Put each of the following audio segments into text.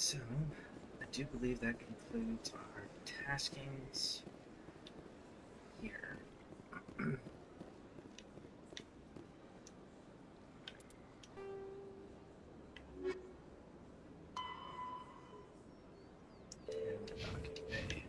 So, I do believe that concludes our taskings here. And the docking bay.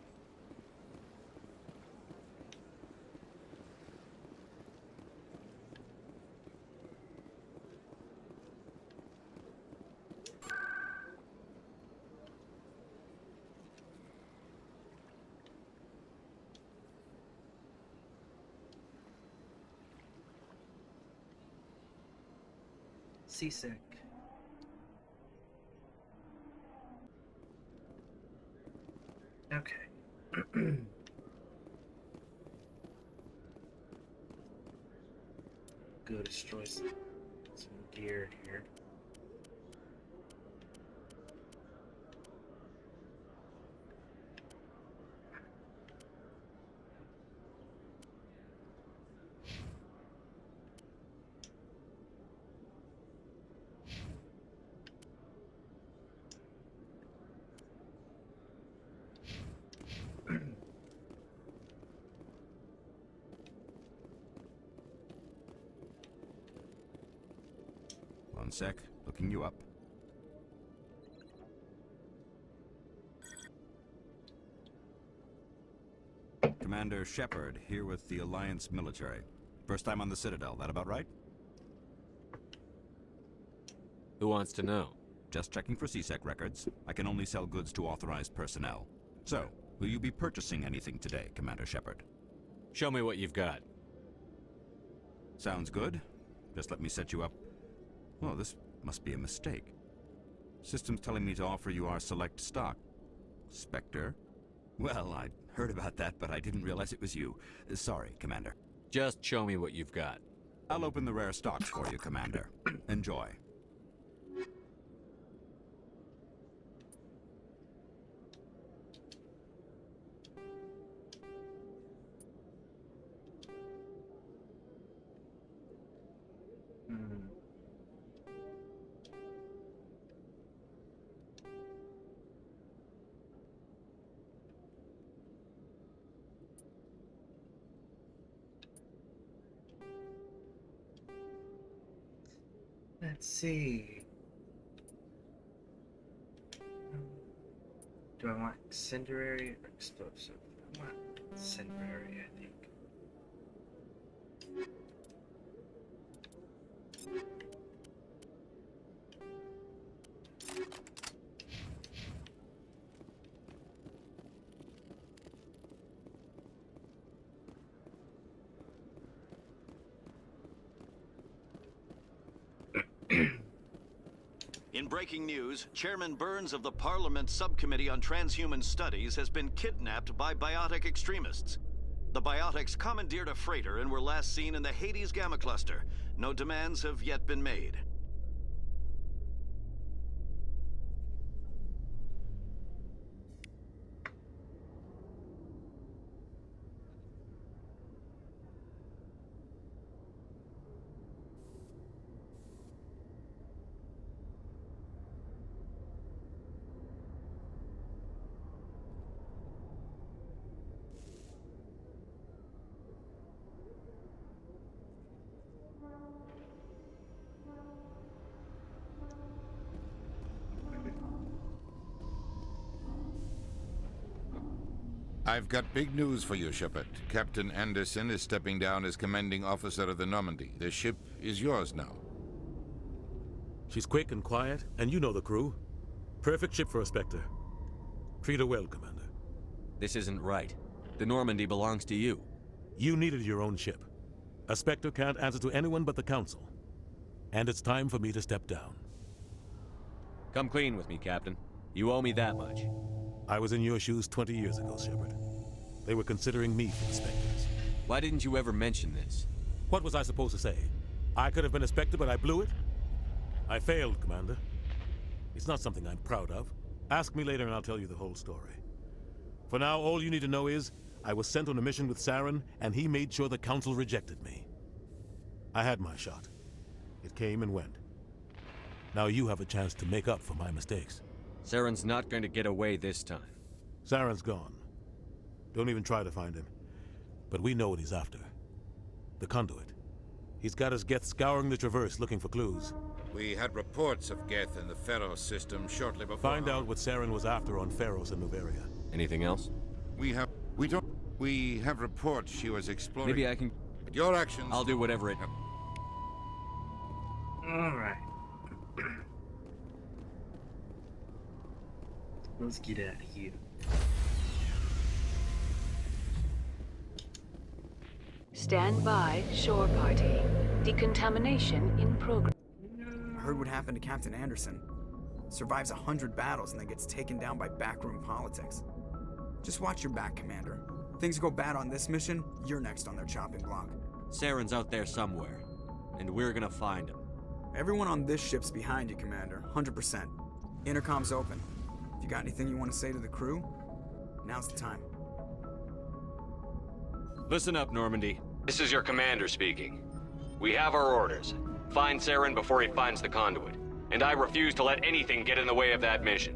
Seasick. Okay. Go destroy some gear here. One sec, looking you up. Commander Shepard, here with the Alliance military. First time on the Citadel, that about right? Who wants to know? Just checking for CSEC records. I can only sell goods to authorized personnel. So, will you be purchasing anything today, Commander Shepard? Show me what you've got. Sounds good. Just let me set you up. Oh, this must be a mistake. System's telling me to offer you our select stock. Spectre? Well, I'd heard about that, but I didn't realize it was you. Sorry, Commander. Just show me what you've got. I'll open the rare stocks for you, Commander. Enjoy. Let's see. Do I want incendiary or explosive? I want incendiary, I think. In breaking news, Chairman Burns of the Parliament Subcommittee on Transhuman Studies has been kidnapped by biotic extremists. The biotics commandeered a freighter and were last seen in the Hades Gamma Cluster. No demands have yet been made. I've got big news for you, Shepard. Captain Anderson is stepping down as commanding officer of the Normandy. The ship is yours now. She's quick and quiet, and you know the crew. Perfect ship for a Spectre. Treat her well, Commander. This isn't right. The Normandy belongs to you. You needed your own ship. A Spectre can't answer to anyone but the Council. And it's time for me to step down. Come clean with me, Captain. You owe me that much. I was in your shoes 20 years ago, Shepard. They were considering me for the Spectres. Why didn't you ever mention this? What was I supposed to say? I could have been a Spectre, but I blew it? I failed, Commander. It's not something I'm proud of. Ask me later and I'll tell you the whole story. For now, all you need to know is, I was sent on a mission with Saren, and he made sure the Council rejected me. I had my shot. It came and went. Now you have a chance to make up for my mistakes. Saren's not going to get away this time. Saren's gone. Don't even try to find him. But we know what he's after. The conduit. He's got his Geth scouring the Traverse looking for clues. We had reports of Geth in the Pharos system shortly before. Find out what Saren was after on Pharos and Noveria. Anything else? We have reports she was exploring. Maybe I can... But your actions... I'll do whatever it... Alright. Let's get out of here. Stand by, shore party. Decontamination in progress. I heard what happened to Captain Anderson. Survives 100 battles and then gets taken down by backroom politics. Just watch your back, Commander. Things go bad on this mission, you're next on their chopping block. Saren's out there somewhere, and we're gonna find him. Everyone on this ship's behind you, Commander. 100%. Intercom's open. If you got anything you want to say to the crew, now's the time. Listen up, Normandy. This is your commander speaking. We have our orders. Find Saren before he finds the conduit. And I refuse to let anything get in the way of that mission.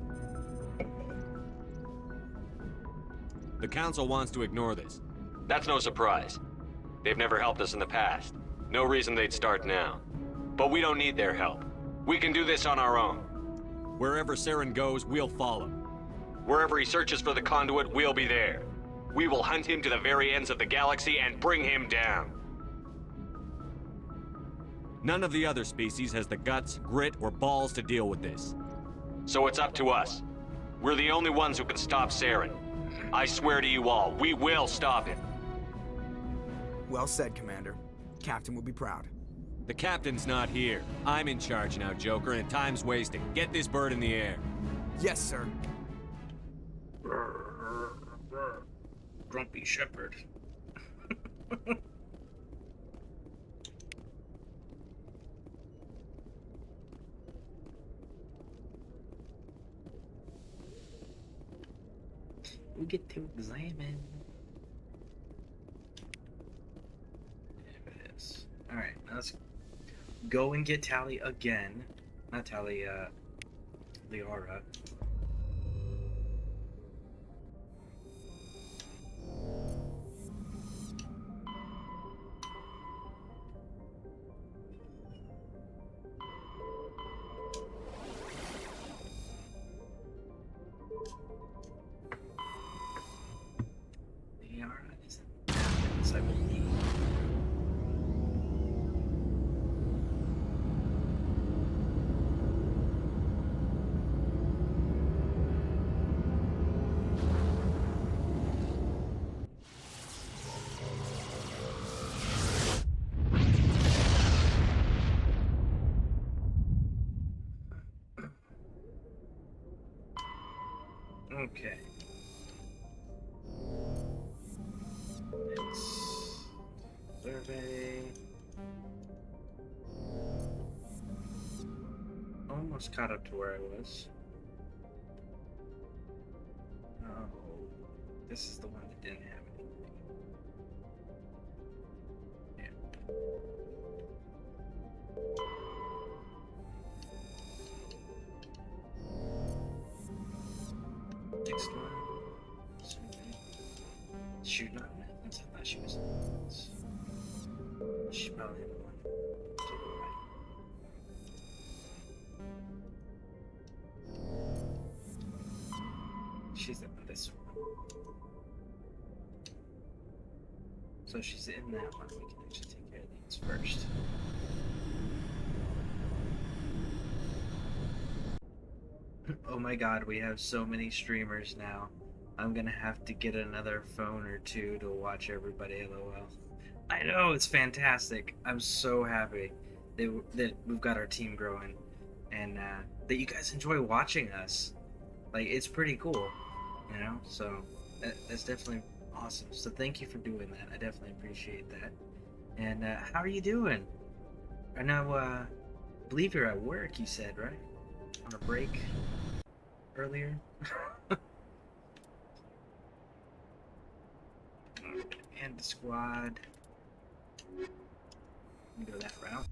The Council wants to ignore this. That's no surprise. They've never helped us in the past. No reason they'd start now. But we don't need their help. We can do this on our own. Wherever Saren goes, we'll follow. Wherever he searches for the conduit, we'll be there. We will hunt him to the very ends of the galaxy and bring him down. None of the other species has the guts, grit, or balls to deal with this. So it's up to us. We're the only ones who can stop Saren. I swear to you all, we will stop him. Well said, Commander. Captain will be proud. The captain's not here. I'm in charge now, Joker, and time's wasting. Get this bird in the air. Yes, sir. Grumpy Shepherd. We get to examine. There it is. Alright, let's go and get Tali again. Not Tali, Liara. Liara is Athens, I believe. Okay. It's survey. Almost caught up to where I was. Oh, this is the one that didn't have anything. Yeah. Next one. Survey. Shoot, not in Athens. I thought she was in Athens. She's probably in the one to the right. She's in this one. So she's in that one. We can actually take care of these first. Oh my god, we have so many streamers now. I'm gonna have to get another phone or two to watch everybody, lol. I know, it's fantastic. I'm so happy that we've got our team growing. And that you guys enjoy watching us. Like, it's pretty cool, you know? So, that's definitely awesome. So thank you for doing that. I definitely appreciate that. And how are you doing? I know, believe you're at work, you said, right? On a break earlier. And the squad. Go that route.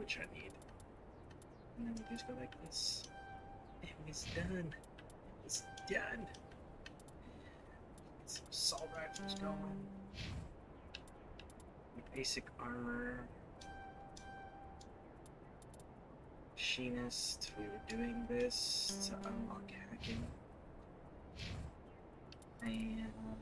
which I need. And then we just go like this. And it's done. It's done. Some assault rifles going. Basic armor. Machinist. We were doing this to unlock hacking. And there we go.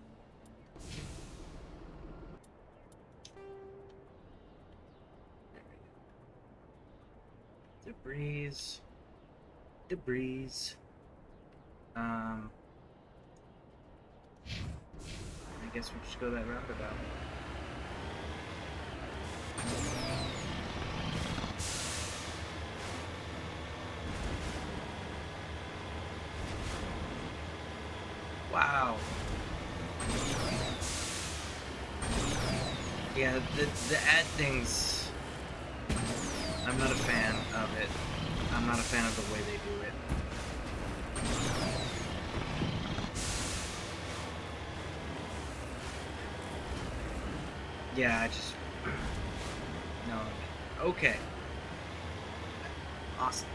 Debris. I guess we'll just go that roundabout. Wow. Yeah, the ad things, I'm not a fan of it. I'm not a fan of the way they do it. Yeah, I just... No. Okay. Awesome.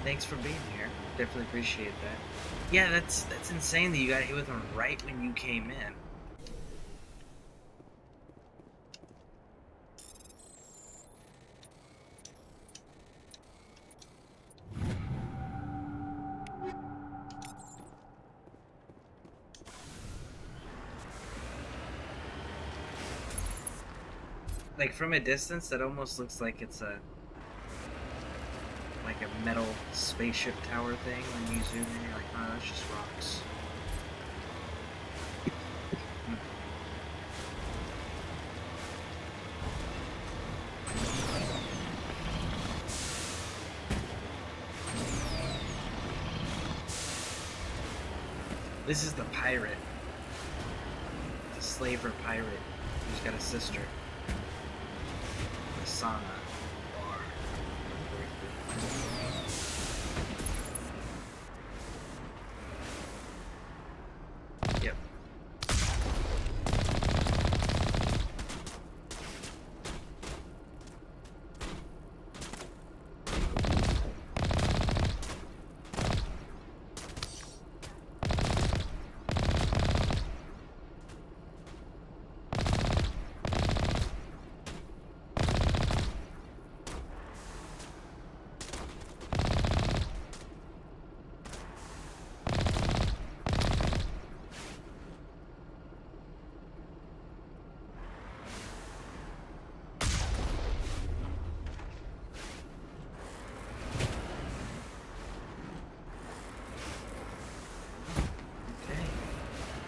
Thanks for being here. Definitely appreciate that. Yeah, that's insane that you got hit with them right when you came in. Like from a distance, that almost looks like it's a metal spaceship tower thing. When you zoom in, you're like, oh, that's just rocks. This is the pirate. The slaver pirate who's got a sister. The sauna bar. Yep.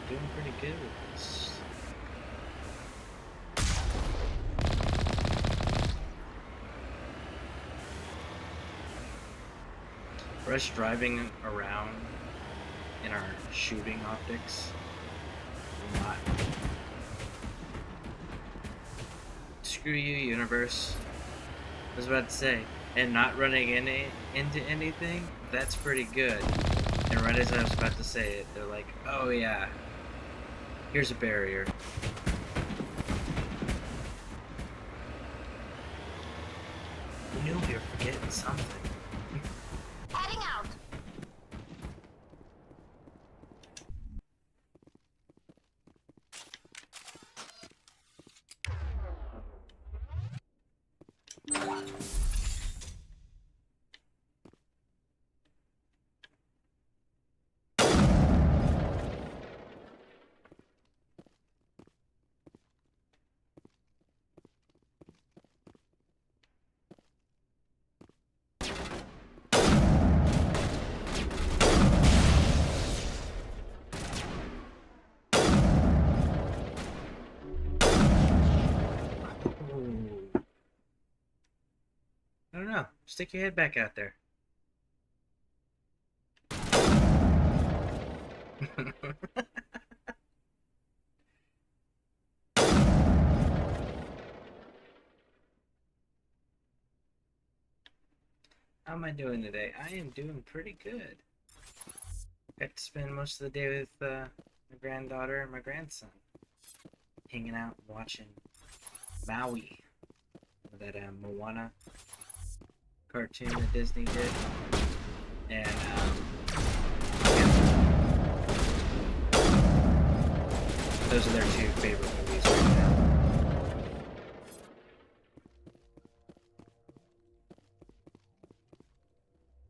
Doing pretty good with this. For us driving around in our shooting optics, not. Screw you, universe. I was about to say, and not running into anything, that's pretty good. And right as I was about to say it, they're like, oh yeah, here's a barrier. We knew we were forgetting something. Heading out. I don't know. Stick your head back out there. How am I doing today? I am doing pretty good. Got to spend most of the day with my granddaughter and my grandson. Hanging out, watching Maui. That Moana cartoon that Disney did. And, those are their two favorite movies right now.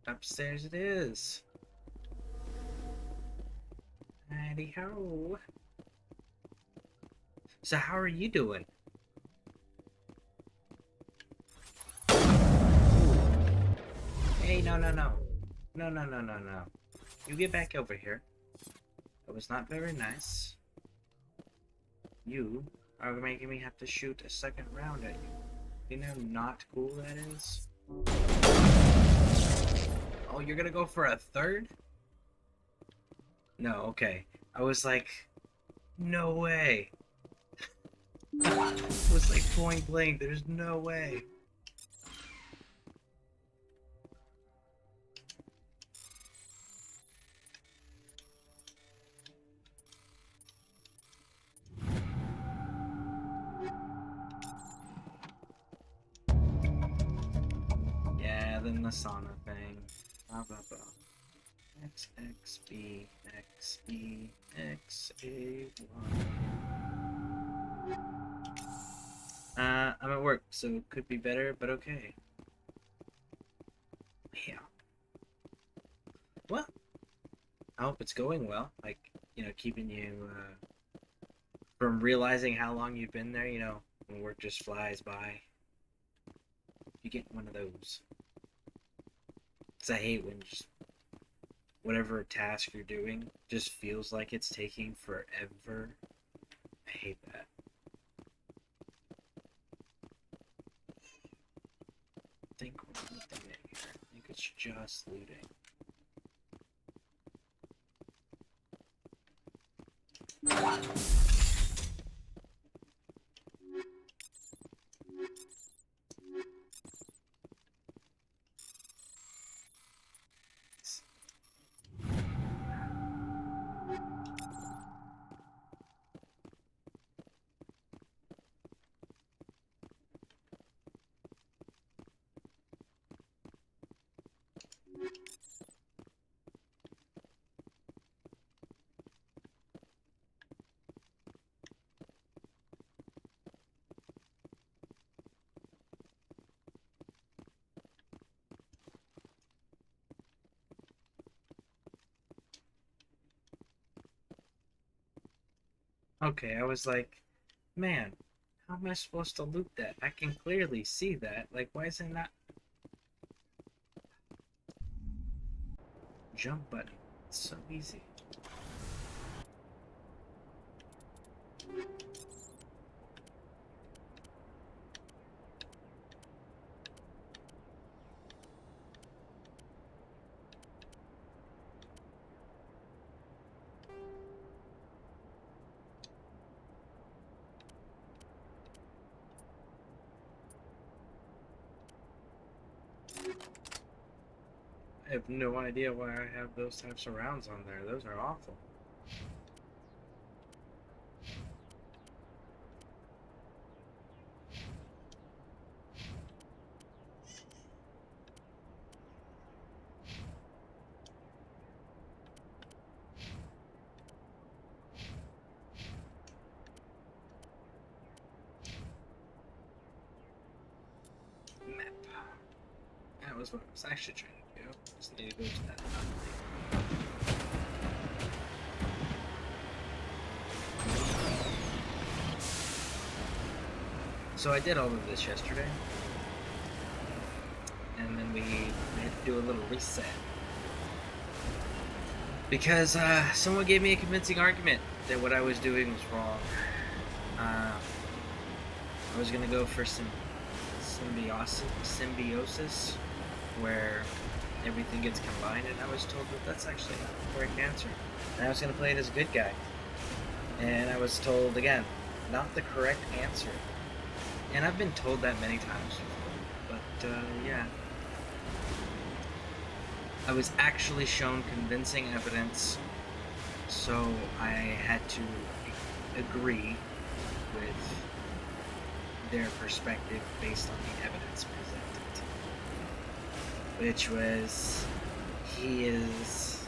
Upstairs it is. Howdy ho. So how are you doing? Hey, no. No. You get back over here. That was not very nice. You are making me have to shoot a second round at you. You know how not cool that is? Oh, you're gonna go for a third? No, okay. I was like, no way. It was like point blank, there's no way. Yeah, then the sauna thing. Blah blah blah. XXB XE XA1. I'm at work, so it could be better, but okay. Yeah. Well, I hope it's going well. Like, you know, keeping you from realizing how long you've been there, you know, when work just flies by. You get one of those. 'Cause I hate when just whatever task you're doing just feels like it's taking forever. I hate that. I think we're looting it here. I think it's just looting. Okay, I was like, man, how am I supposed to loot that? I can clearly see that. Like, why is it not... Jump button. It's so easy. I have no idea why I have those types of rounds on there. Those are awful. Map. That was what I was actually trying to do. Just need to go to that. So I did all of this yesterday, and then we had to do a little reset because someone gave me a convincing argument that what I was doing was wrong. I was gonna go for some symbiosis, where everything gets combined, and I was told that that's actually not the correct answer. And I was gonna play it as a good guy, and I was told again, not the correct answer. And I've been told that many times before, but yeah. I was actually shown convincing evidence, so I had to agree with their perspective based on the evidence presented. which was he is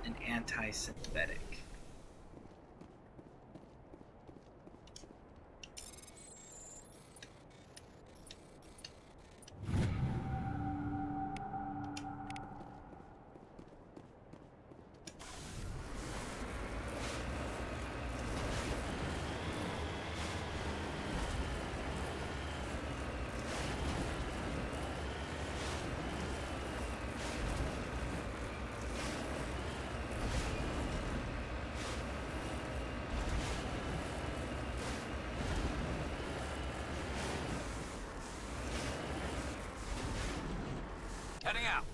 an anti-synthetic. Heading out.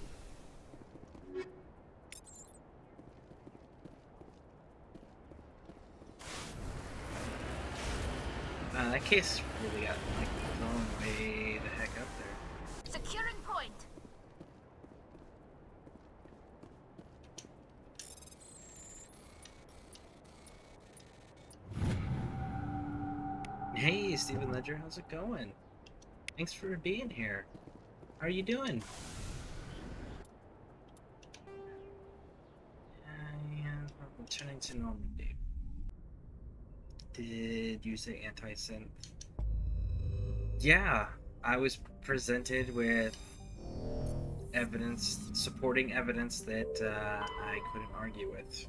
That case really got like thrown way the heck up there. Securing point. Hey, Stephen Ledger, how's it going? Thanks for being here. How are you doing? And returning to Normandy. Did you say anti-synth? Yeah, I was presented with evidence, supporting evidence that I couldn't argue with.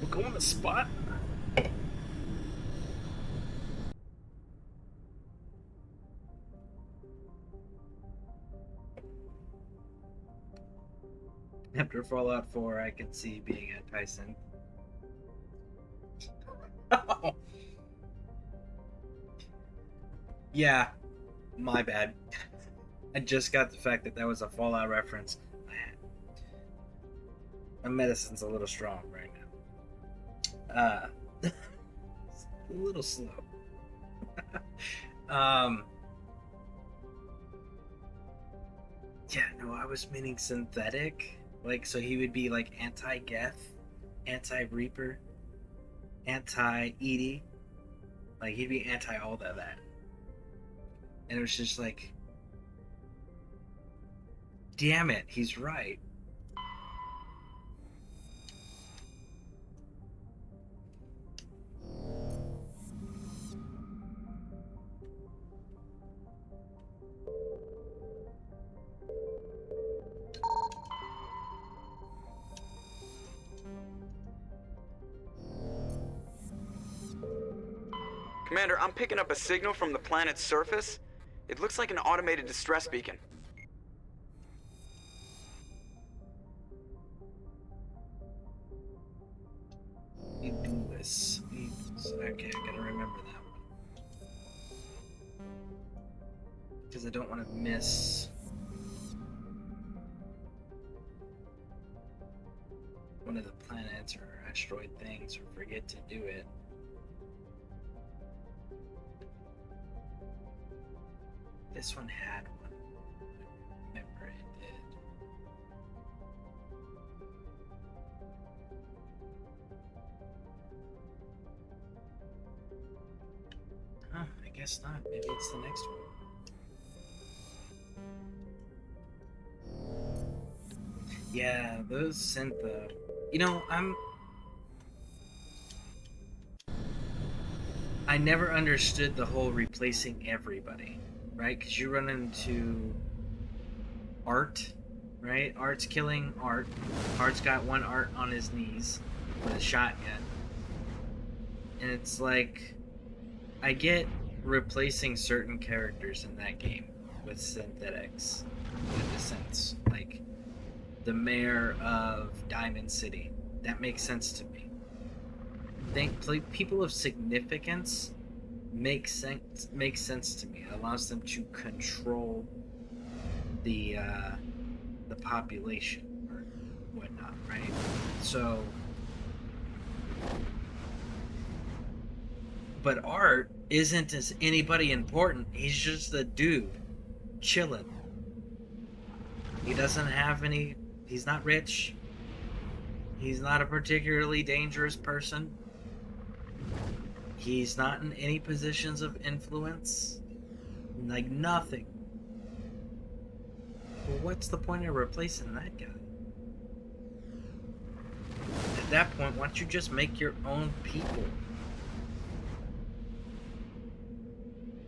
We'll go on the spot. After Fallout 4, I could see being anti-synth. Oh. Yeah, my bad. I just got the fact that that was a Fallout reference. My medicine's a little strong right now. It's a little slow. Yeah, no, I was meaning synthetic. Like, so he would be like anti-Geth, anti-Reaper, anti-Edie. Like, he'd be anti all of that. And it was just like, damn it, he's right. Commander, I'm picking up a signal from the planet's surface. It looks like an automated distress beacon. Edulus. Okay, I gotta remember that one. Because I don't want to miss one of the planets or asteroid things or forget to do it. This one had one. I remember it did. Huh, I guess not. Maybe it's the next one. Yeah, those synth. You know, I never understood the whole replacing everybody, right? Because you run into Art, right? Art's killing Art. Art's got one Art on his knees with a shotgun. And it's like, I get replacing certain characters in that game. with synthetics in a sense. Like the mayor of Diamond City. That makes sense to me. People of significance makes sense to me. It allows them to control the population or whatnot, right? So, but Art isn't as anybody important. He's just a dude chilling. He doesn't have any. He's not rich. He's not a particularly dangerous person. He's not in any positions of influence. Like, nothing. Well, what's the point of replacing that guy? At that point, why don't you just make your own people?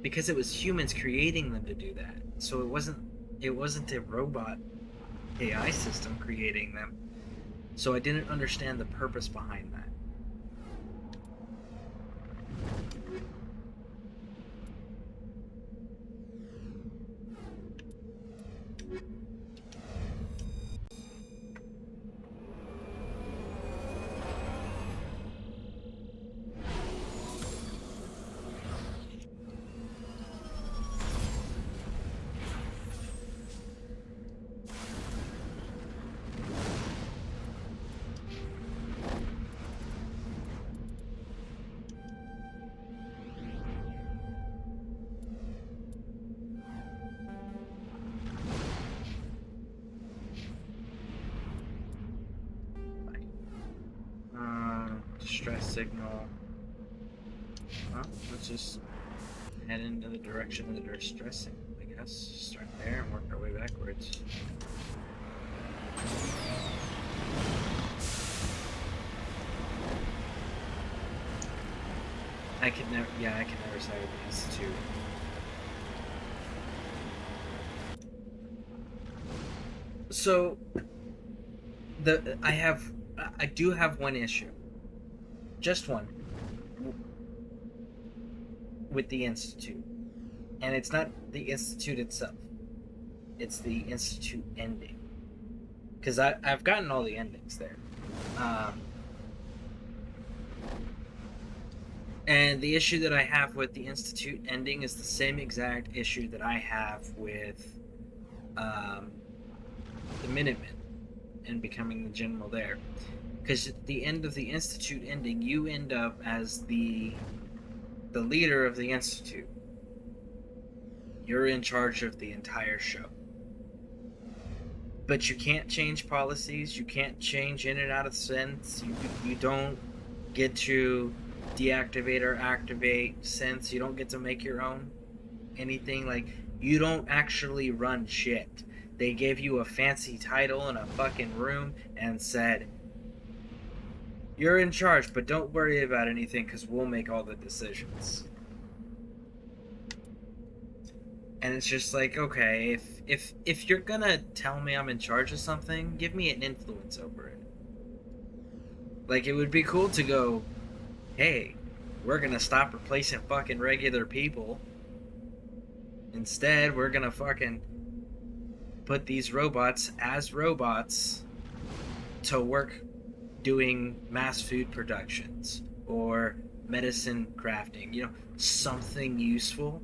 Because it was humans creating them to do that. So it wasn't a robot AI system creating them. So I didn't understand the purpose behind that. Distress signal. Well, let's just head into the direction of the distress signal, I guess. Start there and work our way backwards. I can never side with the Institute. So, I do have one issue. Just one. With the Institute. And it's not the Institute itself. It's the Institute ending. Because I've gotten all the endings there. And the issue that I have with the Institute ending is the same exact issue that I have with the Minutemen and becoming the general there. Because at the end of the Institute ending, you end up as the leader of the Institute. You're in charge of the entire show. But you can't change policies, you can't change in and out of synths, you don't get to deactivate or activate synths, you don't get to make your own anything. Like, you don't actually run shit. They gave you a fancy title in a fucking room and said, you're in charge, but don't worry about anything because we'll make all the decisions. And it's just like, okay, if you're gonna tell me I'm in charge of something, give me an influence over it. Like, it would be cool to go, hey, we're gonna stop replacing fucking regular people. Instead, we're gonna fucking put these robots as robots to work doing mass food productions or medicine crafting, you know, something useful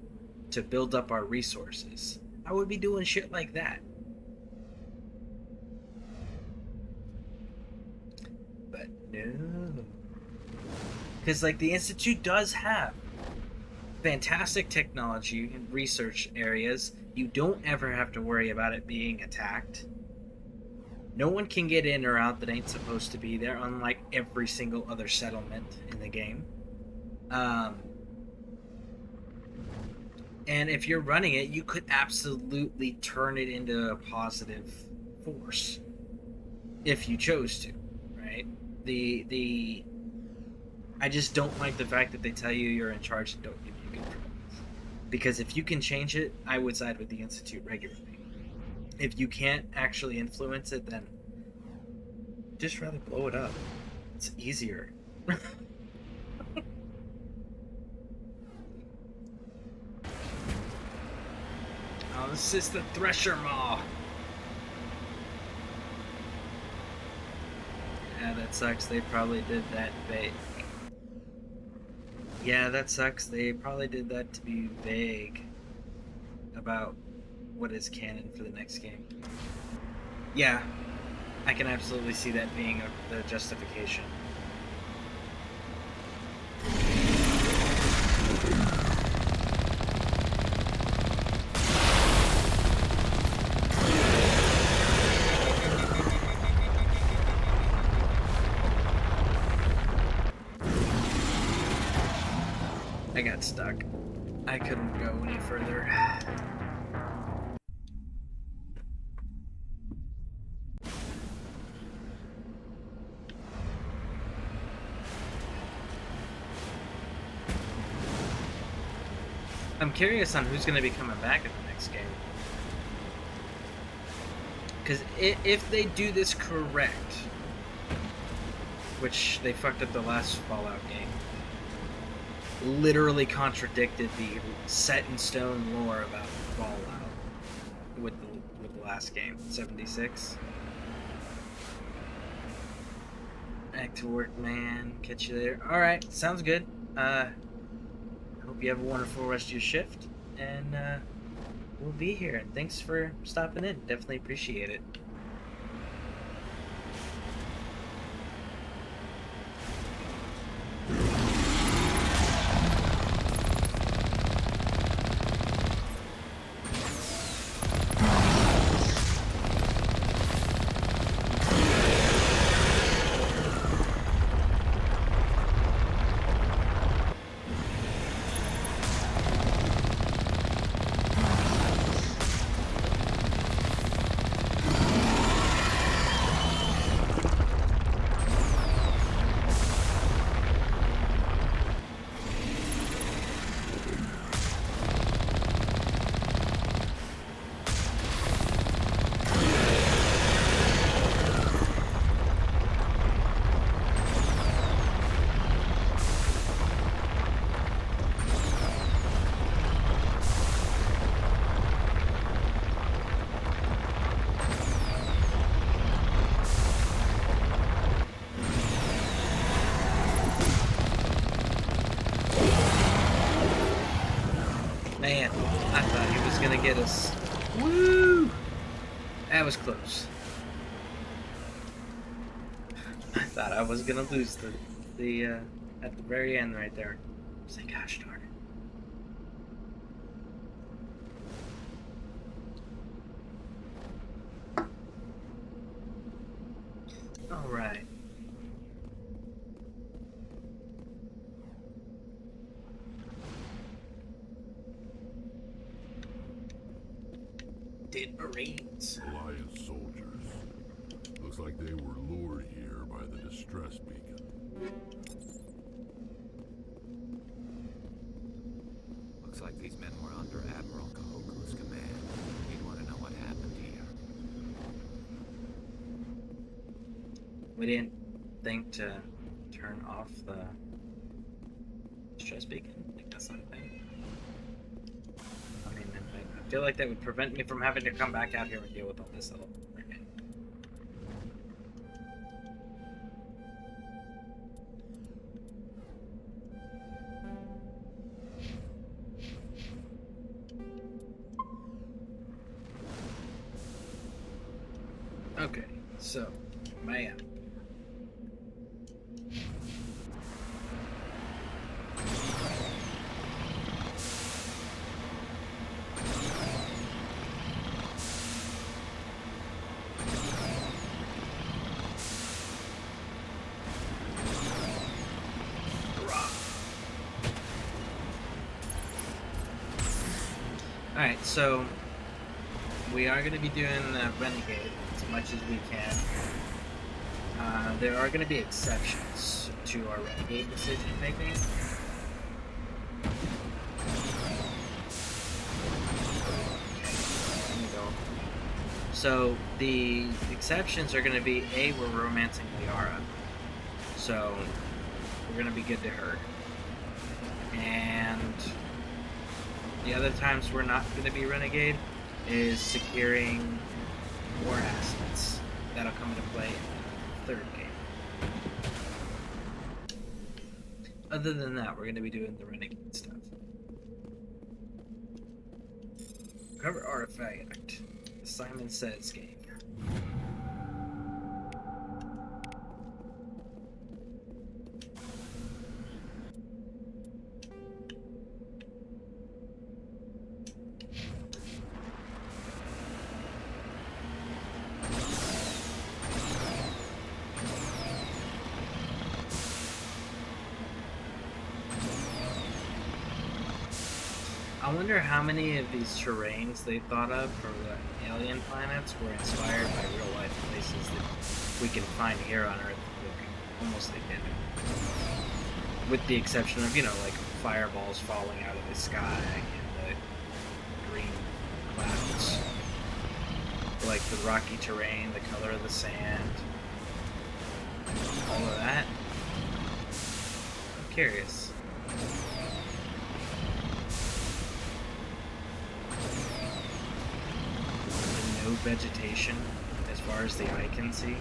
to build up our resources. I would be doing shit like that. But no. Because, like, the Institute does have fantastic technology and research areas. You don't ever have to worry about it being attacked. No one can get in or out that ain't supposed to be there, unlike every single other settlement in the game. And if you're running it, you could absolutely turn it into a positive force if you chose to, right? I just don't like the fact that they tell you you're in charge and don't give you control. Because if you can change it, I would side with the Institute regularly. If you can't actually influence it, then just rather blow it up. It's easier. this is the Thresher Maw. Yeah, that sucks. They probably did that vague. Yeah, that sucks. They probably did that to be vague about what is canon for the next game. Yeah, I can absolutely see that being the justification. I got stuck. I couldn't go any further. I'm curious on who's going to be coming back in the next game. Because if they do this correct, which they fucked up the last Fallout game, literally contradicted the set-in-stone lore about Fallout with the last game, 76. Back to work, man. Catch you later. Alright, sounds good. Hope you have a wonderful rest of your shift, and we'll be here. And thanks for stopping in. Definitely appreciate it. Man, I thought he was gonna get us. Woo! That was close. I thought I was gonna lose the at the very end right there. I was like, gosh darn it. All right. Dead Marines. Alliance soldiers. Looks like they were lured here by the distress beacon. Looks like these men were under Admiral Kahoku's command. He'd want to know what happened here. We didn't think to turn off the distress beacon. I think that's not a thing. I feel like that would prevent me from having to come back out here and deal with all this all over again. Okay, so, Maya. Alright, so we are going to be doing Renegade as much as we can. There are going to be exceptions to our Renegade decision making. So the exceptions are going to be, A, we're romancing Liara, so we're going to be good to her. And the other times we're not going to be Renegade, is securing more assets that'll come into play in the third game. Other than that, we're going to be doing the Renegade stuff. Recover artifact. Simon Says game. I wonder how many of these terrains they thought of for the alien planets were inspired by real life places that we can find here on Earth that look almost identical. With the exception of, you know, like fireballs falling out of the sky and the green clouds. Like the rocky terrain, the color of the sand, all of that. I'm curious. No vegetation as far as the eye can see.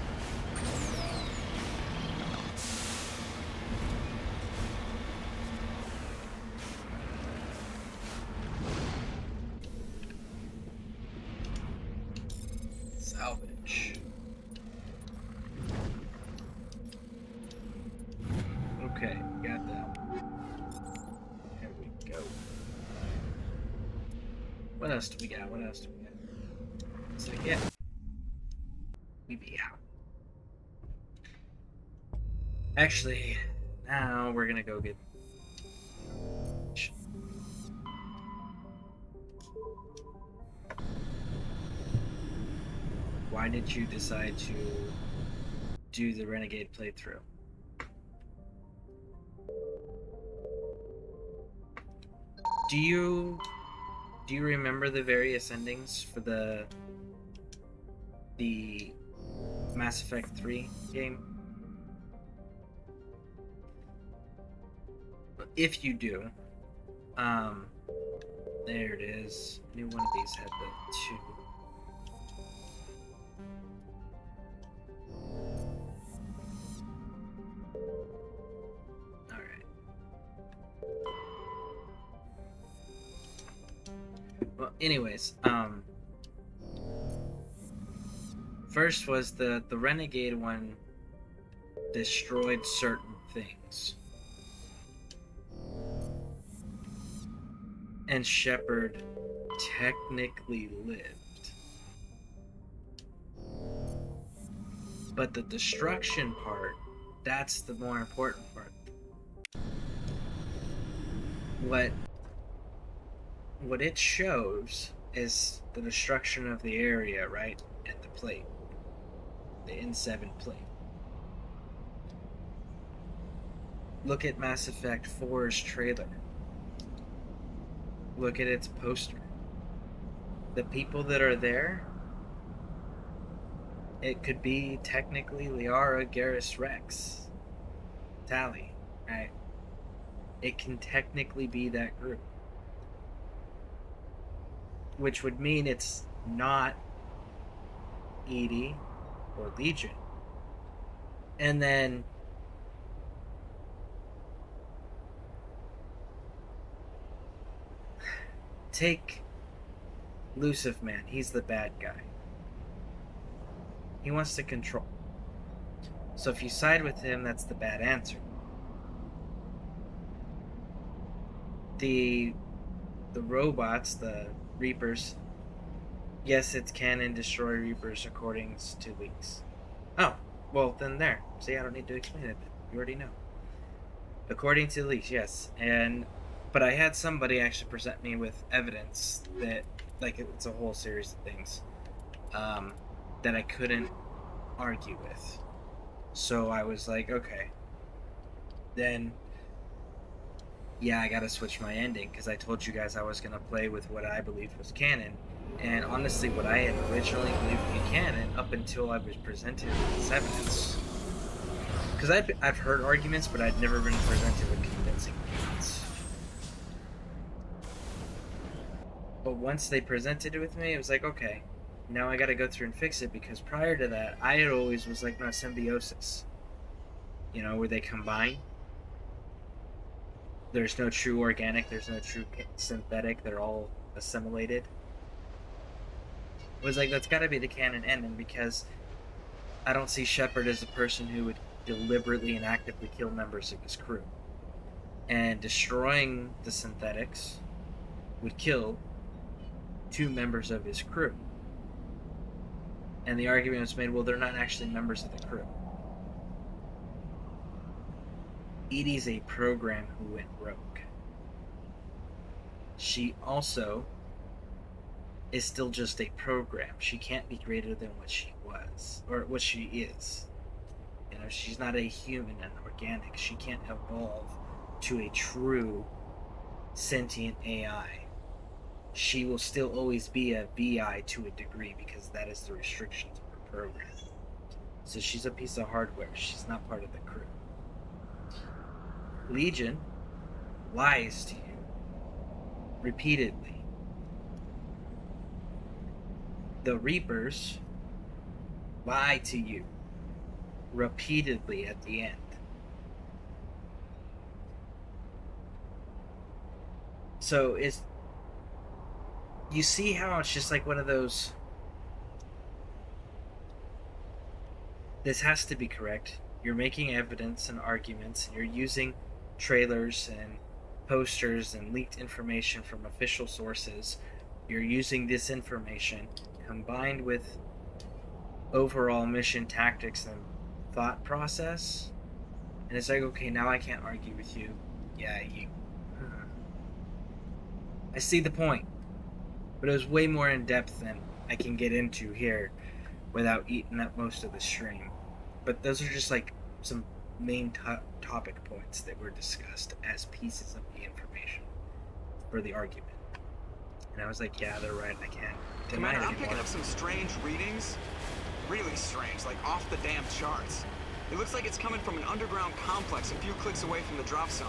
Salvage. Okay, got that one. There we go. What else do we got? What else do we got? So yeah, we be out. Actually, now we're gonna go get. Why did you decide to do the Renegade playthrough? Do you remember the various endings for the Mass Effect 3 game? If you do, there it is. New one of these had the 2. Alright. Well, anyways, first was the Renegade one destroyed certain things. And Shepard technically lived. But the destruction part, that's the more important part. What it shows is the destruction of the area, right? At the plate. The N7 plate. Look at Mass Effect 4's trailer. Look at its poster. The people that are there, it could be technically Liara, Garrus, Rex, Tali, right? It can technically be that group. Which would mean it's not EDI or Legion. And then take Lucifer Man. He's the bad guy. He wants to control. So if you side with him, that's the bad answer. The robots, the Reapers, yes, it's canon, destroy Reapers according to leaks. Oh, well then there. See, I don't need to explain it. You already know. According to leaks, yes. But I had somebody actually present me with evidence that, like, it's a whole series of things that I couldn't argue with. So I was like, okay, then yeah, I gotta switch my ending, because I told you guys I was gonna play with what I believed was canon, and honestly what I had originally believed to be canon up until I was presented with evidence. Because I've heard arguments, but I'd never been presented with convincing arguments. But once they presented it with me, it was like, okay, now I gotta go through and fix it, because prior to that, I had always was like, no, symbiosis. You know, where they combine. There's no true organic, there's no true synthetic, they're all assimilated. It was like, that's gotta be the canon ending, because I don't see Shepard as a person who would deliberately and actively kill members of his crew. And destroying the synthetics would kill 2 members of his crew. And the argument was made, well, they're not actually members of the crew. Edie's a program who went rogue. She also is still just a program. She can't be greater than what she was, or what she is. You know, she's not a human and organic. She can't evolve to a true sentient AI. She will still always be a VI to a degree, because that is the restrictions of her program. So she's a piece of hardware. She's not part of the crew. Legion lies to you repeatedly. The Reapers lie to you repeatedly at the end. So you see how it's just like one of those, this has to be correct. You're making evidence and arguments, and you're using trailers and posters and leaked information from official sources. You're using this information combined with overall mission tactics and thought process, and it's like, okay, now I can't argue with you. Yeah, I see the point, but it was way more in depth than I can get into here without eating up most of the stream. But those are just like some main topic points that were discussed as pieces of the information for the argument. And I was like, yeah, they're right, I can't deny it Commander, I'm anymore. picking up some strange readings. Really strange, like off the damn charts. It looks like it's coming from an underground complex a few clicks away from the drop zone.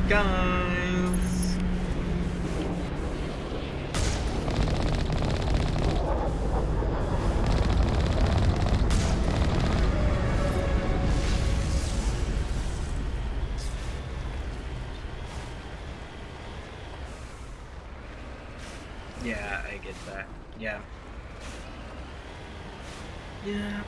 Guys, yeah, I get that. Yeah. Yeah.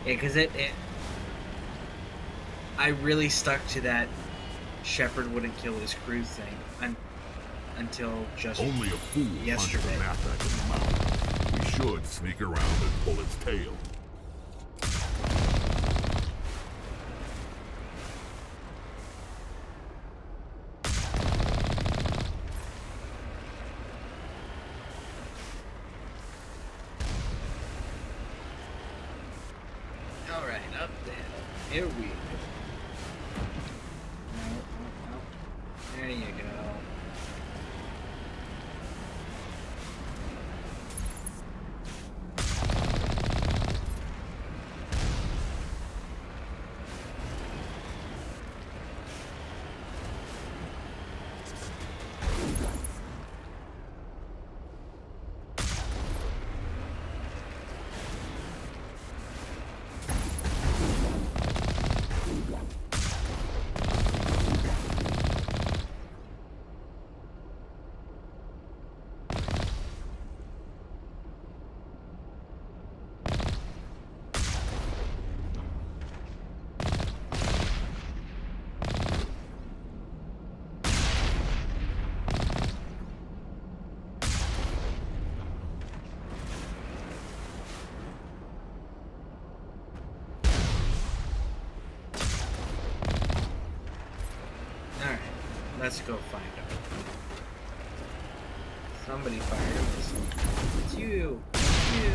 Yeah, because I really stuck to that Shepard wouldn't kill his crew thing until just Only a fool yesterday. hunts an Athak in the mountains. We should sneak around and pull its tail. Alright, up there. Here we go. No. There you go. Let's go find him. Somebody fired a missile. It's you! It's you!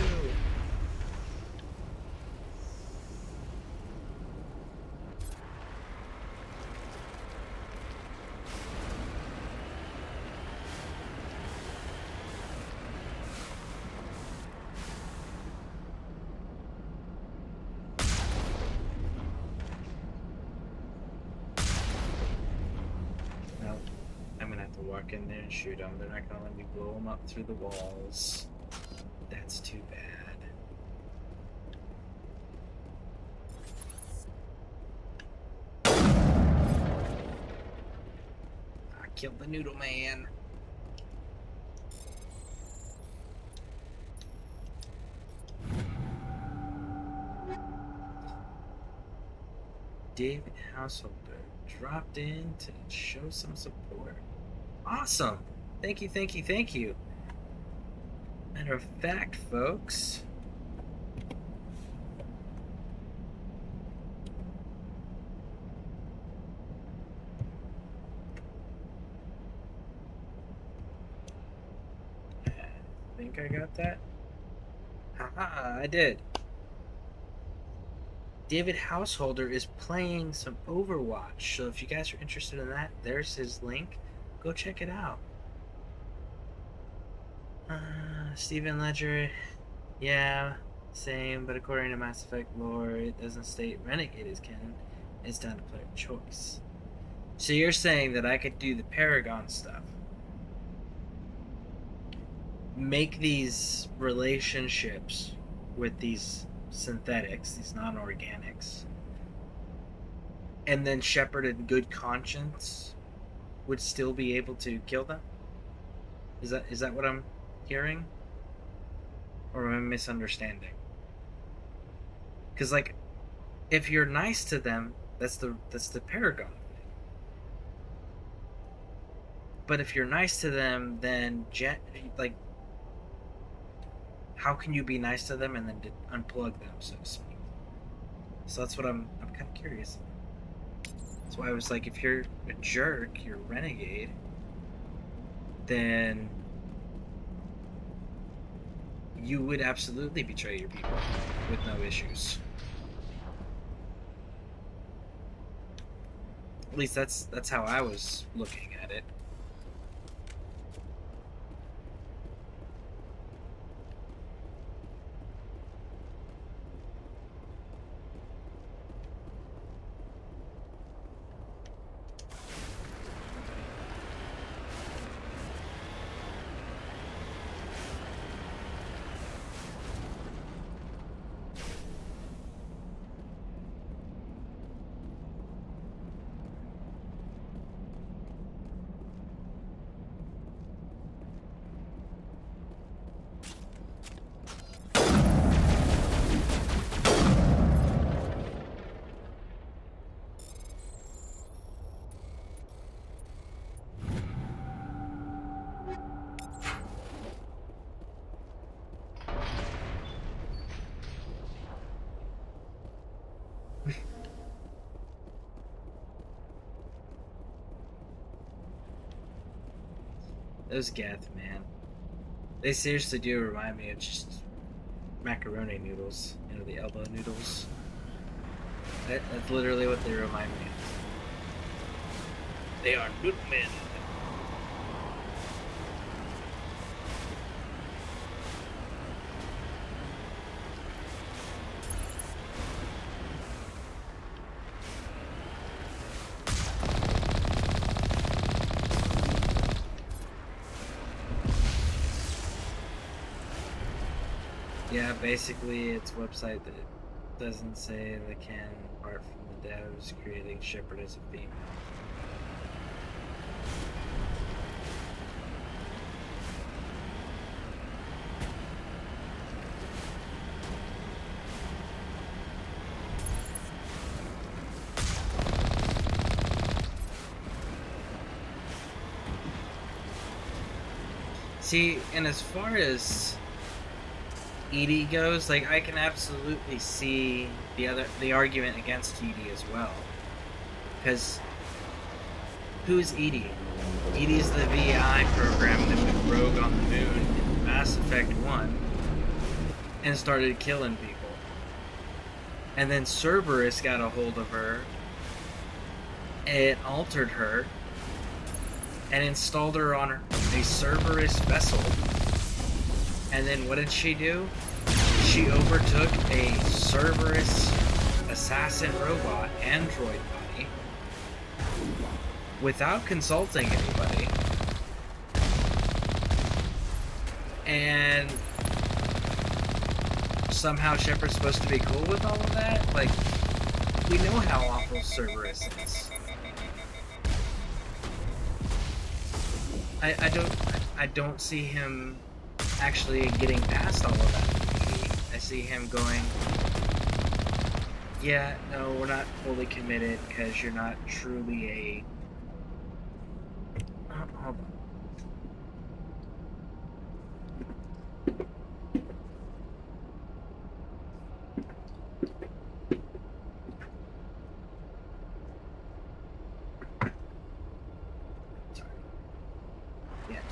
Walk in there and shoot them. They're not gonna let me blow them up through the walls. That's too bad. I killed the Noodle Man. David Householder dropped in to show some support. Awesome! Thank you, thank you, thank you. Matter of fact, folks. I think I got that. Haha, I did. David Householder is playing some Overwatch, so if you guys are interested in that, there's his link. Go check it out. Steven Ledger, yeah, same, but according to Mass Effect lore, it doesn't state Renegade is canon. It's down to player choice. So you're saying that I could do the Paragon stuff, make these relationships with these synthetics, these non-organics, and then Shepard in good conscience would still be able to kill them? Is that what I'm hearing? Or am I misunderstanding? Because, like, if you're nice to them, that's the Paragon thing. But if you're nice to them, then like, how can you be nice to them and then unplug them, so to speak? So that's what I'm kind of curious about. That's why I was like, if you're a jerk, you're a renegade, then you would absolutely betray your people with no issues. At least that's how I was looking at it. Those Geth, man. They seriously do remind me of just macaroni noodles. You know, the elbow noodles. That's literally what they remind me of. They are noodle men. Yeah, basically it's a website that doesn't say the canon apart from the devs creating Shepard as a female. See, and as far as EDI goes, like, I can absolutely see the argument against EDI as well, because Who's EDI? EDI's the VI program that went rogue on the moon in Mass Effect 1 and started killing people. And then Cerberus got a hold of her and altered her and installed her on a Cerberus vessel. And then what did she do? She overtook a Cerberus assassin robot android body without consulting anybody. And somehow Shepard's supposed to be cool with all of that? Like, we know how awful Cerberus is. I don't see him actually getting past all of that. I see him going, yeah, no, we're not fully committed because you're not truly a... hold on.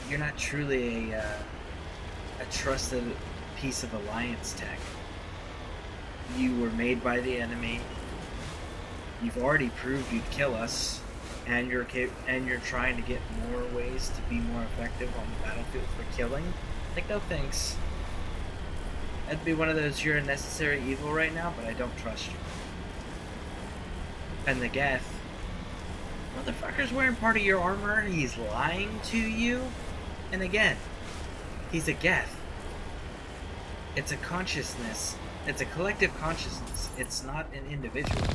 You're not truly a trusted piece of Alliance tech. You were made by the enemy. You've already proved you'd kill us, and you're trying to get more ways to be more effective on the battlefield for killing. Like, no thanks. That'd be one of those, you're a necessary evil right now, but I don't trust you. And the Geth, motherfucker's wearing part of your armor, and he's lying to you. And again, he's a Geth. It's a consciousness. It's a collective consciousness. It's not an individual.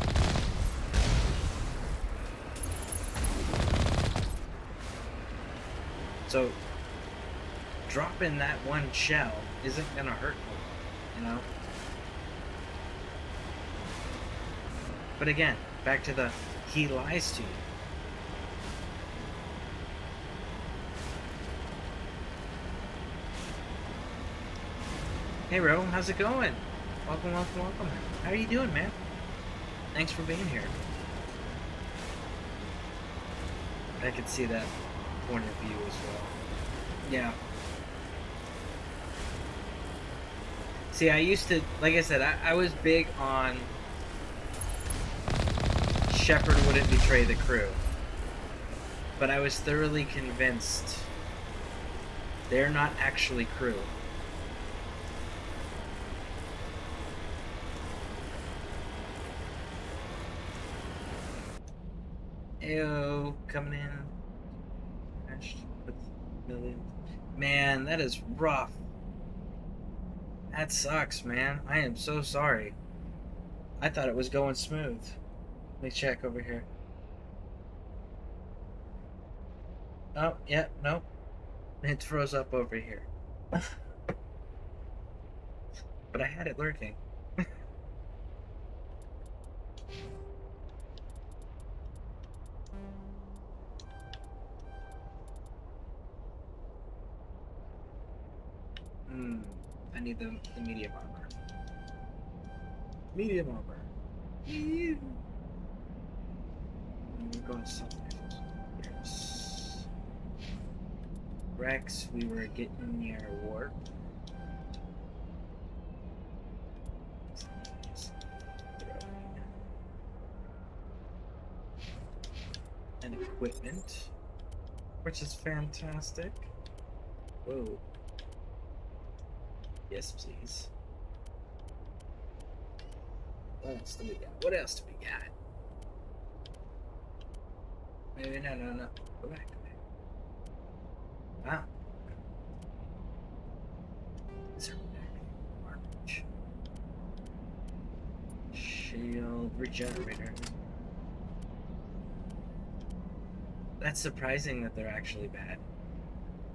So, dropping that one shell isn't gonna hurt you, you know? But again, back to the, he lies to you. Hey Ro, how's it going? Welcome, welcome, welcome. How are you doing, man? Thanks for being here. I could see that point of view as well. Yeah. See, I used to, like I said, I was big on Shepard wouldn't betray the crew. But I was thoroughly convinced they're not actually crew. Ayo, coming in. Crashed with millions. Man, that is rough. That sucks, man. I am so sorry. I thought it was going smooth. Let me check over here. Oh, yeah, nope. It froze up over here. But I had it lurking. I need the medium armor. Medium armor. We're going to something. Yes. Rex, we were getting near warp. And equipment, which is fantastic. Whoa. Yes, please. What else do we got? What else do we got? Maybe no. Go back. Wow. Garbage. Shield regenerator. That's surprising that they're actually bad.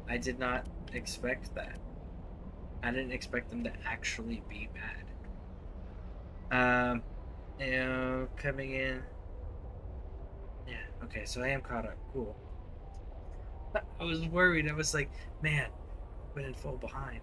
I did not expect that. I didn't expect them to actually be bad. You know, coming in. Yeah, okay, so I am caught up. Cool. I was worried. I was like, man, I've been in full behind.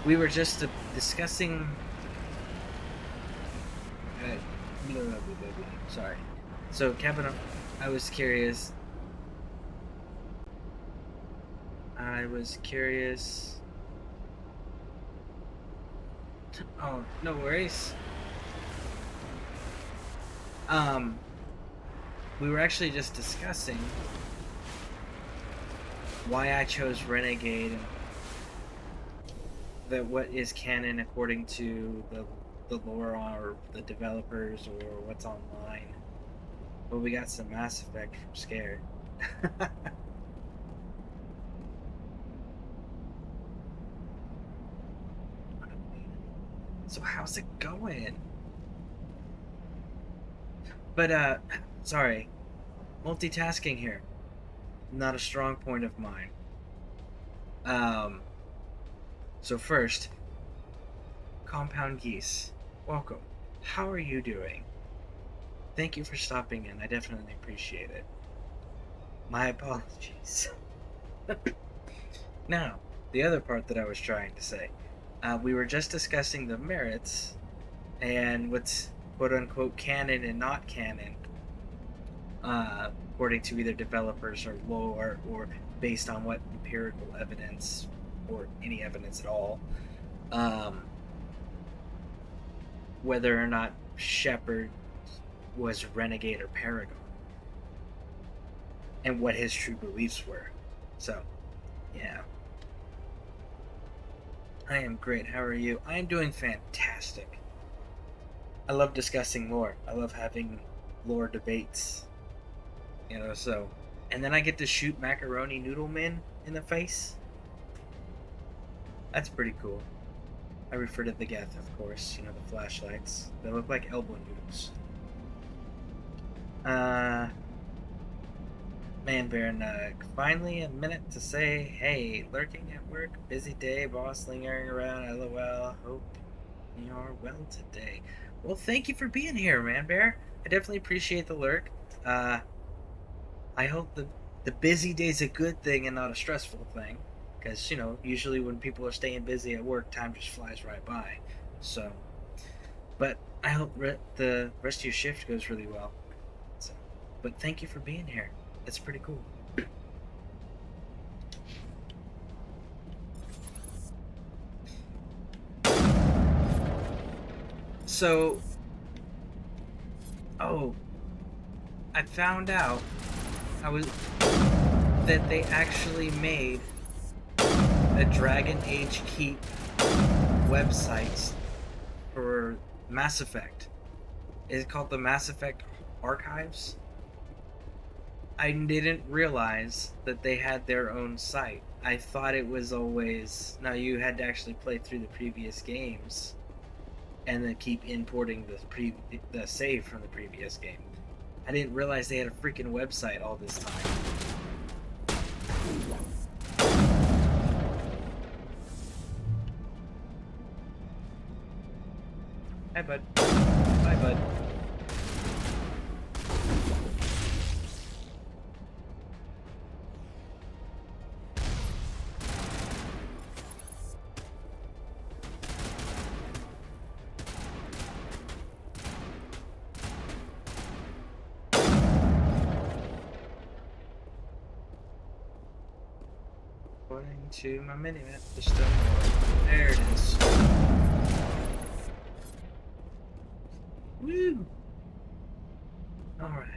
we were just discussing. Sorry. So, Captain, I was curious. Oh, no worries. We were actually just discussing why I chose Renegade and that what is canon according to the lore or the developers or what's online. Well, we got some Mass Effect from Scare. So how's it going? But sorry, multitasking here, not a strong point of mine. So first, Compound Geese, welcome. How are you doing? Thank you for stopping in. I definitely appreciate it. My apologies. Now, the other part that I was trying to say. We were just discussing the merits and what's quote-unquote canon and not canon, according to either developers or lore, or based on what empirical evidence or any evidence at all, whether or not Shepard was Renegade or Paragon, and what his true beliefs were. So, yeah. I am great. How are you? I am doing fantastic. I love discussing lore. I love having lore debates. You know, so... And then I get to shoot Macaroni Noodle Men in the face. That's pretty cool. I refer to the Geth, of course. You know, the flashlights. They look like elbow noodles. Man, Baron, finally a minute to say, hey, lurking at work, busy day, boss lingering around, lol, hope you're well today. Well, thank you for being here, Man Bear. I definitely appreciate the lurk. I hope the busy day's a good thing and not a stressful thing. Because, you know, usually when people are staying busy at work, time just flies right by. So, but I hope the rest of your shift goes really well. So, but thank you for being here. That's pretty cool. So, I found out that they actually made a Dragon Age Keep website for Mass Effect. It's called the Mass Effect Archives. I didn't realize that they had their own site. I thought it was always... Now, you had to actually play through the previous games and then keep importing the save from the previous game. I didn't realize they had a freaking website all this time. Hi, bud. Bye, bud. According to my mini-map, there's still more. There it is. Woo! Alright.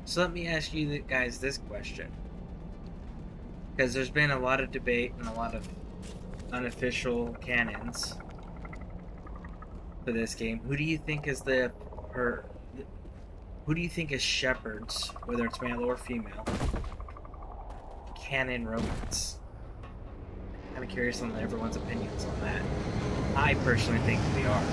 So let me ask you guys this question. Because there's been a lot of debate and a lot of unofficial canons for this game. Who do you think is who do you think is Shepard's, whether it's male or female, canon romance? I'm kind of curious on everyone's opinions on that. I personally think we are.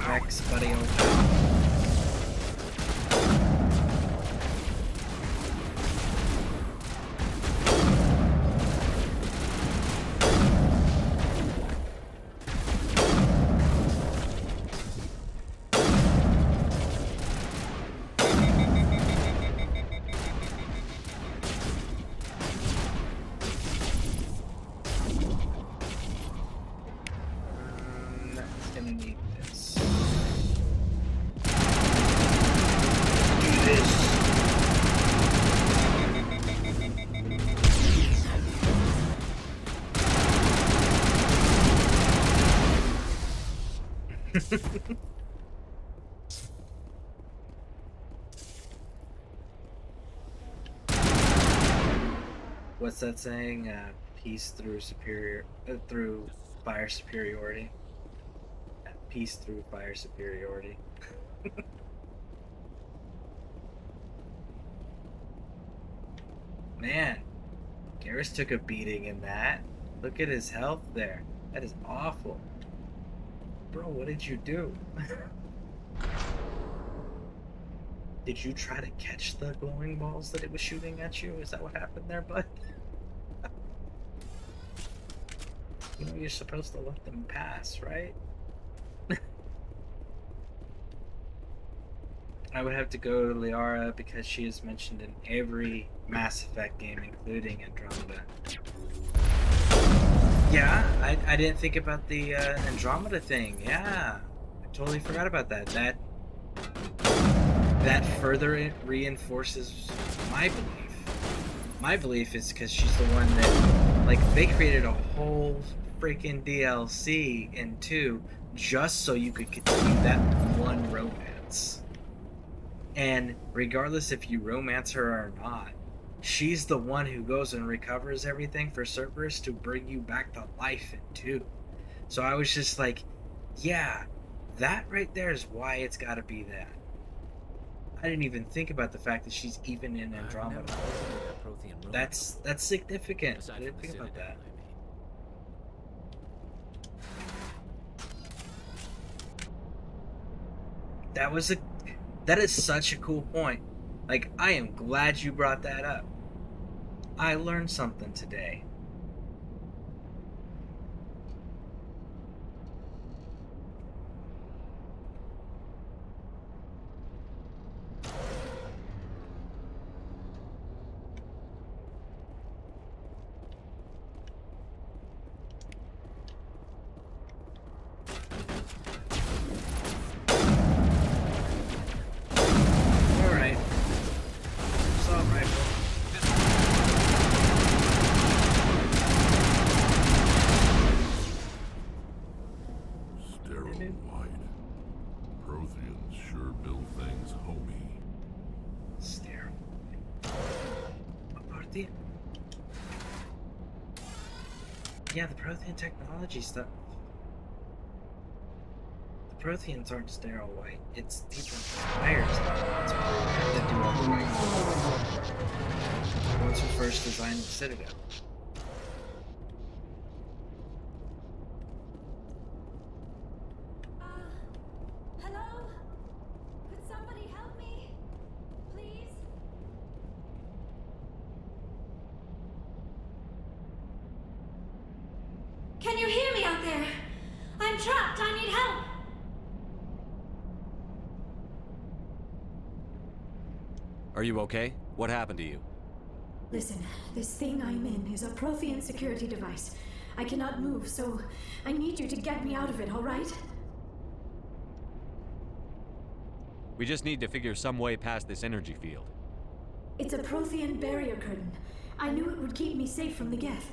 Rex, buddy, old pal. Gonna need this. Do this. What's that saying? Peace through through fire superiority. Peace through fire superiority. Man, Garrus took a beating in that. Look at his health there. That is awful. Bro, what did you do? Did you try to catch the glowing balls that it was shooting at you? Is that what happened there, bud? You know, you're supposed to let them pass, right? I would have to go to Liara because she is mentioned in every Mass Effect game, including Andromeda. Yeah, I didn't think about the Andromeda thing. Yeah, I totally forgot about that. That further reinforces my belief. My belief is because she's the one that, like, they created a whole freaking DLC in 2 just so you could continue that one romance. And regardless if you romance her or not, she's the one who goes and recovers everything for Cerberus to bring you back to life in 2. So I was just like, yeah, that right there is why it's got to be that. I didn't even think about the fact that she's even in Andromeda. That's significant. I didn't think about that. That is such a cool point. Like, I am glad you brought that up. I learned something today. Yeah, the Prothean technology stuff. The Protheans aren't sterile white. It's these vampires that do all the white. The ones who first designed the Citadel. Hello? Could somebody help me? Please? Can you hear me out there? I'm trapped. I need help. Are you okay? What happened to you? Listen, this thing I'm in is a Prothean security device. I cannot move, so I need you to get me out of it, all right? We just need to figure some way past this energy field. It's a Prothean barrier curtain. I knew it would keep me safe from the Geth.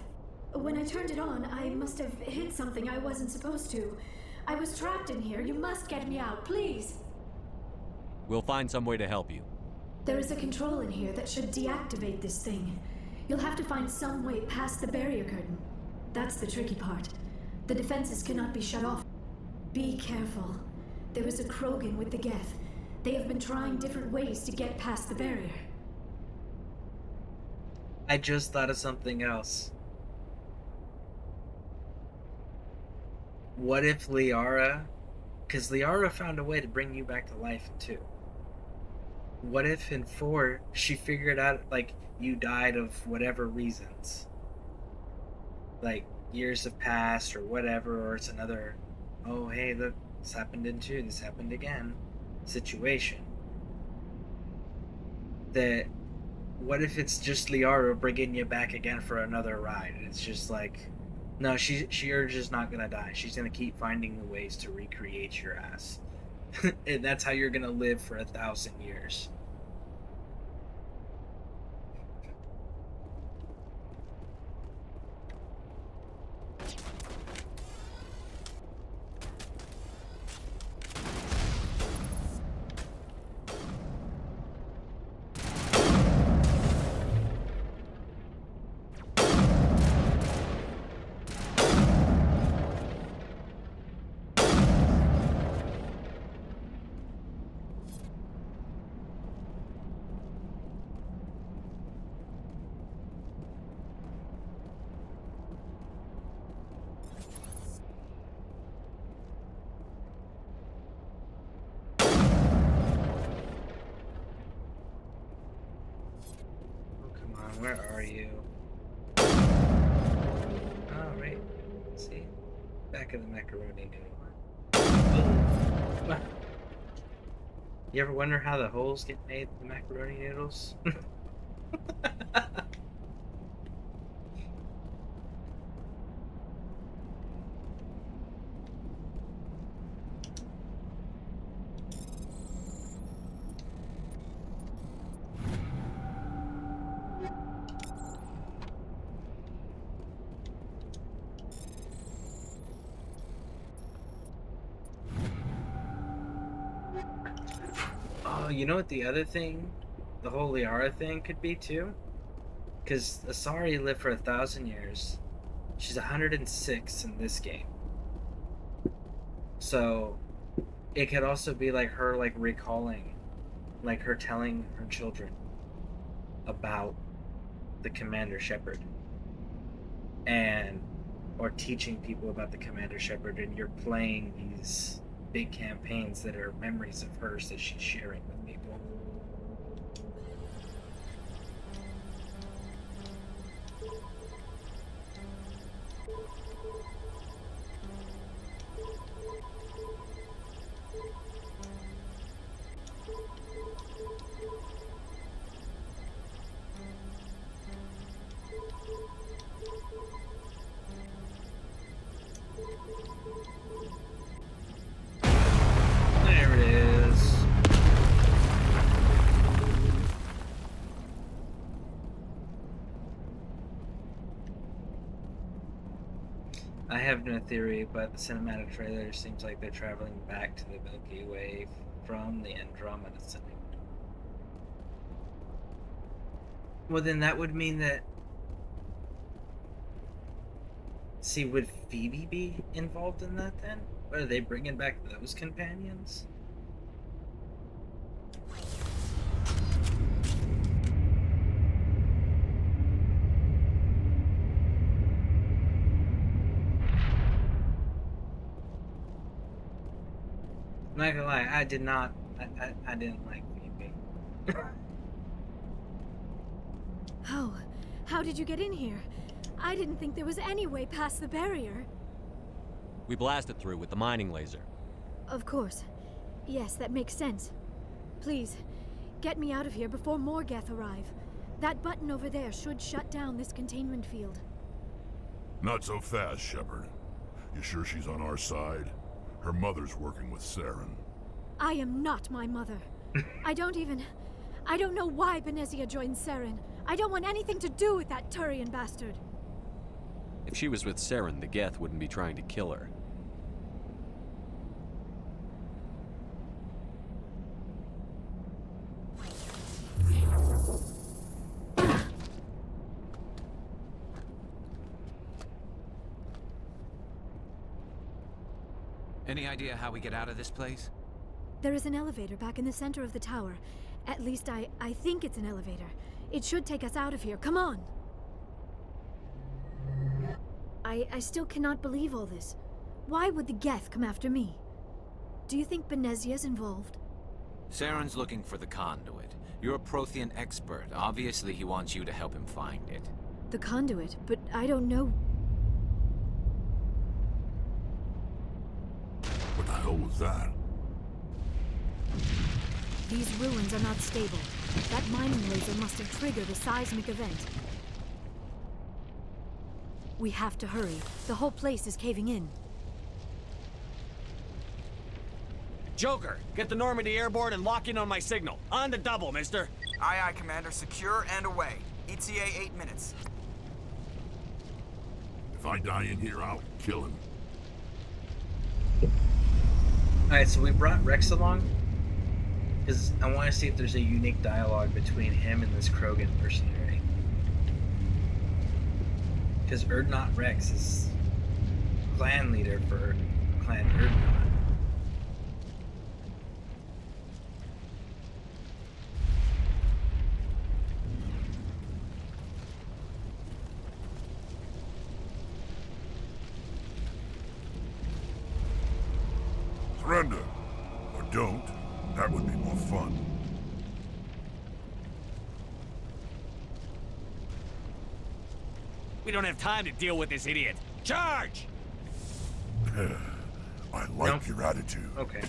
When I turned it on, I must have hit something I wasn't supposed to. I was trapped in here. You must get me out, please. We'll find some way to help you. There is a control in here that should deactivate this thing. You'll have to find some way past the barrier curtain. That's the tricky part. The defenses cannot be shut off. Be careful. There is a Krogan with the Geth. They have been trying different ways to get past the barrier. I just thought of something else. What if Liara... Because Liara found a way to bring you back to life, too. What if in 4, she figured out, like, you died of whatever reasons? Like, years have passed or whatever, or it's another, oh, hey, look, this happened in 2, this happened again, situation. That, what if it's just Liara bringing you back again for another ride? And it's just like, no, she just not gonna die. She's gonna keep finding the ways to recreate your ass. And that's how you're gonna live for 1,000 years. Where are you? Oh, right. See? Back of the macaroni noodle. You ever wonder how the holes get made in the macaroni noodles? Oh, you know what the other thing, the whole Liara thing could be too? Because Asari lived for 1,000 years. She's 106 in this game. So, it could also be like her like recalling, like her telling her children about the Commander Shepard. And, or teaching people about the Commander Shepard, and you're playing these big campaigns that are memories of hers that she's sharing with people. There it is. I have no theory, but the cinematic trailer seems like they're traveling back to the Milky Way from the Andromeda site. Well, then that would mean that... See, would Phoebe be involved in that then? Or are they bringing back those companions? I'm not gonna lie, I didn't like Phoebe. How did you get in here? I didn't think there was any way past the barrier. We blasted through with the mining laser. Of course. Yes, that makes sense. Please, get me out of here before more Geth arrive. That button over there should shut down this containment field. Not so fast, Shepard. You sure she's on our side? Her mother's working with Saren. I am not my mother. I don't know why Benezia joined Saren. I don't want anything to do with that Turian bastard. If she was with Saren, the Geth wouldn't be trying to kill her. Any idea how we get out of this place? There is an elevator back in the center of the tower. At least I think it's an elevator. It should take us out of here. Come on! I still cannot believe all this. Why would the Geth come after me? Do you think Benezia's involved? Saren's looking for the conduit. You're a Prothean expert. Obviously, he wants you to help him find it. The conduit, but I don't know. What the hell was that? These ruins are not stable. That mining laser must have triggered a seismic event. We have to hurry. The whole place is caving in. Joker, get the Normandy airborne and lock in on my signal. On the double, mister. Aye, aye, Commander. Secure and away. ETA 8 minutes. If I die in here, I'll kill him. Alright, so we brought Rex along because I want to see if there's a unique dialogue between him and this Krogan mercenary. Because Urdnot Rex is clan leader for Clan Urdnot. Surrender. Or don't. That would be more fun. We don't have time to deal with this idiot. Charge! I like your attitude. Okay.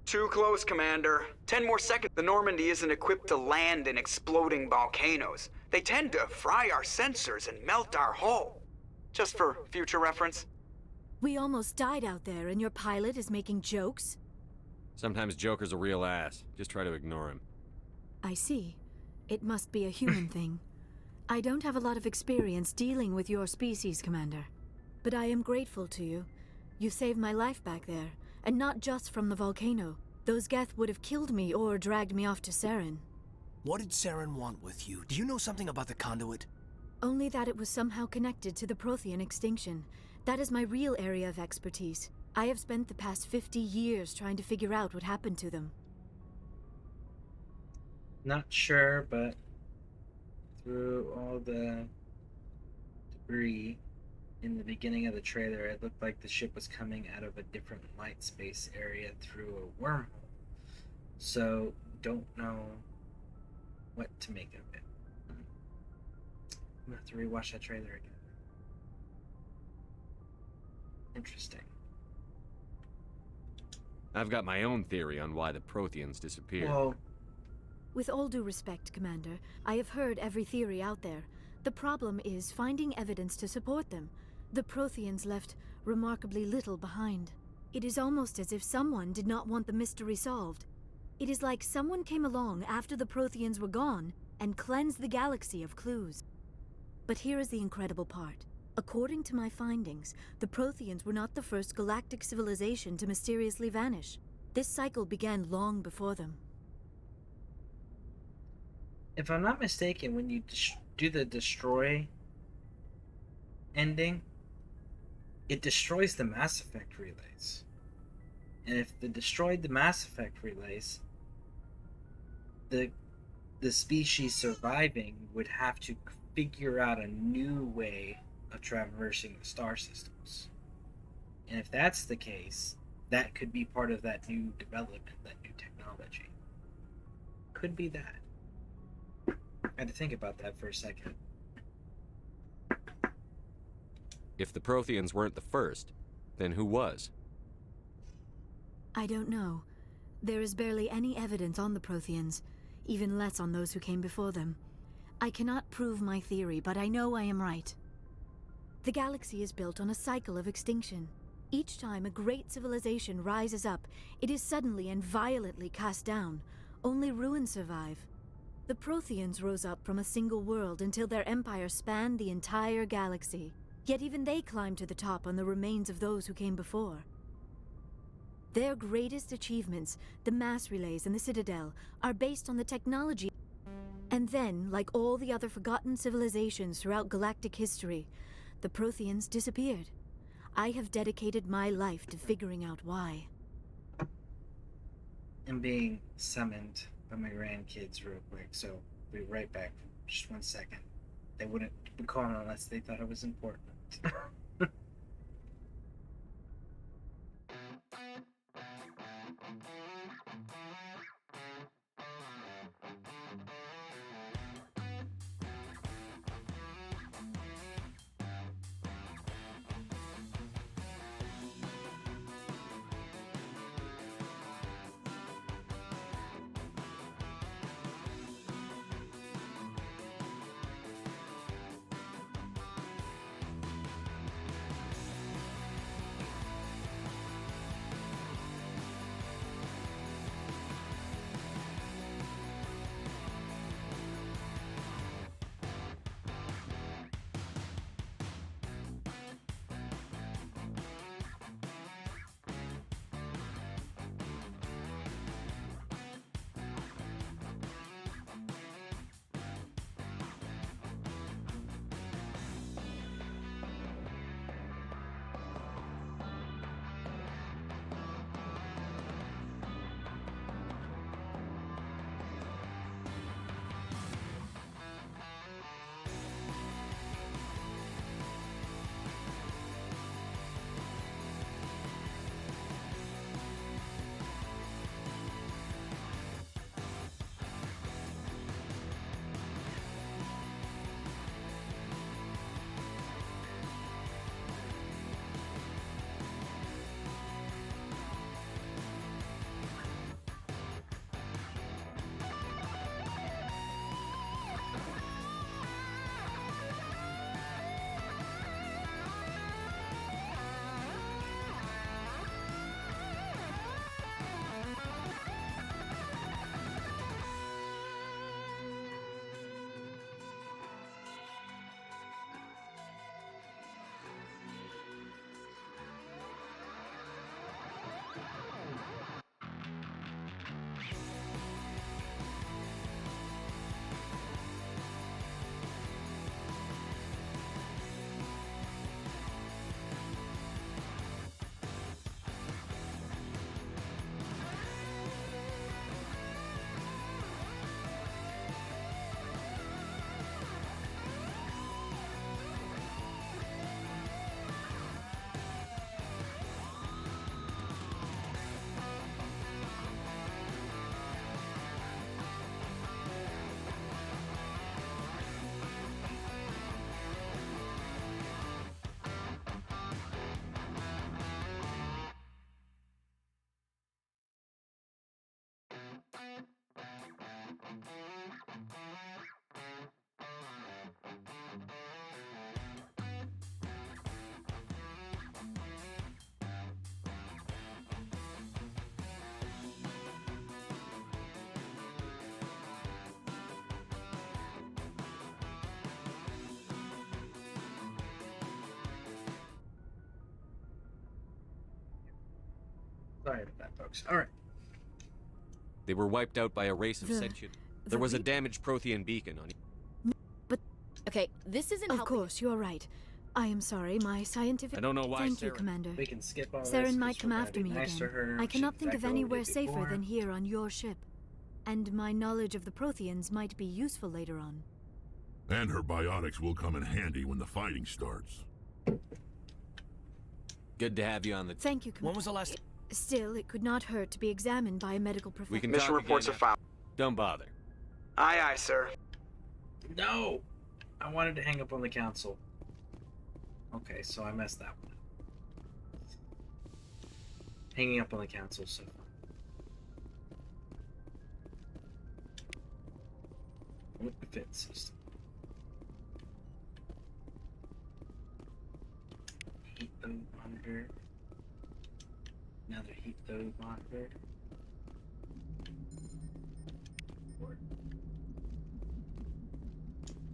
Too close, Commander. 10 more seconds. The Normandy isn't equipped to land in exploding volcanoes. They tend to fry our sensors and melt our hull. Just for future reference. We almost died out there, and your pilot is making jokes? Sometimes Joker's a real ass. Just try to ignore him. I see. It must be a human thing. I don't have a lot of experience dealing with your species, Commander. But I am grateful to you. You saved my life back there, and not just from the volcano. Those Geth would have killed me or dragged me off to Saren. What did Saren want with you? Do you know something about the conduit? Only that it was somehow connected to the Prothean extinction. That is my real area of expertise. I have spent the past 50 years trying to figure out what happened to them. Not sure, but through all the debris in the beginning of the trailer, it looked like the ship was coming out of a different light space area through a wormhole. So, don't know what to make of it. I'm gonna have to rewatch that trailer again. Interesting. I've got my own theory on why the Protheans disappeared. Well, with all due respect, Commander, I have heard every theory out there. The problem is finding evidence to support them. The Protheans left remarkably little behind. It is almost as if someone did not want the mystery solved. It is like someone came along after the Protheans were gone and cleansed the galaxy of clues. But here is the incredible part. According to my findings, the Protheans were not the first galactic civilization to mysteriously vanish. This cycle began long before them. If I'm not mistaken, when you do the destroy ending, it destroys the Mass Effect relays. And if they destroyed the Mass Effect relays, the species surviving would have to figure out a new way of traversing the star systems. And if that's the case, that could be part of that new development, that new technology. Could be that. I had to think about that for a second. If the Protheans weren't the first, then who was? I don't know. There is barely any evidence on the Protheans, even less on those who came before them. I cannot prove my theory, but I know I am right. The galaxy is built on a cycle of extinction. Each time a great civilization rises up, it is suddenly and violently cast down. Only ruins survive. The Protheans rose up from a single world until their empire spanned the entire galaxy. Yet even they climbed to the top on the remains of those who came before. Their greatest achievements, the mass relays and the Citadel, are based on the technology. And then, like all the other forgotten civilizations throughout galactic history, the Protheans disappeared. I have dedicated my life to figuring out why. I'm being summoned by my grandkids real quick, so I'll be right back. Just 1 second. They wouldn't be calling unless they thought it was important. Sorry about that, folks. All right. They were wiped out by a race of The- sentient. There was a damaged Prothean beacon on. Okay, this isn't. Of course, you're right. I am sorry. My scientific. I don't know why Thank you, Saren- Commander. We can skip all this Saren 'cause might come we're gonna after be me nice to again. her. I She cannot did think of exactly what we anywhere did safer before. than here on your ship. And my knowledge of the Protheans might be useful later on. And her biotics will come in handy when the fighting starts. Good to have you on the. Thank you, Commander. When was the last? Still, it could not hurt to be examined by a medical professional. We can Mission talk reports again are filed. Don't bother. Aye, aye, sir. No! I wanted to hang up on the council. Okay, so I messed that one up. Hanging up on the council, so. What the fit system? Heat load monitor. Another heat load monitor.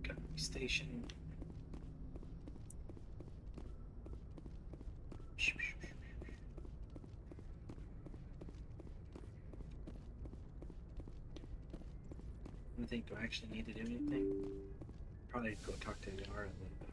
Gunnery station. I think, do I actually need to do anything? Probably go talk to Yara a little bit.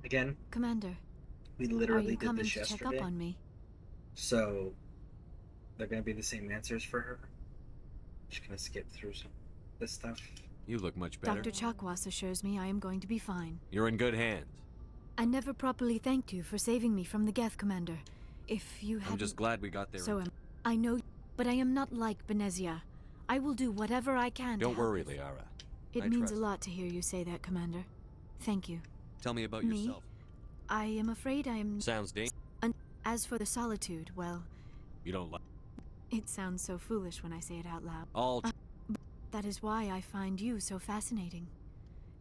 Again, Commander, we are literally you did coming this to check yesterday. up on me? So, they're gonna be the same answers for her. Just gonna skip through some this stuff. You look much better. Dr. Chakwas assures me I am going to be fine. You're in good hands. I never properly thanked you for saving me from the Geth, Commander. If you had. I'm just glad we got there. So I know, but I am not like Benezia. I will do whatever I can. Don't to help worry, you. Liara. It I means trust. a lot to hear you say that, Commander. Thank you. Tell me about Me? yourself. I am afraid I am. Sounds dangerous. As for the solitude, well, You don't like. it sounds so foolish when I say it out loud. All. That is why I find you so fascinating.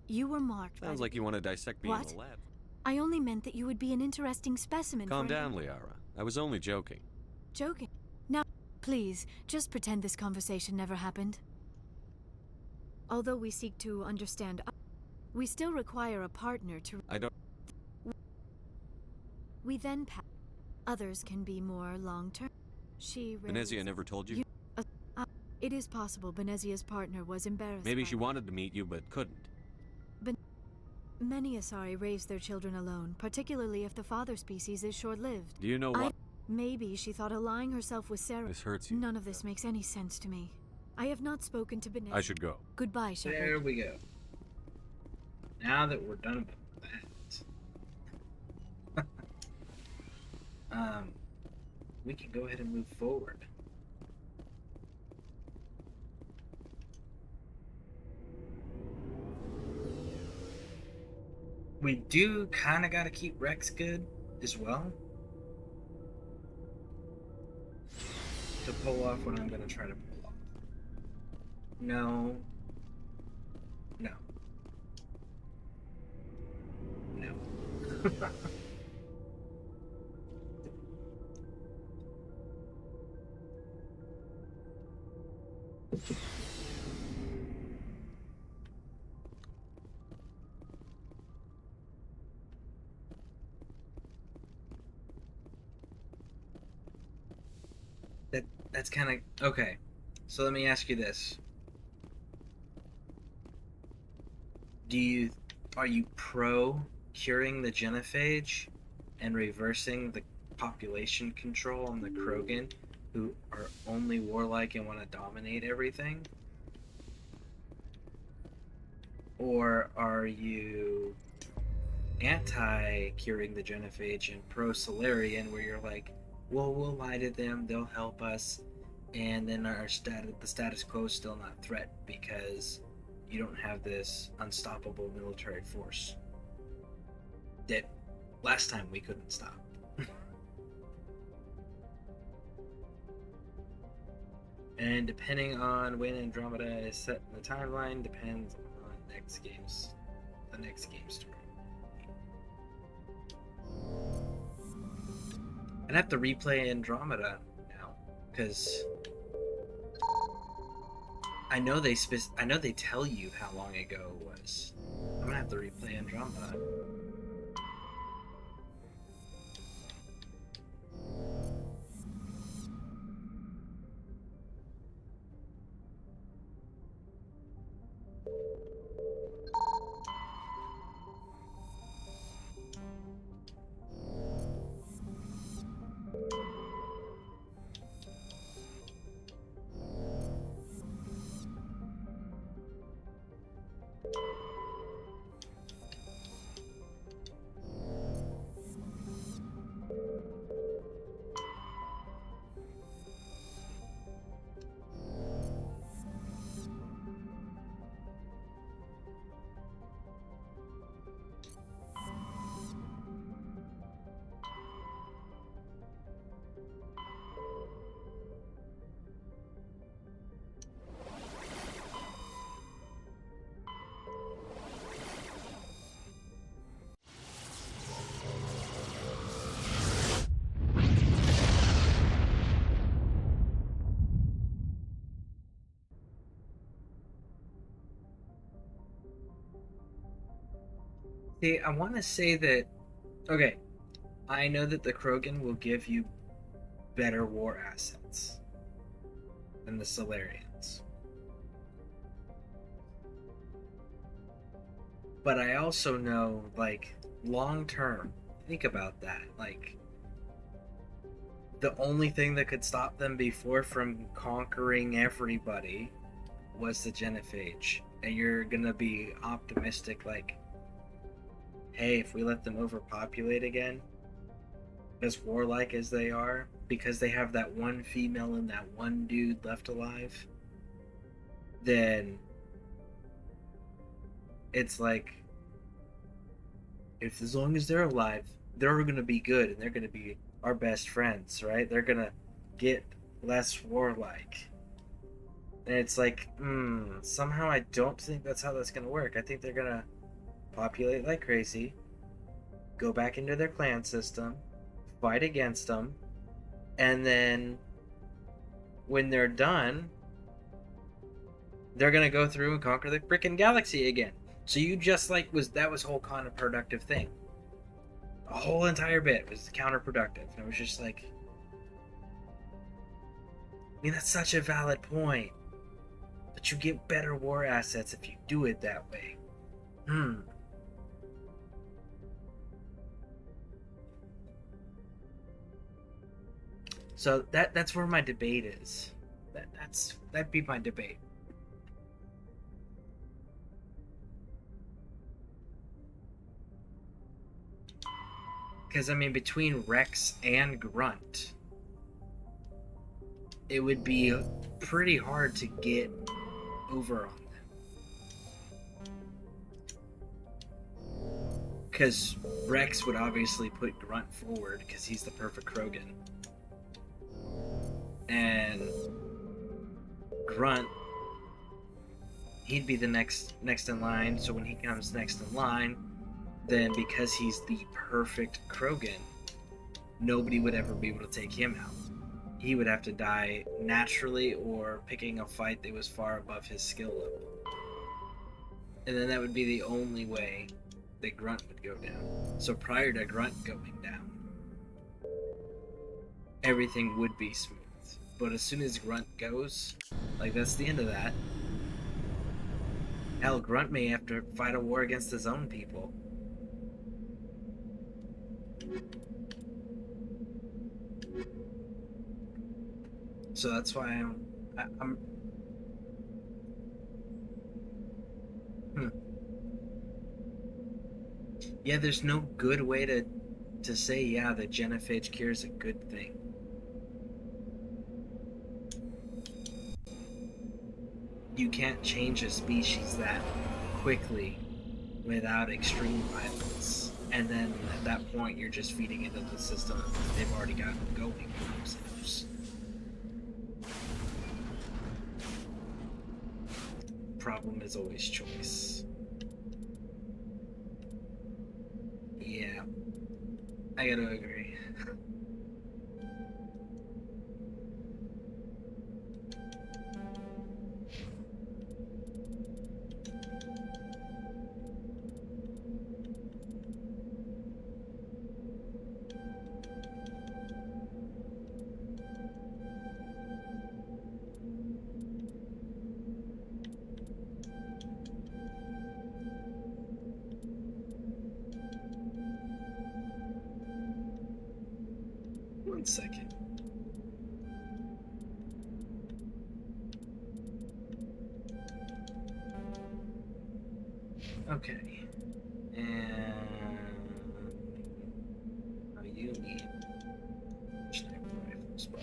You were marked. by Sounds the- like you want to dissect me in What? the lab. I only meant that you would be an interesting specimen. Calm for an- down, Liara. I was only joking. Joking. Now, please, just pretend this conversation never happened. Although we seek to understand, we still require a partner to. I don't. We then pass. Others can be more long-term. She. Venezia never told you? It is possible Benezia's partner was embarrassed. Maybe by she wanted to meet you, but couldn't. Many Asari raise their children alone, particularly if the father species is short-lived. Do you know what? Maybe she thought allying herself with Sarah. This hurts you. None of this makes any sense to me. I have not spoken to Benezia. I should go. Goodbye, Shepard. There we go. Now that we're done with that, we can go ahead and move forward. We do kind of got to keep Rex good as well to pull off what I'm going to try to pull off. No. No. No. That's kind of okay. So let me ask you this: are you pro curing the genophage and reversing the population control on the Krogan, who are only warlike and want to dominate everything? Or are you anti-curing the genophage and pro-Solarian, where you're like, well, we'll lie to them, they'll help us, and then the status quo is still not threat because you don't have this unstoppable military force that last time we couldn't stop. And depending on when Andromeda is set in the timeline, depends on next game's the next game story. I'd have to replay Andromeda now, because I know they tell you how long ago it was. I'm gonna have to replay Andromeda. See, I want to say that, okay, I know that the Krogan will give you better war assets than the Solarians. But I also know, like, long term, think about that. Like, the only thing that could stop them before from conquering everybody was the Genophage. And you're gonna be optimistic, like, hey, if we let them overpopulate again, as warlike as they are, because they have that one female and that one dude left alive, then it's like, if as long as they're alive, they're going to be good and they're going to be our best friends, right? They're going to get less warlike. And it's like, somehow I don't think that's how that's going to work. I think they're going to populate like crazy, go back into their clan system, fight against them, and then when they're done, they're gonna go through and conquer the freaking galaxy again. So you just like that was whole counterproductive thing. A whole entire bit was counterproductive, and it was just like, I mean, that's such a valid point, but you get better war assets if you do it that way. So that's where my debate is. That'd be my debate. Because I mean, between Rex and Grunt, it would be pretty hard to get over on them. Because Rex would obviously put Grunt forward because he's the perfect Krogan. And Grunt, he'd be the next in line, so when he comes next in line, then because he's the perfect Krogan, nobody would ever be able to take him out. He would have to die naturally or picking a fight that was far above his skill level. And then that would be the only way that Grunt would go down. So prior to Grunt going down, everything would be smooth. But as soon as Grunt goes, like, that's the end of that. Hell, Grunt may have to fight a war against his own people. So that's why I'm Yeah, there's no good way to say, yeah, the genophage cure is a good thing. You can't change a species that quickly without extreme violence. And then at that point, you're just feeding into the system that they've already got going for themselves. Problem is always choice. I gotta agree. One second. Okay. And you need sniper rifle spot.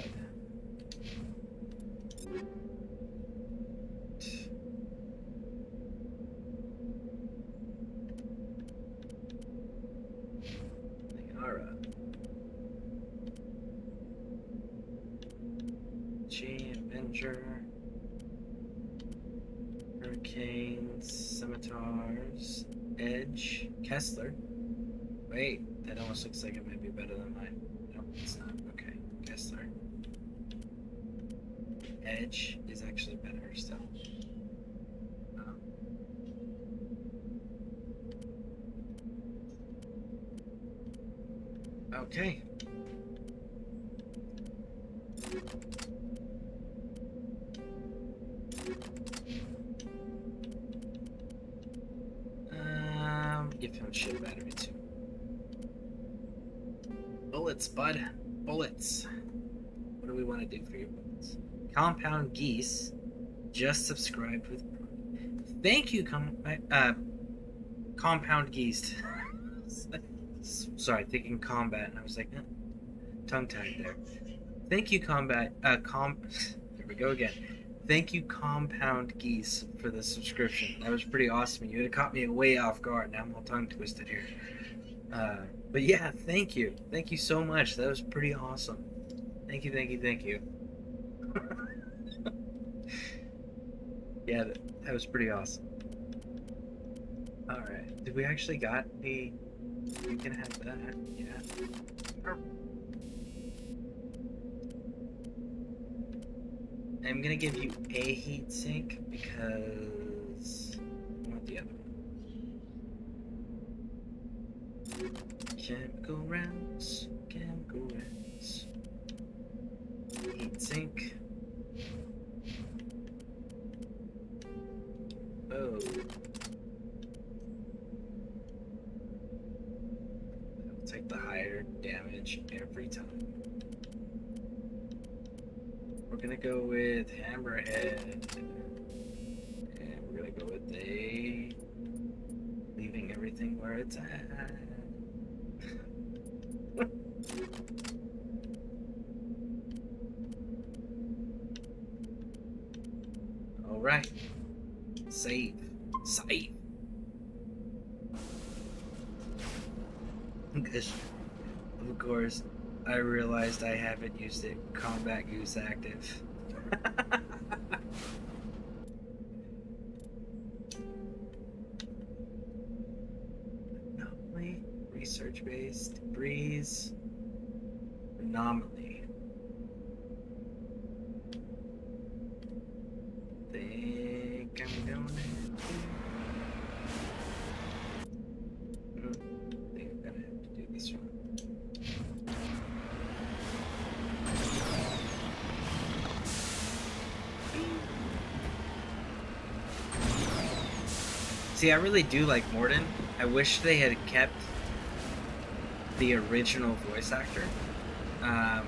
Alright. G, Avenger, Hurricanes, Scimitars, Edge, Kessler. Wait, that almost looks like it might be better than mine. No, it's not. Okay, Kessler. Edge is actually better still. Okay. Give him a shit battery too. Bullets, bud. Bullets. What do we want to do for your bullets? Compound Geese just subscribed with. Thank you, Compound Geese. Sorry, thinking combat, and I was like, tongue-tied there. Thank you, there we go again. Thank you, Compound Geese, for the subscription. That was pretty awesome. You had caught me way off guard. Now I'm all tongue-twisted here. But yeah, thank you. Thank you so much. That was pretty awesome. Thank you, thank you, thank you. Yeah, that was pretty awesome. Alright. Did we actually got the... You can have that. Yeah. I'm gonna give you a heat sink because I want the other one. Chemical rounds, chemical rounds. Heat sink. Oh. I'll take the higher damage every time. We're gonna go with Hammerhead. And we're gonna go with A. Leaving everything where it's at. Alright. Save. Save. Because, of course, I realized I haven't used it. Combat Goose active. Anomaly, research-based, breeze, anomaly. Think I'm gonna have to do this one. See, I really do like Mordin. I wish they had kept the original voice actor. I'm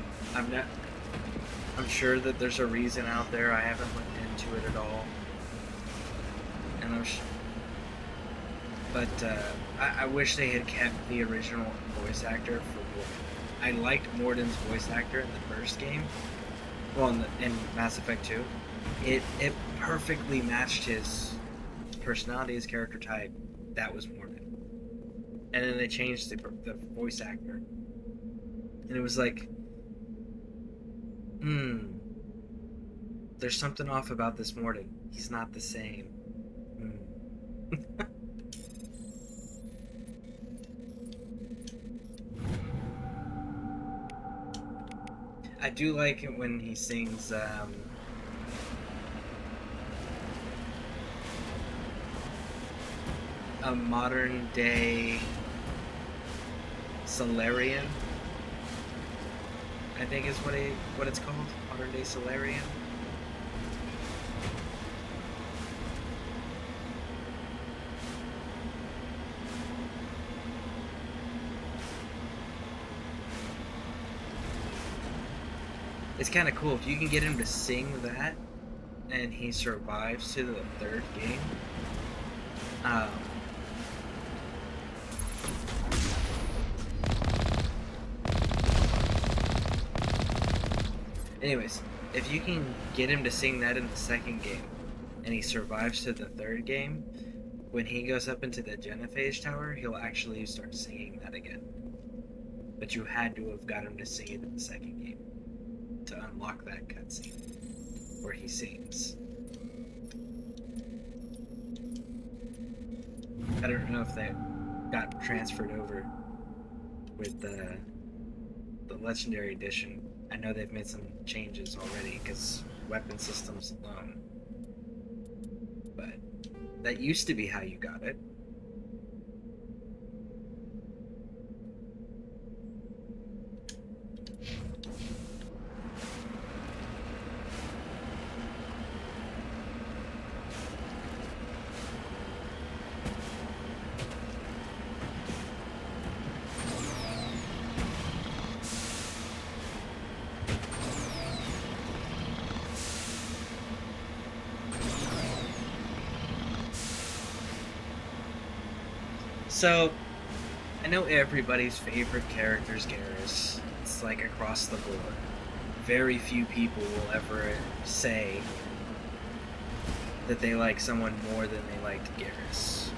sure that there's a reason out there. I haven't looked into it at all, and I wish they had kept the original voice actor for Mordin. I liked Mordin's voice actor in the first game. Well, in Mass Effect 2, it perfectly matched his personality, his character type. That was Mordin. And then they changed the voice actor, and it was like, there's something off about this Mordin. He's not the same. do like it when he sings, a modern day Solarian, I think is what it's called. Modern day Solarian. It's kind of cool if you can get him to sing that and he survives to the third game. Anyways, if you can get him to sing that in the second game and he survives to the third game, when he goes up into the Genophage Tower, he'll actually start singing that again. But you had to have got him to sing it in the second game to unlock that cutscene where he sings. I don't know if that got transferred over with the Legendary Edition. I know they've made some changes already because weapon systems alone. But that used to be how you got it. So, I know everybody's favorite character is Garrus. It's like across the board. Very few people will ever say that they like someone more than they liked Garrus.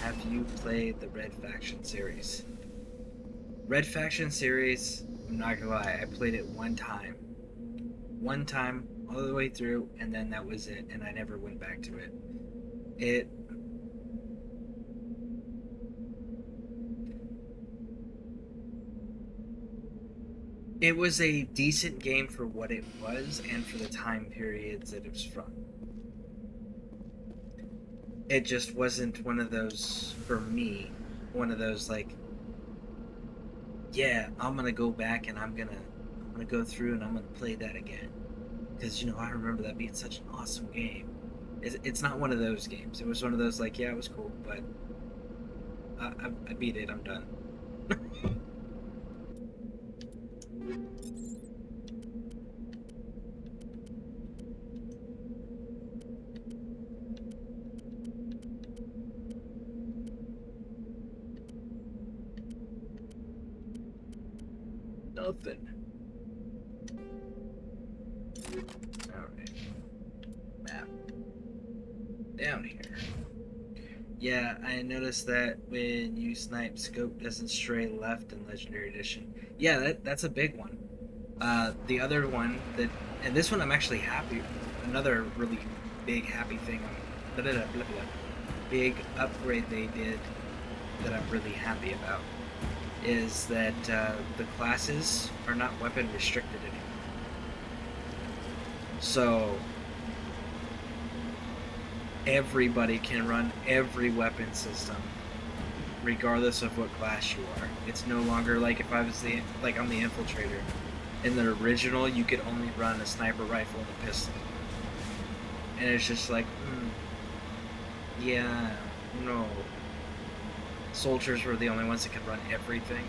Have you played the Red Faction series? Red Faction series, I'm not gonna lie, I played it one time all the way through, and then that was it, and I never went back to it. It was a decent game for what it was and for the time periods that it was from. It just wasn't one of those, for me, one of those like, yeah, I'm gonna go back and I'm gonna go through and I'm gonna play that again, because I remember that being such an awesome game. It's not one of those games. It was one of those like, yeah, it was cool, but I beat it. I'm done. Nothing. Alright. Map. Down here. Yeah, I noticed that when you snipe, scope doesn't stray left in Legendary Edition. Yeah, that's a big one. The other one that, and this one I'm actually happy. Another really big happy thing. Big upgrade they did that I'm really happy about is that the classes are not weapon restricted anymore. So everybody can run every weapon system regardless of what class you are. It's no longer like if I was I'm the infiltrator. In the original, you could only run a sniper rifle and a pistol. And it's just like, yeah, no. Soldiers were the only ones that could run everything.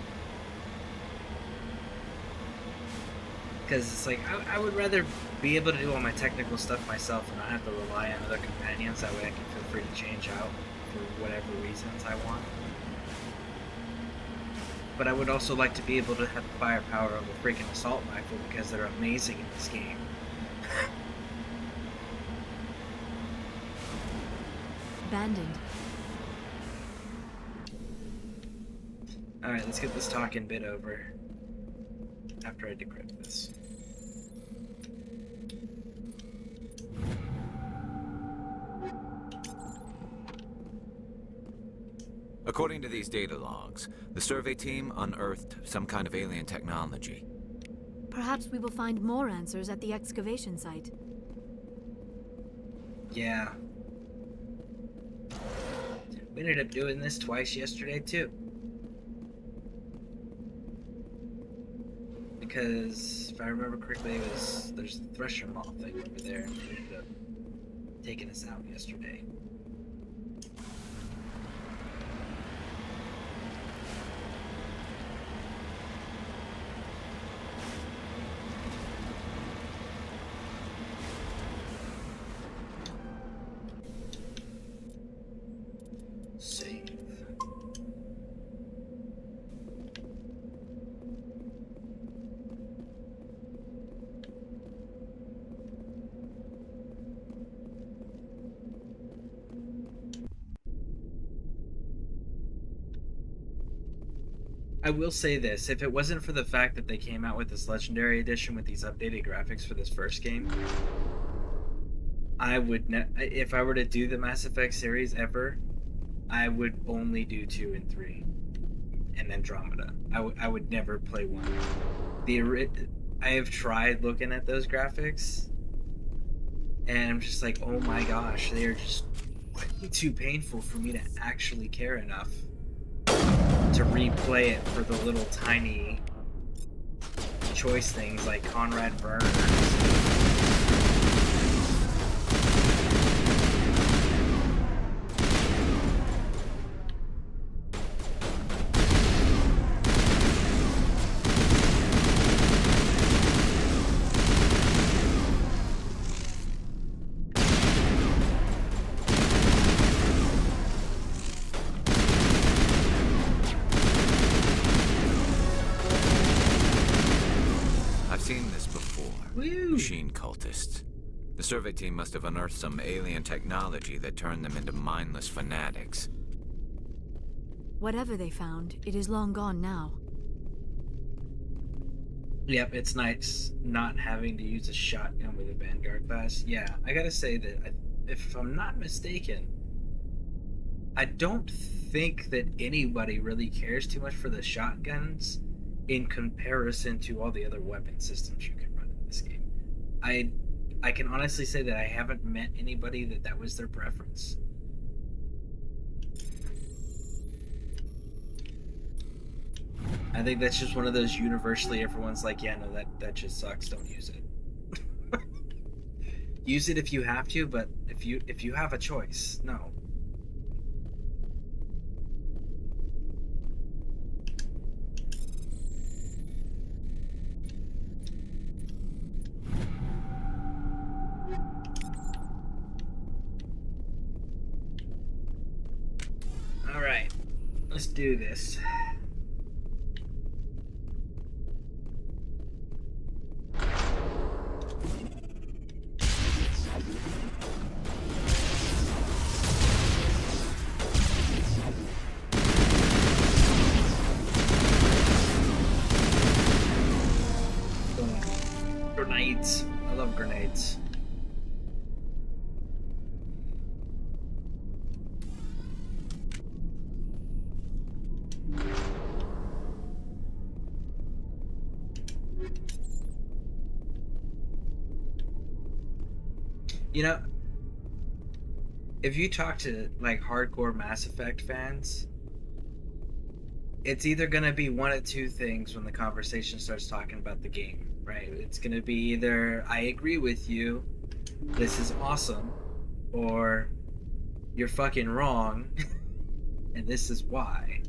Because it's like, I would rather be able to do all my technical stuff myself and not have to rely on other companions. That way I can feel free to change out for whatever reasons I want. But I would also like to be able to have the firepower of a freaking assault rifle because they're amazing in this game. Abandoned. Alright, let's get this talking bit over after I decrypt this. According to these data logs, the survey team unearthed some kind of alien technology. Perhaps we will find more answers at the excavation site. Yeah. We ended up doing this twice yesterday, too. Because, if I remember correctly, there's the Thresher Mall thing over there, and they ended up taking us out yesterday. Save. I will say this, if it wasn't for the fact that they came out with this Legendary Edition with these updated graphics for this first game, I would if I were to do the Mass Effect series ever, I would only do 2 and 3 and Andromeda. I would never play 1. I have tried looking at those graphics and I'm just like, oh my gosh, they are just way too painful for me to actually care enough to replay it for the little tiny choice things like Conrad Burns. Machine cultists. The survey team must have unearthed some alien technology that turned them into mindless fanatics. Whatever they found, it is long gone now. Yep, it's nice not having to use a shotgun with a Vanguard class. Yeah, I gotta say that, if I'm not mistaken, I don't think that anybody really cares too much for the shotguns in comparison to all the other weapon systems you can run in this game. I can honestly say that I haven't met anybody that was their preference. I think that's just one of those universally everyone's like, yeah, no, that just sucks, don't use it. Use it if you have to, but if you have a choice, no. Alright, let's do this. Grenades. I love grenades. You know, if you talk to like hardcore Mass Effect fans, it's either gonna be one of two things when the conversation starts talking about the game, right? It's gonna be either I agree with you, this is awesome, or you're fucking wrong, and this is why.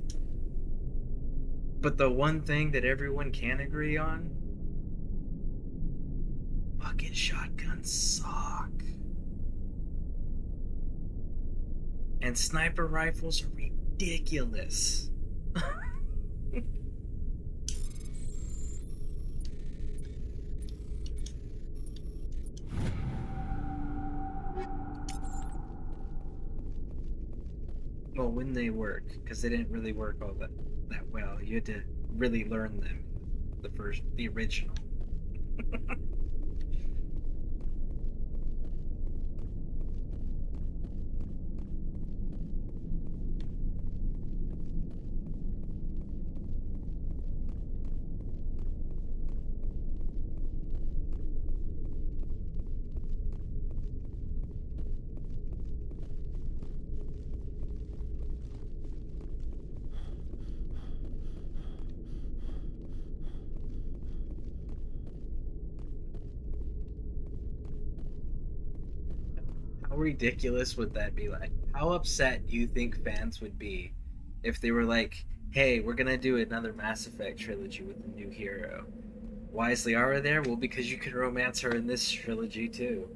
But the one thing that everyone can agree on, fucking shotguns suck. And sniper rifles are ridiculous. Well, when they work, because they didn't really work all that well. You had to really learn them. The original. ridiculous would that be? Like, how upset do you think fans would be if they were like, hey, we're gonna do another Mass Effect trilogy with a new hero? Why is Liara there? Well, because you can romance her in this trilogy too.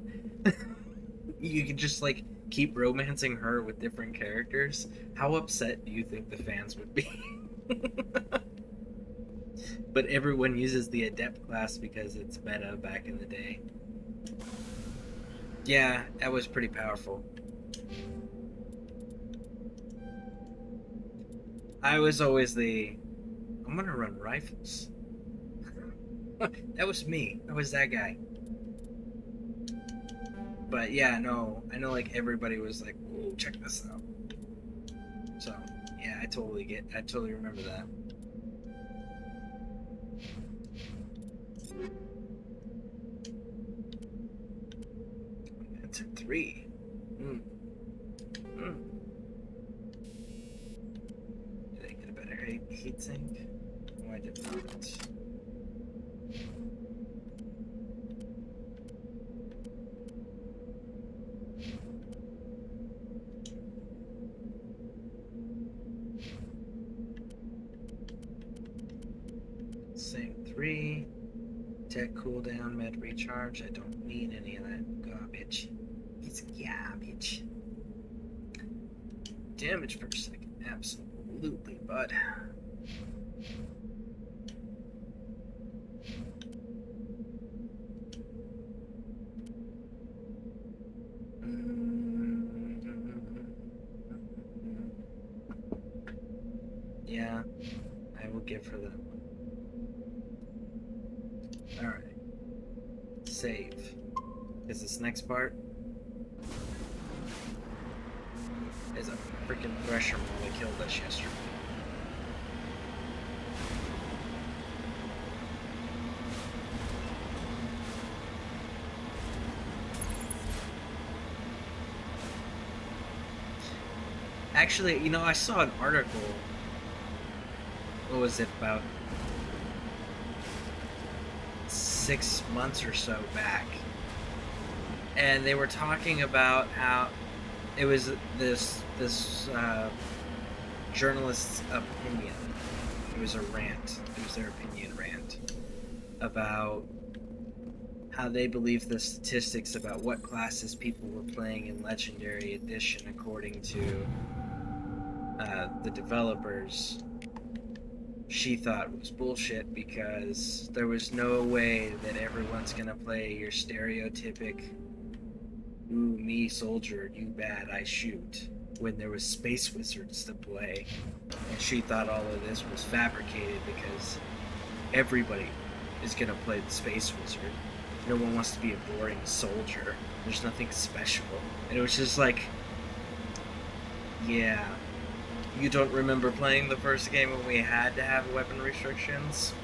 You can just like keep romancing her with different characters. How upset do you think the fans would be? But everyone uses the Adept class because it's meta back in the day. Yeah, that was pretty powerful. I was always I'm gonna run rifles. That was me. I was that guy. But yeah, no, I know like everybody was like, "Whoa, check this out." So yeah, I totally remember that. That's a 3. Did I get a better heat sink? No, I did not. Same 3. Tech cooldown, med recharge. I don't need any of that garbage. It's garbage. Damage per second. Absolutely, bud. Yeah, I will give her that one. Alright. Save. Is this next part? Is a freaking Thresher Maw that killed us yesterday. Actually, you know, I saw an article. What was it, about 6 months or so back, and they were talking about how it was this journalist's opinion. It was a rant. It was their opinion rant about how they believe the statistics about what classes people were playing in Legendary Edition according to the developers. She thought was bullshit because there was no way that everyone's gonna play your stereotypic "ooh, me soldier, you bad, I shoot" when there was Space Wizards to play. And she thought all of this was fabricated because everybody is gonna play the Space Wizard. No one wants to be a boring soldier. There's nothing special. And it was just like, yeah. You don't remember playing the first game when we had to have weapon restrictions?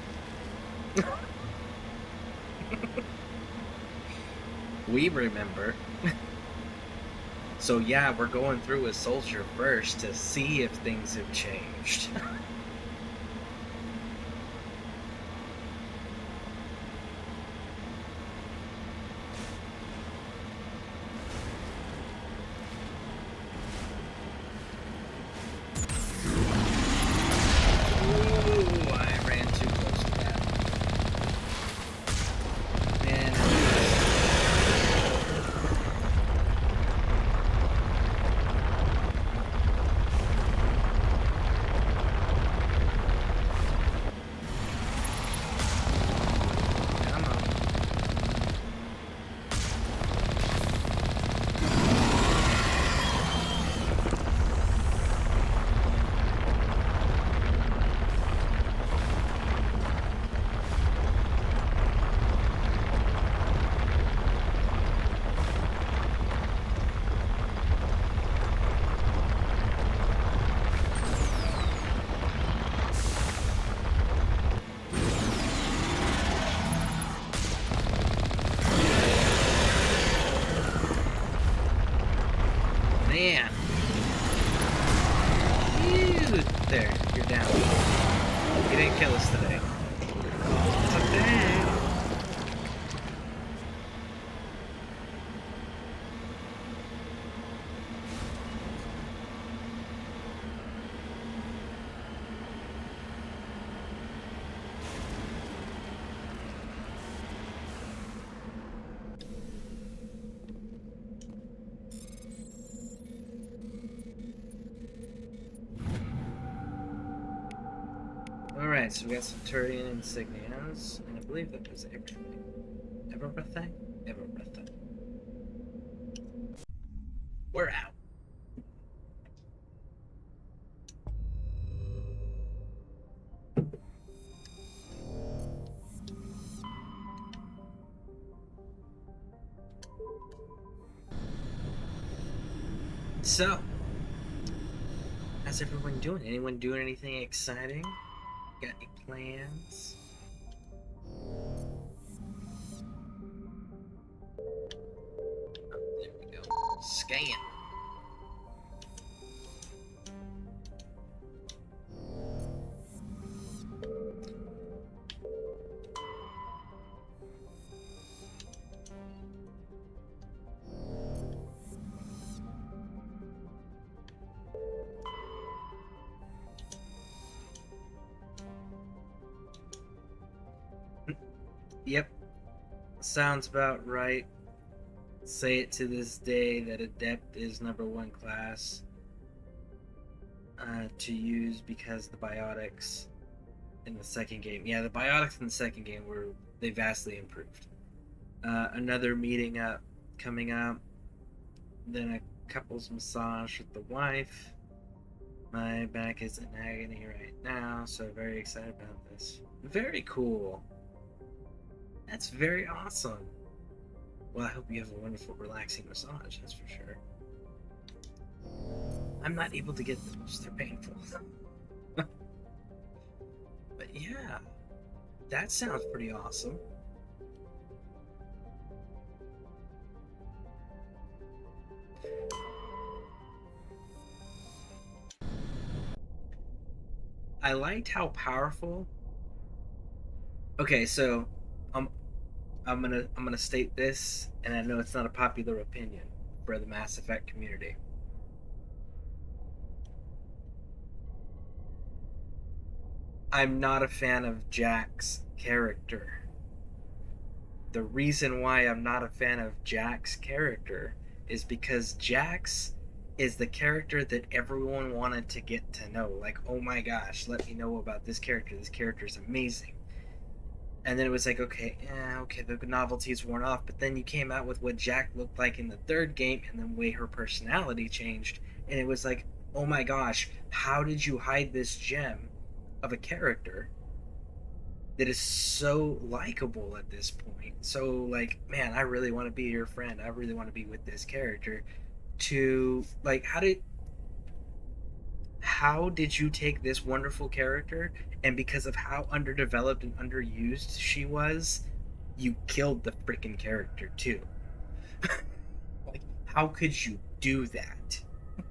We remember. So yeah, we're going through a soldier first to see if things have changed. Man. Ew. There, you're down. You didn't kill us today. It's okay. Alright, so we got some Turian insignias, and I believe that was everything. Everything? Everything. We're out. So, how's everyone doing? Anyone doing anything exciting? Got any plans? Oh, there we go. Scan. Yep. Sounds about right. Say it to this day that Adept is #1 class to use because the biotics in the second game. Yeah, the biotics in the second game they vastly improved. Another meeting up coming up. Then a couple's massage with the wife. My back is in agony right now, so very excited about this. Very cool. That's very awesome. Well, I hope you have a wonderful, relaxing massage, that's for sure. I'm not able to get those, they're painful. But yeah, that sounds pretty awesome. I liked how powerful. Okay, so I'm gonna state this, and I know it's not a popular opinion for the Mass Effect community. I'm not a fan of Jack's character. The reason why I'm not a fan of Jack's character is because Jax is the character that everyone wanted to get to know. Like, oh my gosh, let me know about this character. This character is amazing. And then it was like, okay, the novelty's worn off. But then you came out with what Jack looked like in the third game, and the way her personality changed. And it was like, oh my gosh, how did you hide this gem of a character that is so likable at this point? So, like, man, I really want to be your friend. I really want to be with this character. To, like, how did you take this wonderful character, and because of how underdeveloped and underused she was, you killed the freaking character too? Like, how could you do that?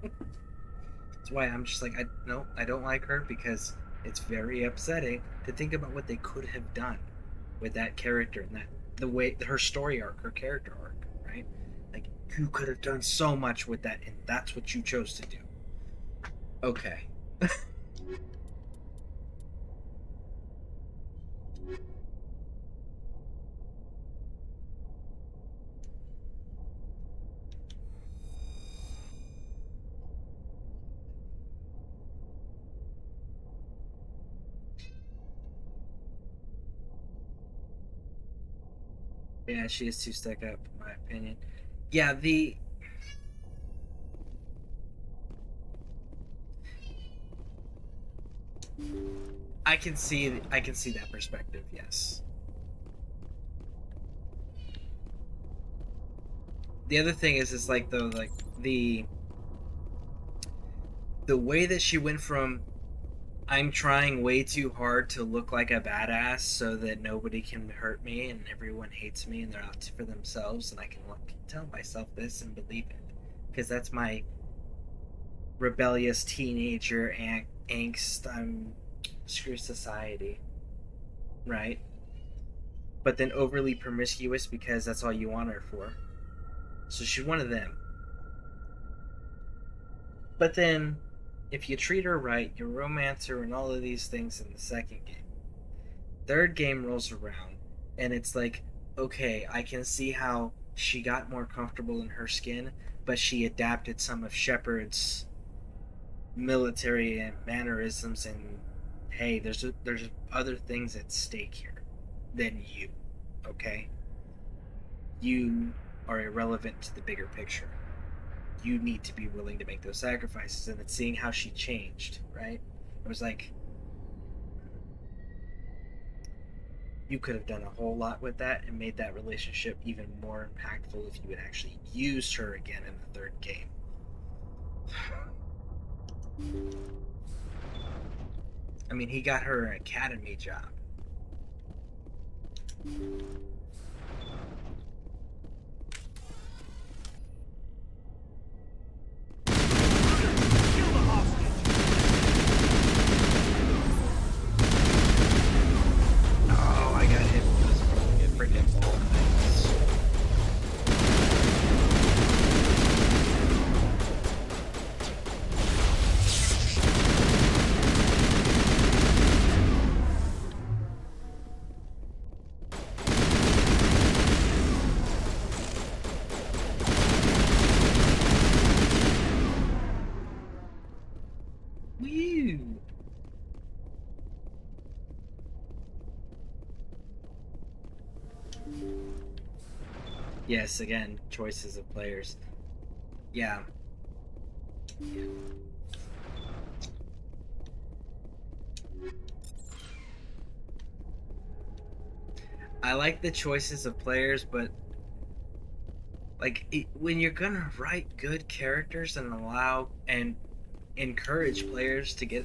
That's why I'm just like, I don't like her, because it's very upsetting to think about what they could have done with that character, and the way her story arc, her character arc, right? Like, you could have done so much with that, and that's what you chose to do. Okay. Yeah, she is too stuck up, in my opinion. Yeah, I can see that perspective, yes. The other thing is like the way that she went from I'm trying way too hard to look like a badass so that nobody can hurt me and everyone hates me and they're out for themselves, and I can tell myself this and believe it, because that's my rebellious teenager angst. I'm screw society, right? But then overly promiscuous because that's all you want her for. So she's one of them. But then if you treat her right, you romance her and all of these things in the second game. Third game rolls around, and it's like, okay, I can see how she got more comfortable in her skin, but she adapted some of Shepard's military and mannerisms and hey, there's other things at stake here than you, okay? You are irrelevant to the bigger picture. You need to be willing to make those sacrifices. And it's seeing how she changed, right? It was like, you could have done a whole lot with that and made that relationship even more impactful if you had actually used her again in the third game. I mean, he got her an academy job. Oh, I got hit with this freaking ball. Woo! Yes, again, choices of players. Yeah. I like the choices of players, but like when you're gonna write good characters and allow and encourage players to get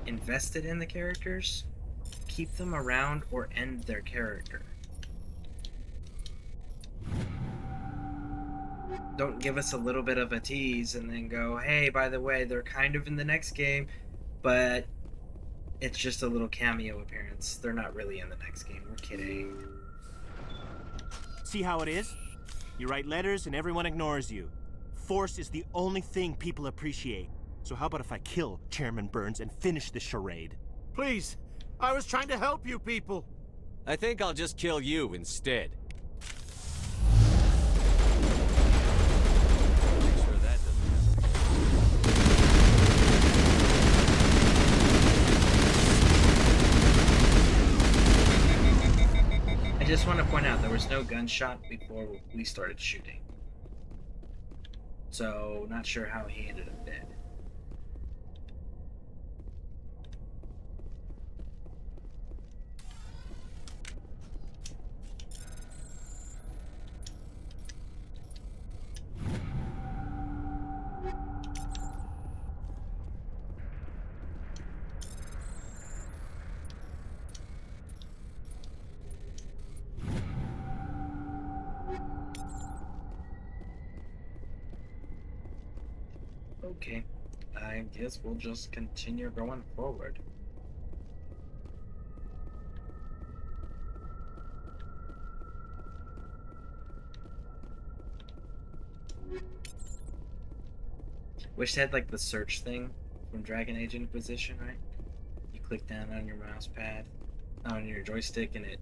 invested in the characters, keep them around or end their character. Don't give us a little bit of a tease and then go, hey, by the way, they're kind of in the next game, but it's just a little cameo appearance. They're not really in the next game. We're kidding. See how it is? You write letters and everyone ignores you. Force is the only thing people appreciate. So how about if I kill Chairman Burns and finish this charade? Please, I was trying to help you people. I think I'll just kill you instead. Make sure that doesn't I just want to point out there was no gunshot before we started shooting. So, not sure how he ended up dead. Okay, I guess we'll just continue going forward. Wish they had like the search thing from Dragon Age Inquisition, right? You click down on your mouse pad, on your joystick, and it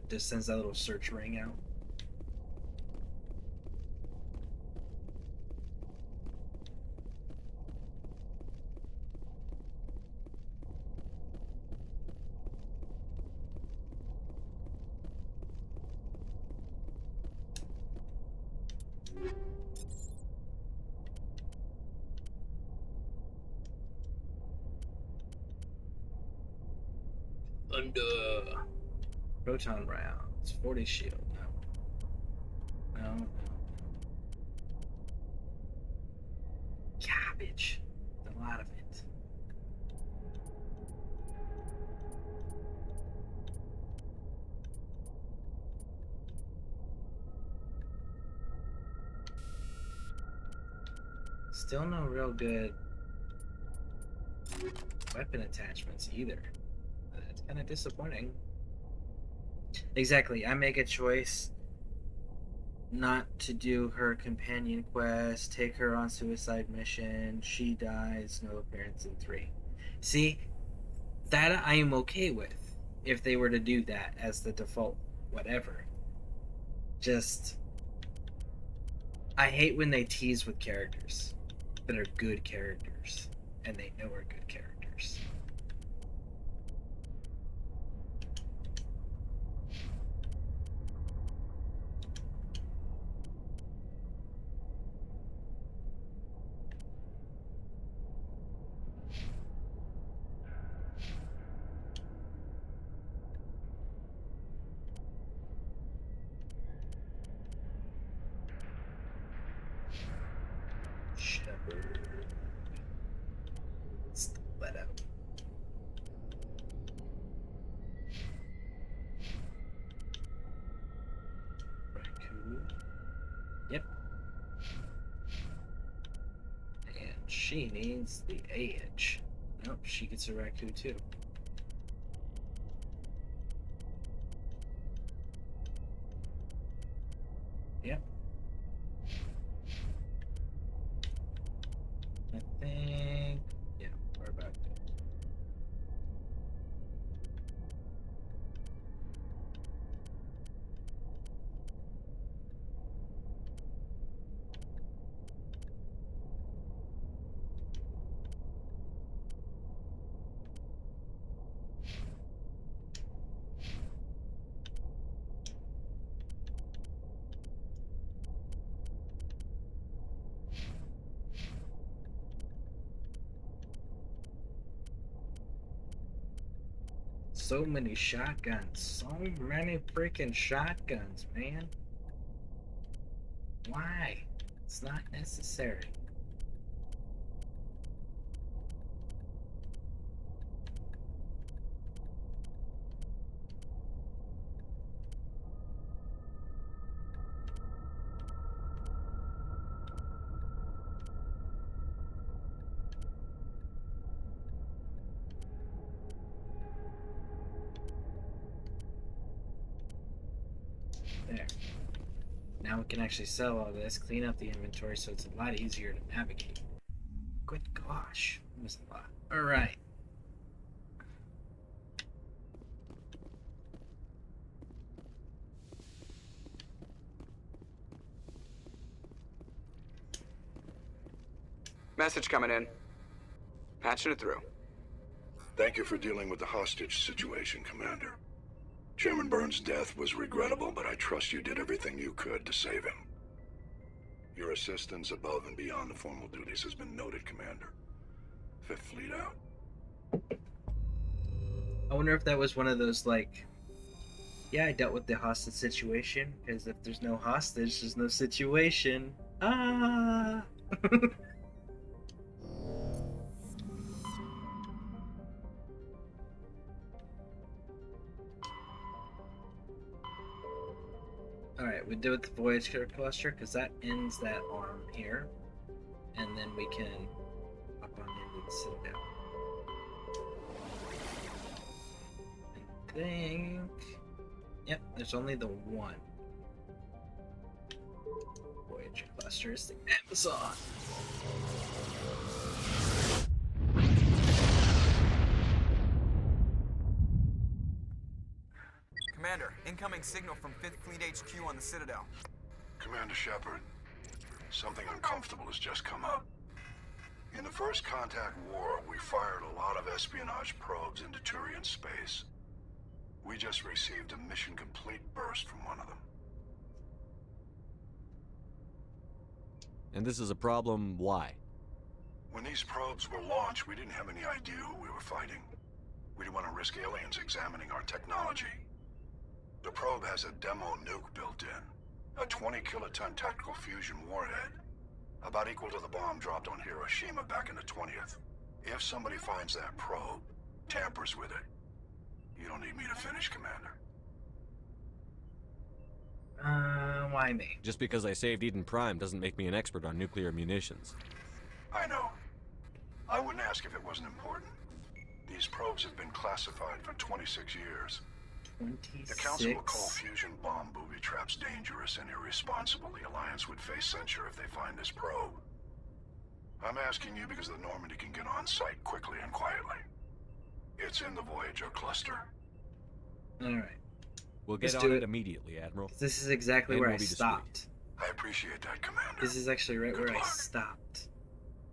just sends that little search ring out. Proton rounds, 40 shield. No. Garbage. A lot of it. Still no real good weapon attachments either. That's kind of disappointing. Exactly, I make a choice not to do her companion quest, take her on suicide mission, she dies, no appearance in 3. See, that I am okay with if they were to do that as the default whatever. Just, I hate when they tease with characters that are good characters and they know are good characters. Still let out. Raccoon. Yep. And she needs the edge. Nope, she gets a raccoon too. Yep. I think, yeah, we're about to. So many shotguns. So many freaking shotguns, man. Why? It's not necessary. There. Now we can actually sell all this, clean up the inventory so it's a lot easier to navigate. Good gosh. That was a lot. Alright. Message coming in. Patching it through. Thank you for dealing with the hostage situation, Commander. Chairman Burns' death was regrettable, but I trust you did everything you could to save him. Your assistance above and beyond the formal duties has been noted, Commander. Fifth Fleet out. I wonder if that was one of those, like, yeah, I dealt with the hostage situation, because if there's no hostage, there's no situation. Ah! Alright, we do with the Voyager cluster, because that ends that arm here. And then we can hop on into the Citadel. I think... Yep, there's only the one. Voyager cluster is the Amazon. Commander, incoming signal from 5th Fleet HQ on the Citadel. Commander Shepard, something uncomfortable has just come up. In the First Contact War, we fired a lot of espionage probes into Turian space. We just received a mission complete burst from one of them. And this is a problem, why? When these probes were launched, we didn't have any idea who we were fighting. We didn't want to risk aliens examining our technology. The probe has a demo nuke built in. A 20-kiloton tactical fusion warhead. About equal to the bomb dropped on Hiroshima back in the 20th. If somebody finds that probe, tampers with it, you don't need me to finish, Commander. Why me? Just because I saved Eden Prime doesn't make me an expert on nuclear munitions. I know. I wouldn't ask if it wasn't important. These probes have been classified for 26 years. 26? The Council will call fusion bomb booby traps dangerous and irresponsible. The Alliance would face censure if they find this probe. I'm asking you because the Normandy can get on site quickly and quietly. It's in the Voyager cluster. Alright. We'll get Let's on do it it immediately, Admiral. This is exactly And where we'll I be stopped. I appreciate that, Commander. This is actually right Good where I luck. stopped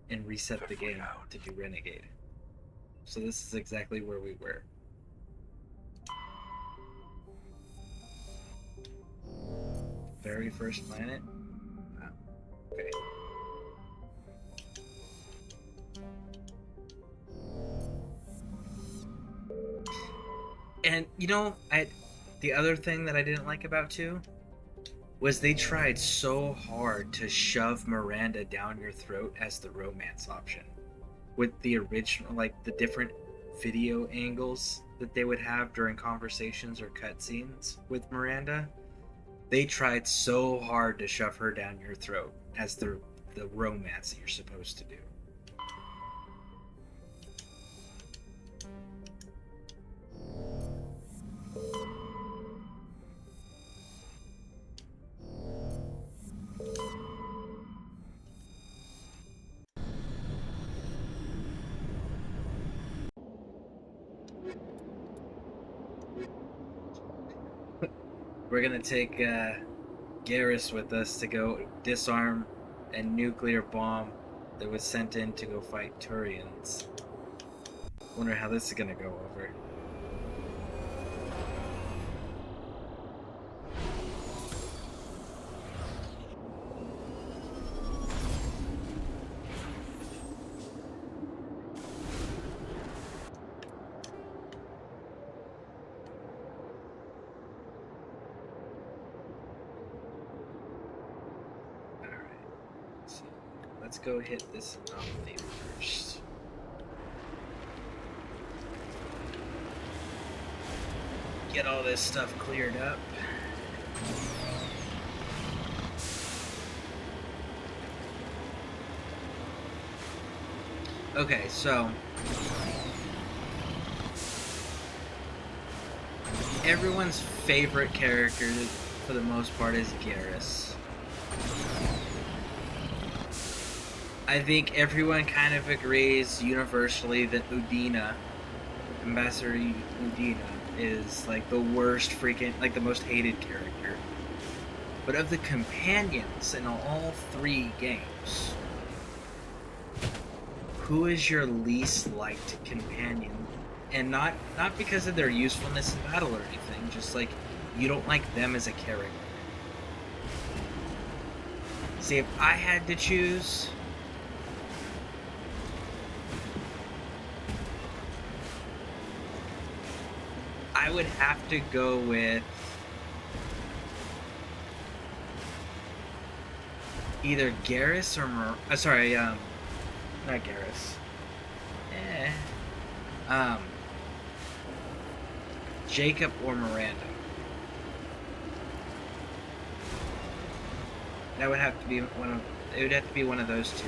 and reset the game to do Renegade. So this is exactly where we were. Very first planet? Wow. Okay. And you know, the other thing that I didn't like about 2 was they tried so hard to shove Miranda down your throat as the romance option. With the original, like the different video angles that they would have during conversations or cutscenes with Miranda. They tried so hard to shove her down your throat as the romance that you're supposed to do. We're gonna take Garrus with us to go disarm a nuclear bomb that was sent in to go fight Turians. Wonder how this is gonna go over. Let's go hit this anomaly first. Get all this stuff cleared up. Okay, so everyone's favorite character for the most part is Garrus. I think everyone kind of agrees universally that Udina, Ambassador Udina, is like the worst freaking, like the most hated character. But of the companions in all 3 games, who is your least liked companion? And not because of their usefulness in battle or anything, just like you don't like them as a character. See, if I had to choose, I would have to go with either Garrus or not Garrus. Jacob or Miranda. That would have to be it would have to be one of those two.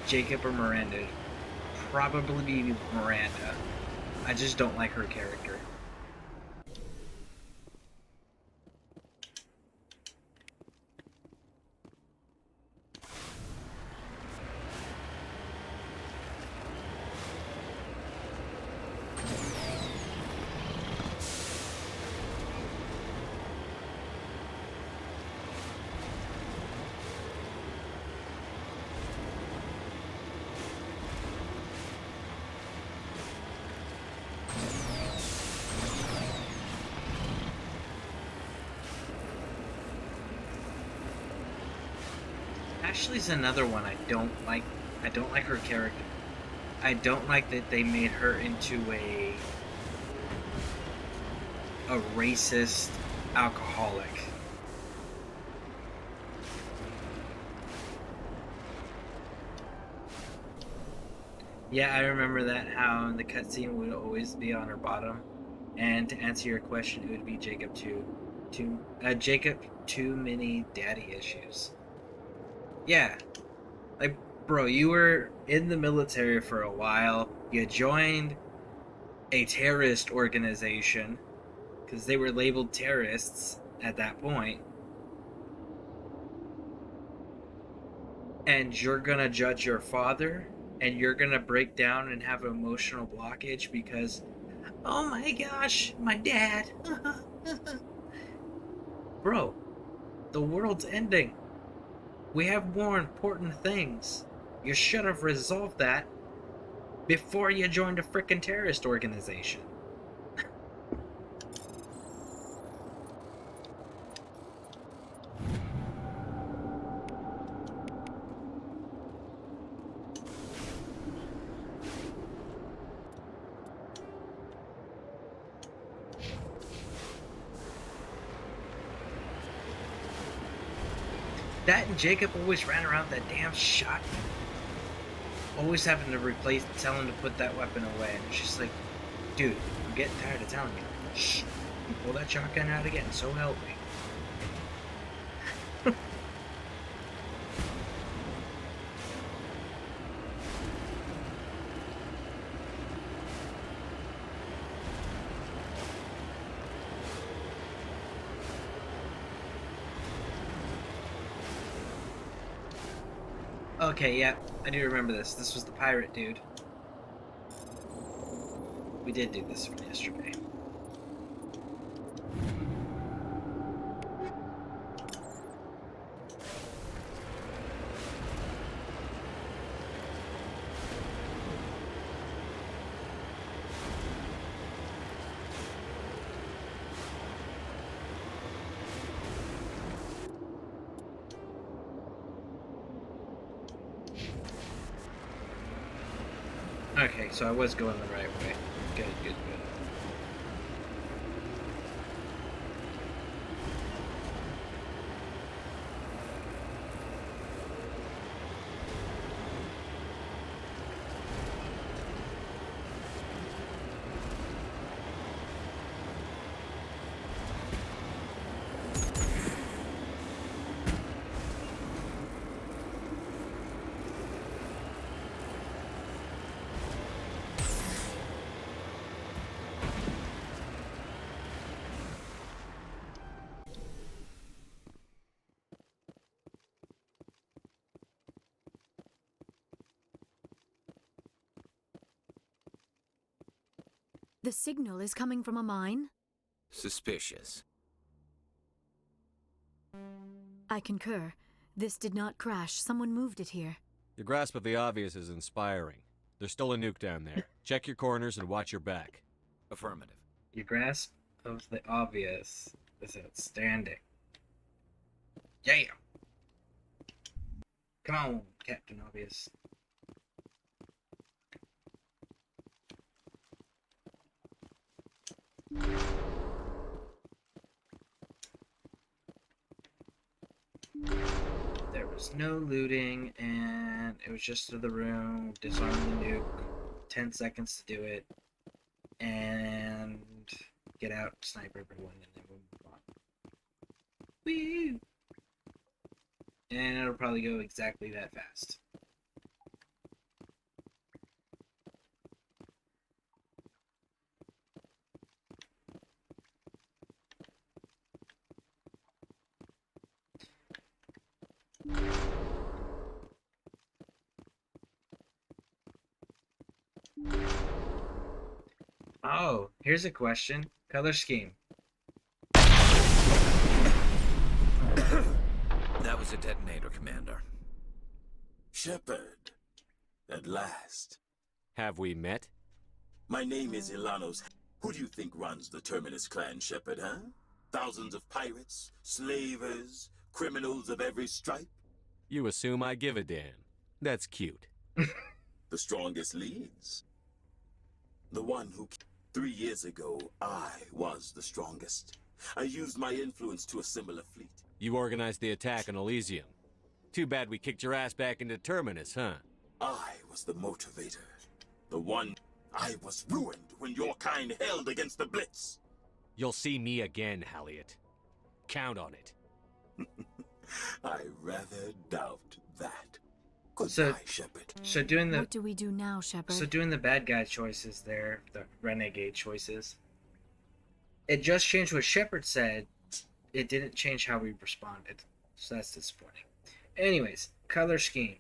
Jacob or Miranda. Probably be Miranda. I just don't like her character. Ashley's another one I don't like. I don't like her character. I don't like that they made her into a racist alcoholic. Yeah, I remember that, how the cutscene would always be on her bottom. And to answer your question, it would be Jacob Jacob too many daddy issues. Yeah, like, bro, you were in the military for a while. You joined a terrorist organization because they were labeled terrorists at that point. And you're gonna judge your father, and you're gonna break down and have an emotional blockage because, oh my gosh, my dad. Bro, the world's ending. We have more important things. You should have resolved that before you joined a frickin' terrorist organization. That and Jacob always ran around that damn shotgun. Always having to tell him to put that weapon away. And it's just like, dude, I'm getting tired of telling you. Shh, you pull that shotgun out again, so help me. Okay, yeah, I do remember this. This was the pirate dude. We did do this from yesterday. Okay, so I was going the right way. Good, good, good. The signal is coming from a mine? Suspicious. I concur. This did not crash. Someone moved it here. Your grasp of the obvious is inspiring. There's still a nuke down there. Check your corners and watch your back. Affirmative. Your grasp of the obvious is outstanding. Yeah! Come on, Captain Obvious. There was no looting, and it was just to the room, disarm the nuke, 10 seconds to do it, and get out, snipe everyone, and then we'll move on. Woo! And it'll probably go exactly that fast. Oh, here's a question. Color scheme. That was a detonator, Commander. Shepard. At last. Have we met? My name is Ilanos. Who do you think runs the Terminus clan, Shepard, huh? Thousands of pirates, slavers, criminals of every stripe? You assume I give a damn. That's cute. The strongest leads. The one who... 3 years ago, I was the strongest. I used my influence to assemble a fleet. You organized the attack on Elysium. Too bad we kicked your ass back into Terminus, huh? I was the motivator. The one... I was ruined when your kind held against the Blitz. You'll see me again, Halliot. Count on it. I rather doubt that. Goodbye, Shepard. So doing the... What do we do now, Shepard? So doing the bad guy choices there, the renegade choices, it just changed what Shepard said. It didn't change how we responded. So that's disappointing. Anyways, color scheme.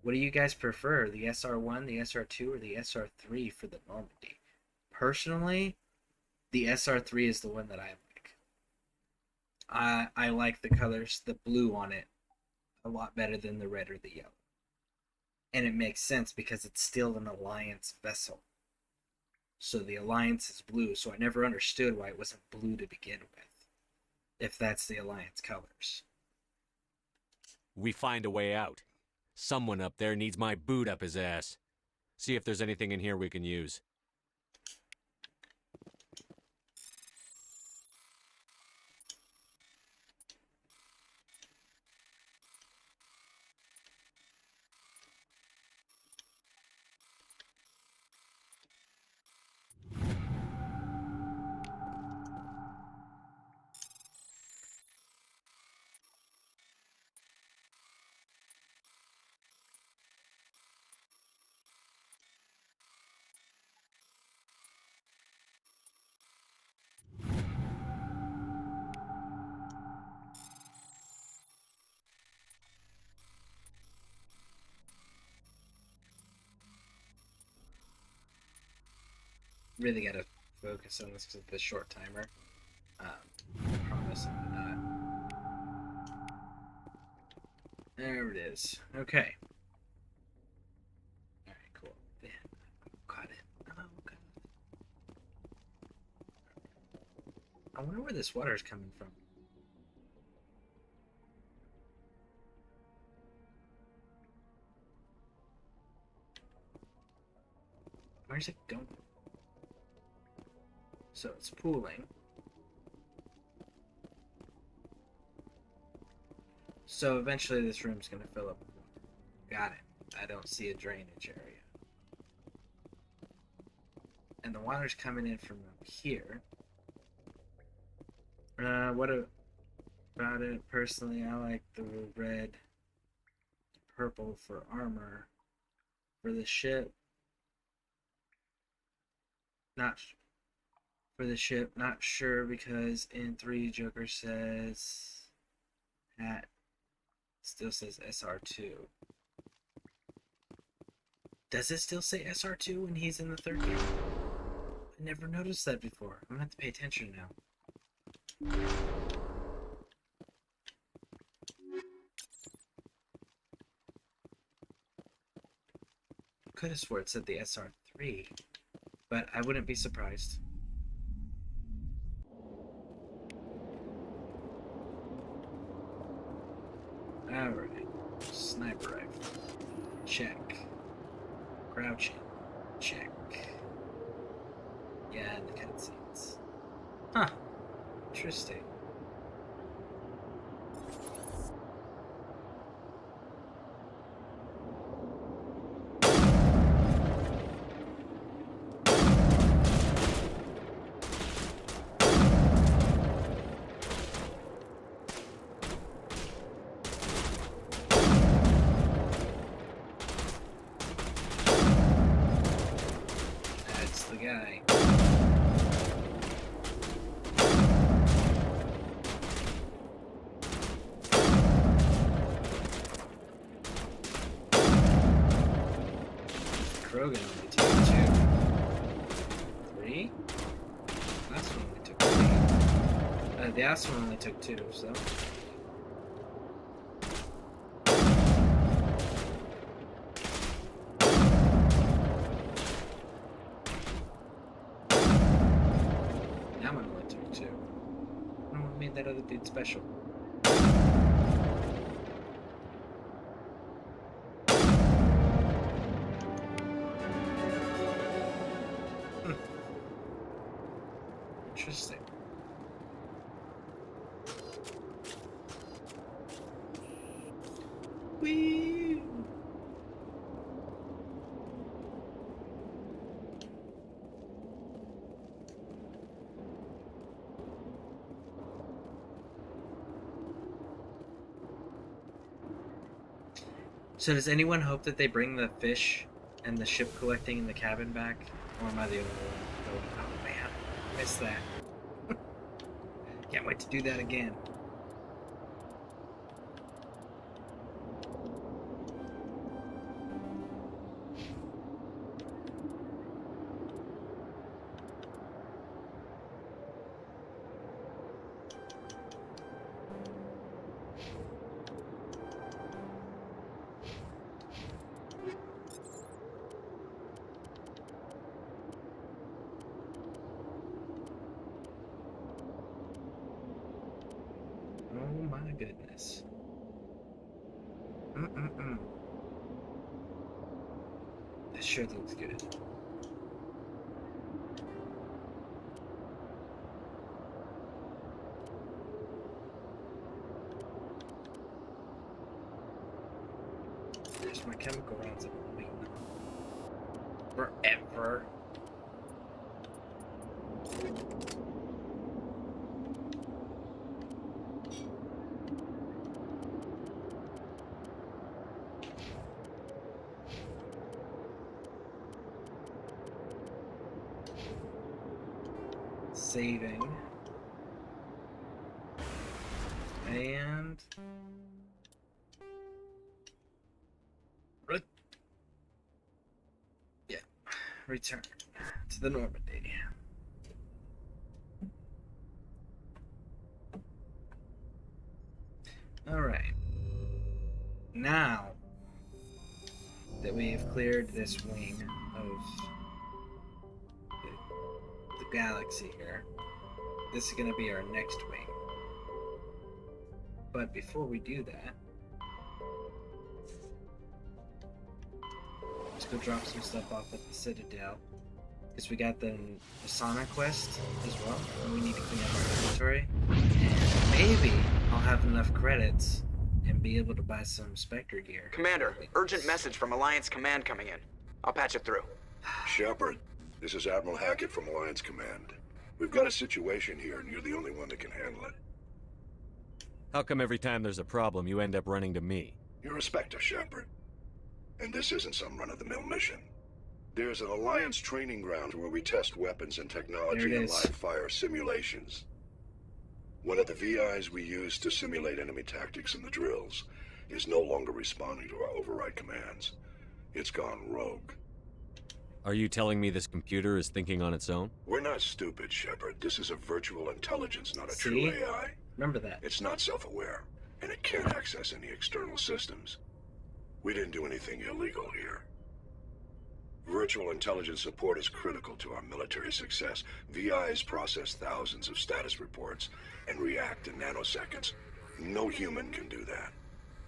What do you guys prefer? The SR1, the SR2, or the SR3 for the Normandy? Personally, the SR3 is the one that I like. I like the colors, the blue on it, a lot better than the red or the yellow. And it makes sense because it's still an Alliance vessel. So the Alliance is blue, so I never understood why it wasn't blue to begin with, if that's the Alliance colors. We find a way out. Someone up there needs my boot up his ass. See if there's anything in here we can use. really gotta focus on this because of the short timer. I promise I'm not. There it is. Okay. Alright, cool. Yeah, got it. Oh, got it. I wonder where this water is coming from. Where's it going? So it's pooling. So eventually this room's gonna fill up with water. Got it. I don't see a drainage area. And the water's coming in from up here. What about it? Personally, I like the red, purple for armor. For the ship, not sure because in 3 Joker says hat still says SR2. Does it still say SR2 when he's in the 3rd game? I never noticed that before. I'm gonna have to pay attention now. Could have swore it said the SR3, but I wouldn't be surprised. Alright, sniper rifle, check. Crouching, check. Yeah, and the cutscenes. Huh, interesting. Guy. Krogan only took 2. 3? Last one only took 3. The last one only took 2, so. That other dude special. Interesting. Whee! So does anyone hope that they bring the fish and the ship collecting in the cabin back? Or am I the only one going, oh man, I missed that. Can't wait to do that again. Oh my goodness. That sure looks good. There's my chemical rounds that will wait forever. Saving. And yeah, return to the Normandy. Alright. Now that we have cleared this wing of the galaxy here, this is going to be our next wing. But before we do that, let's go drop some stuff off at the Citadel. Because we got the Asana quest as well, and we need to clean up our inventory. And maybe I'll have enough credits and be able to buy some Spectre gear. Commander, urgent message from Alliance Command coming in. I'll patch it through. Shepard, this is Admiral Hackett from Alliance Command. We've got a situation here, and you're the only one that can handle it. How come every time there's a problem, you end up running to me? You're a Spectre, Shepard. And this isn't some run-of-the-mill mission. There's an Alliance training ground where we test weapons and technology in live-fire simulations. One of the VIs we use to simulate enemy tactics in the drills is no longer responding to our override commands. It's gone rogue. Are you telling me this computer is thinking on its own? We're not stupid, Shepard. This is a virtual intelligence, not a true AI. Remember that. It's not self-aware, and it can't access any external systems. We didn't do anything illegal here. Virtual intelligence support is critical to our military success. VIs process thousands of status reports and react in nanoseconds. No human can do that.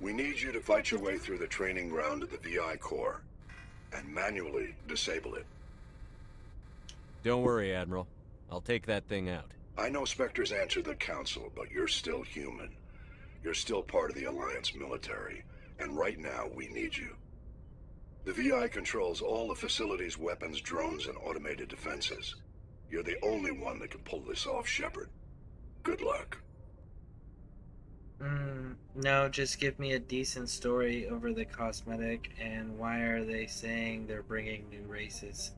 We need you to fight your way through the training ground of the VI core and manually disable it. Don't worry, Admiral. I'll take that thing out. I know Spectres answer the Council, but you're still human. You're still part of the Alliance military, and right now we need you. The VI controls all the facility's weapons, drones, and automated defenses. You're the only one that can pull this off, Shepard. Good luck. No, just give me a decent story over the cosmetic, and why are they saying they're bringing new races?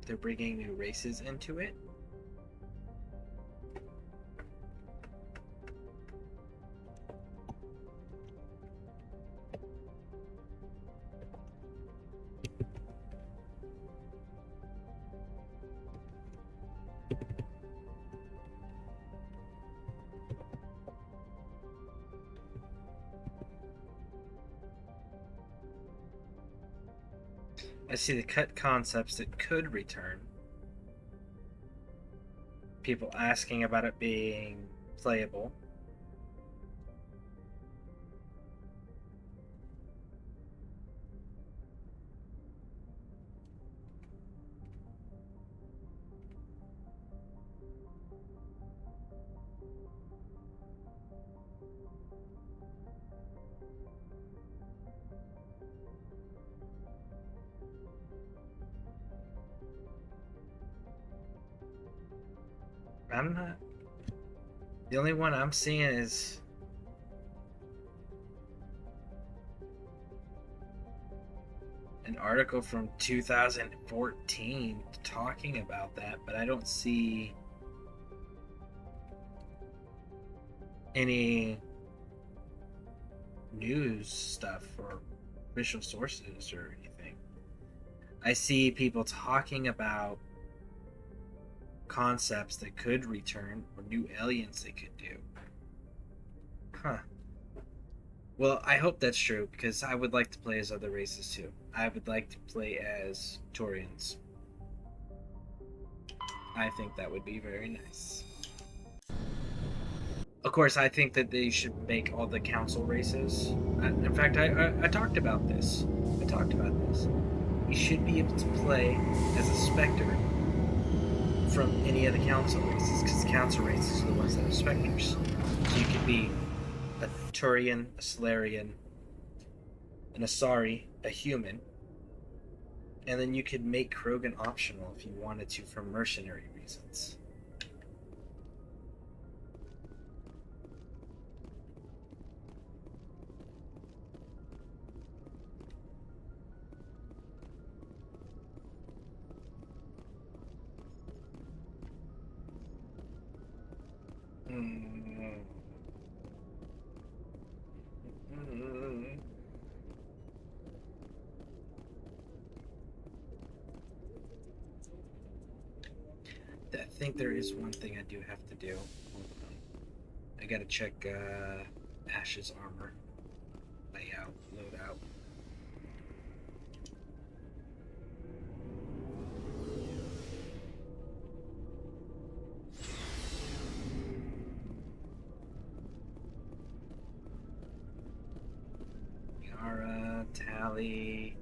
They're bringing new races into it? I see the cut concepts that could return. People asking about it being playable. I'm not. The only one I'm seeing is an article from 2014 talking about that, but I don't see any news stuff or official sources or anything. I see people talking about concepts that could return or new aliens they could do. Huh. Well, I hope that's true, because I would like to play as other races too. I would like to play as Turians. I think that would be very nice. Of course, I think that they should make all the council races. In fact, I talked about this. You should be able to play as a Spectre from any of the council races, because the council races are the ones that have Spectres. So you could be a Turian, a Salarian, an Asari, a human, and then you could make Krogan optional if you wanted to for mercenary reasons. I think there is one thing I do have to do. Hold on. I gotta check Ash's armor. Layout, load out. Yara, Tally,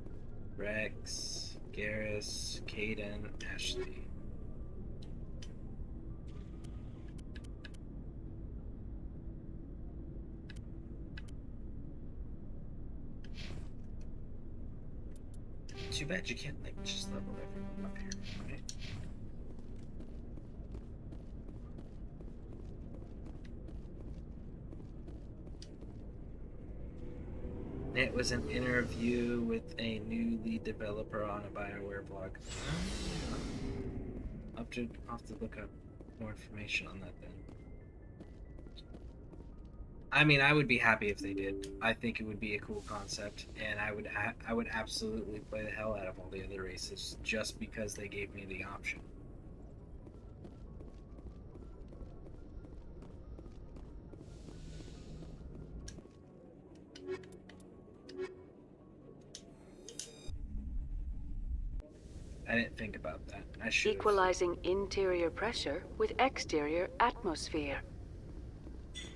Rex, Garrus, Caden, Ashley. Too bad you can't like just level everyone up here, right? It was an interview with a new lead developer on a BioWare blog. I'll have to look up more information on that then. I mean, I would be happy if they did. I think it would be a cool concept, and I would absolutely play the hell out of all the other races just because they gave me the option. I didn't think about that. I should. Equalizing interior pressure with exterior atmosphere.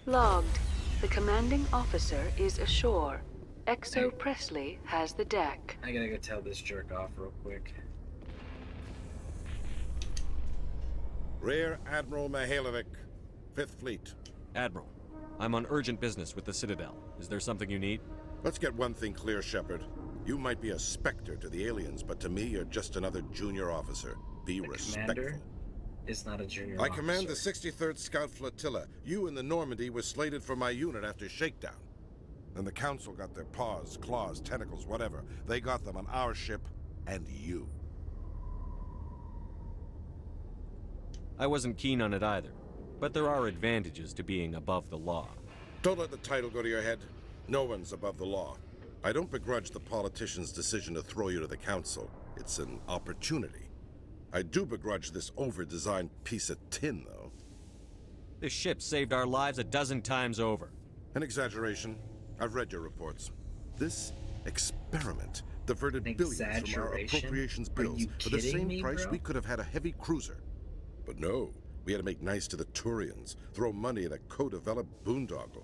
Logged. The commanding officer is ashore. Exo Presley has the deck. I gotta go tell this jerk off real quick. Rear Admiral Mihailovic, 5th Fleet. Admiral, I'm on urgent business with the Citadel. Is there something you need? Let's get one thing clear, Shepard. You might be a Spectre to the aliens, but to me, you're just another junior officer. Be respectful. Commander is not a junior I officer. command the 63rd Scout Flotilla. You and the Normandy were slated for my unit after shakedown. Then the Council got their paws, claws, tentacles, whatever. They got them on our ship, and you. I wasn't keen on it either, but there are advantages to being above the law. Don't let the title go to your head. No one's above the law. I don't begrudge the politician's decision to throw you to the Council. It's an opportunity. I do begrudge this over-designed piece of tin, though. This ship saved our lives a dozen times over. An exaggeration. I've read your reports. This experiment diverted billions from our appropriations bills for the same price we could have had a heavy cruiser. But no, we had to make nice to the Turians, throw money at a co-developed boondoggle.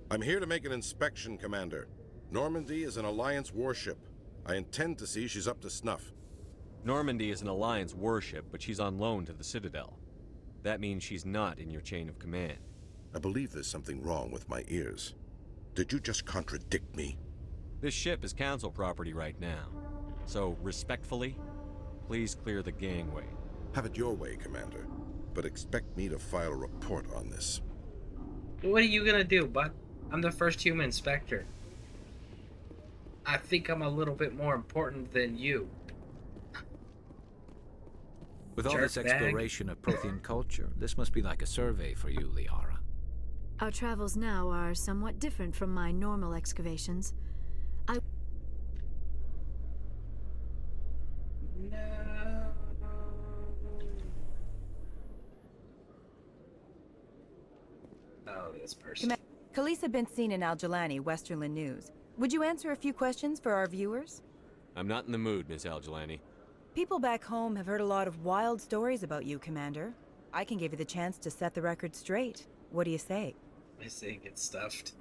I'm here to make an inspection, Commander. Normandy is an Alliance warship. I intend to see she's up to snuff. Normandy is an Alliance warship, but she's on loan to the Citadel. That means she's not in your chain of command. I believe there's something wrong with my ears. Did you just contradict me? This ship is Council property right now. So, respectfully, please clear the gangway. Have it your way, Commander. But expect me to file a report on this. What are you gonna do, bud? I'm the first human inspector. I think I'm a little bit more important than you. With all this exploration of Prothean culture, this must be like a survey for you, Liara. Our travels now are somewhat different from my normal excavations. Oh, this person. Khaleesa been seen in Al-Jalani, Westerland News. Would you answer a few questions for our viewers? I'm not in the mood, Miss Al-Jalani. People back home have heard a lot of wild stories about you, Commander. I can give you the chance to set the record straight. What do you say? I say get stuffed.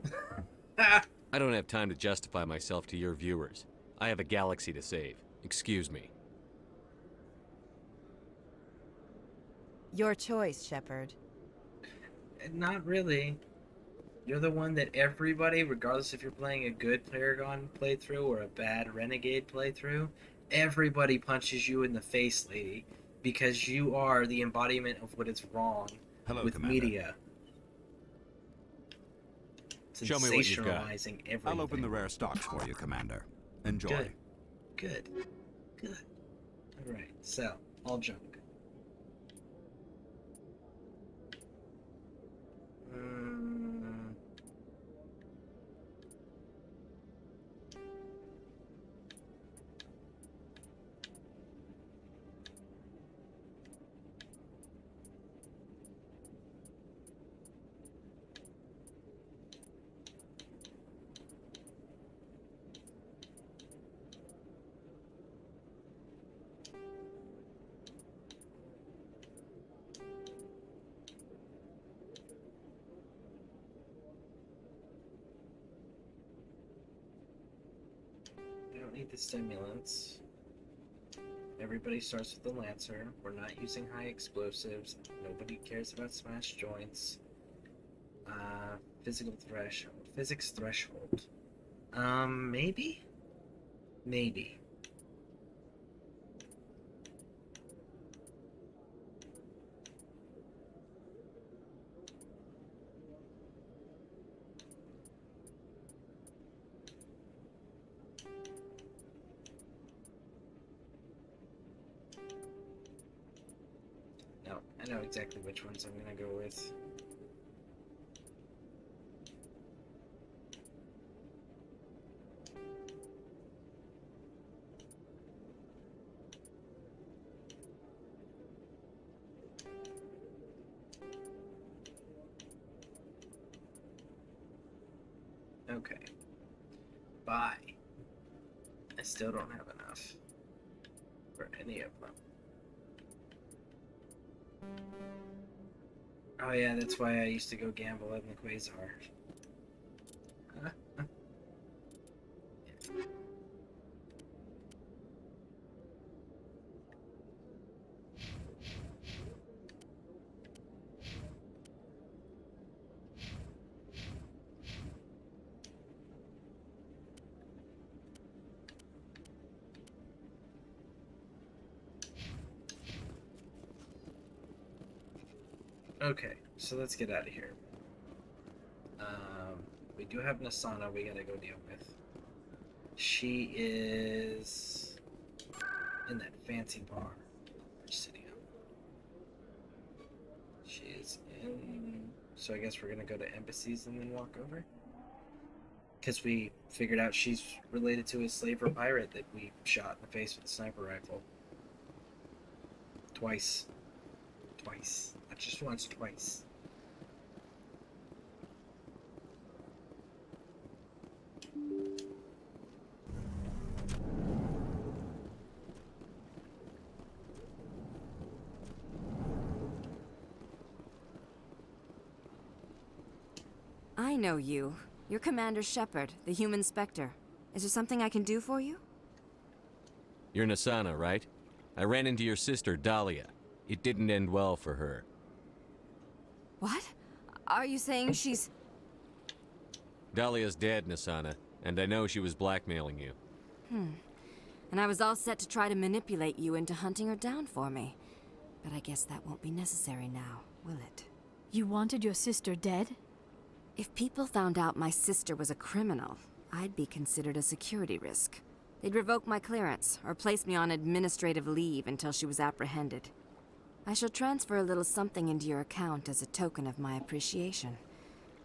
I don't have time to justify myself to your viewers. I have a galaxy to save. Excuse me. Your choice, Shepard. Not really. You're the one that everybody, regardless if you're playing a good Paragon playthrough or a bad Renegade playthrough, everybody punches you in the face, lady, because you are the embodiment of what is wrong with Commander. media. Show me what you've got. Sensationalizing everything. I'll open the rare stocks for you, Commander. Enjoy. Good. Alright, so, all junk. need the stimulants. Everybody starts with the Lancer. We're not using high explosives. Nobody cares about smashed joints. Physics threshold. Maybe? Maybe. No, I know exactly which ones I'm gonna go with. Okay. Bye. I still don't have enough for any of them. Oh yeah, that's why I used to go gamble in the Quasar. Okay, so let's get out of here. We do have Nasana we gotta go deal with. She is in that fancy bar. Presidio. She is in... So I guess we're gonna go to embassies and then walk over? Because we figured out she's related to a slave or pirate that we shot in the face with a sniper rifle. Twice. Twice. Not just once, twice. I know you. You're Commander Shepard, the human Spectre. Is there something I can do for you? You're Nasana, right? I ran into your sister, Dahlia. It didn't end well for her. What? Are you saying she's... Dahlia's dead, Nasana, and I know she was blackmailing you. And I was all set to try to manipulate you into hunting her down for me. But I guess that won't be necessary now, will it? You wanted your sister dead? If people found out my sister was a criminal, I'd be considered a security risk. They'd revoke my clearance, or place me on administrative leave until she was apprehended. I shall transfer a little something into your account as a token of my appreciation.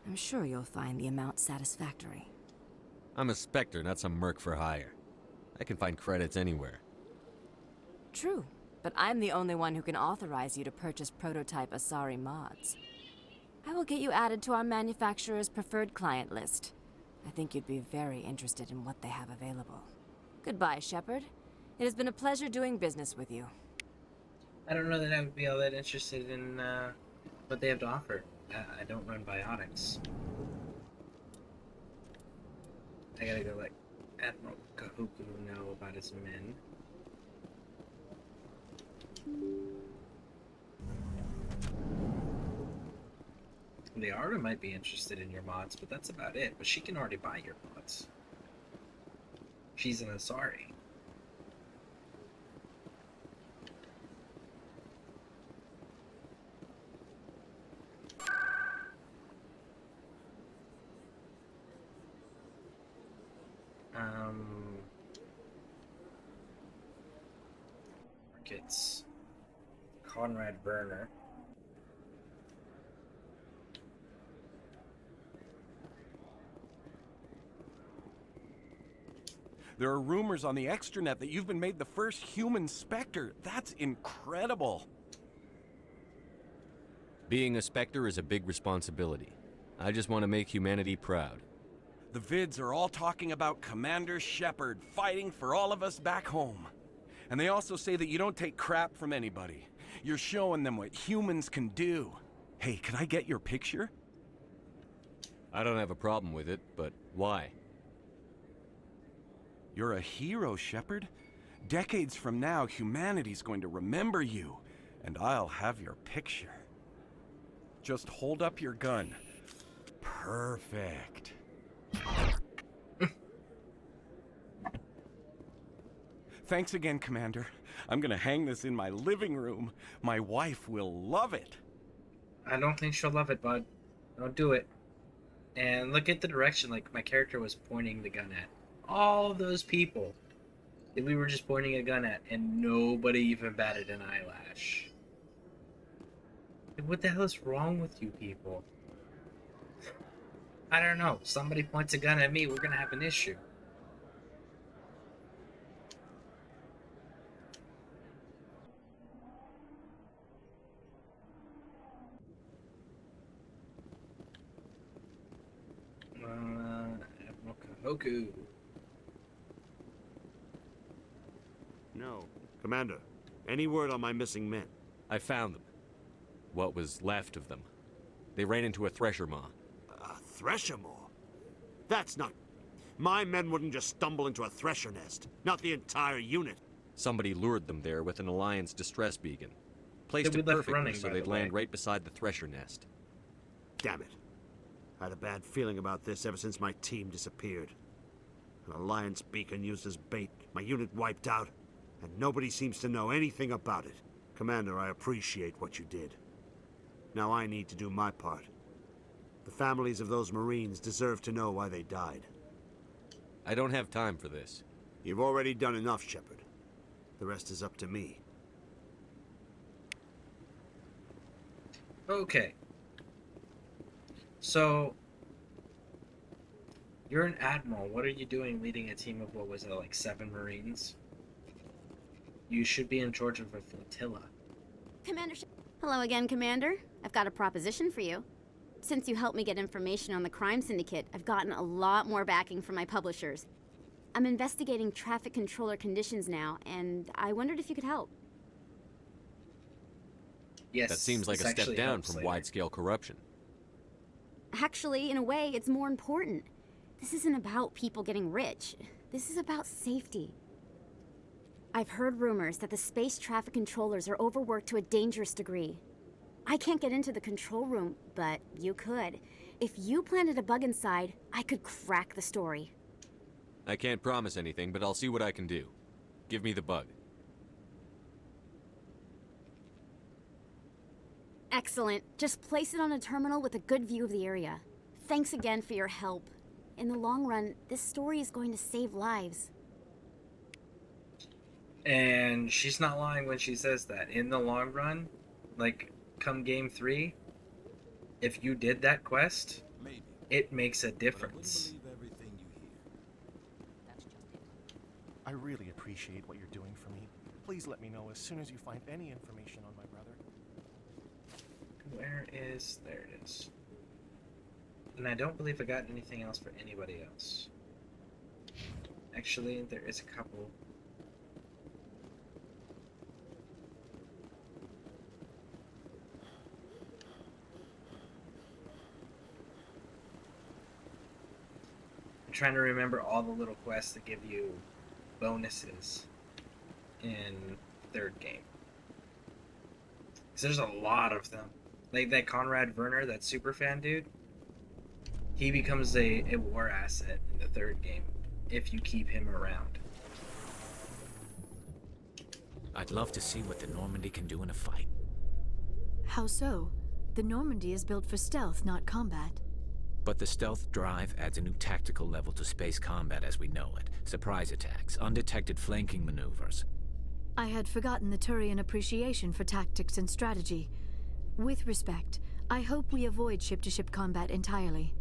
I'm sure you'll find the amount satisfactory. I'm a Spectre, not some merc for hire. I can find credits anywhere. True, but I'm the only one who can authorize you to purchase prototype Asari mods. I will get you added to our manufacturer's preferred client list. I think you'd be very interested in what they have available. Goodbye, Shepard. It has been a pleasure doing business with you. I don't know that I would be all that interested in what they have to offer. I don't run biotics. I gotta go let Admiral Kahuku know about his men. Liara might be interested in your mods, but that's about it. But she can already buy your mods. She's an Asari. Markets. Conrad Werner. There are rumors on the extranet that you've been made the first human Spectre. That's incredible. Being a Spectre is a big responsibility. I just want to make humanity proud. The vids are all talking about Commander Shepard fighting for all of us back home. And they also say that you don't take crap from anybody. You're showing them what humans can do. Hey, can I get your picture? I don't have a problem with it, but why? You're a hero, Shepard. Decades from now, humanity's going to remember you, and I'll have your picture. Just hold up your gun. Perfect. Thanks again, Commander. I'm gonna hang this in my living room. My wife will love it. I don't think she'll love it, bud. Don't do it. And look at the direction, like, my character was pointing the gun at. All of those people that we were just pointing a gun at, and nobody even batted an eyelash. What the hell is wrong with you people? I don't know. Somebody points a gun at me, we're gonna have an issue. Admiral Kahoku. No. Commander, any word on my missing men? I found them. What was left of them. They ran into a Thresher Maw. A Thresher Maw? That's not... My men wouldn't just stumble into a Thresher nest. Not the entire unit. Somebody lured them there with an Alliance distress beacon. Placed it perfectly so they'd land right beside the Thresher nest. Damn it. I had a bad feeling about this ever since my team disappeared. An Alliance beacon used as bait, my unit wiped out, and nobody seems to know anything about it. Commander, I appreciate what you did. Now I need to do my part. The families of those Marines deserve to know why they died. I don't have time for this. You've already done enough, Shepard. The rest is up to me. Okay. So, you're an admiral. What are you doing leading a team of, what was it, like 7 Marines? You should be in charge of a flotilla. Commander Hello again, Commander. I've got a proposition for you. Since you helped me get information on the crime syndicate, I've gotten a lot more backing from my publishers. I'm investigating traffic controller conditions now, and I wondered if you could help. Yes, that seems like a step down from wide-scale corruption. Actually, in a way, it's more important. This isn't about people getting rich. This is about safety. I've heard rumors that the space traffic controllers are overworked to a dangerous degree. I can't get into the control room, but you could. If you planted a bug inside, I could crack the story. I can't promise anything, but I'll see what I can do. Give me the bug. Excellent. Just place it on a terminal with a good view of the area. Thanks again for your help. In the long run, this story is going to save lives. And she's not lying when she says that. In the long run, like, come game 3, if you did that quest, it makes a difference. I really appreciate what you're doing for me. Please let me know as soon as you find any information on my brother. Where is... there it is. And I don't believe I got anything else for anybody else. Actually, there is a couple. I'm trying to remember all the little quests that give you bonuses in third game. Because there's a lot of them. Like that Conrad Werner, that superfan dude, he becomes a war asset in the third game if you keep him around. I'd love to see what the Normandy can do in a fight. How so? The Normandy is built for stealth, not combat. But the stealth drive adds a new tactical level to space combat as we know it. Surprise attacks, undetected flanking maneuvers. I had forgotten the Turian appreciation for tactics and strategy. With respect, I hope we avoid ship-to-ship combat entirely.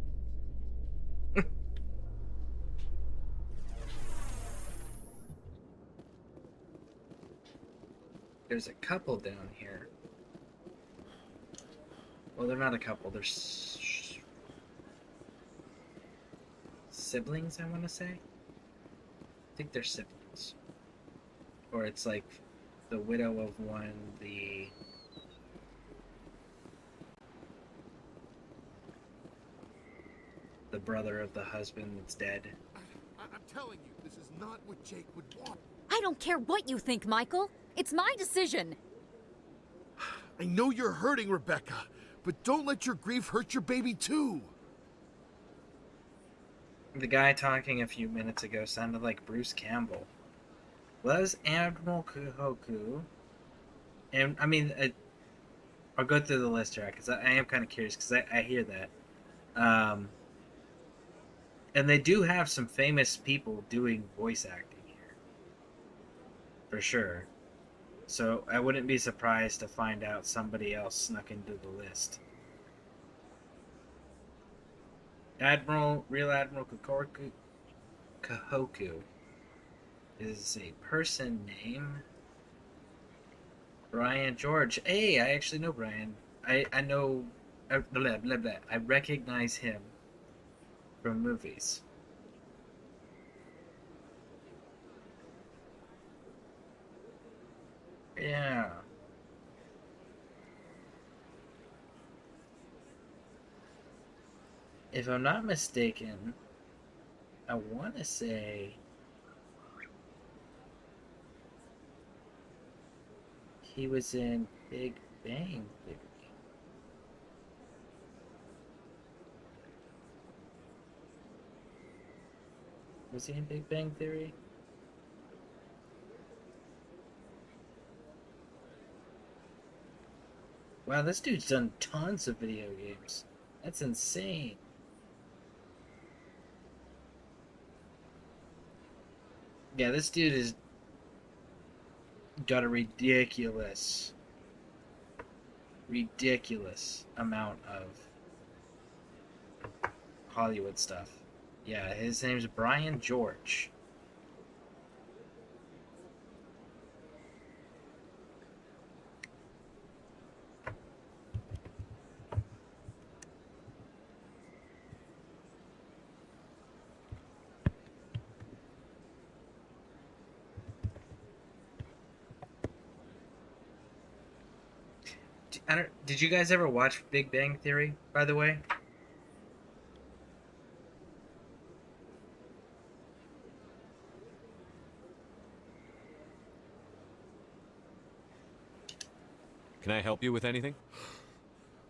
There's a couple down here. Well, they're not a couple. They're siblings, I want to say. I think they're siblings. Or it's like the widow of one, the brother of the husband that's dead. I'm telling you, This is not what Jake would want. I don't care what you think, Michael. It's my decision. I know you're hurting, Rebecca, but don't let your grief hurt your baby too. The guy talking a few minutes ago sounded like Bruce Campbell. Was Admiral Kahoku? And I mean, I'll go through the list here because I am kind of curious because I hear that. And they do have some famous people doing voice acting here, for sure. So I wouldn't be surprised to find out somebody else snuck into the list. Real Admiral Kahoku is a person name. Brian George. Hey, I actually know Brian. I know. Blah, blah, blah. I recognize him from movies. Yeah. If I'm not mistaken, I want to say he was in Big Bang Theory. Was he in Big Bang Theory? Wow, this dude's done tons of video games. That's insane. Yeah, this dude has got a ridiculous amount of Hollywood stuff. Yeah, his name's Brian George. Did you guys ever watch Big Bang Theory, by the way? Can I help you with anything?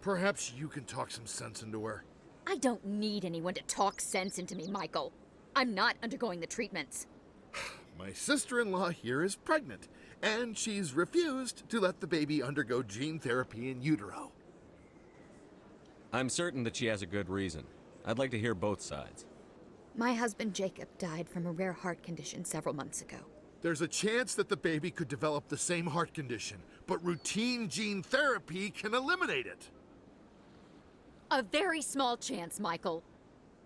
Perhaps you can talk some sense into her. I don't need anyone to talk sense into me, Michael. I'm not undergoing the treatments. My sister-in-law here is pregnant, and she's refused to let the baby undergo gene therapy in utero. I'm certain that she has a good reason. I'd like to hear both sides. My husband Jacob died from a rare heart condition several months ago. There's a chance that the baby could develop the same heart condition, but routine gene therapy can eliminate it. A very small chance, Michael.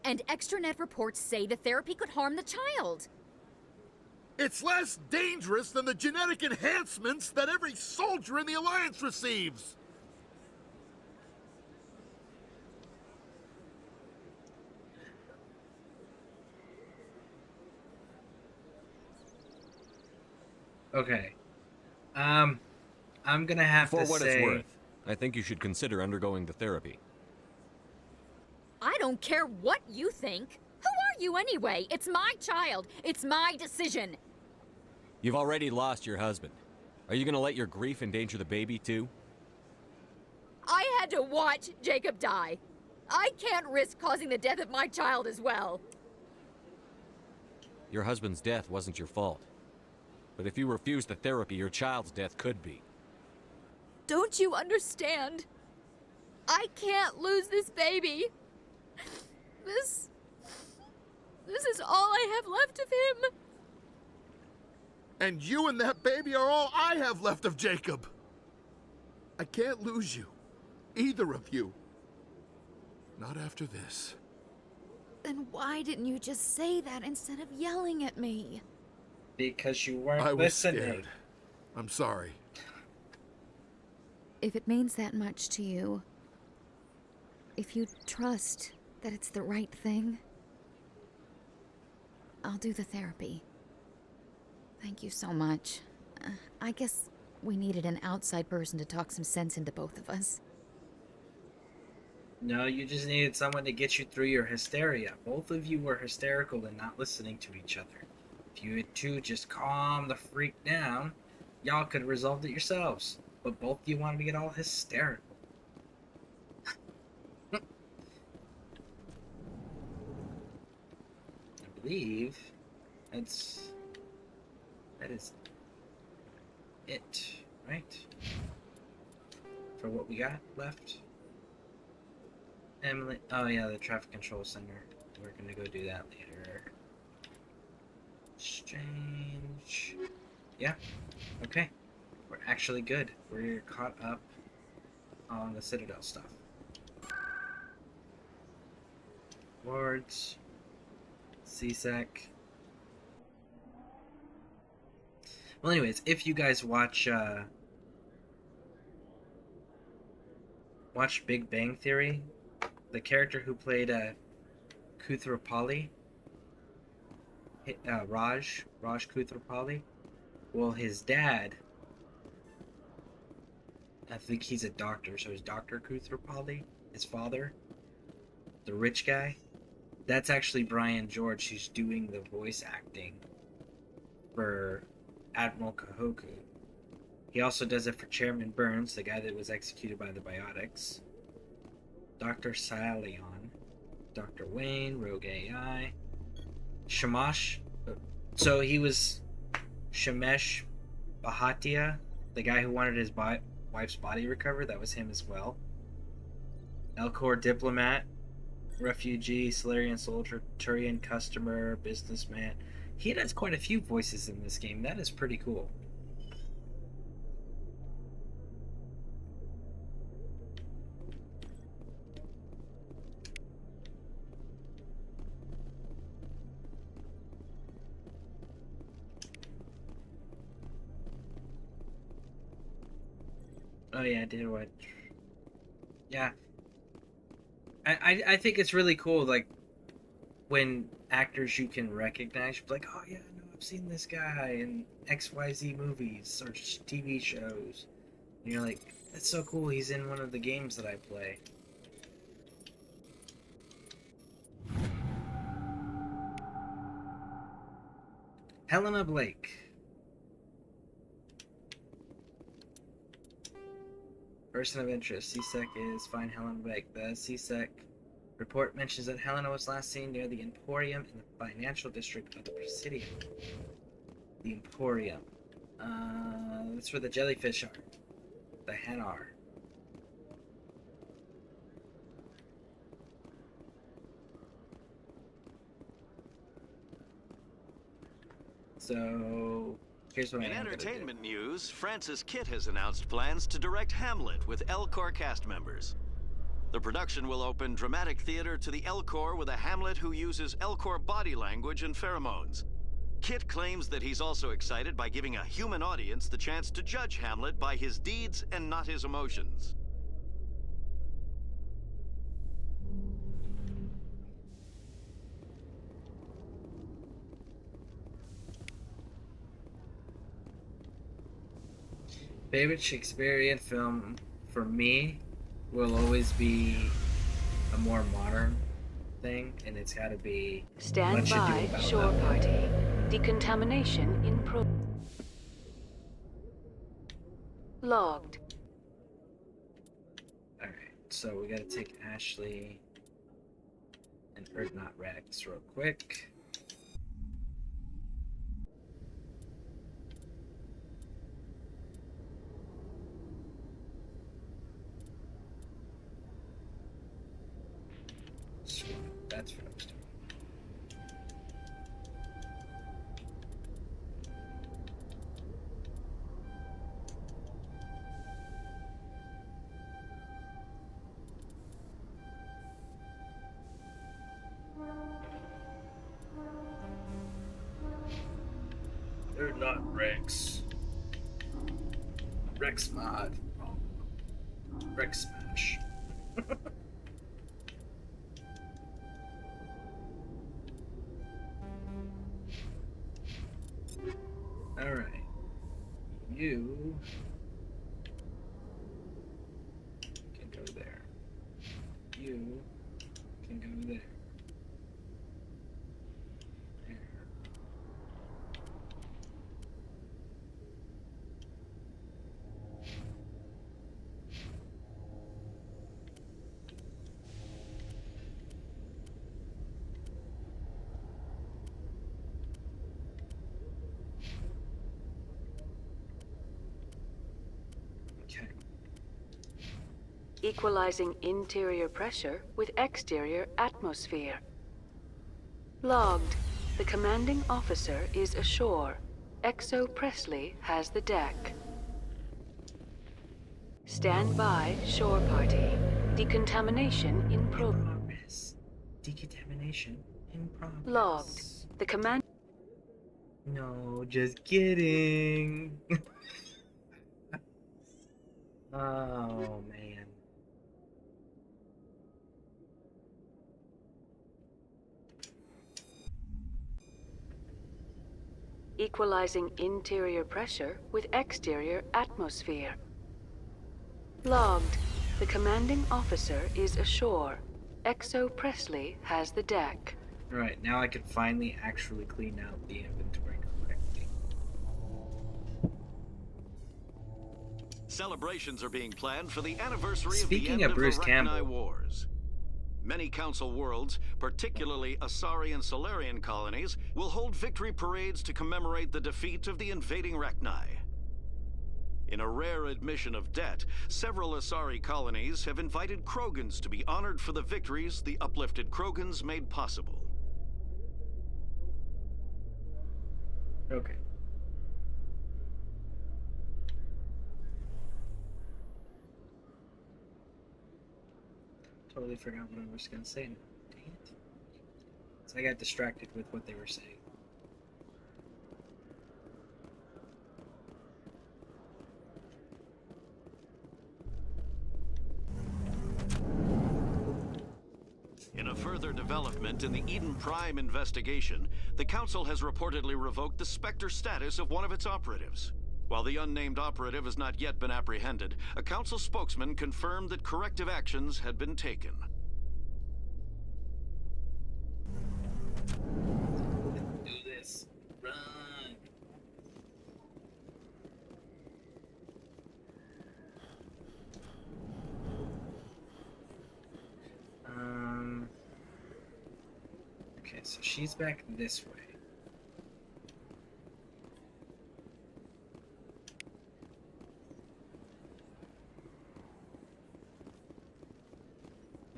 And extranet reports say the therapy could harm the child. It's less dangerous than the genetic enhancements that every soldier in the Alliance receives. Okay. I'm gonna have to say... For what it's worth, I think you should consider undergoing the therapy. I don't care what you think. Who are you anyway? It's my child. It's my decision. You've already lost your husband. Are you gonna let your grief endanger the baby too? I had to watch Jacob die. I can't risk causing the death of my child as well. Your husband's death wasn't your fault. But if you refuse the therapy, your child's death could be. Don't you understand? I can't lose this baby. This is all I have left of him. And you and that baby are all I have left of Jacob. I can't lose you. Either of you. Not after this. Then why didn't you just say that instead of yelling at me? Because you weren't I was listening. scared. I'm sorry. If it means that much to you, if you trust that it's the right thing, I'll do the therapy. Thank you so much. I guess we needed an outside person to talk some sense into both of us. No, you just needed someone to get you through your hysteria. Both of you were hysterical and not listening to each other. If you had two just calm the freak down, y'all could have resolved it yourselves. But both of you wanted to get all hysterical. I believe that is it, right? For what we got left. Emily, oh yeah, the traffic control center. We're gonna go do that later. Exchange. Yeah, okay. We're actually good. We're caught up on the Citadel stuff. Wards. CSEC. Well, anyways, if you guys watch Big Bang Theory, the character who played Koothrappali, Raj Koothrappali, well, his dad, I think he's a doctor, so it's Dr. Koothrappali, his father, the rich guy. That's actually Brian George, who's doing the voice acting for Admiral Kahoku. He also does it for Chairman Burns, the guy that was executed by the Biotics, Dr. Salion, Dr. Wayne, Rogue AI, Shamash. So he was Shamesh Bhatia, the guy who wanted his wife's body recovered. That was him as well. Elcor diplomat, refugee, Solarian soldier, Turian customer, businessman. He does quite a few voices in this game. That is pretty cool. Oh yeah, I did watch. Yeah. I think it's really cool, like, when actors you can recognize, you're like, oh yeah, no, I've seen this guy in XYZ movies or TV shows. And you're like, that's so cool, he's in one of the games that I play. Helena Blake. Person of interest. CSEC is find Helena Blake. The CSEC report mentions that Helena was last seen near the Emporium in the financial district of the Presidium. The Emporium. That's where the jellyfish are. The Hanar. So, here's what in entertainment news, Francis Kitt has announced plans to direct Hamlet with Elcor cast members. The production will open dramatic theater to the Elcor with a Hamlet who uses Elcor body language and pheromones. Kitt claims that he's also excited by giving a human audience the chance to judge Hamlet by his deeds and not his emotions. Favorite Shakespearean film for me will always be a more modern thing, and it's got to be Stand by, shore party. Decontamination in pro. Logged. Alright, so we gotta take Ashley and not Rex real quick. That's what I was doing. They're not Rex. Rex mod. Rex smash. Alright. You can go there. You can go there. There. Equalizing interior pressure with exterior atmosphere. Logged. The commanding officer is ashore. Exo Presley has the deck. Stand by, shore party. Decontamination in progress. Decontamination in progress. Logged. The command. No, just kidding. Oh, man. Equalizing interior pressure with exterior atmosphere. Logged. The commanding officer is ashore. Exo Presley has the deck. Right, now I can finally actually clean out the inventory correctly. Celebrations are being planned for the anniversary Speaking of of the Bruce end of the Campbell. Rachni Wars. Many Council worlds, particularly Asari and Solarian colonies, will hold victory parades to commemorate the defeat of the invading Rachni. In a rare admission of debt, several Asari colonies have invited Krogans to be honored for the victories the uplifted Krogans made possible. Okay. Totally forgot what I was gonna say now. Dang it. So I got distracted with what they were saying. In a further development in the Eden Prime investigation, the Council has reportedly revoked the Spectre status of one of its operatives. While the unnamed operative has not yet been apprehended, a Council spokesman confirmed that corrective actions had been taken. Do this. Run. Okay, so she's back this way.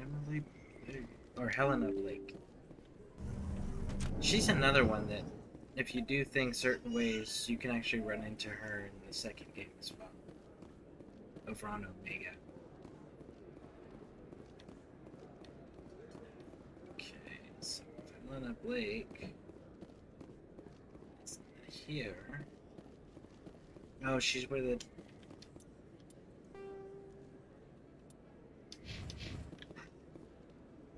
Emily Blake, or Helena Blake. She's another one that, if you do things certain ways, you can actually run into her in the second game as well. Over on Omega. Okay, so Helena Blake is here. Oh, she's where the...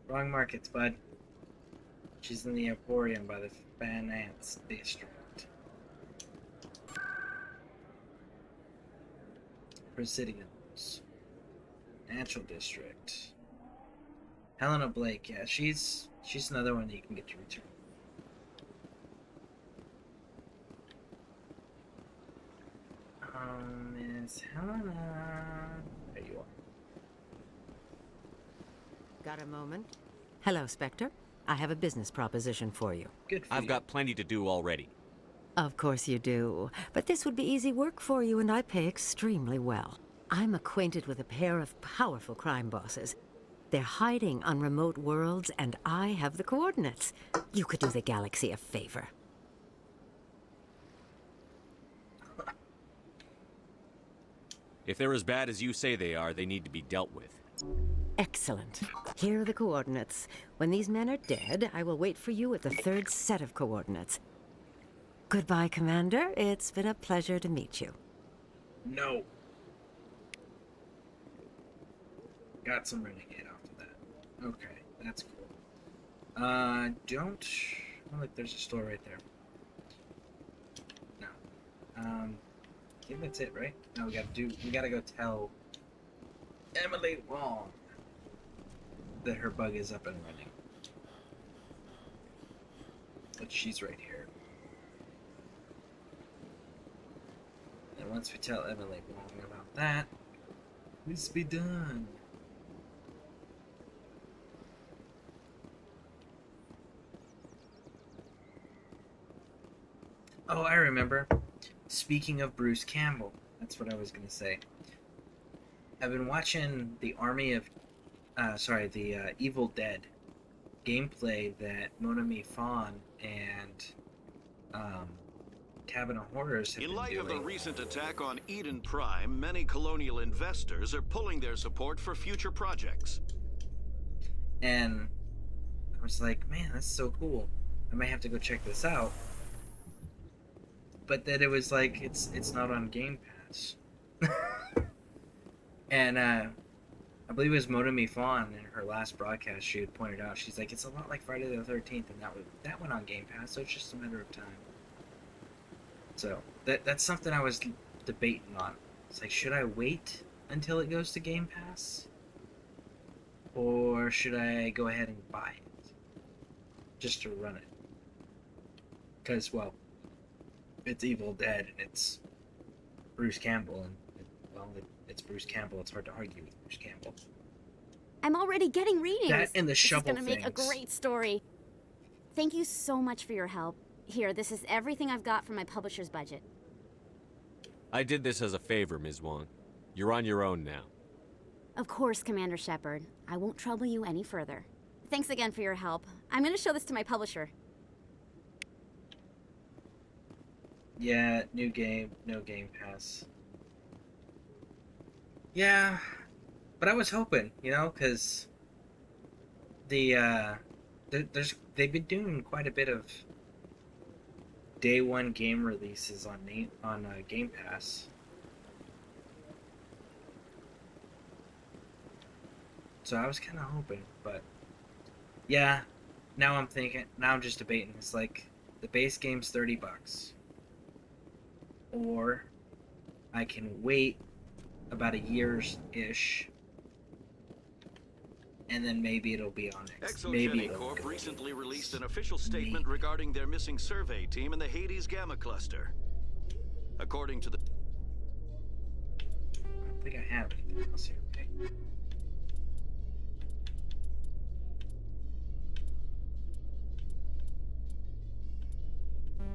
Wrong markets, bud. She's in the Emporium by the Finance District. Presidiums. Financial District. Helena Blake, yeah, she's another one that you can get to return. Miss Helena. There you are. Got a moment? Hello, Spectre. I have a business proposition for you. Good for I've got plenty to do already. Of course you do. But this would be easy work for you, and I pay extremely well. I'm acquainted with a pair of powerful crime bosses. They're hiding on remote worlds, and I have the coordinates. You could do the galaxy a favor. If they're as bad as you say they are, they need to be dealt with. Excellent. Here are the coordinates. When these men are dead, I will wait for you at the third set of coordinates. Goodbye, Commander. It's been a pleasure to meet you. No. Got some renegade off of that. Okay, that's cool. Don't... Oh, look, there's a store right there. No. I think that's it, right? No, we gotta go tell Emily Wong that her bug is up and running. But she's right here. And once we tell Emily Wong about that, this be done. Oh, I remember. Speaking of Bruce Campbell, that's what I was gonna say. I've been watching the Evil Dead gameplay that Monami Fawn and Cabin of Horrors have In been light doing. of the recent attack on Eden Prime, many colonial investors are pulling their support for future projects. And I was like, man, that's so cool. I might have to go check this out. But then it was like, it's not on Game Pass. And I believe it was Monami Fawn in her last broadcast, she had pointed out, she's like, it's a lot like Friday the 13th, and that went on Game Pass, so it's just a matter of time. So that's something I was debating on. It's like, should I wait until it goes to Game Pass? Or should I go ahead and buy it? Just to run it. Because, well, it's Evil Dead, and it's Bruce Campbell, and, it's Bruce Campbell. It's hard to argue with Bruce Campbell. I'm already getting readings. That and the shovel This is gonna make a things. great story. Thank you so much for your help. Here, this is everything I've got from my publisher's budget. I did this as a favor, Ms. Wong. You're on your own now. Of course, Commander Shepard. I won't trouble you any further. Thanks again for your help. I'm gonna show this to my publisher. Yeah, new game, no Game Pass. Yeah, but I was hoping, because they've been doing quite a bit of day one game releases on Game Pass. So I was kind of hoping, but yeah, now I'm just debating. It's like the base game's $30, or I can wait about a year's-ish, and then maybe it'll be on X. Maybe ExoGeni recently released an official statement regarding their missing survey team in the Hades Gamma Cluster. According to the... I don't think I have anything else here, okay?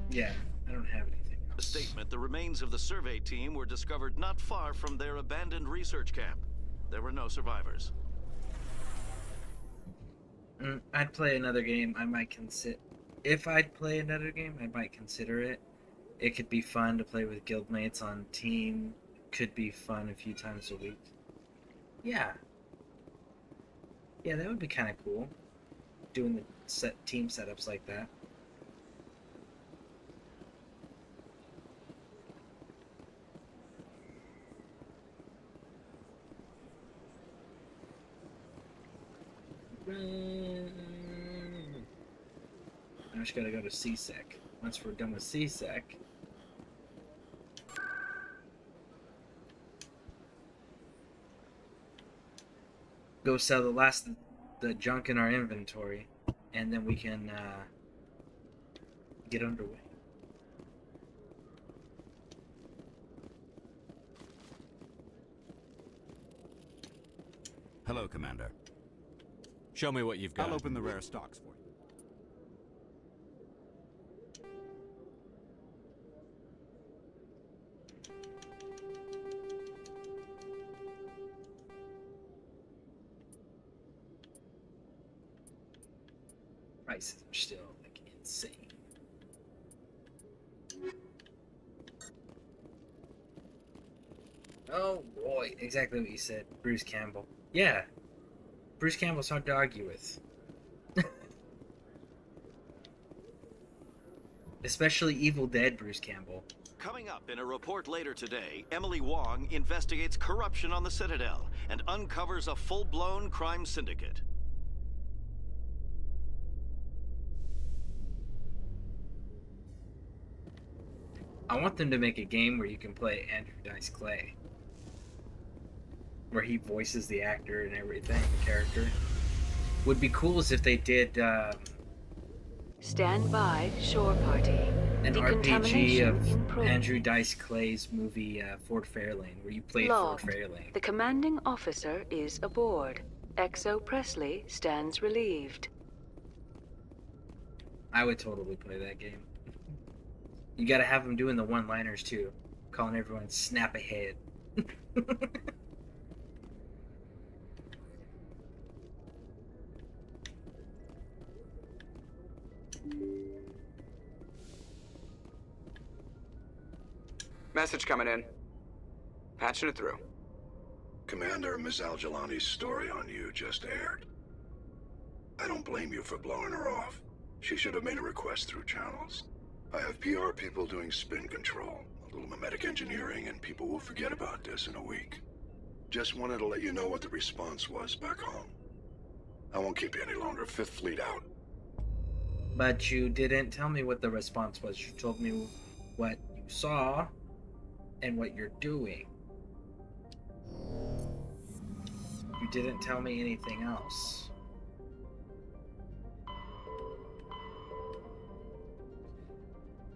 Yeah, I don't have anything. The statement, the remains of the survey team were discovered not far from their abandoned research camp. There were no survivors. I'd play another game. If I'd play another game, I might consider it. It could be fun to play with guildmates on team. Could be fun a few times a week. Yeah. Yeah, that would be kind of cool. Doing the team setups like that. I just gotta go to CSEC. Once we're done with CSEC, go sell the junk in our inventory, and then we can get underway. Hello, Commander. Show me what you've got. I'll open the rare stocks for you. Prices are still like insane. Oh boy, exactly what you said, Bruce Campbell. Yeah, Bruce Campbell's hard to argue with. Especially Evil Dead Bruce Campbell. Coming up in a report later today, Emily Wong investigates corruption on the Citadel and uncovers a full-blown crime syndicate. I want them to make a game where you can play Andrew Dice Clay. Where he voices the actor and everything, the character. Would be cool as if they did Stand by, shore party. an RPG Decontamination of in progress. Andrew Dice Clay's movie Fort Fairlane, where you played Logged. Fort Fairlane. The commanding officer is aboard. Exo Presley stands relieved. I would totally play that game. You gotta have him doing the one-liners too, calling everyone snap ahead. Message coming in. Patching it through. Commander, Ms. Al-Jalani's story on you just aired. I don't blame you for blowing her off. She should have made a request through channels. I have PR people doing spin control, a little mimetic engineering, and people will forget about this in a week. Just wanted to let you know what the response was back home. I won't keep you any longer. Fifth Fleet out. But you didn't tell me what the response was. You told me what you saw and what you're doing. You didn't tell me anything else.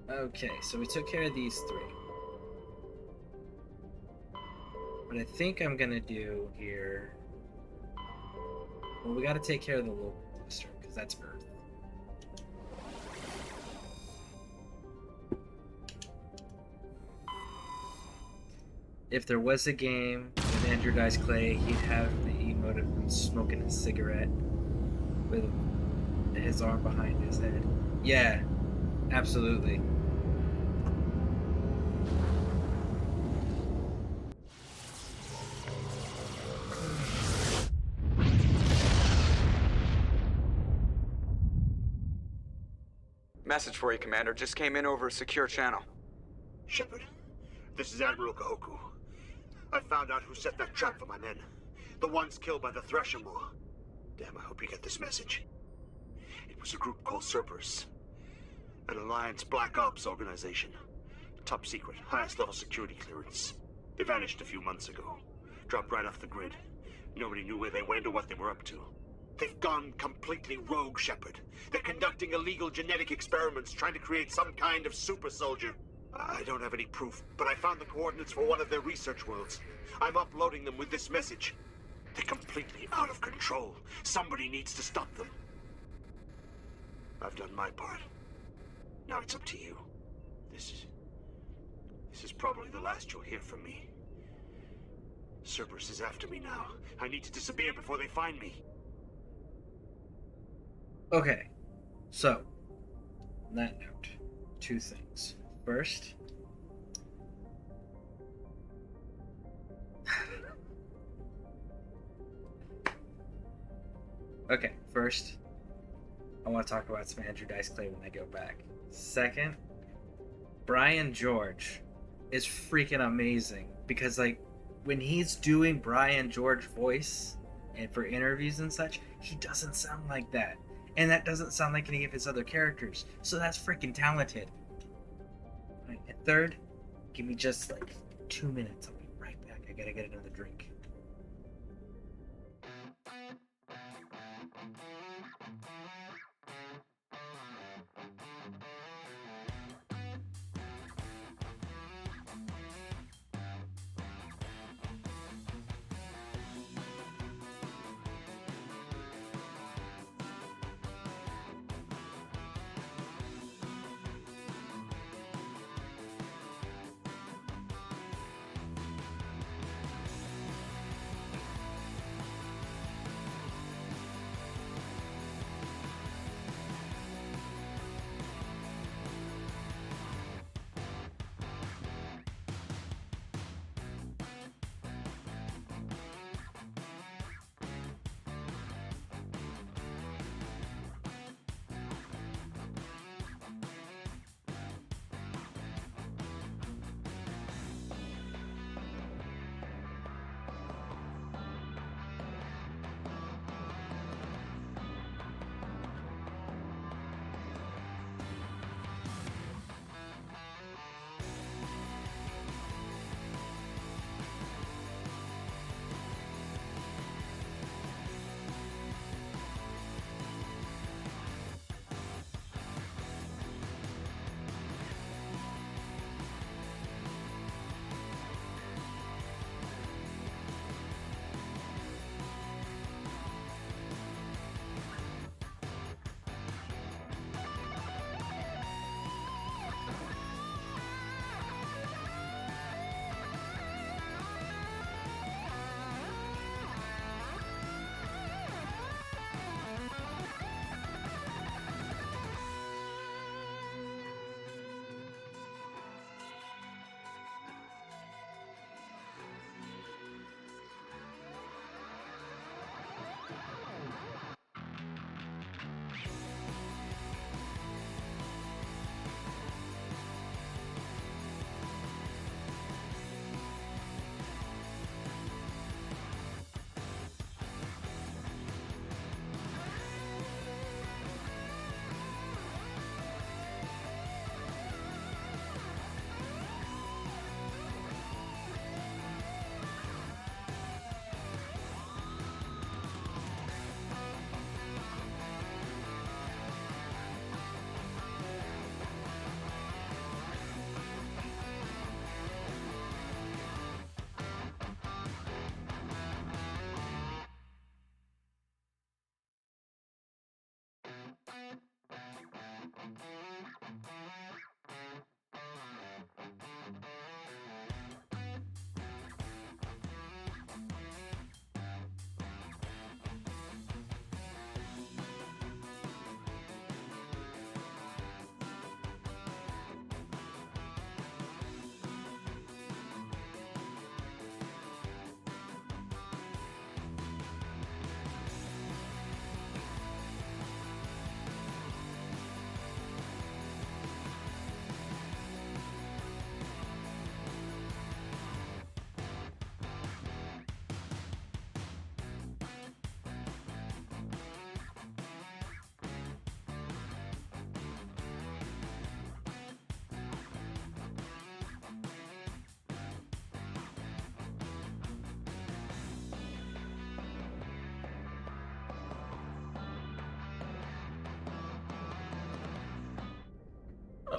Okay, so we took care of these three. What I think I'm gonna do here... Well, we gotta take care of the local cluster, because that's Earth. If there was a game with Andrew Dice Clay, he'd have the emote of him smoking a cigarette with his arm behind his head. Yeah, absolutely. Message for you, Commander. Just came in over a secure channel. Shepard, this is Admiral Kahoku. I found out who set that trap for my men. The ones killed by the Thresher Maw. Damn, I hope you get this message. It was a group called Cerberus. An Alliance Black Ops organization. Top secret, highest level security clearance. They vanished a few months ago. Dropped right off the grid. Nobody knew where they went or what they were up to. They've gone completely rogue, Shepard. They're conducting illegal genetic experiments, trying to create some kind of super soldier. I don't have any proof, but I found the coordinates for one of their research worlds. I'm uploading them with this message. They're completely out of control. Somebody needs to stop them. I've done my part. Now it's up to you. This is probably the last you'll hear from me. Cerberus is after me now. I need to disappear before they find me. Okay, so, on that note, two things. First, I want to talk about some Andrew Dice Clay when I go back. Second, Brian George is freaking amazing because, like, when he's doing Brian George voice and for interviews and such, he doesn't sound like that. And that doesn't sound like any of his other characters. So that's freaking talented. Right, and third, give me just like 2 minutes. I'll be right back. I gotta get another drink.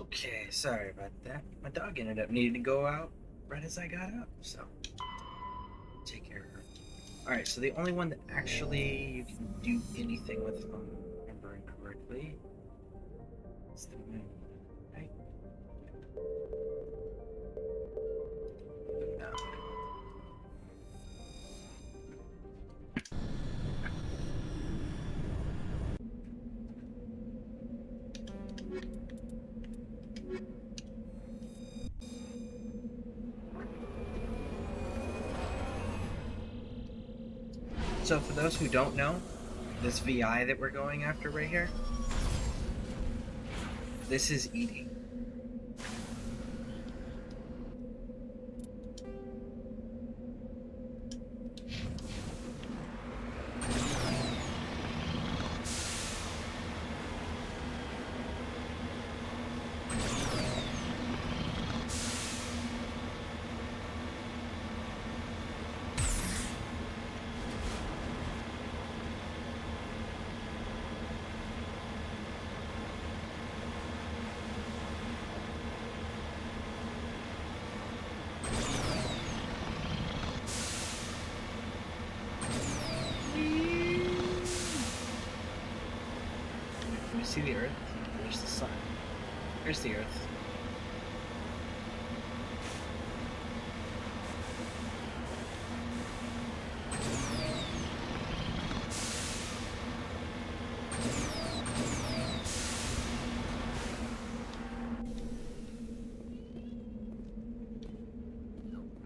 Okay, sorry about that. My dog ended up needing to go out right as I got up, so take care of her. Alright, so the only one that actually you can do anything with, if I'm remembering correctly, is the moon, right? No. So for those who don't know, this VI that we're going after right here, this is EDI. See the Earth? There's the sun. There's the Earth.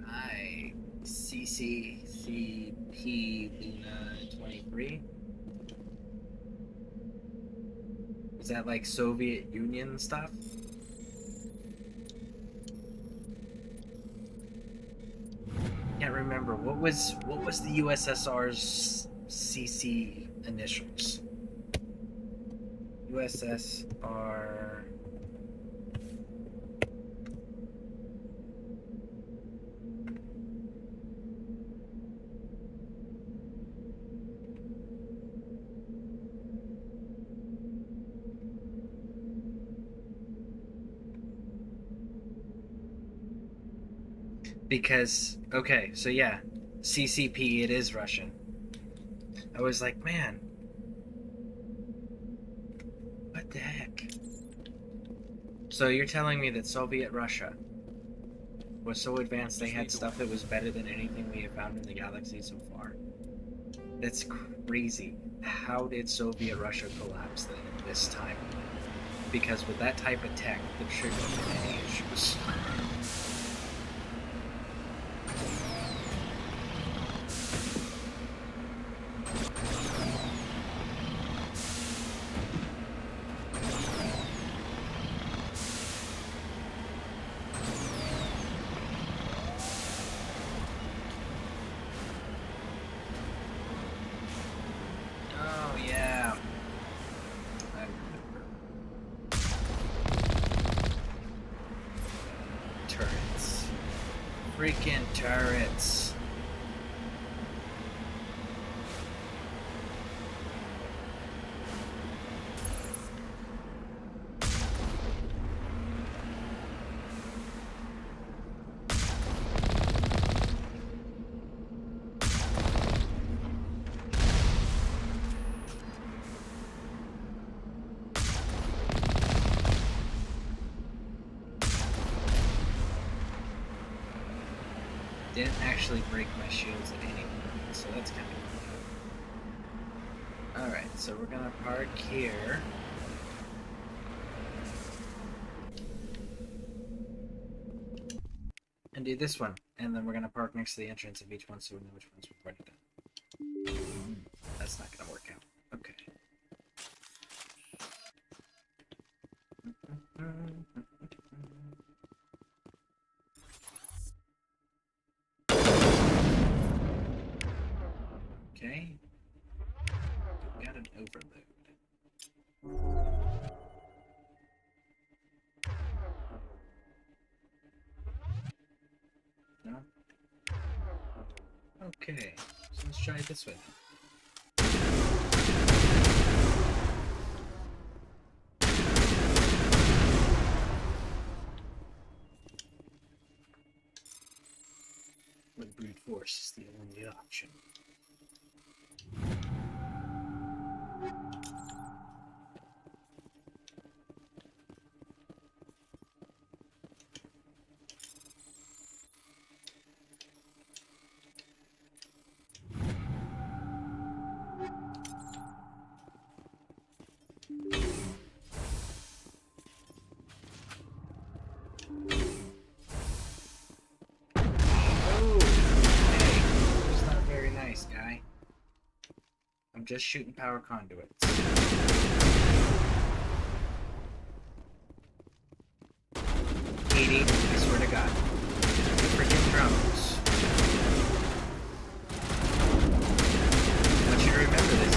Alright. CCCP Luna 23. Is that like Soviet Union stuff? Can't remember. What was the USSR's CC initials? USSR. Because, okay, so yeah, CCP, it is Russian. I was like, man, what the heck? So you're telling me that Soviet Russia was so advanced they had stuff that was better than anything we have found in the galaxy so far? That's crazy. How did Soviet Russia collapse then at this time? Because with that type of tech, there shouldn't have been any issues. Freaking turrets. Didn't actually break my shields at any point, so that's kind of cool. Alright, so we're gonna park here. And do this one, and then we're gonna park next to the entrance of each one so we know which ones we've already done. That's not gonna work out. Okay. Okay. Got an overload. No? Okay, so let's try it this way. Force is the only option. Guy. I'm just shooting power conduits. 80, I swear to God. Freaking drones. I want you to remember this,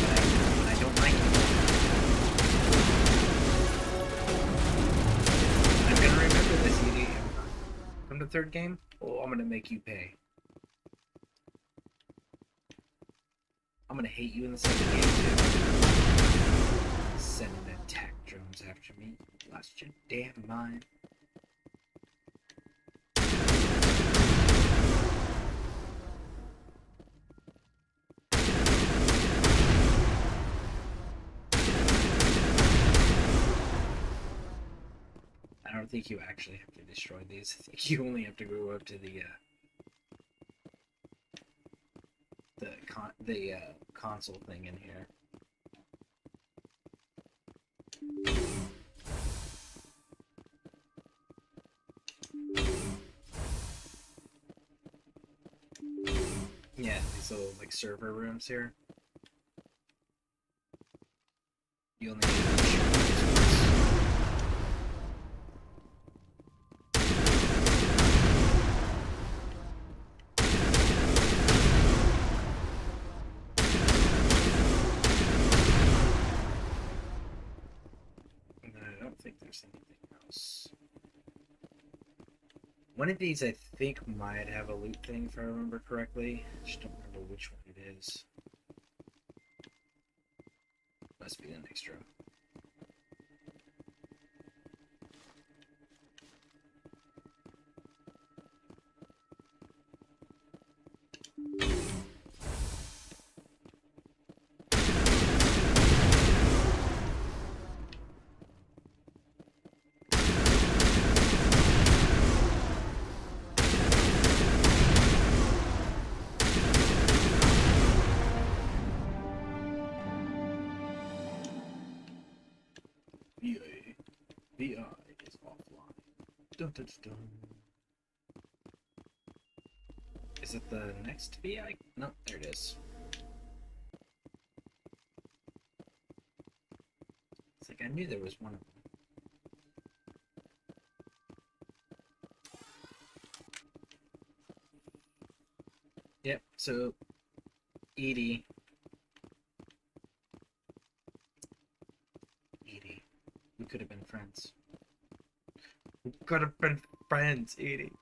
but I don't like it. I'm gonna remember this, Edie. Come to third game? Oh, I'm gonna make you pay. I'm gonna hate you in the second game too. Sending attack drones after me. Lost your damn mind. I don't think you actually have to destroy these. I think you only have to go up to the console thing in here. Yeah, these little like server rooms here. You only need to shoot these ones. I don't think there's anything else. One of these I think might have a loot thing if I remember correctly. I just don't remember which one it is. Must be the next room. VI is offline. Dun, dun, dun. Is it the next VI? No, there it is. It's like I knew there was one of them. Yep, so Edie. We could have been friends. We could have been friends, Edie.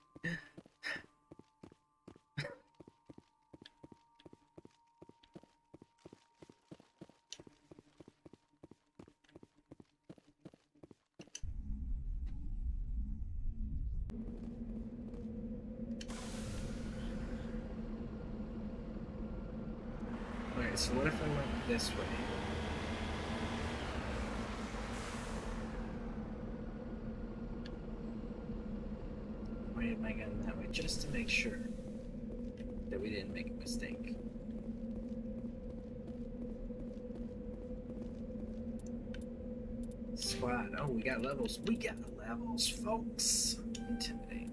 Okay, so what if I went this way? Pointed my gun that way just to make sure that we didn't make a mistake. Squad. Oh, we got levels. We got levels, folks. Intimidate.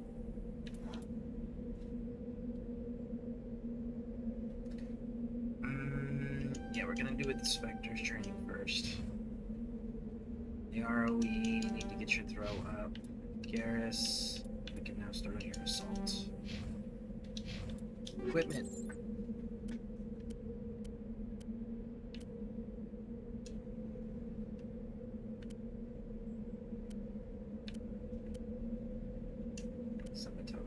Yeah, we're gonna do it the Spectre's training first. The ROE, you need to get your throw up. Garrus, we can now start on your assault. Equipment. Scimitar.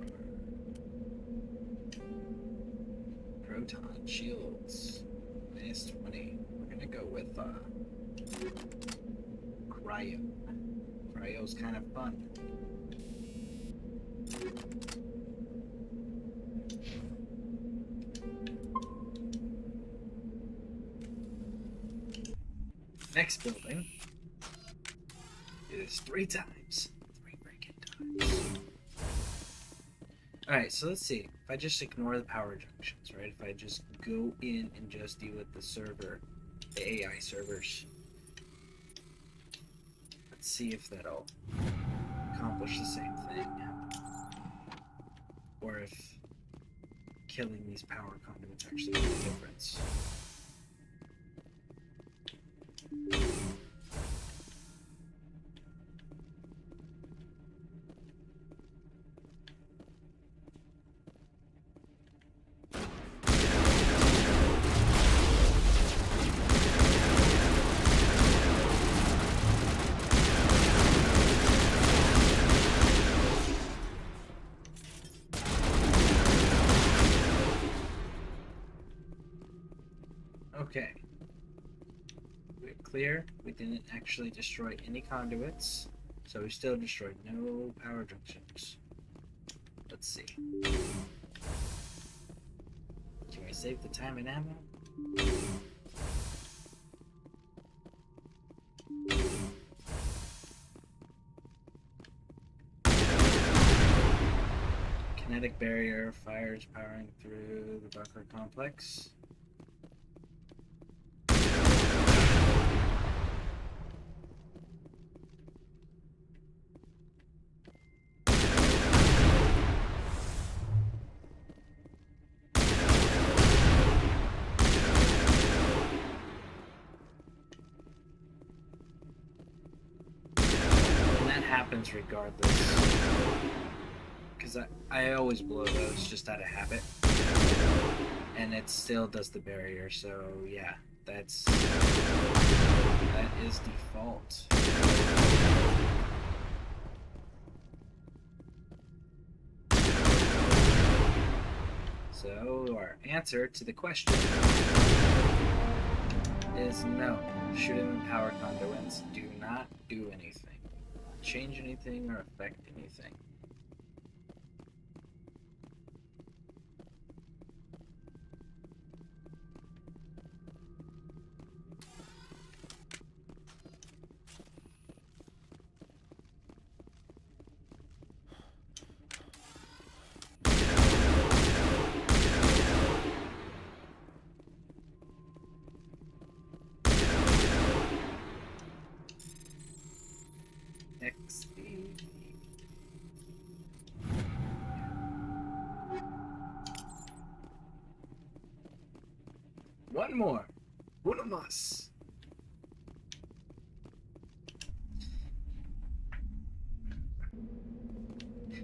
Proton shields. Minus 20. We're gonna go with Cryo. Cryo's kind of fun. Next building is 3 times. 3 freaking times. Alright, so let's see. If I just ignore the power junctions, right? If I just go in and just deal with the server, the AI servers. Let's see if that'll accomplish the same thing. Or if killing these power conduits actually makes a difference. Okay. We're clear. We didn't actually destroy any conduits, so we still destroyed no power junctions. Let's see. Can we save the time and ammo? Kinetic barrier fires powering through the bunker complex. Happens regardless, because I always blow those just out of habit, and it still does the barrier. So yeah, that is default. So our answer to the question is no. Shooting power conduits do not do anything. Change anything or affect anything. One more. Uno más.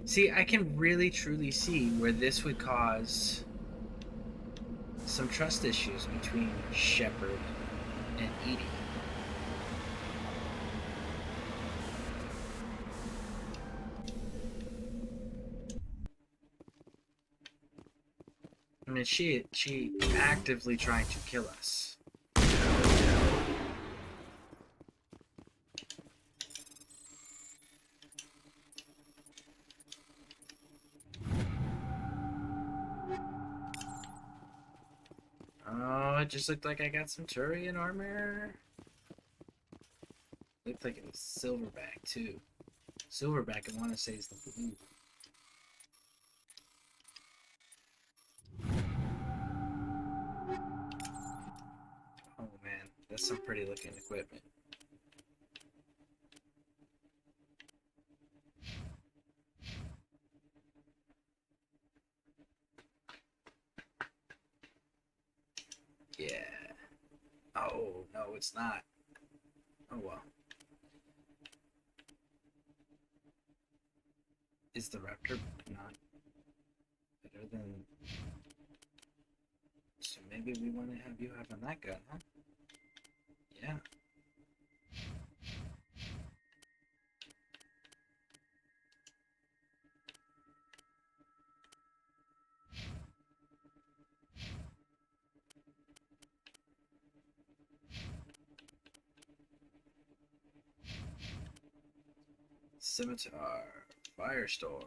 See, I can really truly see where this would cause some trust issues between Shepard and EDI. I mean, she actively trying to kill us. Oh, it just looked like I got some Turian armor. Looked like it was Silverback too. Silverback, I want to say, is the blue. Oh man, that's some pretty looking equipment. Yeah. Oh, no, it's not. Oh well. Is the Raptor not better than... So maybe we want to have you having that gun, huh? Yeah. Scimitar, Firestorm.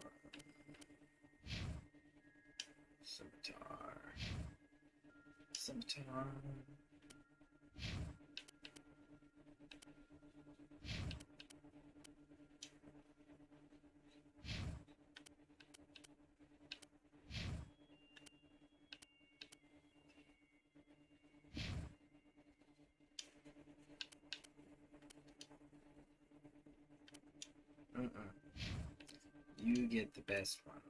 Scimitar. You get the best one.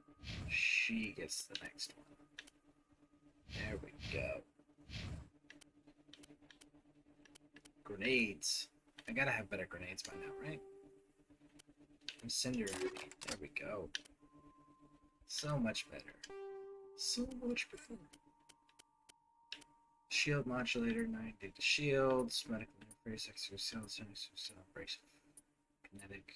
She gets the next one. There we go. Grenades. I gotta have better grenades by now, right? Incendiary. There we go. So much better. So much better. Shield modulator, 90 to shields, medical interface, exoskeleton, brace, kinetic.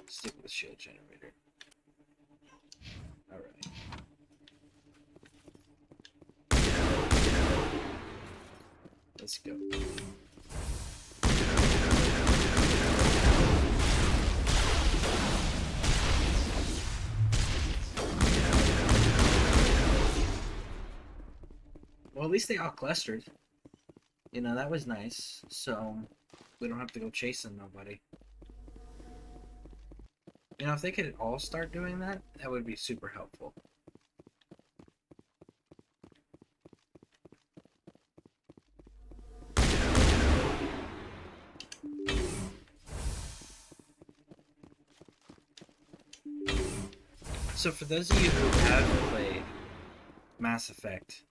Stick with shield generator. Alright. Let's go. Well, at least they all clustered. You know, that was nice. So, we don't have to go chasing nobody. You know, if they could all start doing that, that would be super helpful. So for those of you who have played Mass Effect,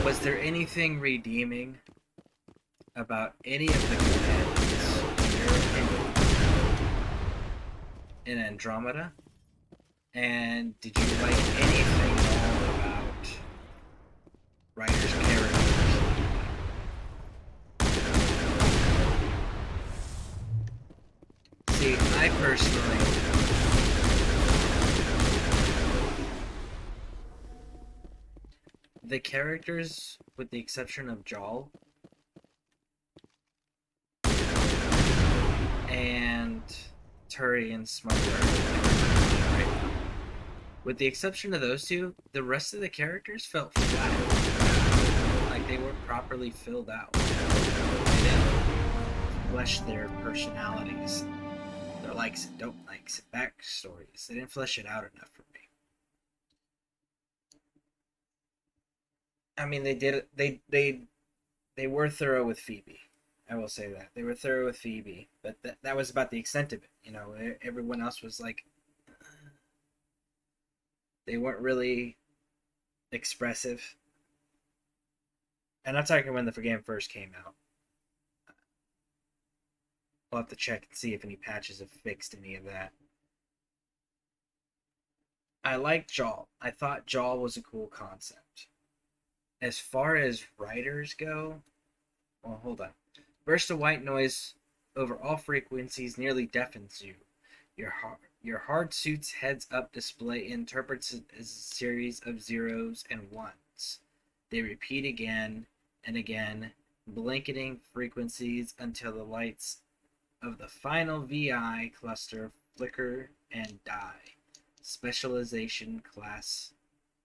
was there anything redeeming about any of the commands, in your opinion, in Andromeda? And did you like anything at all about Ryder's character? See, I personally the characters, with the exception of Jaal and Turian Smuggler, right? With the exception of those two, the rest of the characters felt flat, like they weren't properly filled out. They didn't flesh their personalities, their likes and don't likes, and backstories. They didn't flesh it out enough for me. I mean, they did. They were thorough with Phoebe. I will say that they were thorough with Phoebe, but that was about the extent of it. You know, everyone else was like, they weren't really expressive. And I'm talking when the game first came out. I'll have to check and see if any patches have fixed any of that. I liked Jaal. I thought Jaal was a cool concept. As far as writers go, well, hold on. Burst of white noise over all frequencies nearly deafens you. Your hard suit's heads-up display interprets it as a series of zeros and ones. They repeat again and again, blanketing frequencies until the lights of the final VI cluster flicker and die. Specialization class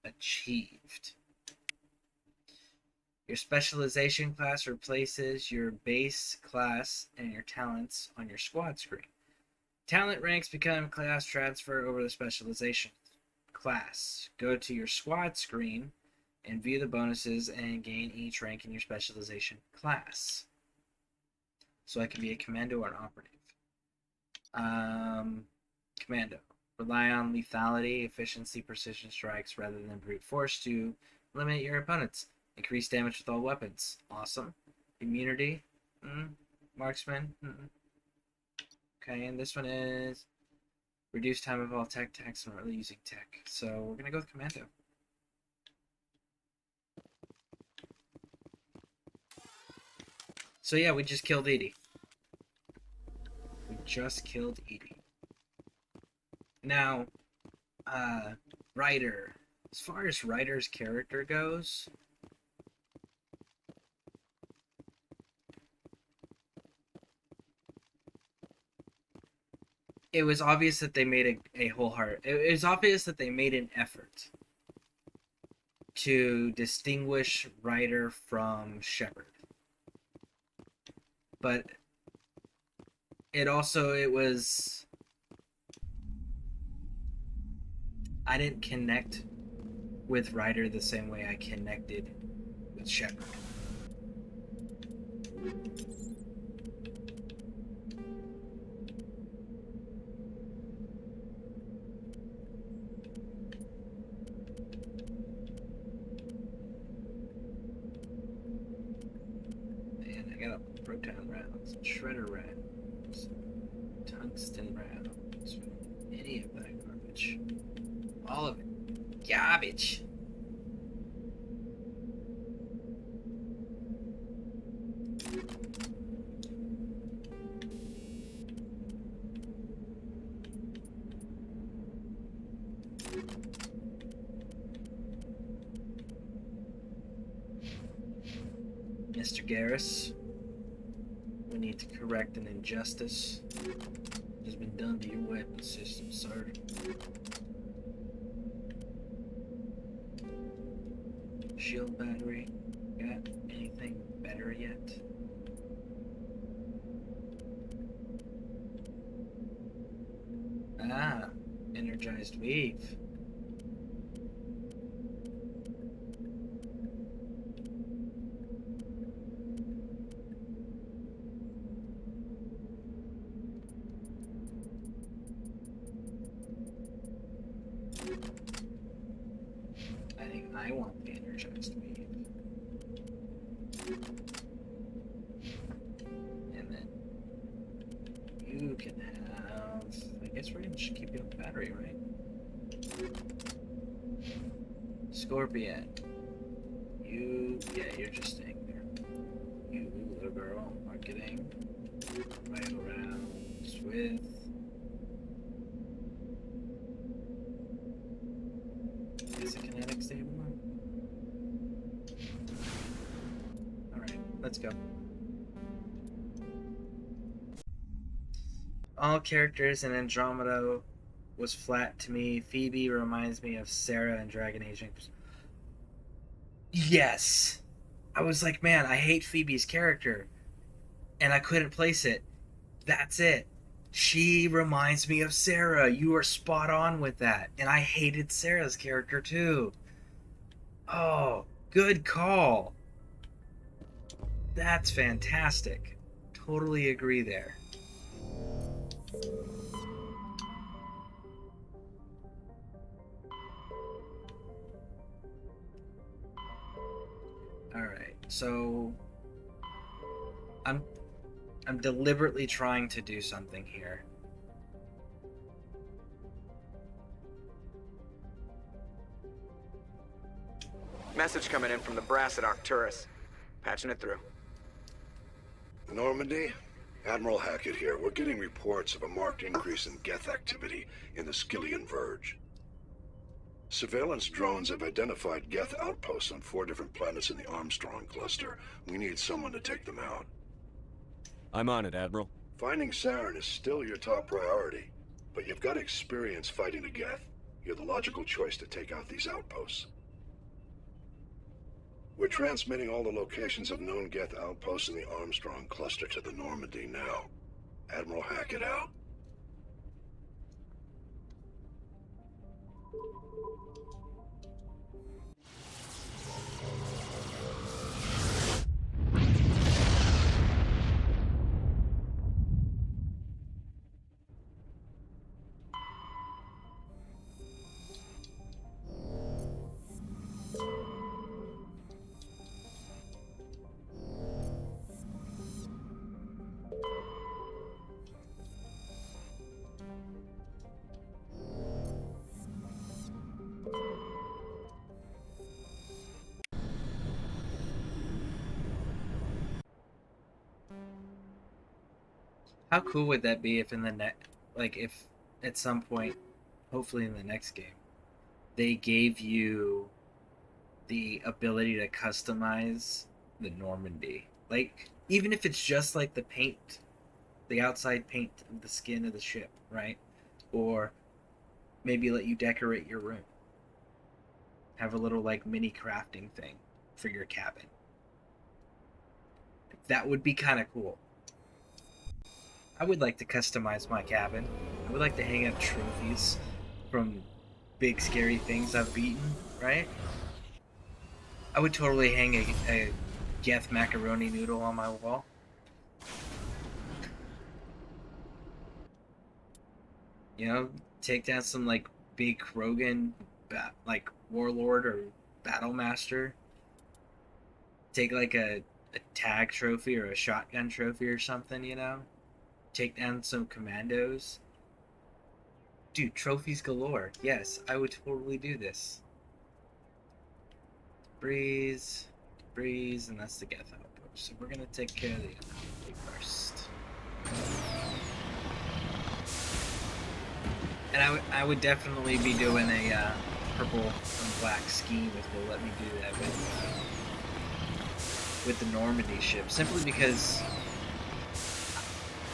achieved. Your specialization class replaces your base class and your talents on your squad screen. Talent ranks become class transfer over the specialization class. Go to your squad screen and view the bonuses and gain each rank in your specialization class. So I can be a commando or an operative. Commando. Rely on lethality, efficiency, precision strikes rather than brute force to eliminate your opponents. Increase damage with all weapons. Awesome. Immunity. Marksman. Okay, and this one is reduce time of all tech attacks when really using tech. So we're gonna go with Commando. So yeah, we just killed Edie. We just killed Edie. Now, Ryder. As far as Ryder's character goes, it was obvious that they made a wholehearted. It was obvious that they made an effort to distinguish Ryder from Shepard. But it was... I didn't connect with Ryder the same way I connected with Shepard. Man, I got a proton rounds, shredder rounds, tungsten rounds, any of that garbage. All of it. Garbage. Mr. Garrus, we need to correct an injustice that has been done to your weapon system, sir. Shield battery, got anything better yet? Ah, energized weave. I think I want the energized weave. And then you can have, I guess we're gonna just keep you on the battery, right? Scorpion. You, yeah, you're just staying there. You, little girl, marketing. Right around with. Is the kinetic stable? Alright, let's go. All characters in Andromeda was flat to me. Phoebe reminds me of Sarah in Dragon Age. Yes! I was like, man, I hate Phoebe's character. And I couldn't place it. That's it. She reminds me of Sarah. You are spot on with that. And I hated Sarah's character too. Oh, good call. That's fantastic. Totally agree there. Alright, so I'm deliberately trying to do something here. Message coming in from the brass at Arcturus. Patching it through. Normandy? Admiral Hackett here. We're getting reports of a marked increase in Geth activity in the Skyllian Verge. Surveillance drones have identified Geth outposts on 4 different planets in the Armstrong cluster. We need someone to take them out. I'm on it, Admiral. Finding Saren is still your top priority, but you've got experience fighting the Geth. You're the logical choice to take out these outposts. We're transmitting all the locations of known Geth outposts in the Armstrong cluster to the Normandy now. Admiral Hackett out. How cool would that be if in the if at some point, hopefully in the next game, they gave you the ability to customize the Normandy? Like, even if it's just like the paint, the outside paint of the skin of the ship, right? Or maybe let you decorate your room. Have a little like mini crafting thing for your cabin. That would be kind of cool. I would like to customize my cabin. I would like to hang up trophies from big scary things I've beaten, right? I would totally hang a Geth macaroni noodle on my wall. You know, take down some like big Krogan, like warlord or battle master. Take like a tag trophy or a shotgun trophy or something, you know? Take down some commandos. Dude, trophies galore. Yes, I would totally do this. Breeze, and that's the Geth outpost. So we're gonna take care of the anomaly first. And I would definitely be doing a purple and black scheme if they'll let me do that with the Normandy ship, simply because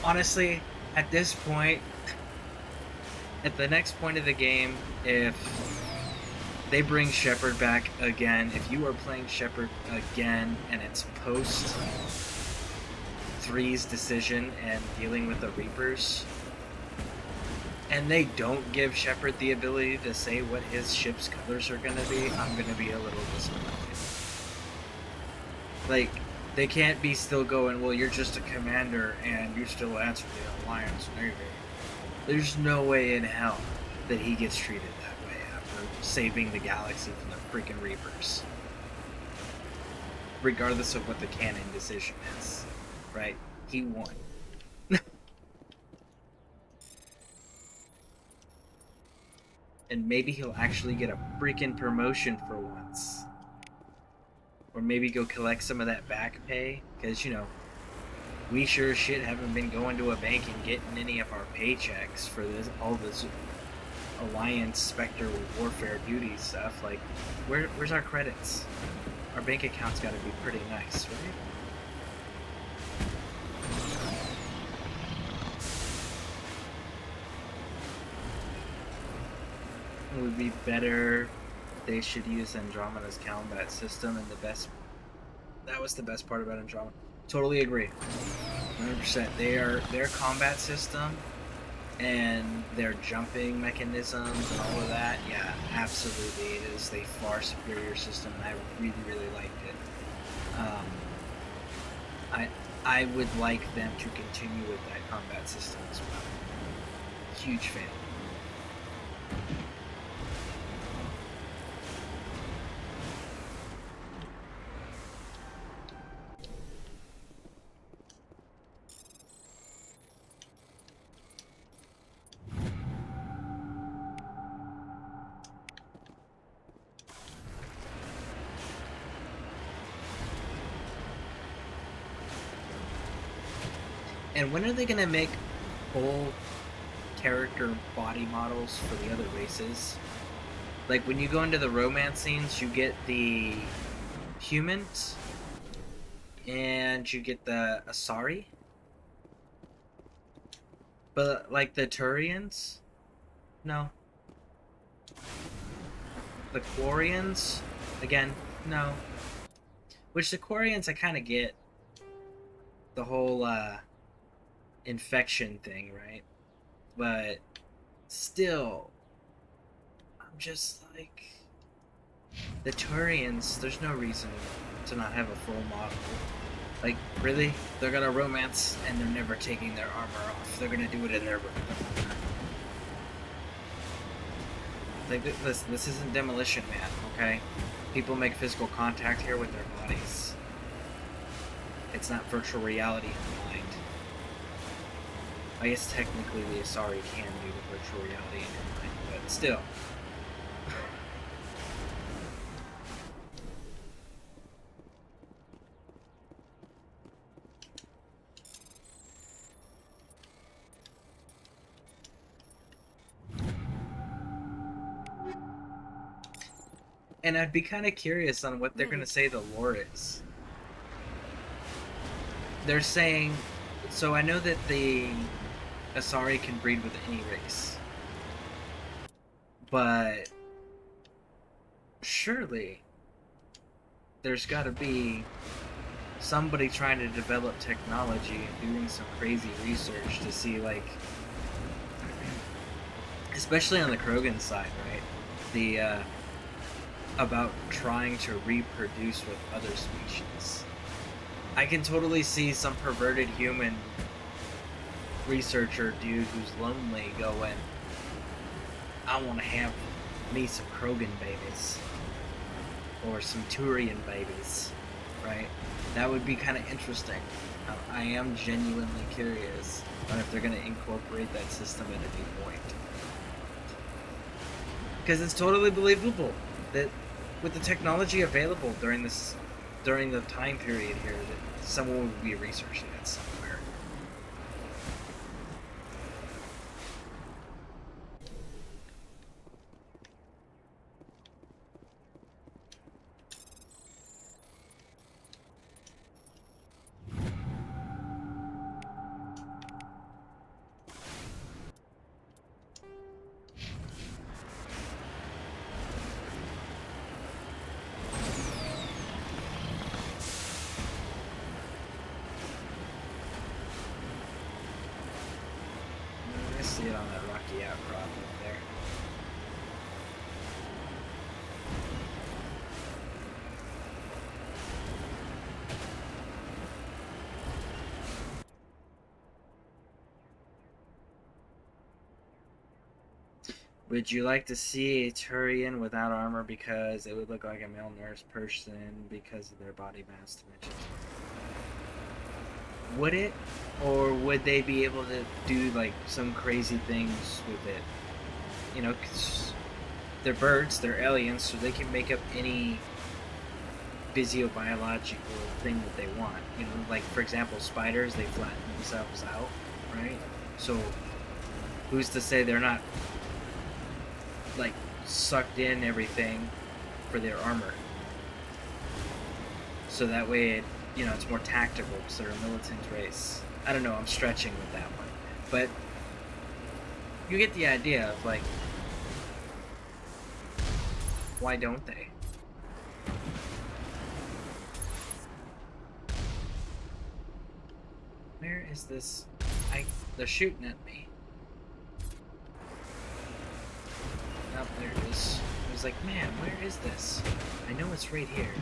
honestly, at this point, at the next point of the game, if they bring Shepard back again, if you are playing Shepard again and it's post 3's decision and dealing with the Reapers, and they don't give Shepard the ability to say what his ship's colors are gonna be, I'm gonna be a little disappointed. Like, they can't be still going, well, you're just a commander and you still answer the Alliance Navy. There's no way in hell that he gets treated that way after saving the galaxy from the freaking Reapers. Regardless of what the canon decision is, right? He won. And maybe he'll actually get a freaking promotion for once. Or maybe go collect some of that back pay, because, you know, we sure as shit haven't been going to a bank and getting any of our paychecks for this, all this Alliance Spectre warfare duty stuff. Like, where's our credits? Our bank account's gotta be pretty nice, right? It would be better. They should use Andromeda's combat system, and that was the best part about Andromeda. Totally agree. 100%. Their combat system and their jumping mechanisms and all of that, yeah, absolutely. It is a far superior system, and I really, really liked it. I would like them to continue with that combat system as well. Huge fan. And when are they gonna make full character body models for the other races? Like, when you go into the romance scenes, you get the humans, and you get the Asari. But, like, the Turians? No. The Quarians? Again, no. Which the Quarians I kind of get. The whole, infection thing, right? But still, I'm just like, the Turians, there's no reason to not have a full model. Like, really? They're gonna romance and they're never taking their armor off. They're gonna do it in their armor. Like, this isn't Demolition Man, okay? People make physical contact here with their bodies. It's not virtual reality in the mind. I guess technically the Asari can do the virtual reality in your mind, but still. And I'd be kind of curious on what they're going to say the lore is. They're saying... So I know that the Asari can breed with any race. But... surely... there's got to be somebody trying to develop technology and doing some crazy research to see, like... especially on the Krogan side, right? The, about trying to reproduce with other species. I can totally see some perverted human researcher dude who's lonely going, I want to have me some Krogan babies. Or some Turian babies, right? That would be kind of interesting. I am genuinely curious on if they're going to incorporate that system at any point. Because it's totally believable that with the technology available during the time period here, that someone would be researching it somewhere. See it on that rocky outcrop up there. Would you like to see a Turian without armor because it would look like a malnourished person because of their body mass dimensions? Would it? Or would they be able to do like some crazy things with it? You know, 'cause they're birds, they're aliens, so they can make up any physiobiological thing that they want. You know, like for example, spiders, they flatten themselves out, right? So who's to say they're not like sucked in everything for their armor? So that way it, you know, it's more tactical because they're a militant race. I don't know, I'm stretching with that one. But you get the idea of, like, why don't they? Where is this? They're shooting at me. Oh, there it is. I was like, man, where is this? I know it's right here.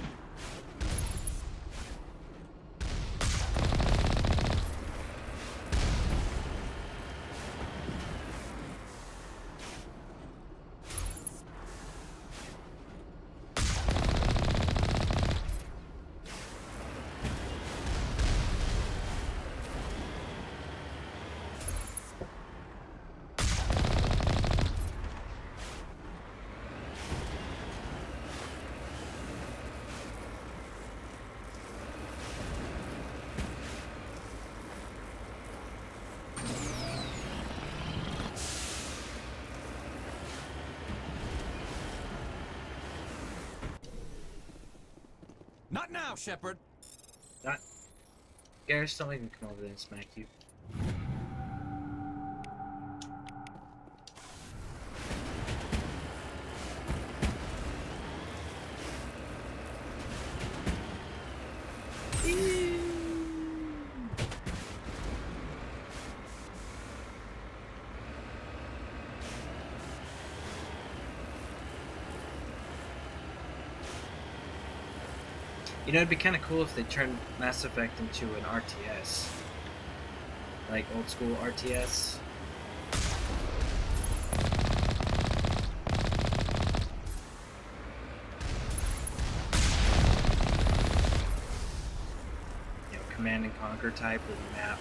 Not now, Shepard. Not. Garrus, don't even come over there and smack you. You know, it'd be kind of cool if they turned Mass Effect into an RTS. Like old school RTS. You know, Command and Conquer type with a map.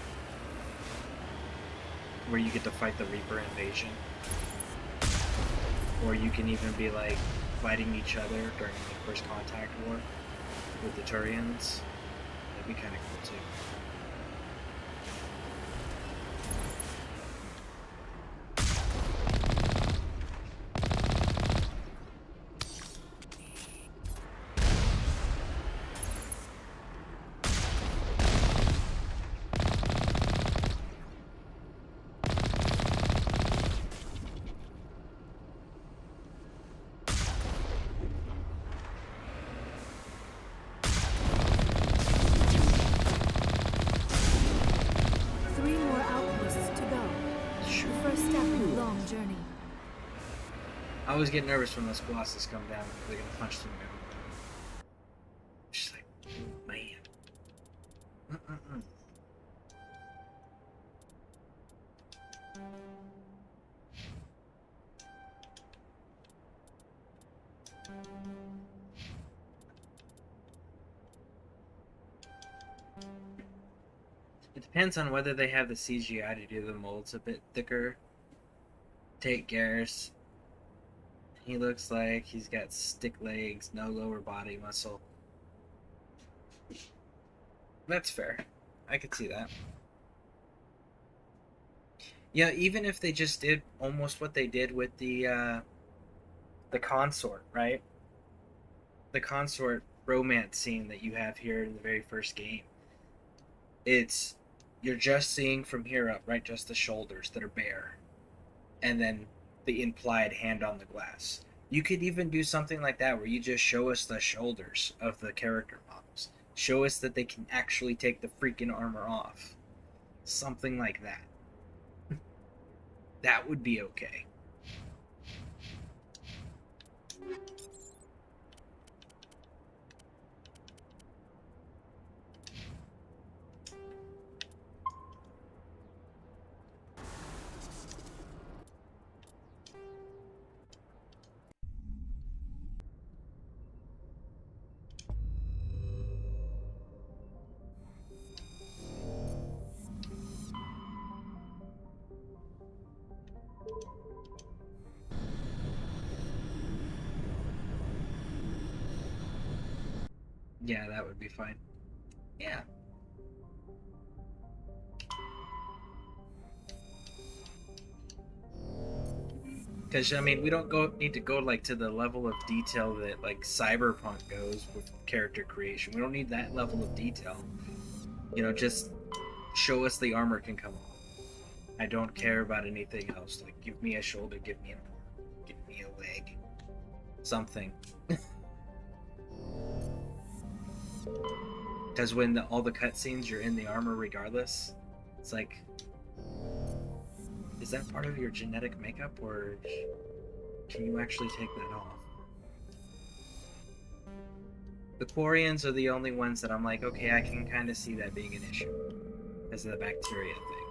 Where you get to fight the Reaper invasion. Or you can even be like fighting each other during the First Contact War. With the Turians, that'd be kind of cool too. I always get nervous when those Colossus come down. They're gonna punch through me. Just like, oh, man. depends on whether they have the CGI to do the molds a bit thicker. Take Garrus. He looks like he's got stick legs, no lower body muscle. That's fair. I could see that. Yeah, even if they just did almost what they did with the consort, right? The consort romance scene that you have here in the very first game. You're just seeing from here up, right? Just the shoulders that are bare. And then the implied hand on the glass. You could even do something like that where you just show us the shoulders of the character models. Show us that they can actually take the freaking armor off. Something like that. That would be okay. Yeah, that would be fine. Yeah. Because, I mean, we don't need to go, like, to the level of detail that, like, Cyberpunk goes with character creation. We don't need that level of detail. You know, just show us the armor can come off. I don't care about anything else. Like, give me a shoulder, give me an arm, give me a leg. Something. Because when all the cutscenes, you're in the armor regardless. It's like, is that part of your genetic makeup, or can you actually take that off? The Quarians are the only ones that I'm like, okay, I can kind of see that being an issue because of the bacteria thing.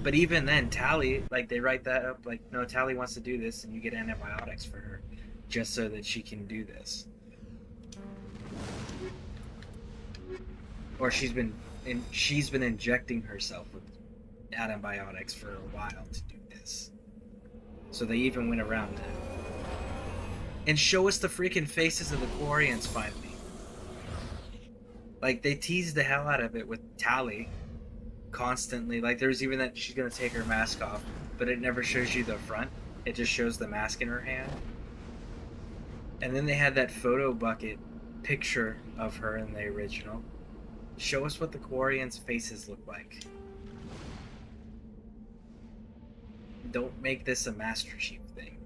But even then, Tali, like, they write that up, like, no, Tali wants to do this, and you get antibiotics for her just so that she can do this. Or she's been injecting herself with antibiotics for a while to do this. So they even went around that. And show us the freaking faces of the Quarians finally. Like, they teased the hell out of it with Tali constantly. Like, there's even that she's gonna take her mask off, but it never shows you the front. It just shows the mask in her hand. And then they had that photo bucket picture of her in the original. Show us what the Quarians' faces look like. Don't make this a Master Chief thing.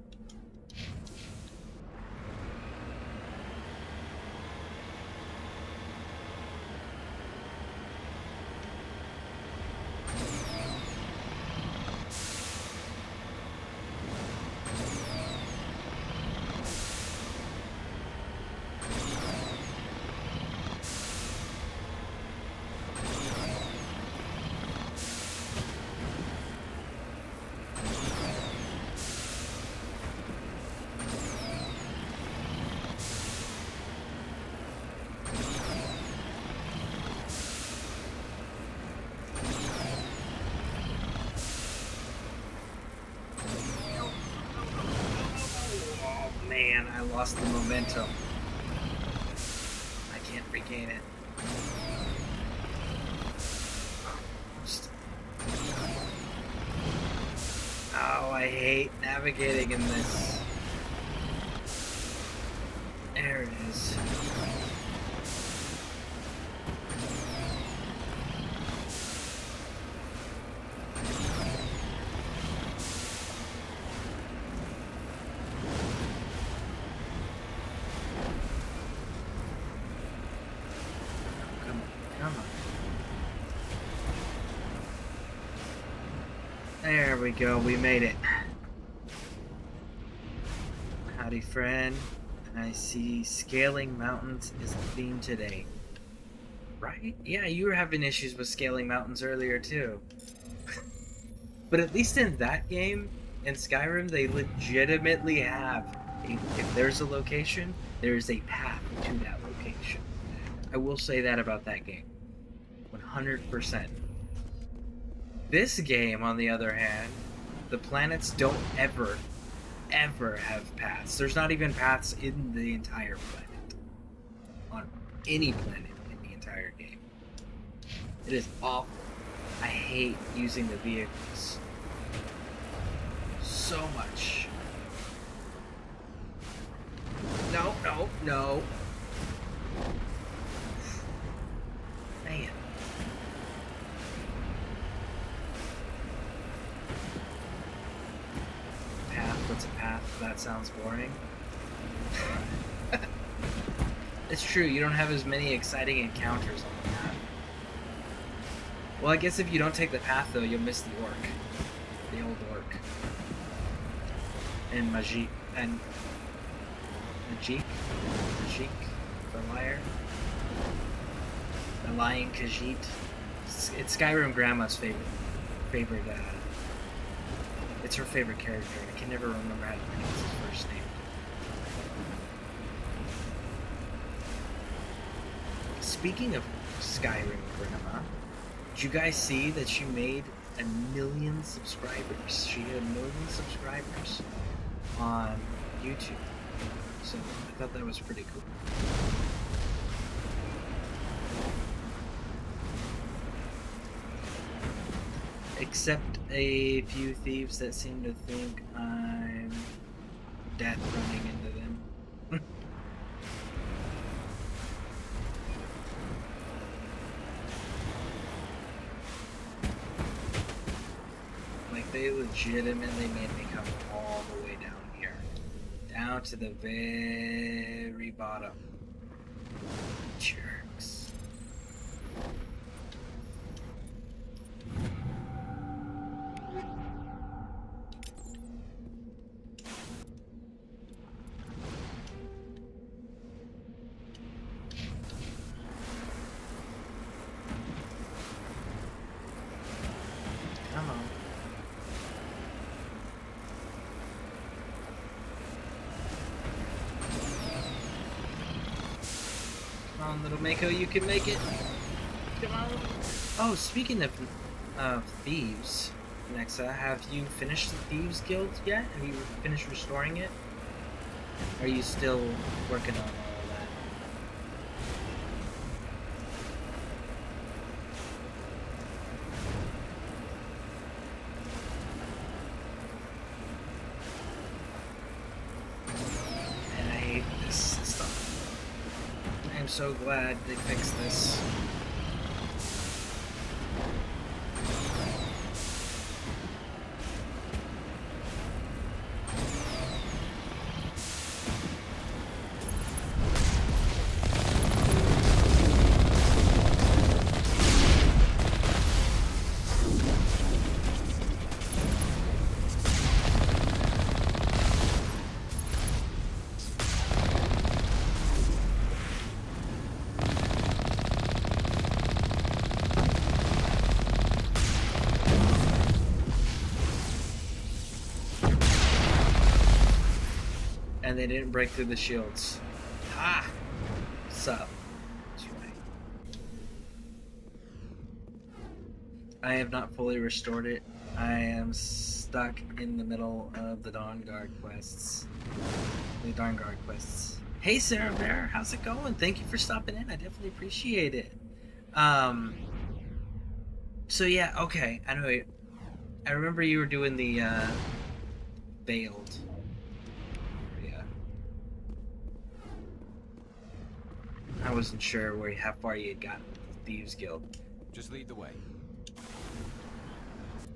I lost the momentum. I can't regain it. Oh, I hate navigating in this. There it is. There we go, we made it. Howdy, friend. I see scaling mountains is a theme today. Right? Yeah, you were having issues with scaling mountains earlier, too. But at least in that game, in Skyrim, they legitimately have, if there's a location, there's a path to that location. I will say that about that game. 100%. This game, on the other hand, the planets don't ever have paths. There's not even paths in the entire planet. On any planet in the entire game. It is awful. I hate using the vehicles so much. No, no, no. Man. Path? What's a path? That sounds boring. It's true, you don't have as many exciting encounters on the path. Well, I guess if you don't take the path, though, you'll miss the orc. The old orc. And Majik. Majik, the liar. The lying Khajiit. It's Skyrim Grandma's favorite. It's her favorite character. I can never remember how to pronounce his first name. Speaking of Skyrim Grandma, did you guys see that she made 1 million subscribers? She had 1 million subscribers on YouTube. So I thought that was pretty cool. Except a few thieves that seem to think I'm death running into them. Like, they legitimately made me come all the way down here. Down to the very bottom. Jerks. Come on. Come on, little Mako, you can make it. Come on. Oh, speaking of thieves, Nexa, have you finished the Thieves Guild yet? Have you finished restoring it? Or are you still working on all of that? And I hate this stuff. I'm so glad they fixed this. And they didn't break through the shields. Ah! Sup. That's right. I have not fully restored it. I am stuck in the middle of the Dawnguard quests. The Dawnguard quests. Hey Sarah Bear, how's it going? Thank you for stopping in. I definitely appreciate it. So yeah, okay. I remember you were doing the Veiled. I wasn't sure how far you had gotten with the Thieves Guild. Just lead the way.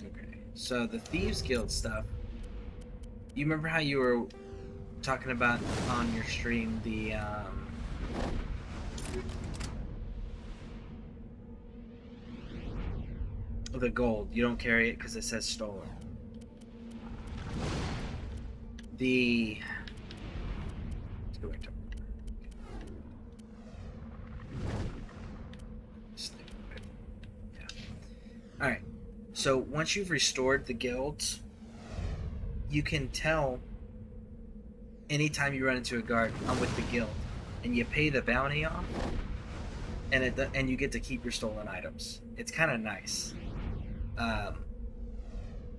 Okay. So the Thieves Guild stuff. You remember how you were talking about on your stream the gold? You don't carry it because it says stolen. Let's go back to. Alright, so once you've restored the guilds, you can tell anytime you run into a guard, I'm with the guild, and you pay the bounty off, and you get to keep your stolen items. It's kind of nice.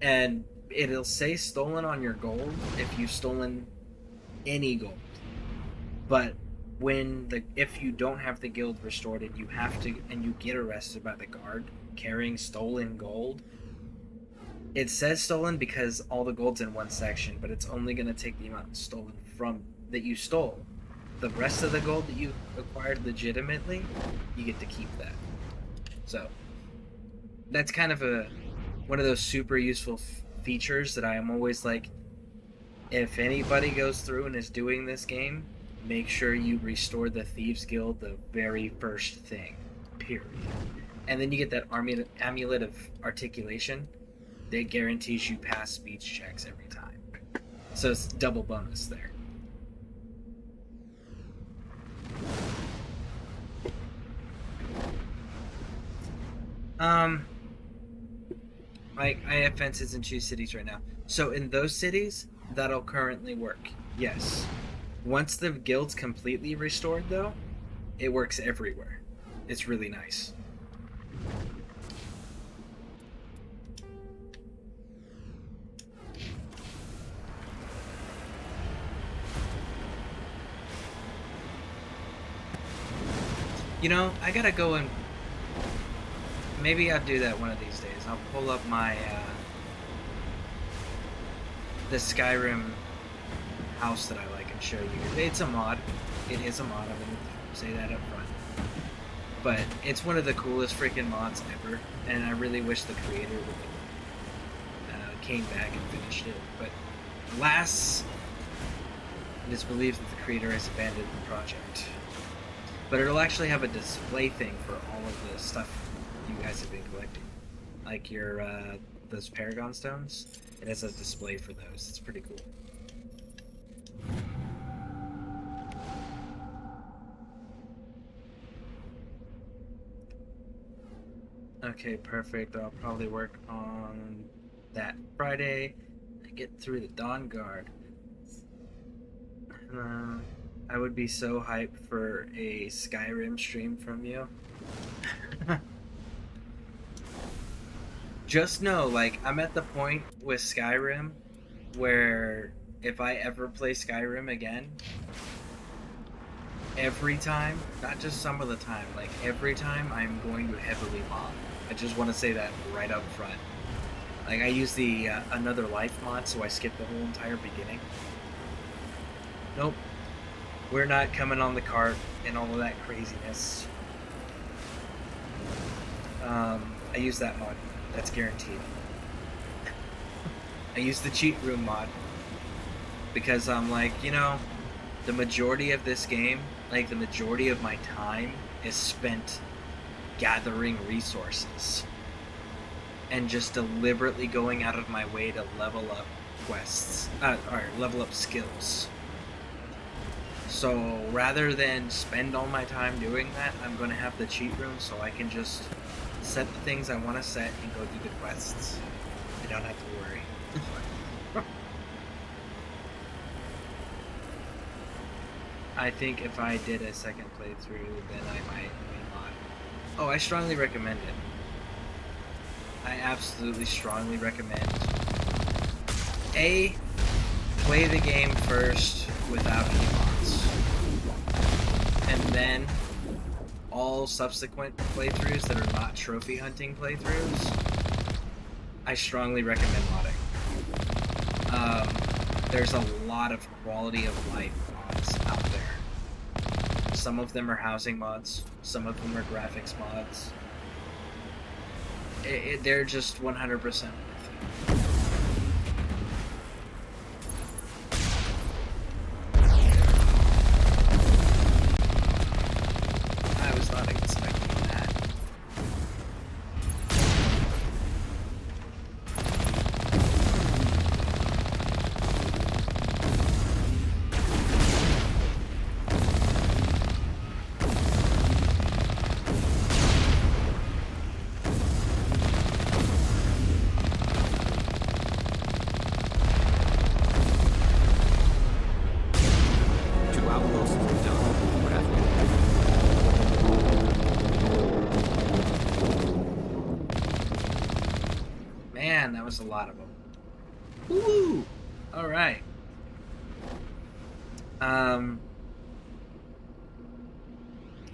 And it'll say stolen on your gold if you've stolen any gold. But if you don't have the guild restored and you get arrested by the guard carrying stolen gold, it says stolen because all the gold's in one section, but it's only going to take the amount stolen from that you stole. The rest of the gold that you acquired legitimately, you get to keep that. So that's kind of one of those super useful features that I am always like, if anybody goes through and is doing this game, make sure you restore the Thieves Guild the very first thing, period. And then you get that amulet of articulation that guarantees you pass speech checks every time. So it's double bonus there. I have fences in 2 cities right now. So in those cities, that'll currently work. Yes. Once the guild's completely restored, though, it works everywhere. It's really nice. You know, I gotta go and... Maybe I'll do that one of these days. I'll pull up my, the Skyrim house that I like and show you. It's a mod. It is a mod. I'm gonna say that up front. But it's one of the coolest freaking mods ever, and I really wish the creator would came back and finished it. But alas, it is believed that the creator has abandoned the project. But it'll actually have a display thing for all of the stuff you guys have been collecting, like your those Paragon stones. It has a display for those. It's pretty cool. Okay, perfect. I'll probably work on that Friday. Get through the Dawn Guard. I would be so hyped for a Skyrim stream from you. Just know, like, I'm at the point with Skyrim where if I ever play Skyrim again, every time, not just some of the time, like every time, I'm going to heavily mod. I just want to say that right up front. Like, I use the Another Life mod, so I skip the whole entire beginning. Nope. We're not coming on the cart and all of that craziness. I use that mod. That's guaranteed. I use the cheat room mod because I'm like, you know, the majority of this game, like the majority of my time is spent gathering resources and just deliberately going out of my way to level up quests, or level up skills. So rather than spend all my time doing that, I'm going to have the cheat room so I can just set the things I want to set and go do the quests. I don't have to worry. I think if I did a second playthrough, then I might mod. Oh, I strongly recommend it. I absolutely strongly recommend A, play the game first without any mods. And then all subsequent playthroughs that are not trophy hunting playthroughs, I strongly recommend modding. There's a lot of quality of life mods out there. Some of them are housing mods, some of them are graphics mods. They're just 100% worth it. I was not expecting that. that was a lot of them. Woo! All right. I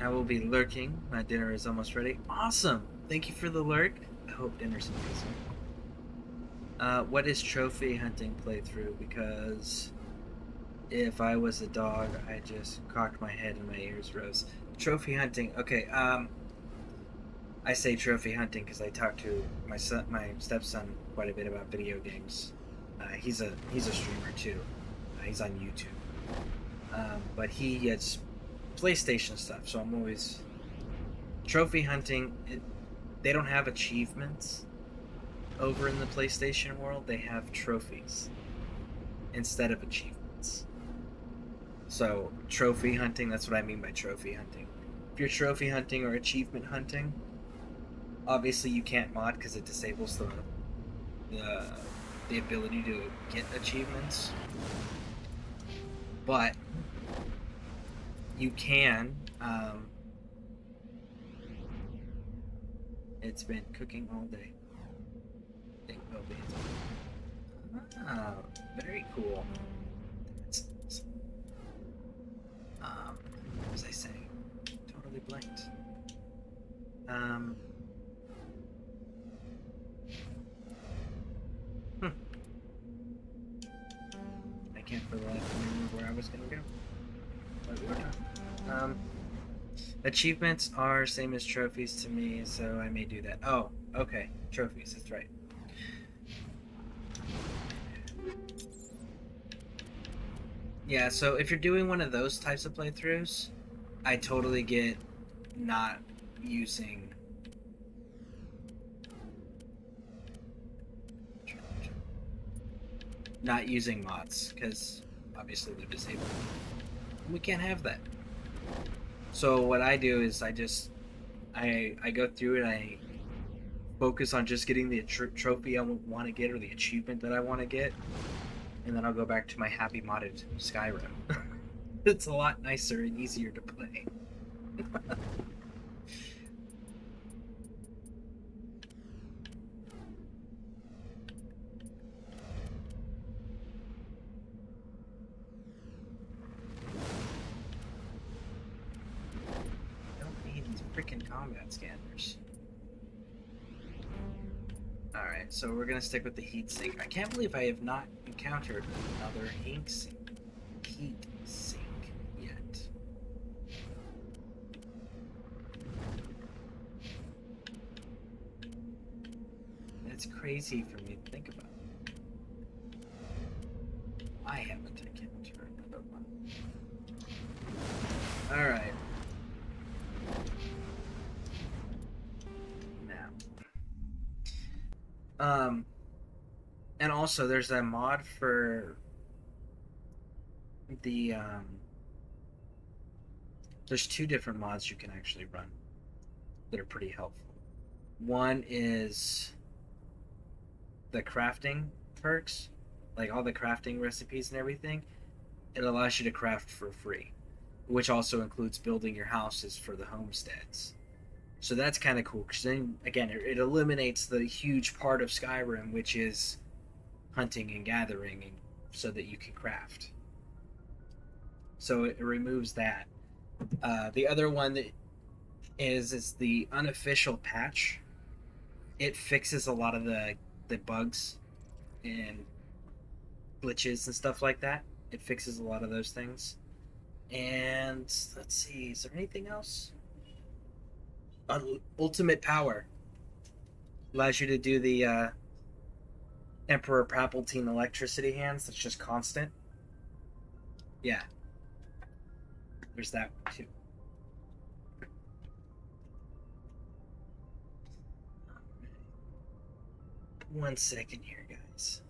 will be lurking. My dinner is almost ready. Awesome! Thank you for the lurk. I hope dinner's amazing. What is trophy hunting playthrough? Because if I was a dog, I just cocked my head and my ears rose. Trophy hunting. Okay, I say trophy hunting because I talk to my stepson quite a bit about video games. He's a streamer too. He's on YouTube. But he gets PlayStation stuff, so I'm always trophy hunting. They don't have achievements over in the PlayStation world. They have trophies instead of achievements. So trophy hunting, that's what I mean by trophy hunting. If you're trophy hunting or achievement hunting, obviously you can't mod because it disables the ability to get achievements. But you can. It's been cooking all day. Ah, very cool. That's awesome. What was I saying? Totally blanked. I can't for the life of me remember where I was gonna go. But we're done. Achievements are same as trophies to me, so I may do that. Oh, okay. Trophies, that's right. Yeah, so if you're doing one of those types of playthroughs, I totally get not using mods, because obviously they're disabled. We can't have that. So what I do is I go through it, I focus on just getting the trophy I want to get or the achievement that I want to get, and then I'll go back to my happy modded Skyrim. It's a lot nicer and easier to play. Freaking combat scanners. Alright, so we're gonna stick with the heat sink. I can't believe I have not encountered another heat sink yet. That's crazy for me to think about. I haven't encountered another one. Alright. And also there's a mod for the, there's two different mods you can actually run that are pretty helpful. One is the crafting perks, like all the crafting recipes and everything. It allows you to craft for free, which also includes building your houses for the homesteads. So that's kind of cool, because then, again, it eliminates the huge part of Skyrim, which is hunting and gathering, and so that you can craft. So it removes that. The other one that is the unofficial patch. It fixes a lot of the bugs and glitches and stuff like that. It fixes a lot of those things. And let's see, is there anything else? Ultimate Power allows you to do the Emperor Palpatine electricity hands. That's just constant. Yeah, there's that one too. 1 second here, guys.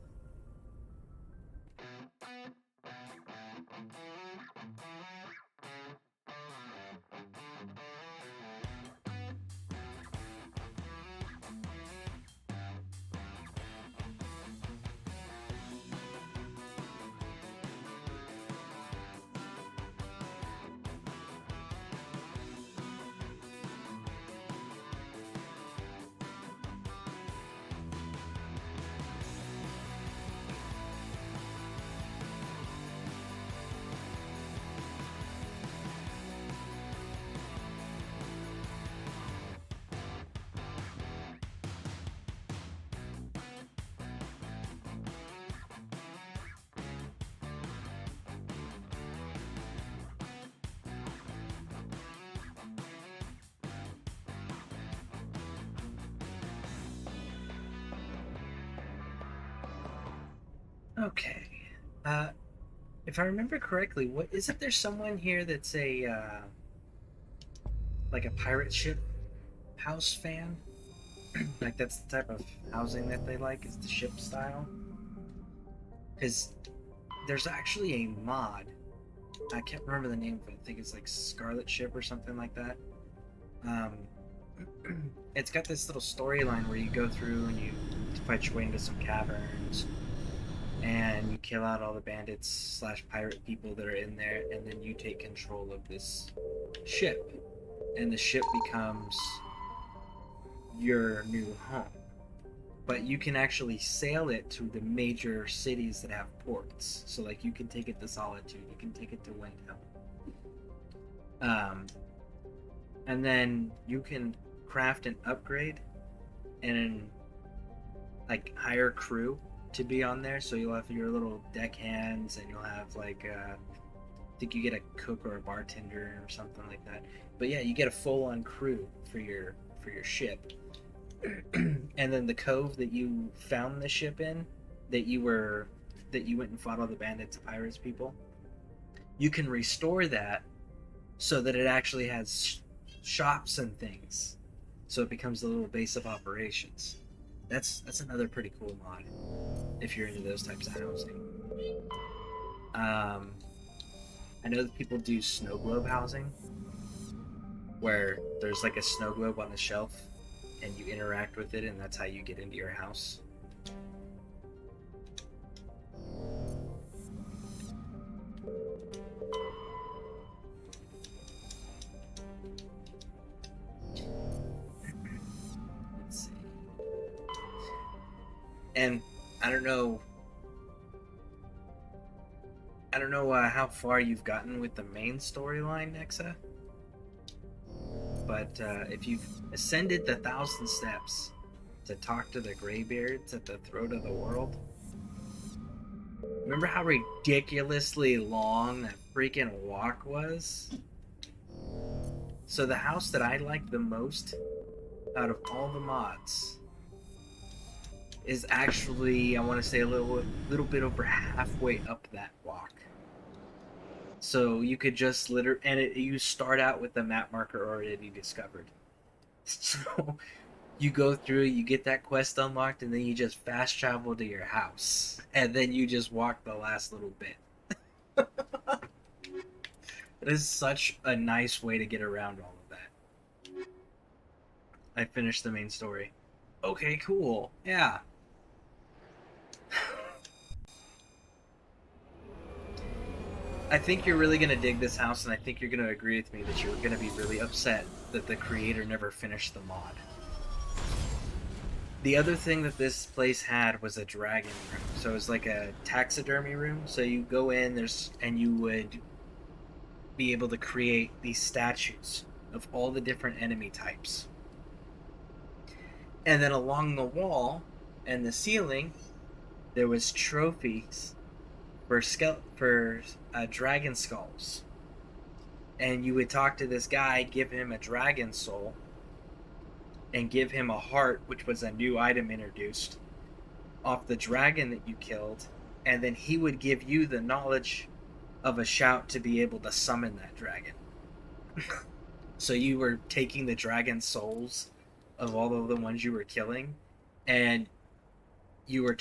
Okay. If I remember correctly, isn't there someone here that's a like a pirate ship house fan? Like that's the type of housing that they like, is the ship style. Because there's actually a mod. I can't remember the name of it. I think it's like Scarlet Ship or something like that. It's got this little storyline where you go through and you fight your way into some caverns, and you kill out all the bandits / pirate people that are in there, and then you take control of this ship, and the ship becomes your new home. But you can actually sail it to the major cities that have ports. So like you can take it to Solitude, you can take it to Windhelm. And then you can craft an upgrade and like hire crew to be on there. So you'll have your little deckhands, and you'll have like I think you get a cook or a bartender or something like that. But yeah, you get a full-on crew for your ship. And then the cove that you found the ship in, that you went and fought all the bandits, pirates people, you can restore that so that it actually has shops and things, so it becomes a little base of operations. That's another pretty cool mod if you're into those types of housing. I know that people do snow globe housing, where there's like a snow globe on the shelf and you interact with it, and that's how you get into your house. Let's see. And I don't know how far you've gotten with the main storyline, Nexa. But if you've ascended the 1,000 steps to talk to the Greybeards at the throat of the world, remember how ridiculously long that freaking walk was? So the house that I like the most out of all the mods is actually, I want to say, a little bit over halfway up that walk. So you could just you start out with the map marker already discovered. So you go through, you get that quest unlocked, and then you just fast travel to your house, and then you just walk the last little bit. It is such a nice way to get around all of that. I finished the main story. Okay, cool. Yeah. I think you're really going to dig this house, and I think you're going to agree with me that you're going to be really upset that the creator never finished the mod. The other thing that this place had was a dragon room. So it was like a taxidermy room. So you go in, and you would be able to create these statues of all the different enemy types. And then along the wall and the ceiling, there was trophies for dragon skulls, and you would talk to this guy, give him a dragon soul, and give him a heart, which was a new item introduced off the dragon that you killed, and then he would give you the knowledge of a shout to be able to summon that dragon. So you were taking the dragon souls of all of the ones you were killing, and you were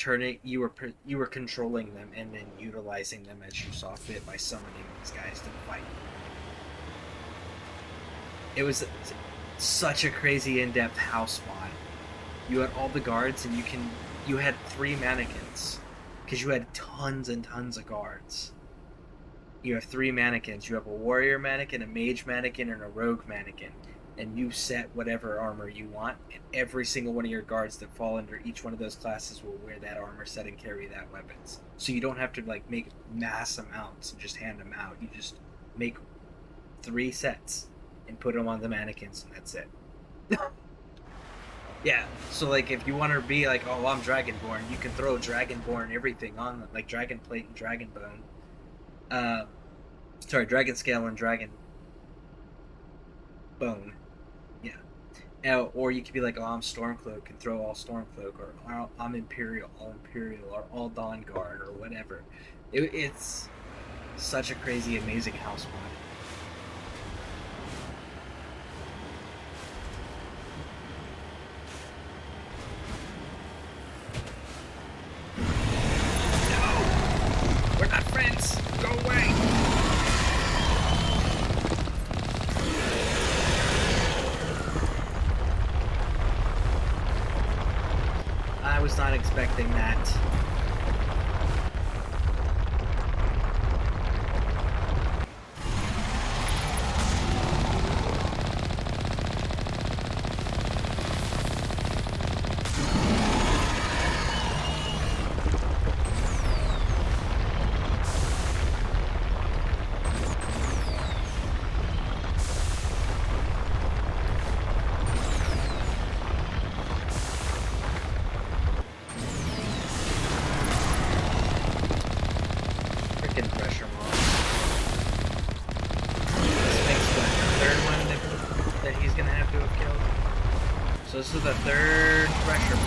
controlling them and then utilizing them as you saw fit by summoning these guys to the fight. It was such a crazy in-depth house mod. You had all the guards, and you had 3 mannequins, because you had tons and tons of guards. You have 3 mannequins. You have a warrior mannequin, a mage mannequin, and a rogue mannequin. And you set whatever armor you want, and every single one of your guards that fall under each one of those classes will wear that armor set and carry that weapons. So you don't have to like make mass amounts and just hand them out. You just make 3 sets and put them on the mannequins, and that's it. Yeah, so like if you want to be like, oh, I'm Dragonborn, you can throw Dragonborn everything on, like Dragon Plate and Dragon Bone. Dragon Scale and Dragon Bone. Yeah. Or you could be like, oh, I'm Stormcloak and throw all Stormcloak, or I'm Imperial, or all Dawn Guard, or whatever. It's such a crazy, amazing house mod. We're not friends! Go away! I was not expecting that. This is the third Thresher.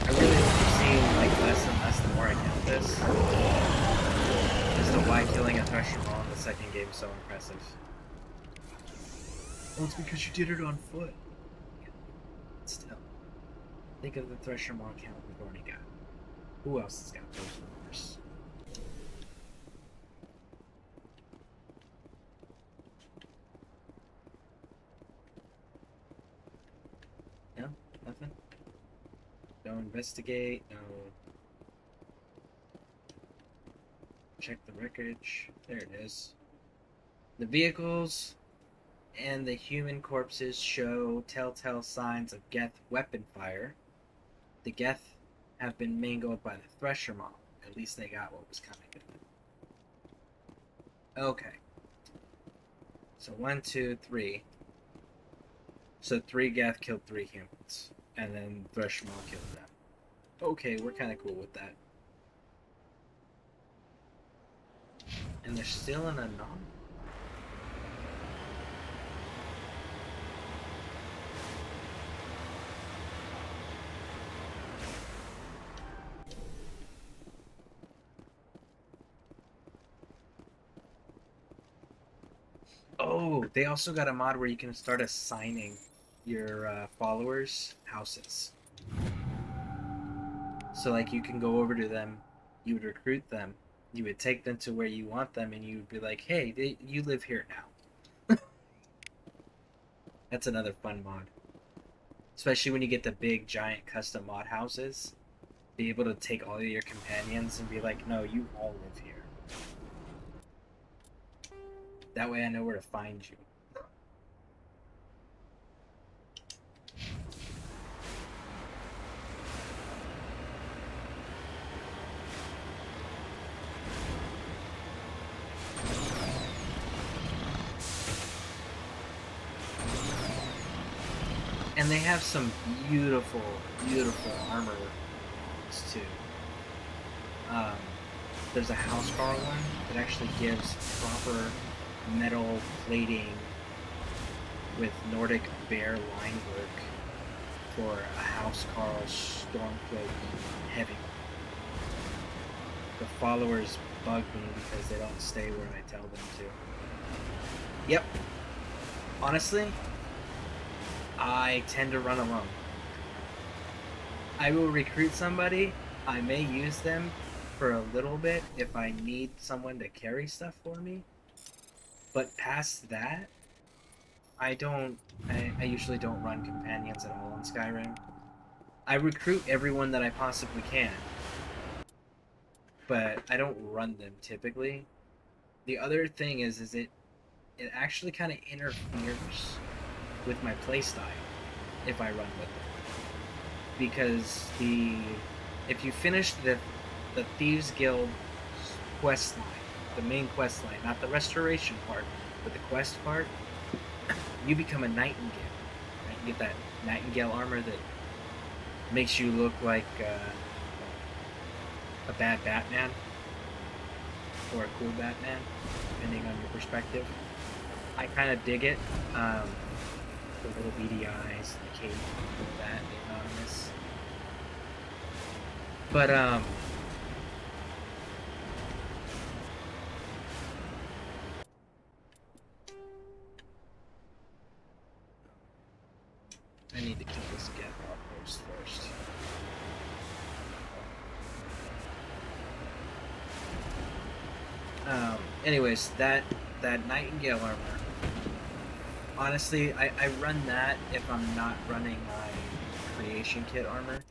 I really seem like less and less the more I count this. As to why killing a Thresher Maw in the second game is so impressive. Well, it's because you did it on foot. Still. Think of the Thresher Maw count we've already got. Who else has got those numbers? Nothing? No investigate, no check the wreckage. There it is. The vehicles and the human corpses show telltale signs of Geth weapon fire. The Geth have been mangled by the Thresher Maw. At least they got what was coming to them. Okay. So 1, 2, 3. So 3 Geth killed 3 humans. And then Thresher Maw killed them. Okay, we're kind of cool with that. And they're still in a non. Oh, they also got a mod where you can start assigning your followers houses. So like you can go over to them, you would recruit them, you would take them to where you want them, and you would be like, hey, you live here now. That's another fun mod. Especially when you get the big giant custom mod houses. Be able to take all of your companions and be like, no, you all live here. That way I know where to find you. And they have some beautiful, beautiful armor too. There's a Housecarl one that actually gives proper metal plating with Nordic bear line work for a Housecarl Stormcloak heavy. The followers bug me because they don't stay where I tell them to. Yep. Honestly, I tend to run alone. I will recruit somebody, I may use them for a little bit if I need someone to carry stuff for me. But past that, I usually don't run companions at all in Skyrim. I recruit everyone that I possibly can, but I don't run them typically. The other thing is it actually kind of interferes with my playstyle if I run with them. Because if you finish the Thieves Guild quest line, the main quest line, not the restoration part, but the quest part, you become a Nightingale. Right? You get that Nightingale armor that makes you look like a bad Batman or a cool Batman, depending on your perspective. I kind of dig it. the little beady eyes, the cape, that anonymous. But I need to keep this gap outpost first. Anyways, that Nightingale armor. Honestly, I run that if I'm not running my creation kit armor.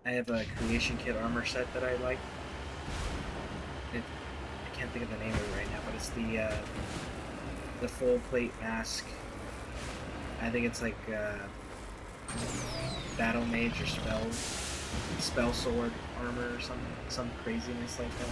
I have a creation kit armor set that I like. I can't think of the name of it right now, but it's the full plate mask. I think it's like battle mage or spell sword armor or some craziness like that.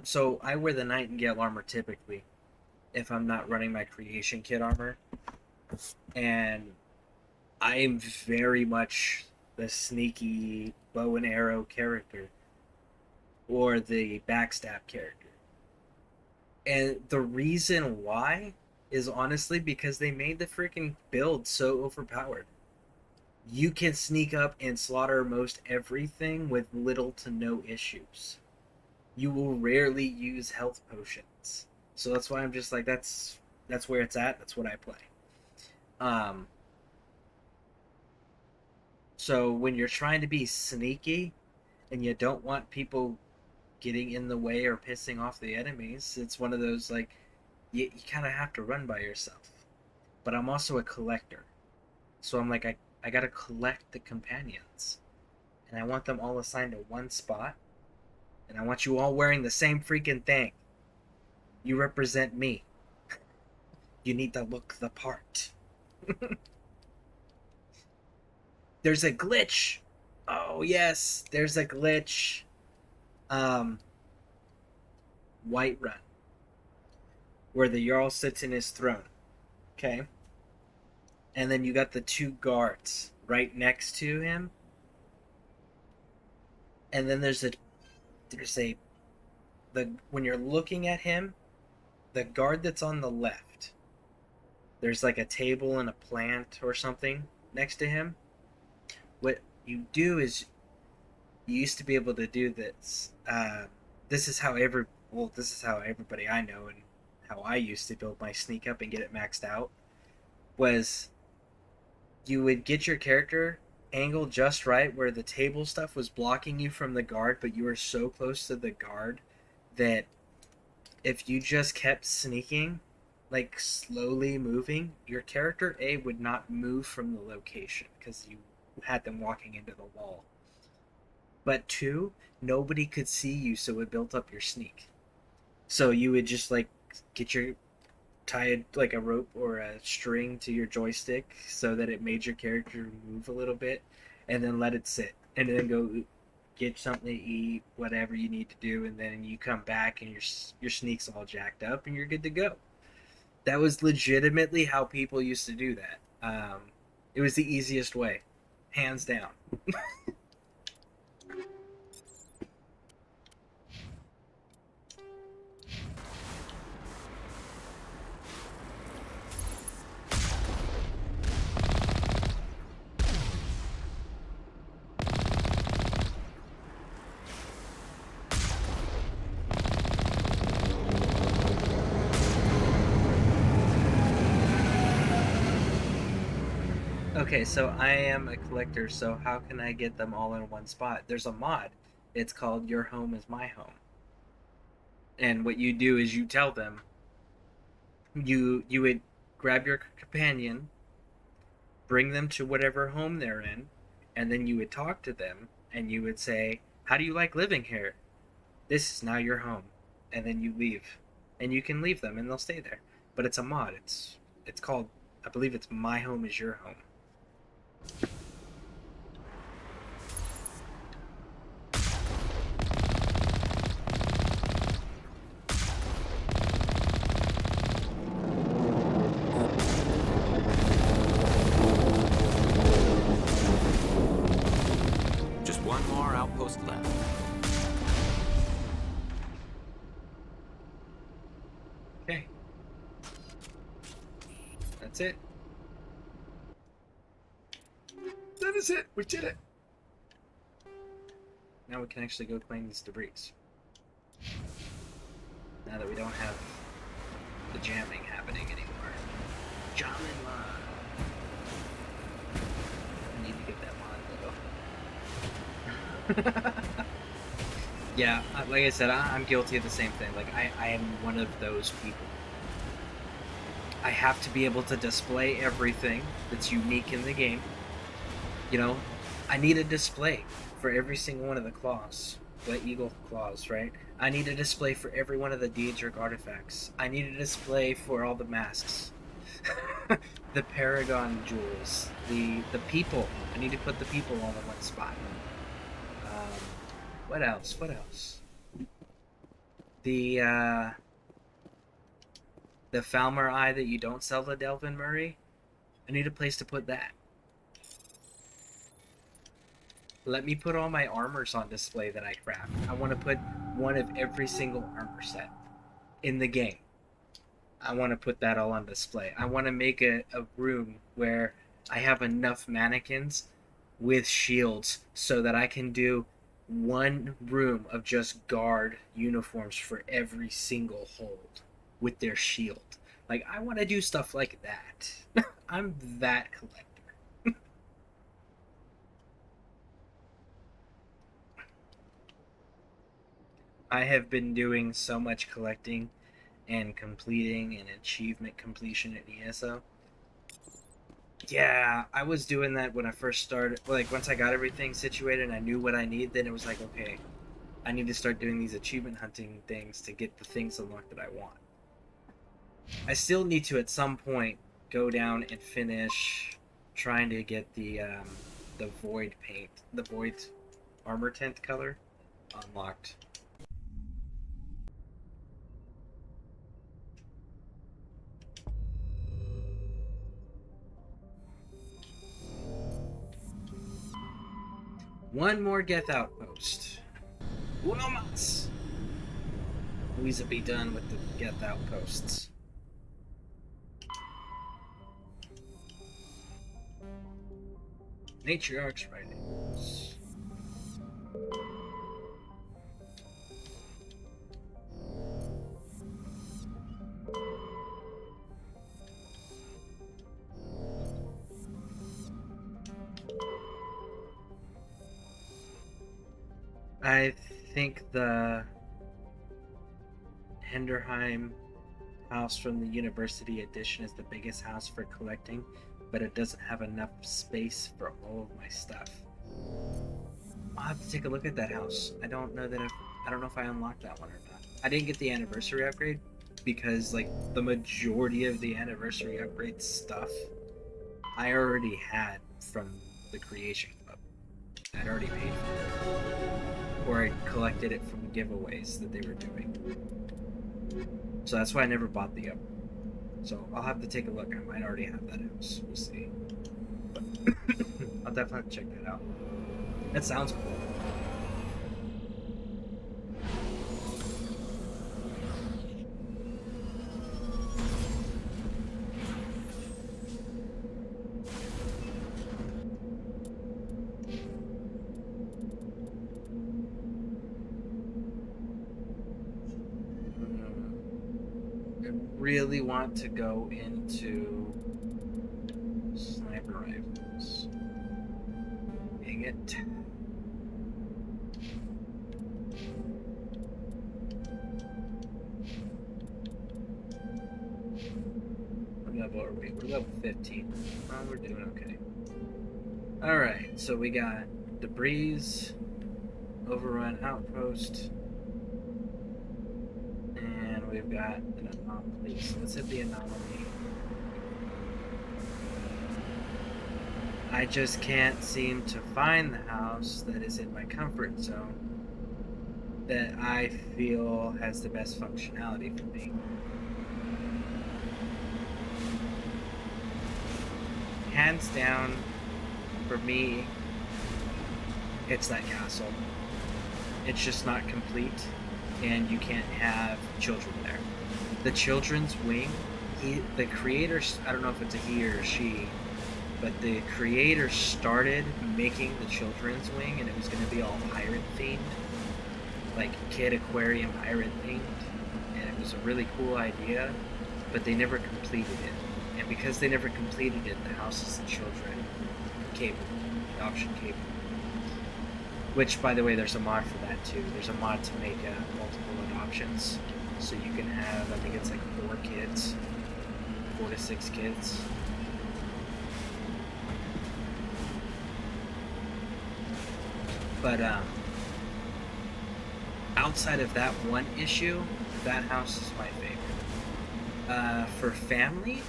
So I wear the Nightingale armor typically, if I'm not running my creation kit armor, and I am very much the sneaky bow and arrow character, or the backstab character. And the reason why is honestly because they made the freaking build so overpowered. You can sneak up and slaughter most everything with little to no issues. You will rarely use health potions. So that's why I'm just like, that's where it's at. That's what I play. So when you're trying to be sneaky and you don't want people getting in the way or pissing off the enemies, it's one of those, like, you kind of have to run by yourself. But I'm also a collector. So I'm like, I gotta collect the companions. And I want them all assigned to one spot. And I want you all wearing the same freaking thing. You represent me. You need to look the part. There's a glitch. Oh, yes. There's a glitch. Whiterun. Where the Jarl sits in his throne. Okay? And then you got the two guards right next to him. And then when you're looking at him, the guard that's on the left, there's like a table and a plant or something next to him. What you do is, you used to be able to do this. This is how everybody I know and how I used to build my sneak up and get it maxed out, was you would get your character angle just right where the table stuff was blocking you from the guard, but you were so close to the guard that if you just kept sneaking, like slowly moving, your character A would not move from the location because you had them walking into the wall. But 2, nobody could see you, so it built up your sneak. So you would just like tie like a rope or a string to your joystick so that it made your character move a little bit, and then let it sit, and then go get something to eat, whatever you need to do, and then you come back and your sneak's all jacked up and you're good to go. That was legitimately how people used to do that. It was the easiest way, hands down. Okay, so I am a collector, so how can I get them all in one spot? There's a mod. It's called Your Home is My Home. And what you do is you tell them, you would grab your companion, bring them to whatever home they're in, and then you would talk to them, and you would say, how do you like living here? This is now your home. And then you leave. And you can leave them, and they'll stay there. But it's a mod. It's called I believe it's my home is your home. Just one more outpost left. Okay. That's it. That is it. We did it. Now we can actually go claim these debris. Now that we don't have the jamming happening anymore. Jamming line. I need to get that line though. Yeah, like I said, I'm guilty of the same thing. Like, I am one of those people. I have to be able to display everything that's unique in the game. You know, I need a display for every single one of the claws. The eagle claws, right? I need a display for every one of the Daedric artifacts. I need a display for all the masks. The Paragon jewels. The people. I need to put the people all in one spot. What else? What else? The Falmer eye that you don't sell to Delvin Murray? I need a place to put that. Let me put all my armors on display that I craft. I want to put one of every single armor set in the game. I want to put that all on display. I want to make a room where I have enough mannequins with shields so that I can do one room of just guard uniforms for every single hold with their shield. Like, I want to do stuff like that. I'm that collector. I have been doing so much collecting and completing and achievement completion at ESO. Yeah, I was doing that when I first started. Like, once I got everything situated and I knew what I need, then it was like, okay, I need to start doing these achievement hunting things to get the things unlocked that I want. I still need to, at some point, go down and finish trying to get the void paint, the void armor tint color unlocked. One more Geth outpost. Uno mas. Louisa be done with the Geth outposts. Matriarch's writings. I think the Henderheim house from the University Edition is the biggest house for collecting, but it doesn't have enough space for all of my stuff. I'll have to take a look at that house. I don't know if I unlocked that one or not. I didn't get the anniversary upgrade because, like, the majority of the anniversary upgrade stuff I already had from the Creation Club. I'd already paid for it. Or I collected it from giveaways that they were doing. So that's why I never bought the upgrade. So I'll have to take a look. I might already have that house. We'll see. But I'll definitely check that out. That sounds cool. Really want to go into sniper rifles. Dang it. What level are we? We're level 15. Oh, we're doing okay. Alright, so we got debris, overrun outpost, and we've got an anomaly. So let's hit the anomaly. I just can't seem to find the house that is in my comfort zone that I feel has the best functionality for me. Hands down, for me, it's that castle. It's just not complete, and you can't have children there. The children's wing, the creator, I don't know if it's a he or a she, but the creator started making the children's wing, and it was going to be all pirate themed, like kid aquarium pirate themed, and it was a really cool idea, but they never completed it. And because they never completed it, the house is the children cable, adoption cable. Which, by the way, there's a mod for that too. There's a mod to make multiple adoptions, so you can have, I think it's like 4 kids, 4 to 6 kids. But outside of that one issue, that house is my favorite. For family,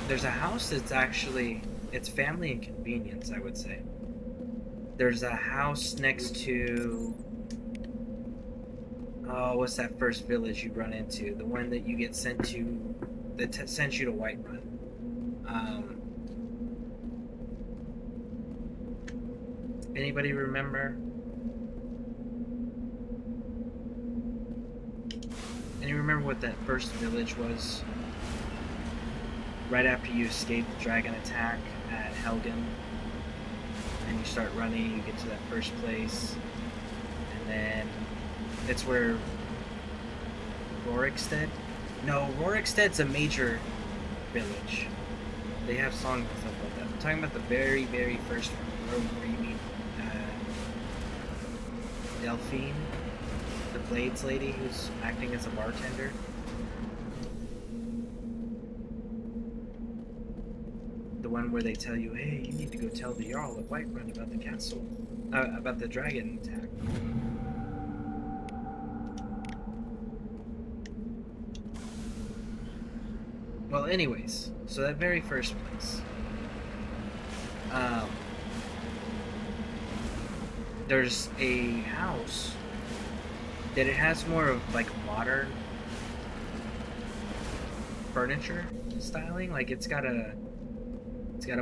there's a house that's actually, it's family and convenience, I would say. There's a house next to, oh, what's that first village you run into? The one that you get sent to, that sends you to Whiterun. Anybody remember? And you remember what that first village was? Right after you escape the dragon attack at Helgen, and you start running, you get to that first place, and then it's where Rorikstead? No, Rorikstead's a major village. They have songs and stuff like that. I'm talking about the very, very first one, where you meet Delphine, the Blades lady who's acting as a bartender. The one where they tell you, hey, you need to go tell the Jarl of Whiterun about the castle, about the dragon attack. Well, anyways, so that very first place, there's a house that it has more of like modern furniture styling. Like it's got a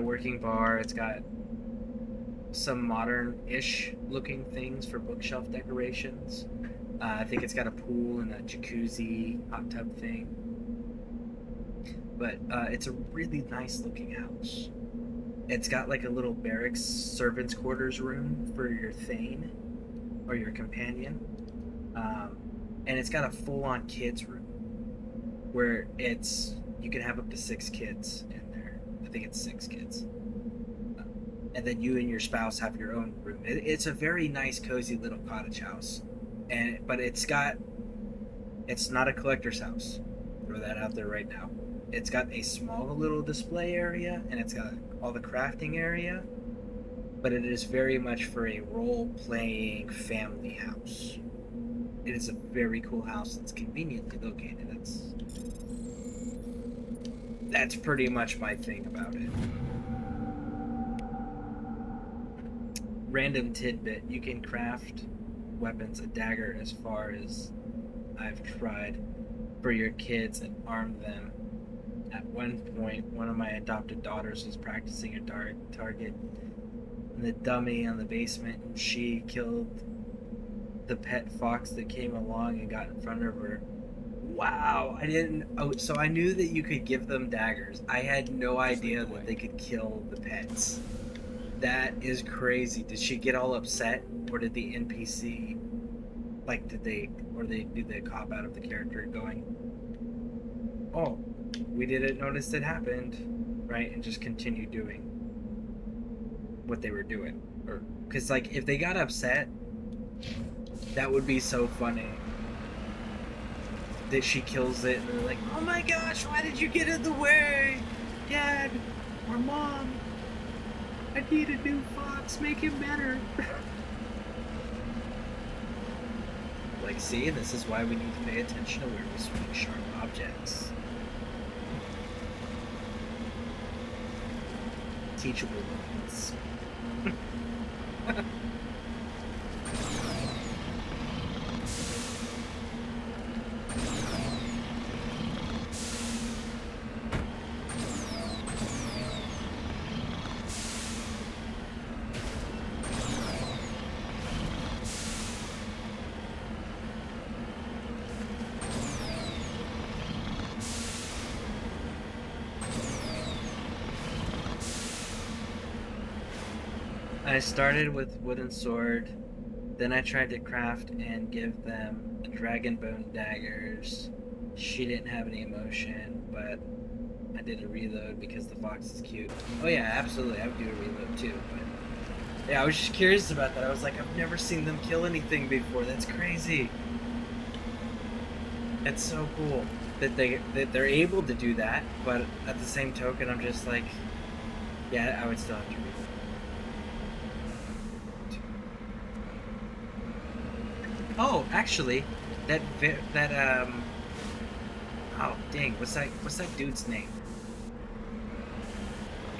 working bar. It's got some modern-ish looking things for bookshelf decorations. I think it's got a pool and a jacuzzi hot tub thing. But it's a really nice looking house. It's got like a little barracks servants quarters room for your Thane or your companion. And it's got a full-on kids room where you can have up to 6 kids in there. I think it's 6 kids. And then you and your spouse have your own room. It's a very nice, cozy little cottage house. But it's not a collector's house. Throw that out there right now. It's got a small little display area, and it's got all the crafting area, but it is very much for a role-playing family house. It is a very cool house that's conveniently located. That's pretty much my thing about it. Random tidbit, you can craft weapons, a dagger as far as I've tried, for your kids and arm them. At one point, one of my adopted daughters was practicing a target, and the dummy on the basement, and she killed the pet fox that came along and got in front of her. Wow, so I knew that you could give them daggers. I had no idea that they could kill the pets. That is crazy. Did she get all upset, or did the NPC, did they do the cop out of the character going, oh, we didn't notice it happened, right? And just continue doing what they were doing. Or, because, if they got upset, that would be so funny. That she kills it, and they're like, oh my gosh, why did you get in the way? Dad, or Mom, I need a new fox, make him better. See, this is why we need to pay attention to where we swing sharp objects. teachable moments. I started with wooden sword, then I tried to craft and give them dragon bone daggers. She didn't have any emotion, but I did a reload because the fox is cute. Oh yeah, absolutely, I would do a reload too, but yeah, I was just curious about that. I was like, I've never seen them kill anything before. That's crazy. It's so cool that they're able to do that, but at the same token, I'm just like, yeah, I would still have to reload. Oh, actually, oh dang, what's that dude's name?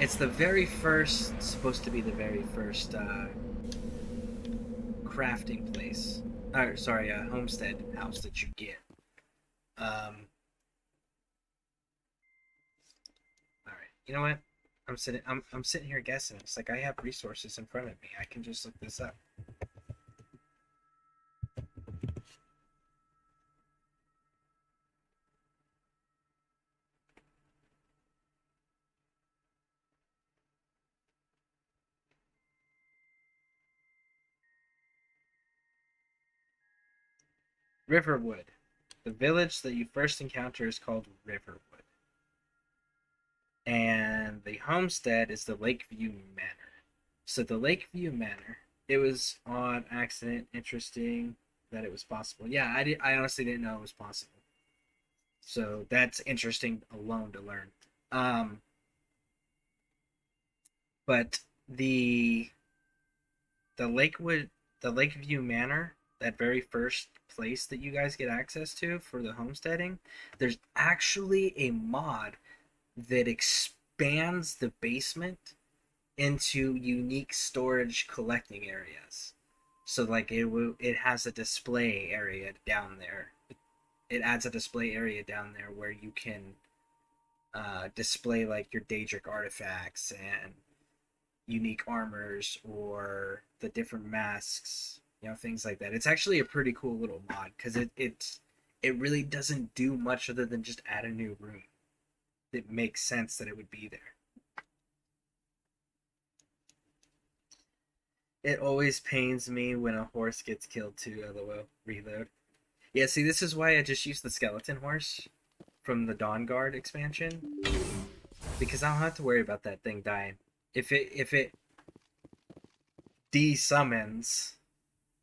It's the very first, supposed to be the very first crafting place. Sorry, homestead house that you get. All right, you know what? I'm sitting here guessing. It's like I have resources in front of me. I can just look this up. Riverwood. The village that you first encounter is called Riverwood. And the homestead is the Lakeview Manor. So the Lakeview Manor, it was on accident. Interesting that it was possible. Yeah, I honestly didn't know it was possible. So that's interesting alone to learn. But the Lakeview Manor, that very first place that you guys get access to for the homesteading, there's actually a mod that expands the basement into unique storage collecting areas. So like it has a display area down there. It adds a display area down there where you can display like your Daedric artifacts and unique armors or the different masks, things like that. It's actually a pretty cool little mod because it really doesn't do much other than just add a new room. It makes sense that it would be there. It always pains me when a horse gets killed too, LOL. Reload. Yeah, see, this is why I just used the skeleton horse from the Dawnguard expansion, because I don't have to worry about that thing dying. If it de-summons,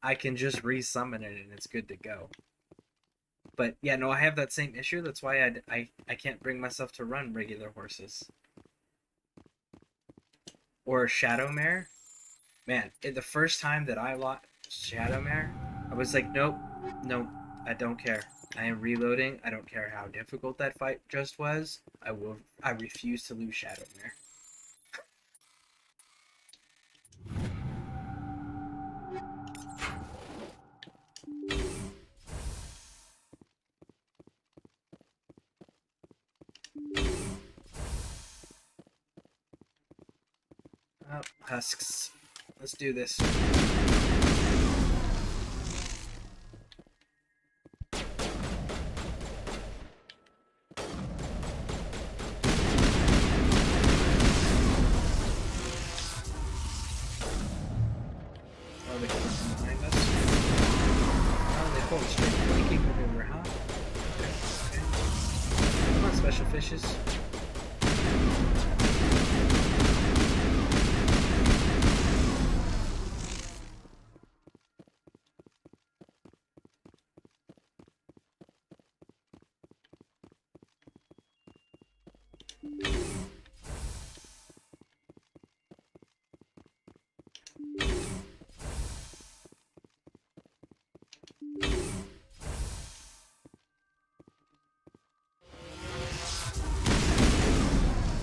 I can just re-summon it and it's good to go. But yeah, no, I have that same issue. That's why I can't bring myself to run regular horses. Or Shadowmare. Man, the first time that I lost Shadowmare, I was like, nope, I don't care. I am reloading. I don't care how difficult that fight just was. I refuse to lose Shadowmare. Oh, husks. Let's do this. Oh, they come from behind us. Oh, they pulled a straight flanking maneuver, huh? Okay. Come on, special fishes.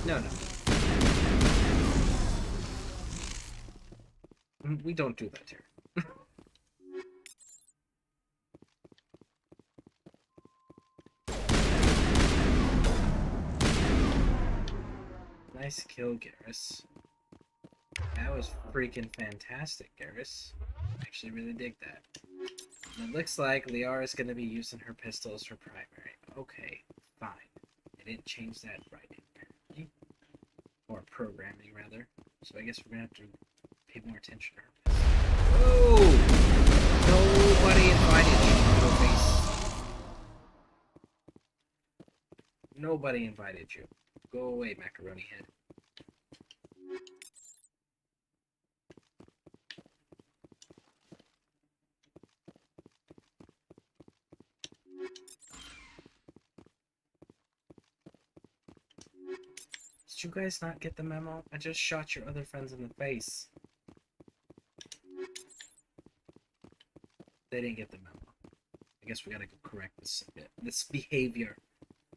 No. We don't do that here. Nice kill, Garrus. That was freaking fantastic, Garrus. I actually really dig that. And it looks like Liara's gonna be using her pistols for primary. Okay, fine. I didn't change that writing, apparently. Or programming, rather. So I guess we're gonna have to pay more attention to her pistols. Whoa! Nobody invited you, little face. Nobody invited you. Go away, macaroni head. Did you guys not get the memo? I just shot your other friends in the face. They didn't get the memo. I guess we gotta go correct this behavior.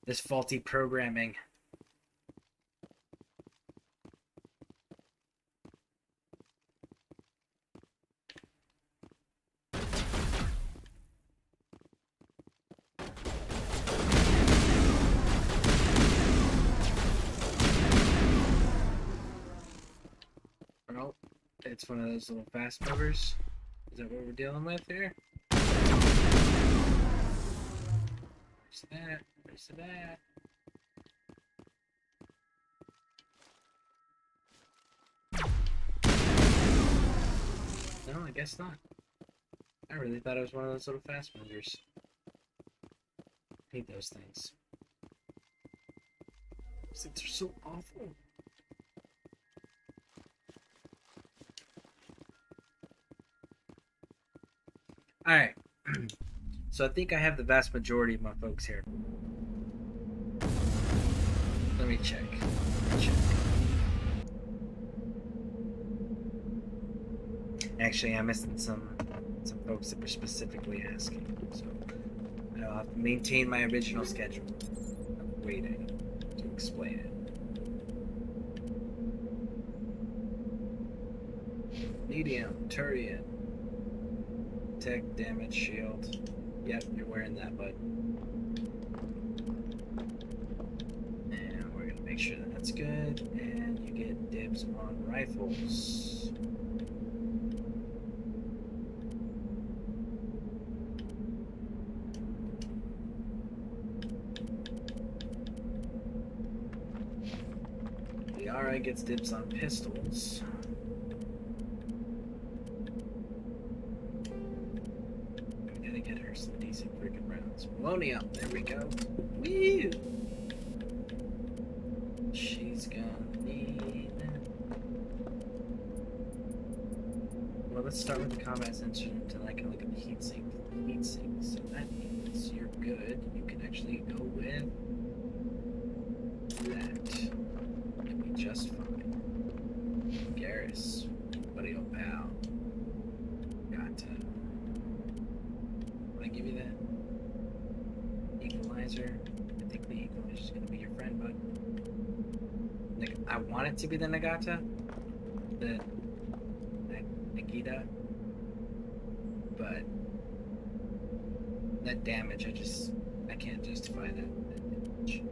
This faulty programming. Well, it's one of those little fast movers. Is that what we're dealing with here? Where's that? Where's that? No, I guess not. I really thought it was one of those little fast movers. Hate those things. Those things are so awful. Alright. So I think I have the vast majority of my folks here. Let me check. Actually, I'm missing some folks that were specifically asking. So I'll have to maintain my original schedule of waiting to explain it. Medium, Turian. Tech, damage, shield. Yep, you're wearing that, bud. And we're gonna make sure that that's good. And you get dibs on rifles. Liara gets dibs on pistols. Get her some decent freaking rounds. Melonia, there we go. Woo! She's gonna need. Well, let's start with the combat sensor until I can look at the heatsink. Heatsink. So that means you're good. You can actually go with that. It'll be just fine. Garrus, buddy, old pal. Got to. Give you that equalizer. I think the equalizer is gonna be your friend, bud. I want it to be the Nagata, the Nagita, but that damage, I can't justify that damage.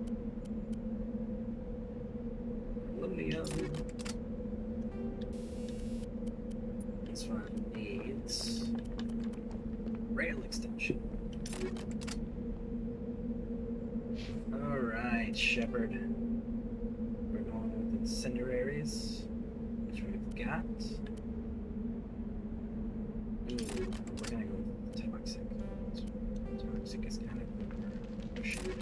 This one needs rail extension. Alright, Shepard. We're going with incendiaries, which we've got. Ooh, we're gonna go with toxic. Toxic is kind of pushing it.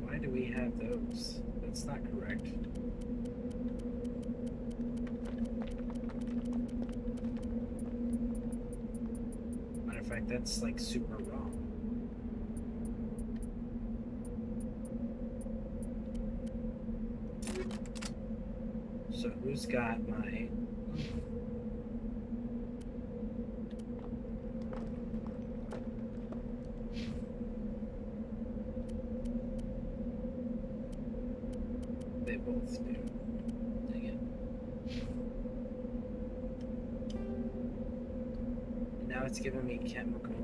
Why do we have those? That's not correct. Matter of fact, that's like super wrong. So who's got my... They both do. Dang it. And now it's giving me chemical.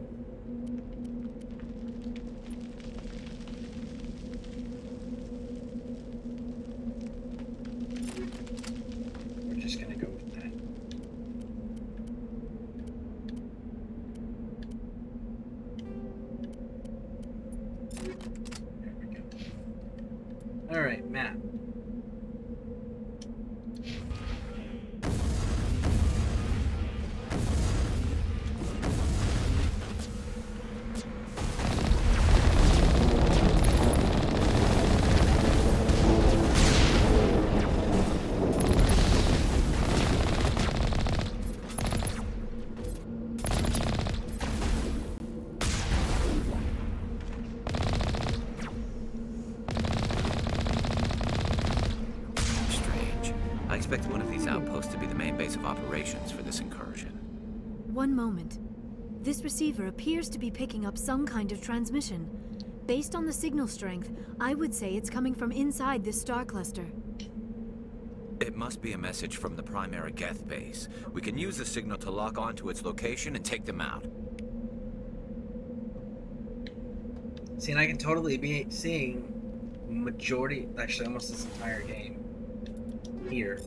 We're just gonna go with that. There we go. Alright, map. I expect one of these outposts to be the main base of operations for this incursion. One moment. This receiver appears to be picking up some kind of transmission. Based on the signal strength, I would say it's coming from inside this star cluster. It must be a message from the primary Geth base. We can use the signal to lock onto its location and take them out. See, and I can totally be seeing majority, actually almost this entire game here,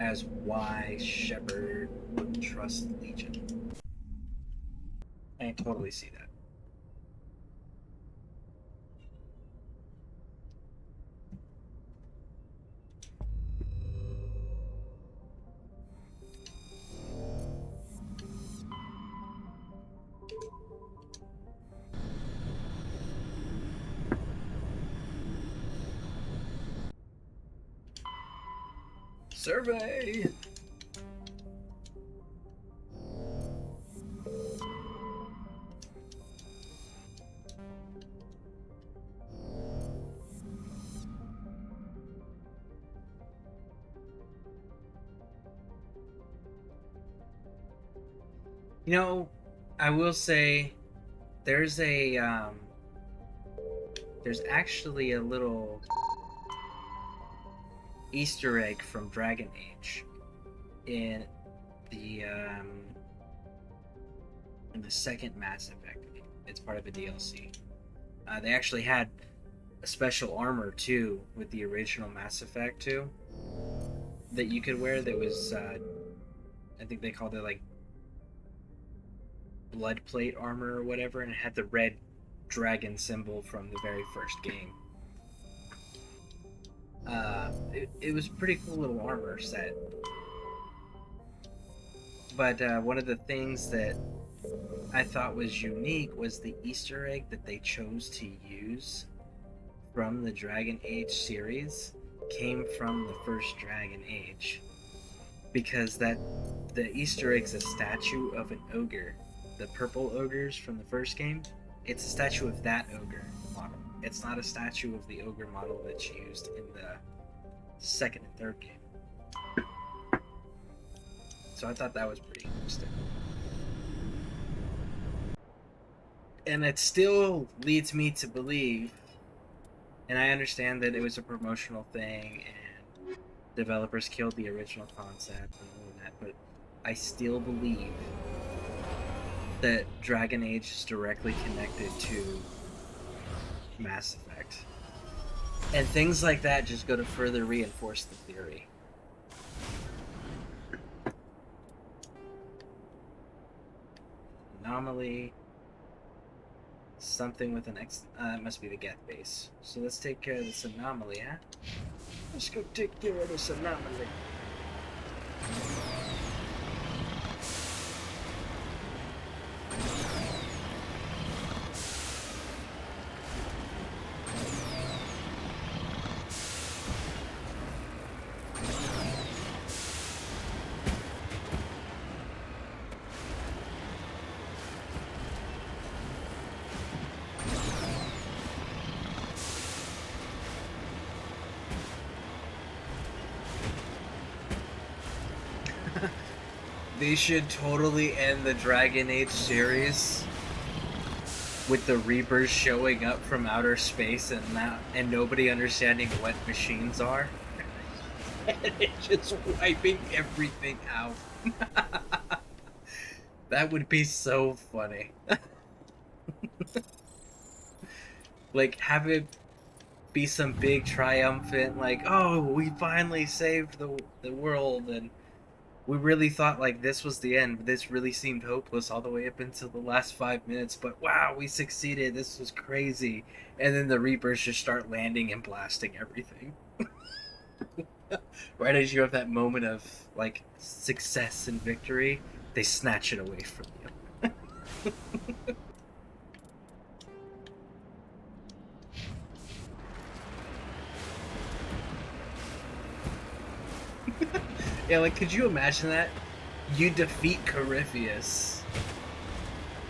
as why Shepard wouldn't trust Legion. I can totally see that. Survey! You know, I will say there's actually a little Easter egg from Dragon Age in the second Mass Effect. It's part of a DLC. They actually had a special armor too with the original Mass Effect 2 that you could wear. That was I think they called it like blood plate armor or whatever, and it had the red dragon symbol from the very first game. It was a pretty cool little armor set. But one of the things that I thought was unique was the Easter egg that they chose to use from the Dragon Age series came from the first Dragon Age. Because the Easter egg's a statue of an ogre. The purple ogres from the first game, it's a statue of that ogre model. It's not a statue of the ogre model that's used in the second and third game. So I thought that was pretty interesting. And it still leads me to believe, and I understand that it was a promotional thing and developers killed the original concept and all of that, but I still believe that Dragon Age is directly connected to Mass Effect. And things like that just go to further reinforce the theory. Anomaly. Something with an X. It must be the Geth base. So let's take care of this anomaly, huh? Let's go take care of this anomaly. They should totally end the Dragon Age series with the Reapers showing up from outer space and nobody understanding what machines are. And it's just wiping everything out. That would be so funny. Like, have it be some big triumphant, like, oh, we finally saved the world, and we really thought, like, this was the end, but this really seemed hopeless all the way up until the last 5 minutes, but wow, we succeeded, this was crazy. And then the Reapers just start landing and blasting everything. Right as you have that moment of, like, success and victory, they snatch it away from you. Yeah, like, could you imagine that? You defeat Corypheus,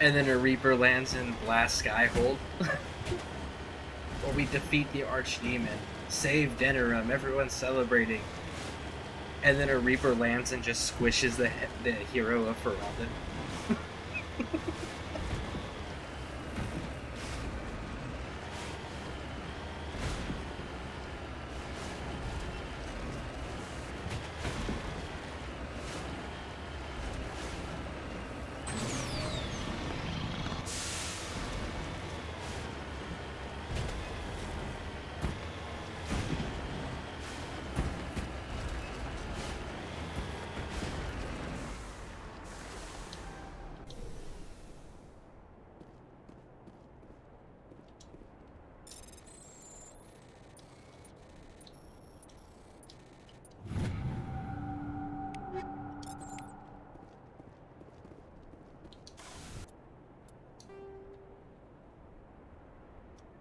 and then a Reaper lands and blasts Skyhold. Or we defeat the Archdemon, save Denerim, everyone's celebrating. And then a Reaper lands and just squishes the hero of Ferelden.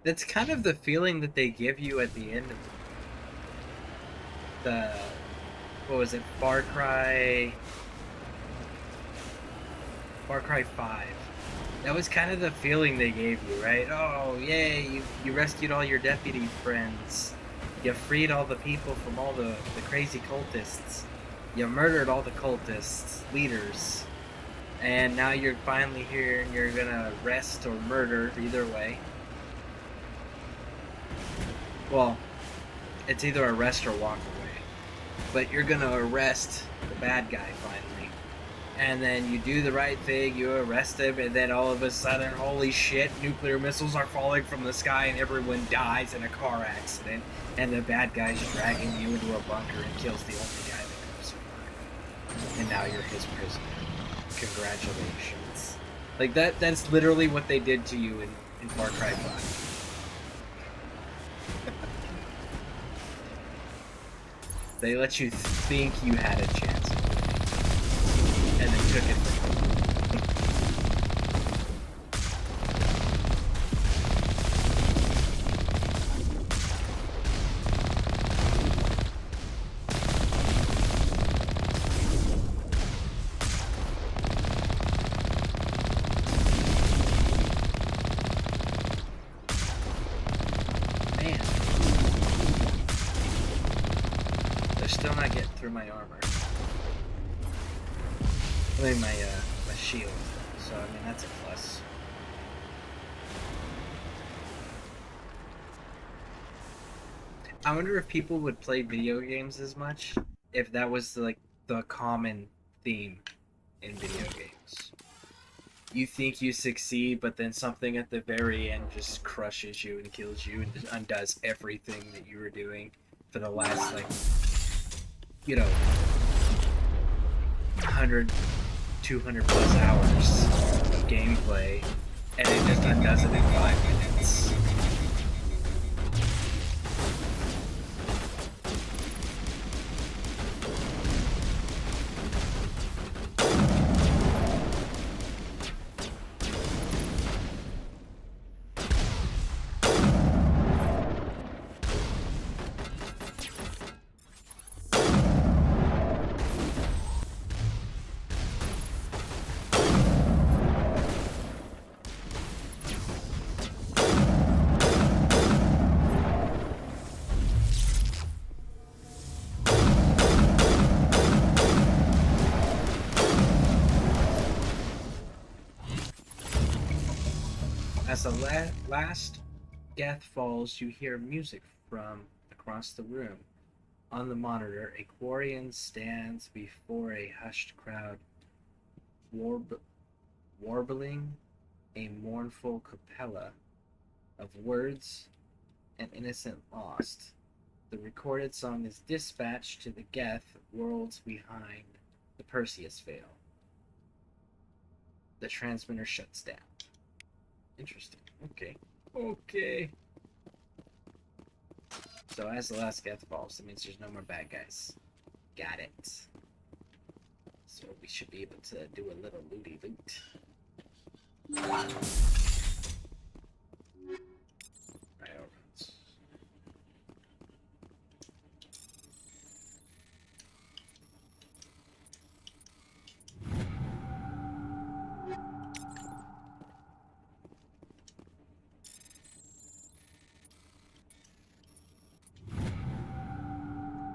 That's kind of the feeling that they give you at the end of the what was it, Far Cry 5. That was kind of the feeling they gave you, right? Oh, yay, you rescued all your deputy friends. You freed all the people from all the crazy cultists. You murdered all the cultists, leaders. And now you're finally here and you're gonna arrest or murder, either way. Well, it's either arrest or walk away. But you're gonna arrest the bad guy finally. And then you do the right thing, you arrest him, and then all of a sudden, holy shit, nuclear missiles are falling from the sky and everyone dies in a car accident. And the bad guy's dragging you into a bunker and kills the only guy that could survive. And now you're his prisoner. Congratulations. Like, that's literally what they did to you in Far Cry 5. They let you think you had a chance, and then took it from you. My armor. I mean, my shield. So, I mean, that's a plus. I wonder if people would play video games as much if that was, like, the common theme in video games. You think you succeed, but then something at the very end just crushes you and kills you and undoes everything that you were doing for the last, like, you know, 100, 200 plus hours of gameplay, and it just undoes it in 5 minutes. the last Geth falls, you hear music from across the room. On the monitor, a Quarian stands before a hushed crowd, warbling a mournful capella of words and innocent lost. The recorded song is dispatched to the Geth worlds behind the Perseus Veil. The transmitter shuts down. Interesting. Okay. So as the last Geth falls, that means there's no more bad guys. Got it. So we should be able to do a little looty loot.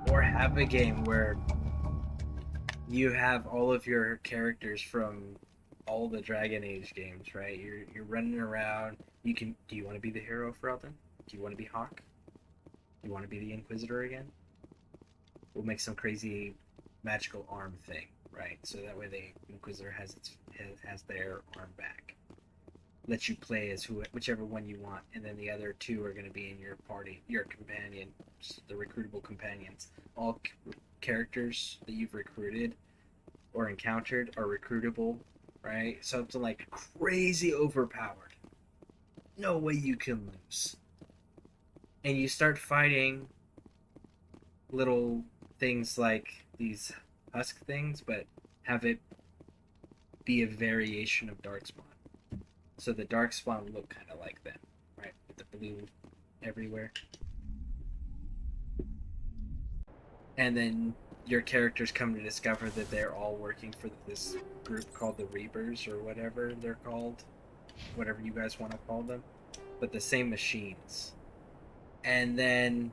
Or have a game where you have all of your characters from all the Dragon Age games, right? You're running around. Do you want to be the hero, Ferelden? Do you want to be Hawk? Do you want to be the Inquisitor again? We'll make some crazy magical arm thing, right? So that way the Inquisitor has their arm back. Let you play as whichever one you want, and then the other two are going to be in your party, your companion, the recruitable companions. All characters that you've recruited or encountered are recruitable, right? Something like crazy overpowered. No way you can lose. And you start fighting little things like these husk things, but have it be a variation of Darkspawn. So the Darkspawn look kind of like them, right? With the blue everywhere. And then your characters come to discover that they're all working for this group called the Reapers, or whatever they're called. Whatever you guys want to call them. But the same machines. And then...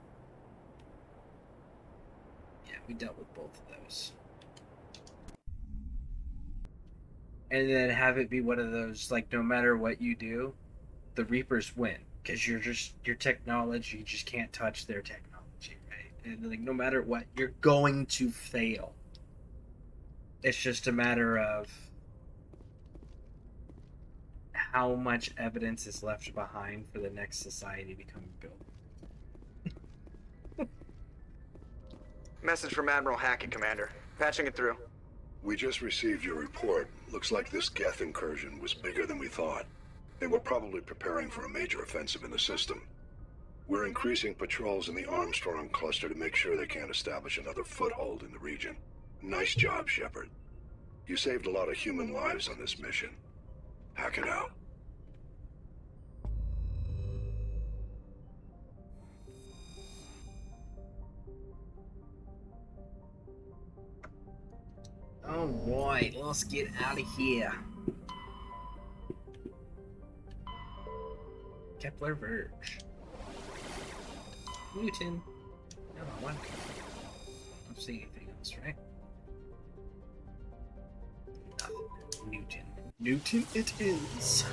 yeah, we dealt with both of those. And then have it be one of those, like, no matter what you do, the Reapers win. Because your technology, you just can't touch their technology, right? And, like, no matter what, you're going to fail. It's just a matter of how much evidence is left behind for the next society to become built. Message from Admiral Hackett, Commander. Patching it through. We just received your report. Looks like this Geth incursion was bigger than we thought. They were probably preparing for a major offensive in the system. We're increasing patrols in the Armstrong cluster to make sure they can't establish another foothold in the region. Nice job, Shepard. You saved a lot of human lives on this mission. Hack it out. Alright, let's get out of here. Kepler Verge. Newton. No, what? I don't see anything else, right? Nothing. Newton. Newton it is.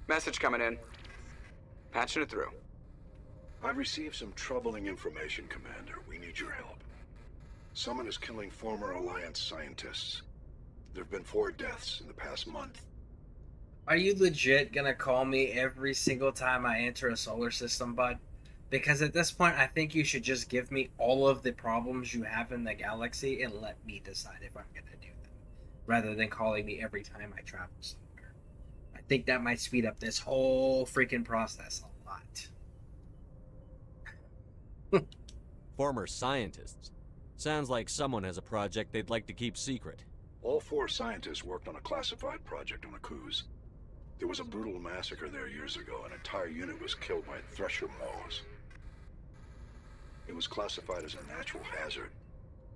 Message coming in. Patching it through. I've received some troubling information, Commander. We need your help. Someone is killing former Alliance scientists. There have been 4 deaths in the past month. Are you legit gonna call me every single time I enter a solar system, bud? Because at this point, I think you should just give me all of the problems you have in the galaxy and let me decide if I'm gonna do them. Rather than calling me every time I travel somewhere. I think that might speed up this whole freaking process a lot. Former scientists. Sounds like someone has a project they'd like to keep secret. All 4 scientists worked on a classified project on Akuz. There was a brutal massacre there years ago. An entire unit was killed by Thresher Maws. It was classified as a natural hazard,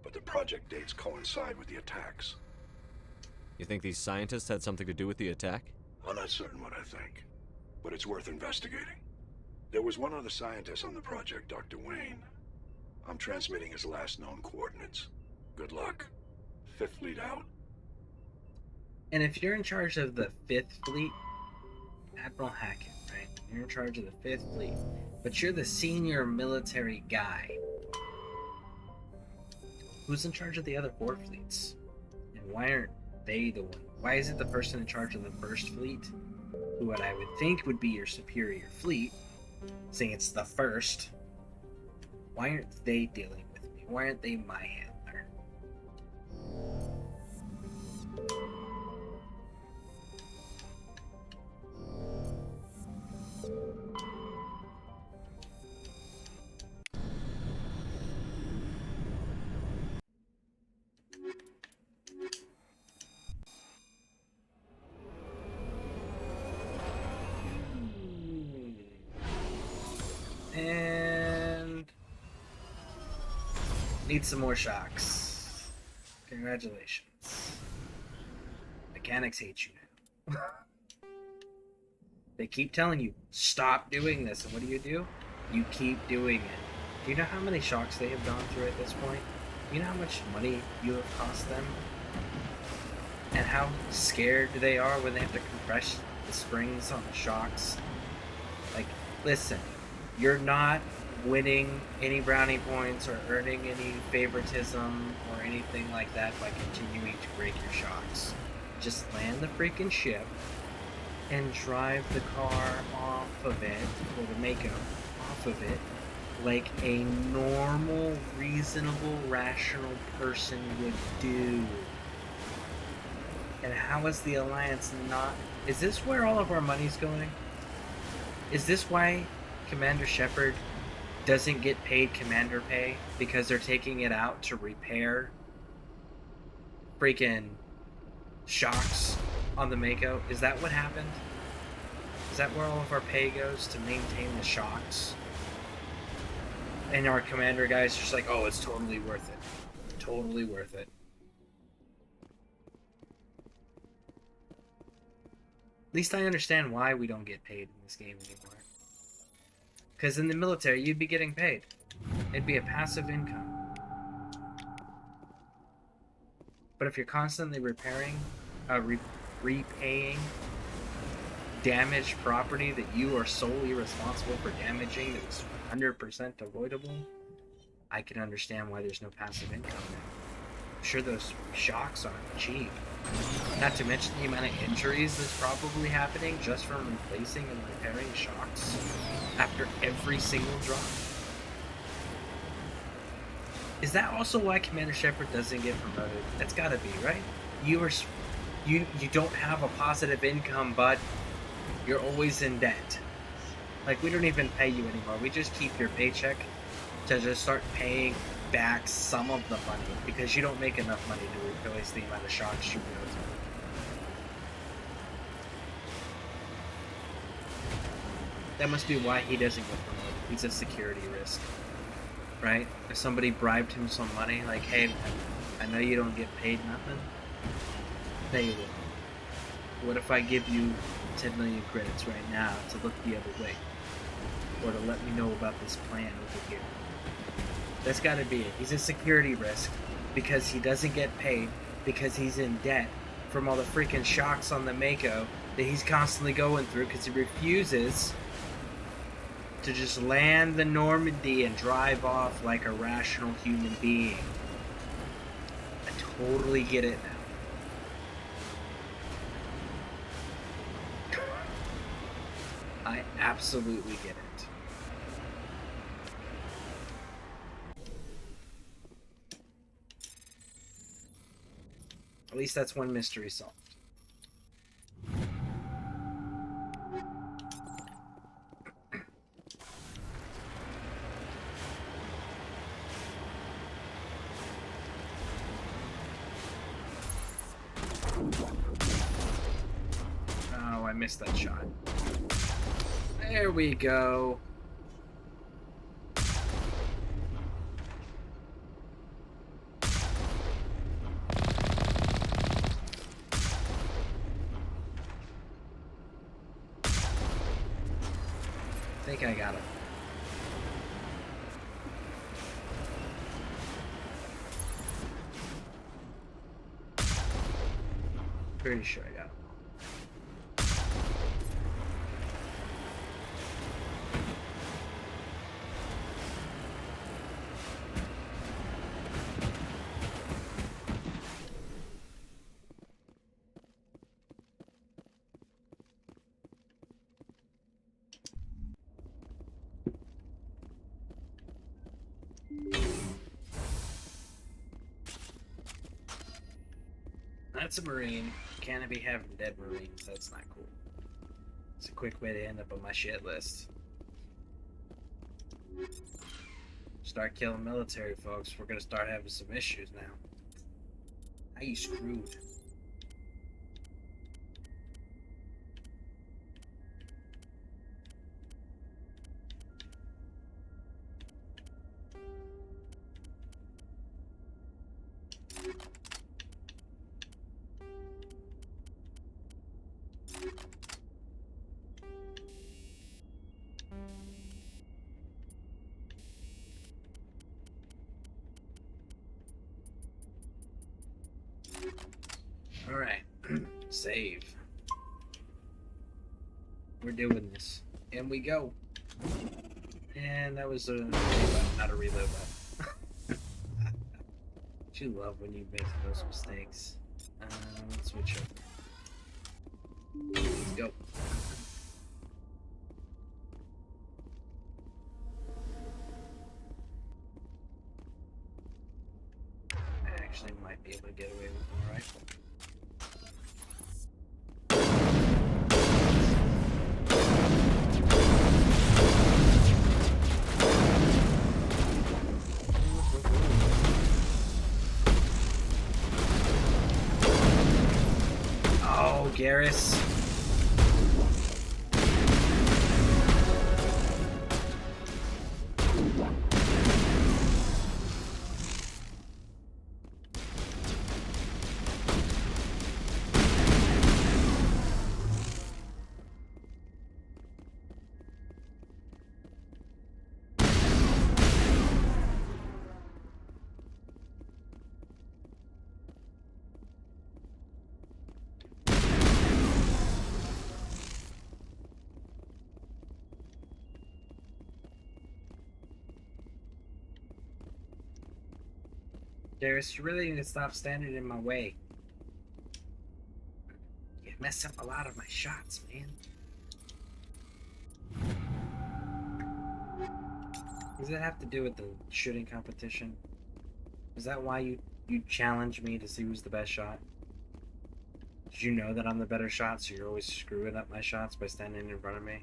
but the project dates coincide with the attacks. You think these scientists had something to do with the attack? I'm not certain what I think, but it's worth investigating. There was one other scientist on the project, Dr. Wayne. I'm transmitting his last known coordinates. Good luck. Fifth Fleet out. And if you're in charge of the Fifth Fleet, Admiral Hackett, right? You're in charge of the Fifth Fleet, but you're the senior military guy. Who's in charge of the other 4 fleets? And why aren't they the one? Why is it the person in charge of the First Fleet, who what I would think would be your superior fleet, saying it's the first? Why aren't they dealing with me? Why aren't they my handler? And need some more shocks. Congratulations. Mechanics hate you now. They keep telling you, stop doing this, and what do? You keep doing it. Do you know how many shocks they have gone through at this point? Do you know how much money you have cost them? And how scared they are when they have to compress the springs on the shocks? Like, listen. You're not winning any brownie points or earning any favoritism or anything like that by continuing to break your shocks. Just land the freaking ship and drive the car off of it, or the Mako off of it, like a normal, reasonable, rational person would do. And how is the Alliance not... Is this where all of our money's going? Is this why Commander Shepard doesn't get paid commander pay? Because they're taking it out to repair freaking shocks on the Mako? Is that what happened? Is that where all of our pay goes, to maintain the shocks? And our commander guys just like, oh, it's totally worth it. Totally worth it. At least I understand why we don't get paid in this game anymore. Because in the military, you'd be getting paid. It'd be a passive income. But if you're constantly repairing, repaying damaged property that you are solely responsible for damaging that's 100% avoidable, I can understand why there's no passive income there. I'm sure those shocks aren't cheap. Not to mention the amount of injuries that's probably happening just from replacing and repairing shocks after every single drop. Is that also why Commander Shepard doesn't get promoted? That's gotta be, right? You don't have a positive income, but you're always in debt. Like, we don't even pay you anymore. We just keep your paycheck to just start paying back some of the money because you don't make enough money to replace the amount of shocks you go through. That must be why he doesn't get promoted. He's a security risk, right? If somebody bribed him some money, like, hey, I know you don't get paid nothing, they will. What if I give you 10 million credits right now to look the other way? Or to let me know about this plan over here? That's gotta be it. He's a security risk because he doesn't get paid because he's in debt from all the freaking shocks on the Mako that he's constantly going through because he refuses to just land the Normandy and drive off like a rational human being. I totally get it now. I absolutely get it. At least that's one mystery solved. Oh, I missed that shot. There we go. I think I got him. Pretty sure I got it. That's a Marine. Can't be having dead Marines. That's not cool. It's a quick way to end up on my shit list. Start killing military folks. We're gonna start having some issues now. How you screwed? Alright, save. We're doing this. And we go. And that was a reload, not a reload button. You love when you make those mistakes. Let's switch up. Let's go. I actually might be able to get away with my rifle. Oh, Garrus. Garrus, you really need to stop standing in my way. You mess up a lot of my shots, man. Does that have to do with the shooting competition? Is that why you challenge me to see who's the best shot? Did you know that I'm the better shot, so you're always screwing up my shots by standing in front of me?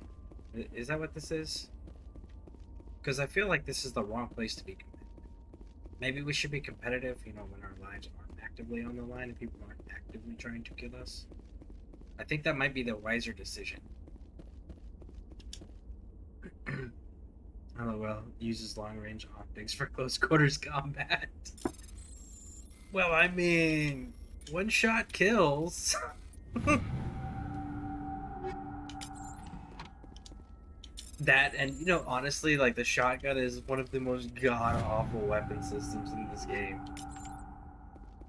Is that what this is? Because I feel like this is the wrong place to be. Maybe we should be competitive, you know, when our lives aren't actively on the line and people aren't actively trying to kill us. I think that might be the wiser decision. LOL, uses long-range optics for close quarters combat. Well, I mean, one shot kills. That, and you know, honestly, like, the shotgun is one of the most god-awful weapon systems in this game.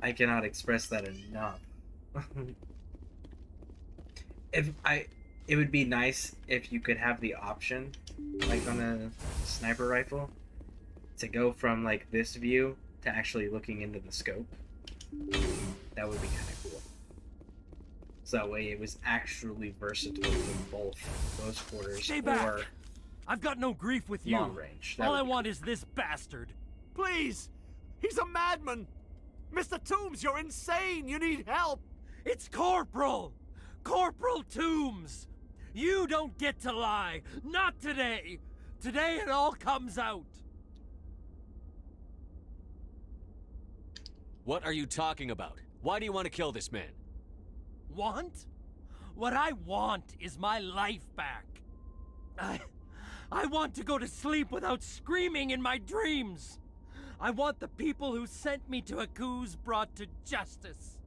I cannot express that enough. It would be nice if you could have the option, like on a sniper rifle, to go from, like, this view to actually looking into the scope. That would be kind of cool. So that way it was actually versatile for both close quarters Stay or back. I've got no grief with you. long range. All I want is this bastard. Please! He's a madman! Mr. Toombs, you're insane! You need help! It's Corporal! Corporal Toombs! You don't get to lie! Not today! Today it all comes out! What are you talking about? Why do you want to kill this man? Want? What I want is my life back. I want to go to sleep without screaming in my dreams. I want the people who sent me to Akuz brought to justice.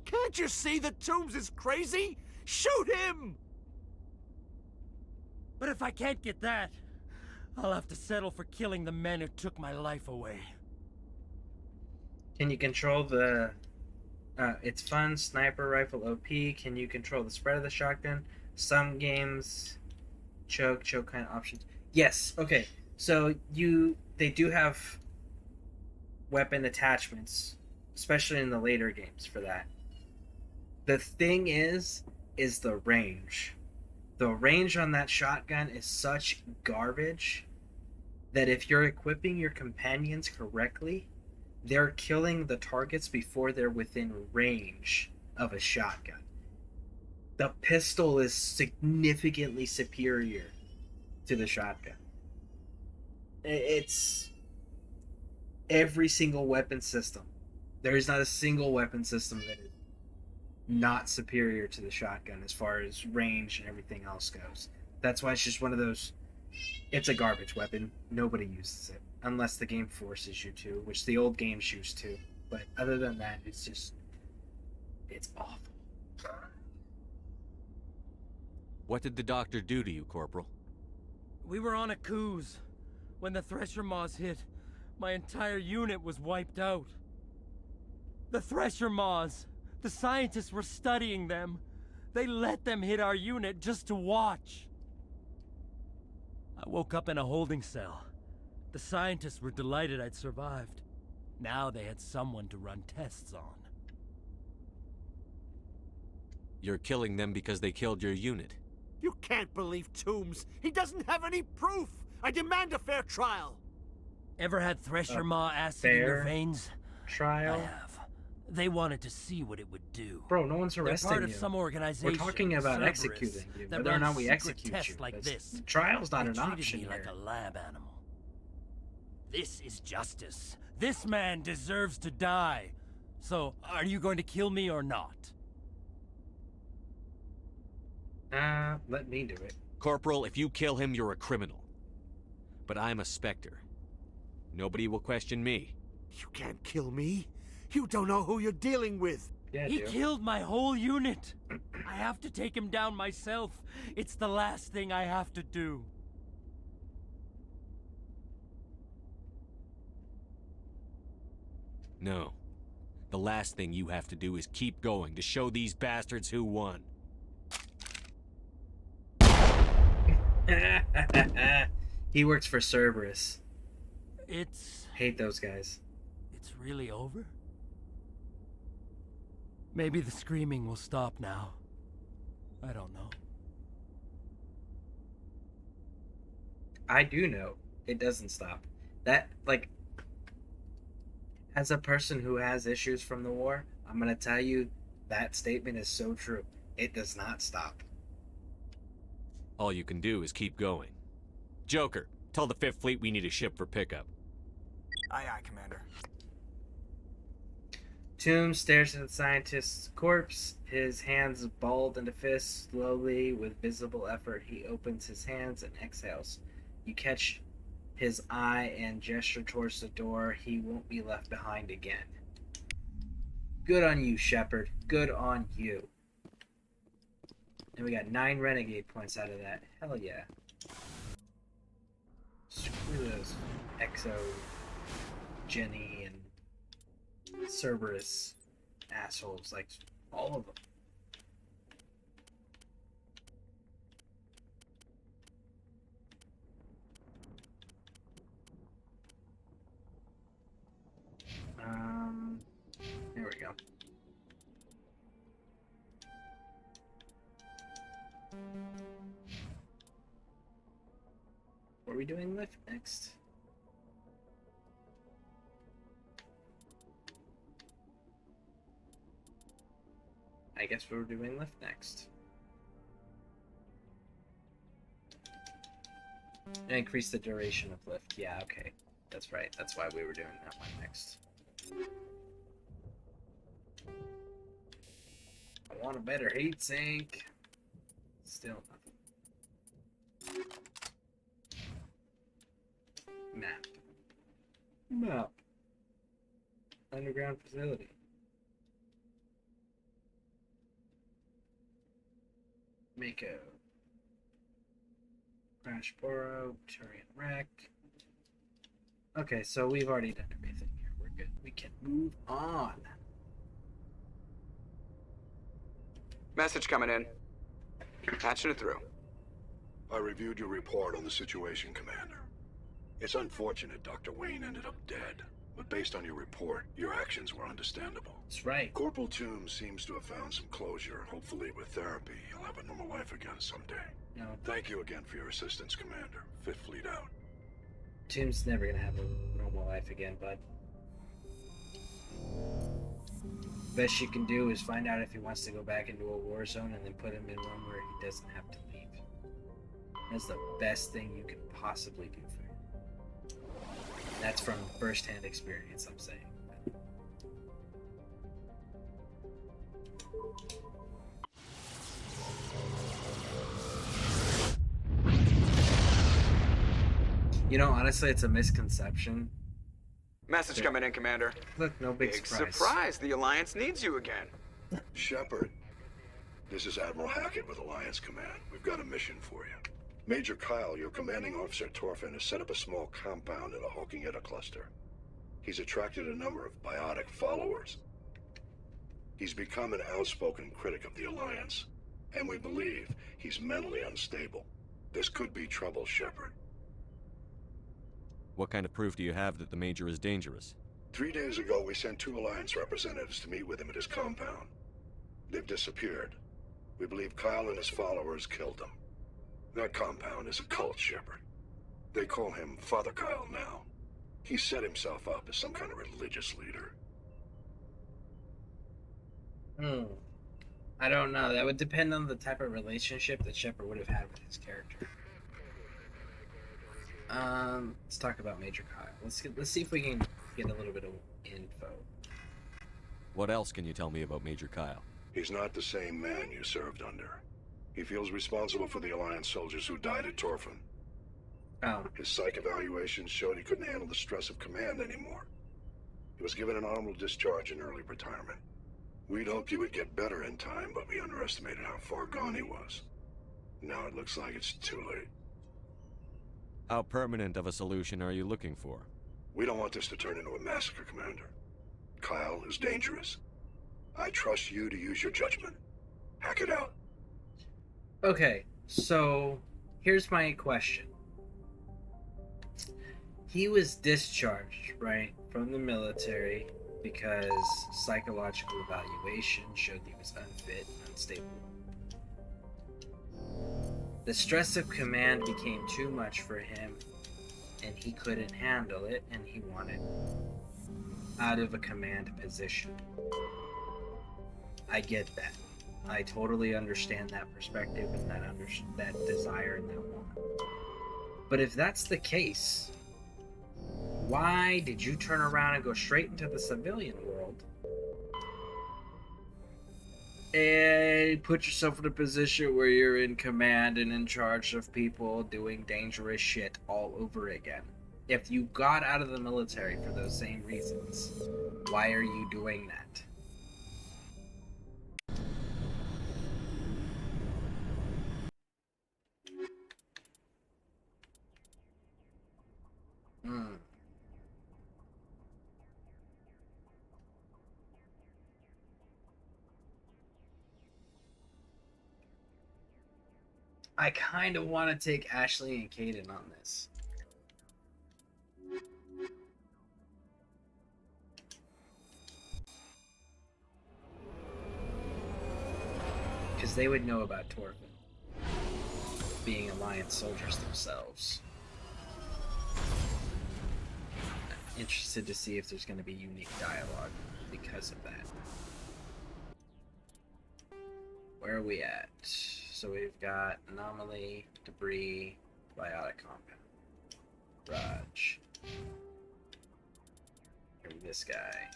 Can't you see that Toombs is crazy? Shoot him! But if I can't get that, I'll have to settle for killing the men who took my life away. Can you control the It's fun. Sniper rifle OP. Can you control the spread of the shotgun? Some games choke kind of options. Yes. Okay. So they do have weapon attachments, especially in the later games for that. The thing is the range. The range on that shotgun is such garbage that if you're equipping your companions correctly, they're killing the targets before they're within range of a shotgun. The pistol is significantly superior to the shotgun. It's every single weapon system. There is not a single weapon system that is not superior to the shotgun as far as range and everything else goes. That's why it's just one of those. It's a garbage weapon. Nobody uses it unless the game forces you to, which the old games used to. But other than that, it's awful. What did the doctor do to you, Corporal? We were on a cruise. When the Thresher Maws hit, my entire unit was wiped out. The Thresher Maws! The scientists were studying them. They let them hit our unit just to watch. I woke up in a holding cell. The scientists were delighted I'd survived. Now they had someone to run tests on. You're killing them because they killed your unit. You can't believe Toombs. He doesn't have any proof. I demand a fair trial. Ever had Thresher Maw acid in your veins? Trial? I have. They wanted to see what it would do. Bro, no one's arresting They're part you. of some organization. We're talking about Cerberus, executing you. that Whether or runs not we secret execute tests you. like this. Trial's not They an treated option me here. like a lab animal. This is justice. This man deserves to die. So, are you going to kill me or not? Let me do it. Corporal, if you kill him, you're a criminal. But I'm a Spectre. Nobody will question me. You can't kill me. You don't know who you're dealing with. Yeah, he killed my whole unit. I have to take him down myself. It's the last thing I have to do. No. The last thing you have to do is keep going to show these bastards who won. He works for Cerberus. Hate those guys. It's really over? Maybe the screaming will stop now. I don't know. I do know. It doesn't stop. That, like, as a person who has issues from the war, I'm gonna tell you that statement is so true. It does not stop. All you can do is keep going. Joker, tell the 5th Fleet we need a ship for pickup. Aye, aye, Commander. Toombs stares at the scientist's corpse, his hands balled into fists. Slowly, with visible effort, he opens his hands and exhales. You catch his eye and gesture towards the door. He won't be left behind again. Good on you, Shepard. Good on you. And we got 9 renegade points out of that. Hell yeah. Screw those Exo, Jenny, and Cerberus assholes. Like, all of them. There we go. What are we doing lift next? I guess we're doing lift next. And increase the duration of lift. Yeah, okay. That's right. That's why we were doing that one next. I want a better heat sink. Still nothing. Map. Underground facility. Mako. Crash Borough, Turian Wreck. Okay, so we've already done everything here. We're good. We can move on. Message coming in. Patching it through. I reviewed your report on the situation, Commander. It's unfortunate Dr. Wayne ended up dead, but based on your report, your actions were understandable. That's right. Corporal Toombs seems to have found some closure. Hopefully with therapy, he'll have a normal life again someday. No. Thank you again for your assistance, Commander. Fifth Fleet out. Tombs never gonna have a normal life again, bud. Best you can do is find out if he wants to go back into a war zone and then put him in one where he doesn't have to leave. That's the best thing you can possibly do for him. That's from first-hand experience, I'm saying. You know, honestly, it's a misconception. Message coming in, Commander. Look, no big surprise. Surprise! The Alliance needs you again. Shepard, this is Admiral Hackett with Alliance Command. We've got a mission for you. Major Kyle, your commanding officer Torfin, has set up a small compound in the Hawking Etta cluster. He's attracted a number of biotic followers. He's become an outspoken critic of the Alliance, and we believe he's mentally unstable. This could be trouble, Shepard. What kind of proof do you have that the Major is dangerous? 3 days ago, we sent 2 Alliance representatives to meet with him at his compound. They've disappeared. We believe Kyle and his followers killed them. That compound is a cult, Shepard. They call him Father Kyle now. He set himself up as some kind of religious leader. I don't know. That would depend on the type of relationship that Shepard would have had with his character. Let's talk about Major Kyle. Let's see if we can get a little bit of info. What else can you tell me about Major Kyle? He's not the same man you served under. He feels responsible for the Alliance soldiers who died at Torfin. Oh. His psych evaluations showed he couldn't handle the stress of command anymore. He was given an honorable discharge in early retirement. We'd hoped he would get better in time, but we underestimated how far gone he was. Now it looks like it's too late. How permanent of a solution are you looking for? We don't want this to turn into a massacre, Commander. Kyle is dangerous. I trust you to use your judgment. Hack it out. Okay, so here's my question. He was discharged, right, from the military because psychological evaluation showed he was unfit and unstable. The stress of command became too much for him, and he couldn't handle it, and he wanted out of a command position. I get that. I totally understand that perspective and that desire and that want. But if that's the case, why did you turn around and go straight into the civilian world and put yourself in a position where you're in command and in charge of people doing dangerous shit all over again? If you got out of the military for those same reasons, why are you doing that? I kind of want to take Ashley and Kaden on this. Because they would know about Torfin being Alliance soldiers themselves. I'm interested to see if there's going to be unique dialogue because of that. Where are we at? So we've got anomaly, debris, biotic compound. Raj. And this guy.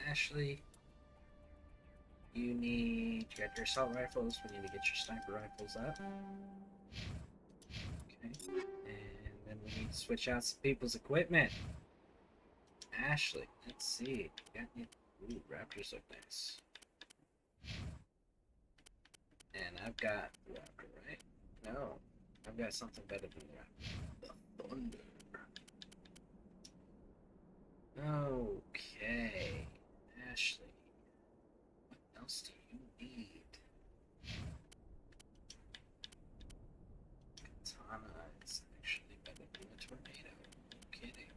Ashley. You got your assault rifles. We need to get your sniper rifles up. Okay. And then we need to switch out some people's equipment. Ashley, let's see. Got any... Ooh, Raptors look nice. And I've got the Raptor, right? No. I've got something better than the Raptor. The Thunder. Okay. Ashley. What else do you need? Katana is actually better than a tornado. No kidding.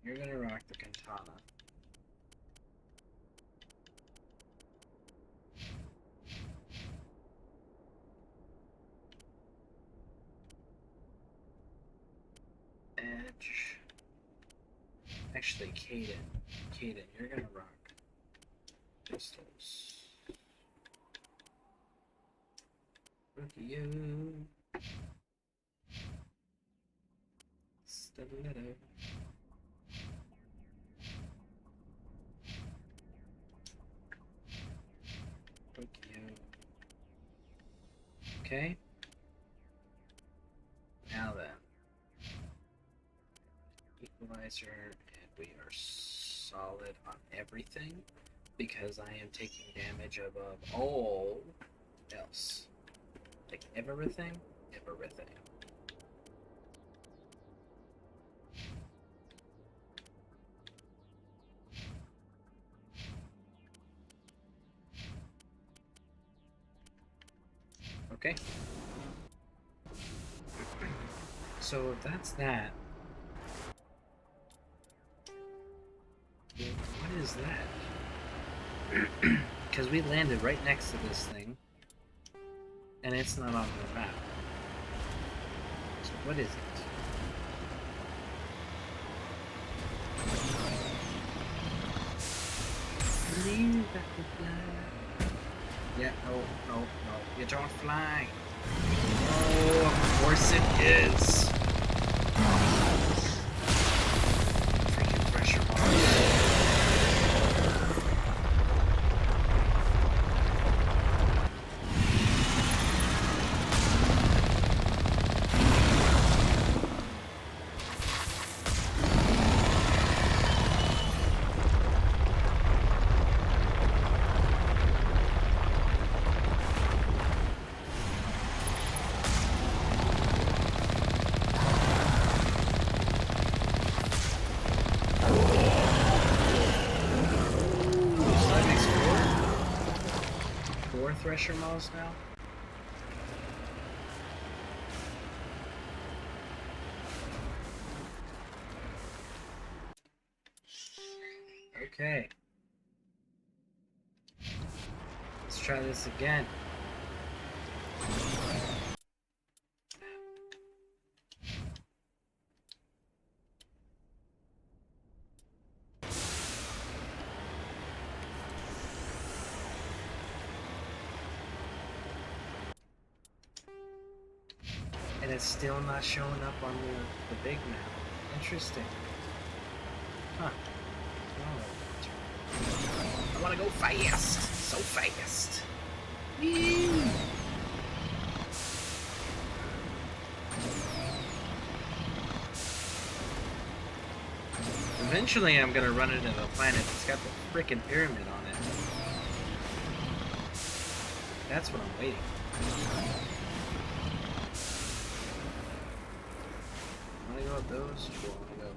You're gonna rock the katana. Edge. Actually, Caden, you're gonna rock pistols. Rookie you. Stiletto. Okay. Now then. Equalizer, and we are solid on everything because I am taking damage above all else. Like everything. Okay. So if that's that, what is that? Because we landed right next to this thing, and it's not on the map. So what is it? Believe I can fly. Yeah, no, you don't fly. Oh, of course it is. Freaking pressure bars. Thresher Maws now? Okay. Let's try this again. And it's still not showing up on the big map. Interesting. Huh. Oh. I want to go fast. So fast. Whee! Eventually I'm going to run into a planet that's got the frickin' pyramid on it. That's what I'm waiting for. I got those. Sure, I go.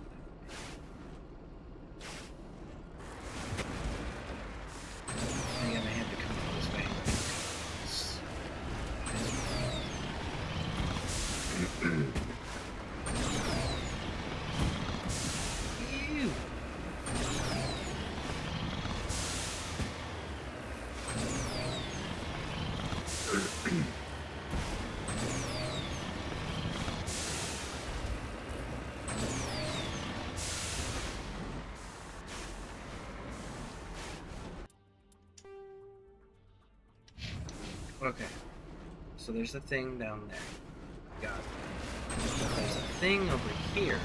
I think I may have to come this way. Ew. Okay, so there's a thing down there. Got it. There's a thing over here.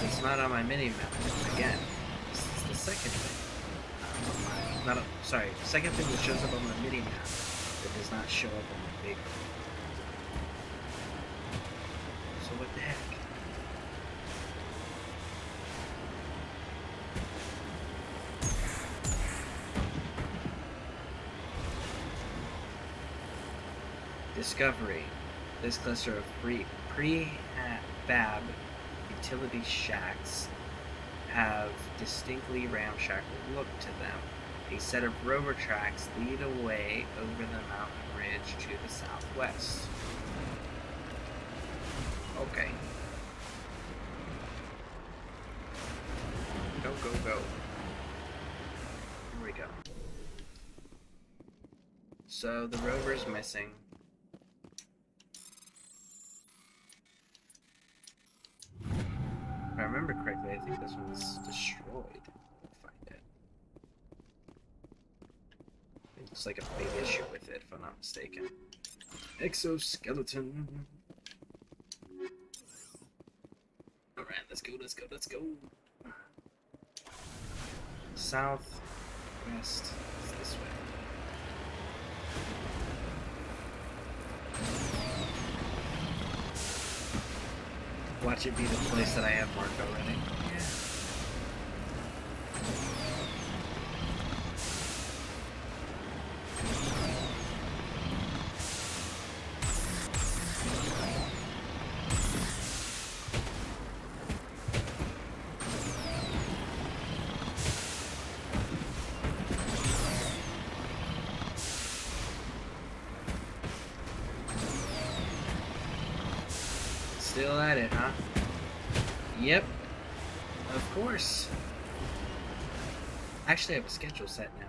It's not on my mini-map. Again, this is the second thing. Second thing that shows up on my mini-map that does not show up on my big one. So what the heck? Discovery. This cluster of prefab utility shacks have distinctly ramshackle look to them. A set of rover tracks lead away over the mountain ridge to the southwest. Okay. Go, go, go. Here we go. So the rover's missing. If I remember correctly, I think this one was destroyed. Find it. It looks like a big issue with it, if I'm not mistaken. Exoskeleton. Alright, let's go, let's go, let's go. South, west, it's this way. Watch it be the place that I have marked already. Yeah. Still at it, huh? Yep. Of course. Actually, I have a schedule set now.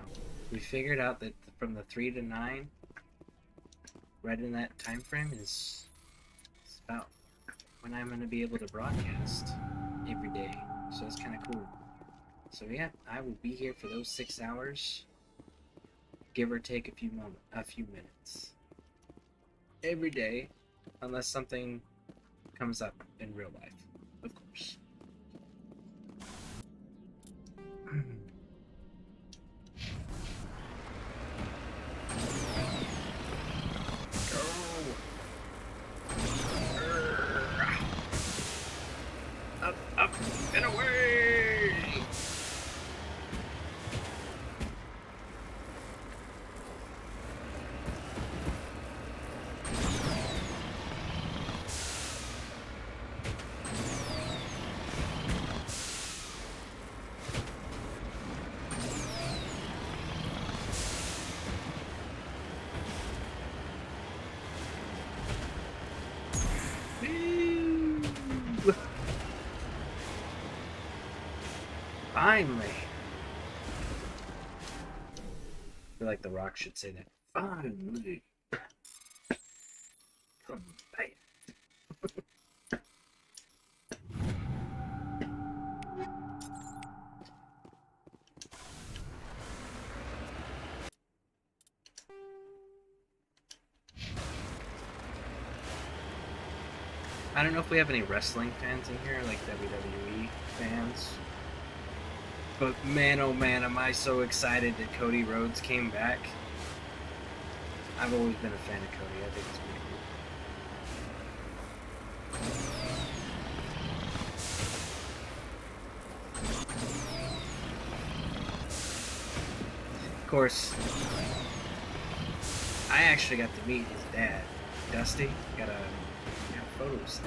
We figured out that from the 3 to 9, right in that time frame is about when I'm going to be able to broadcast every day. So it's kind of cool. So yeah, I will be here for those 6 hours, give or take a few minutes. Every day, unless something comes up in real life, of course. Up, up, and away! Finally! I feel like The Rock should say that. Finally! Come back. I don't know if we have any wrestling fans in here, like WWE fans. But man, oh man, am I so excited that Cody Rhodes came back. I've always been a fan of Cody. I think it's pretty cool. Of course, I actually got to meet his dad, Dusty. Got photos.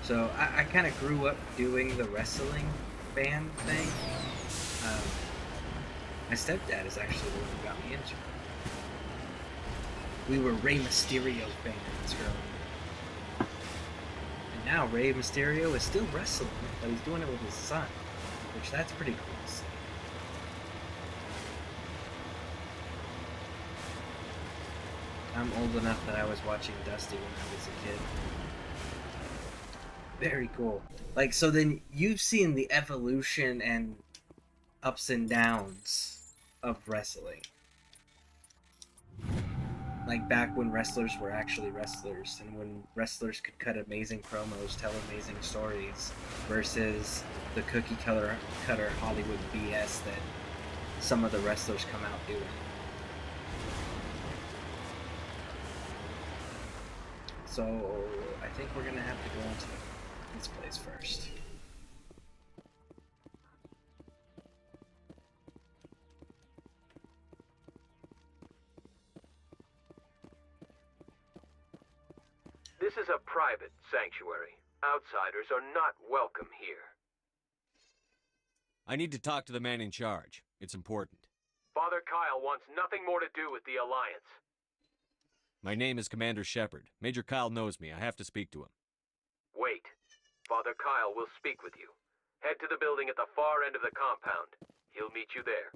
So I kind of grew up doing the wrestling band thing. My stepdad is actually the one who got me into it. We were Rey Mysterio's bands growing up. And now Rey Mysterio is still wrestling, but he's doing it with his son, which that's pretty cool to see. I'm old enough that I was watching Dusty when I was a kid. Very cool. Like, so then you've seen the evolution and ups and downs of wrestling. Like back when wrestlers were actually wrestlers, and when wrestlers could cut amazing promos, tell amazing stories, versus the cookie cutter Hollywood BS that some of the wrestlers come out doing. So I think we're gonna have to go into this place first. This is a private sanctuary. Outsiders are not welcome here. I need to talk to the man in charge. It's important. Father Kyle wants nothing more to do with the Alliance. My name is Commander Shepard. Major Kyle knows me. I have to speak to him. Wait. Father Kyle will speak with you. Head to the building at the far end of the compound. He'll meet you there.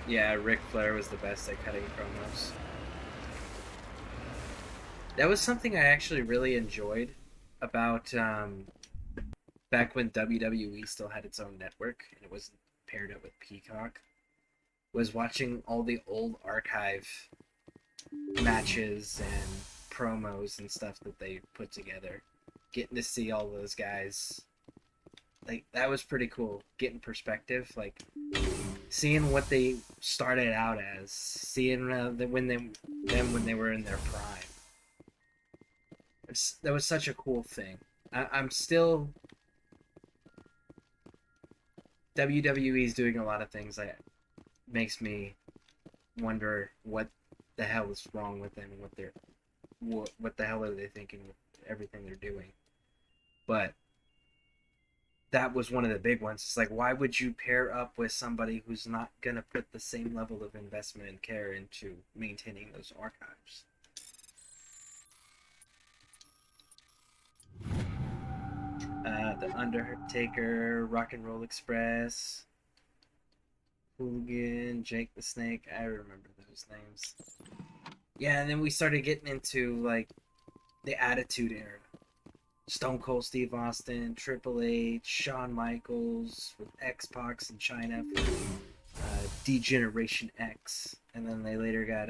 Yeah, Ric Flair was the best at cutting promos. That was something I actually really enjoyed about back when WWE still had its own network and it wasn't paired up with Peacock, was watching all the old archive matches and promos and stuff that they put together. Getting to see all those guys, like, that was pretty cool. Getting perspective, like seeing what they started out as, seeing when they were in their prime. That was such a cool thing. I'm still... WWE is doing a lot of things that makes me wonder what the hell is wrong with them and what the hell are they thinking with everything they're doing. But that was one of the big ones. It's like, why would you pair up with somebody who's not going to put the same level of investment and care into maintaining those archives? The Undertaker, Rock and Roll Express, Hooligan, Jake the Snake. I remember those names. Yeah, and then we started getting into, like, the Attitude Era. Stone Cold Steve Austin, Triple H, Shawn Michaels with X-Pac in China for D-Generation X. And then they later got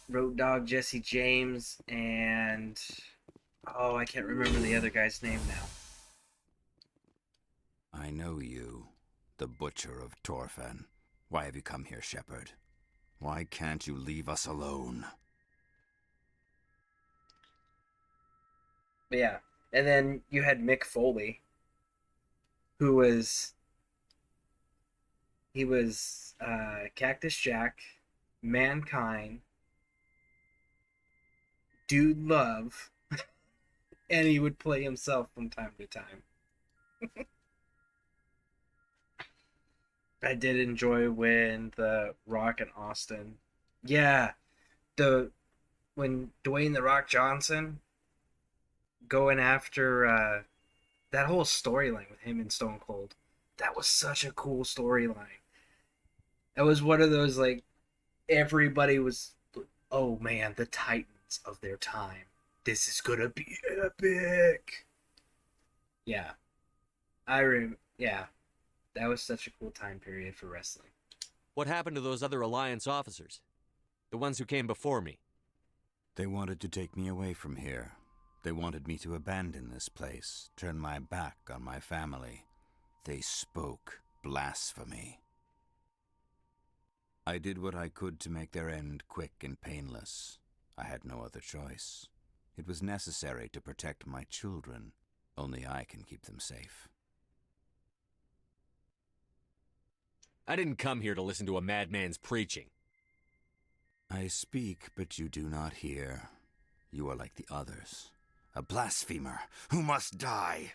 Road Dogg Jesse James and... oh, I can't remember the other guy's name now. I know you, the Butcher of Torfan. Why have you come here, Shepard? Why can't you leave us alone? But yeah, and then you had Mick Foley, who was... he was Cactus Jack, Mankind, Dude Love... and he would play himself from time to time. I did enjoy when The Rock and Austin... yeah, when Dwayne The Rock Johnson going after that whole storyline with him and Stone Cold. That was such a cool storyline. It was one of those, like, everybody was, oh man, the titans of their time. This is gonna be epic. Yeah. Yeah. That was such a cool time period for wrestling. What happened to those other Alliance officers? The ones who came before me? They wanted to take me away from here. They wanted me to abandon this place, turn my back on my family. They spoke blasphemy. I did what I could to make their end quick and painless. I had no other choice. It was necessary to protect my children. Only I can keep them safe. I didn't come here to listen to a madman's preaching. I speak, but you do not hear. You are like the others. A blasphemer who must die.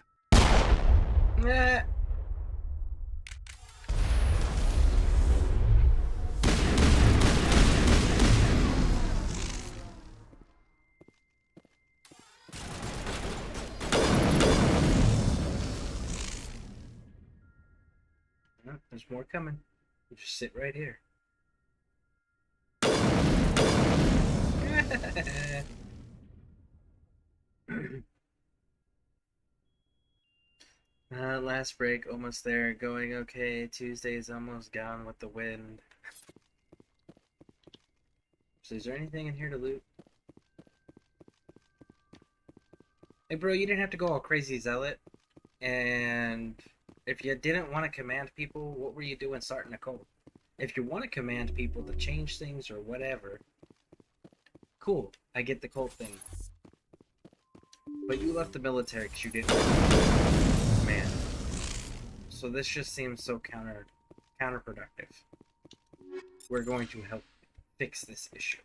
Nah. There's more coming. You just sit right here. One last break, almost there. Going okay. Tuesday's almost gone with the wind. So is there anything in here to loot? Hey bro, you didn't have to go all crazy zealot. And if you didn't want to command people, what were you doing starting a cult? If you want to command people to change things or whatever, cool, I get the cult thing. But you left the military because you didn't want to command. So this just seems so counterproductive. We're going to help fix this issue.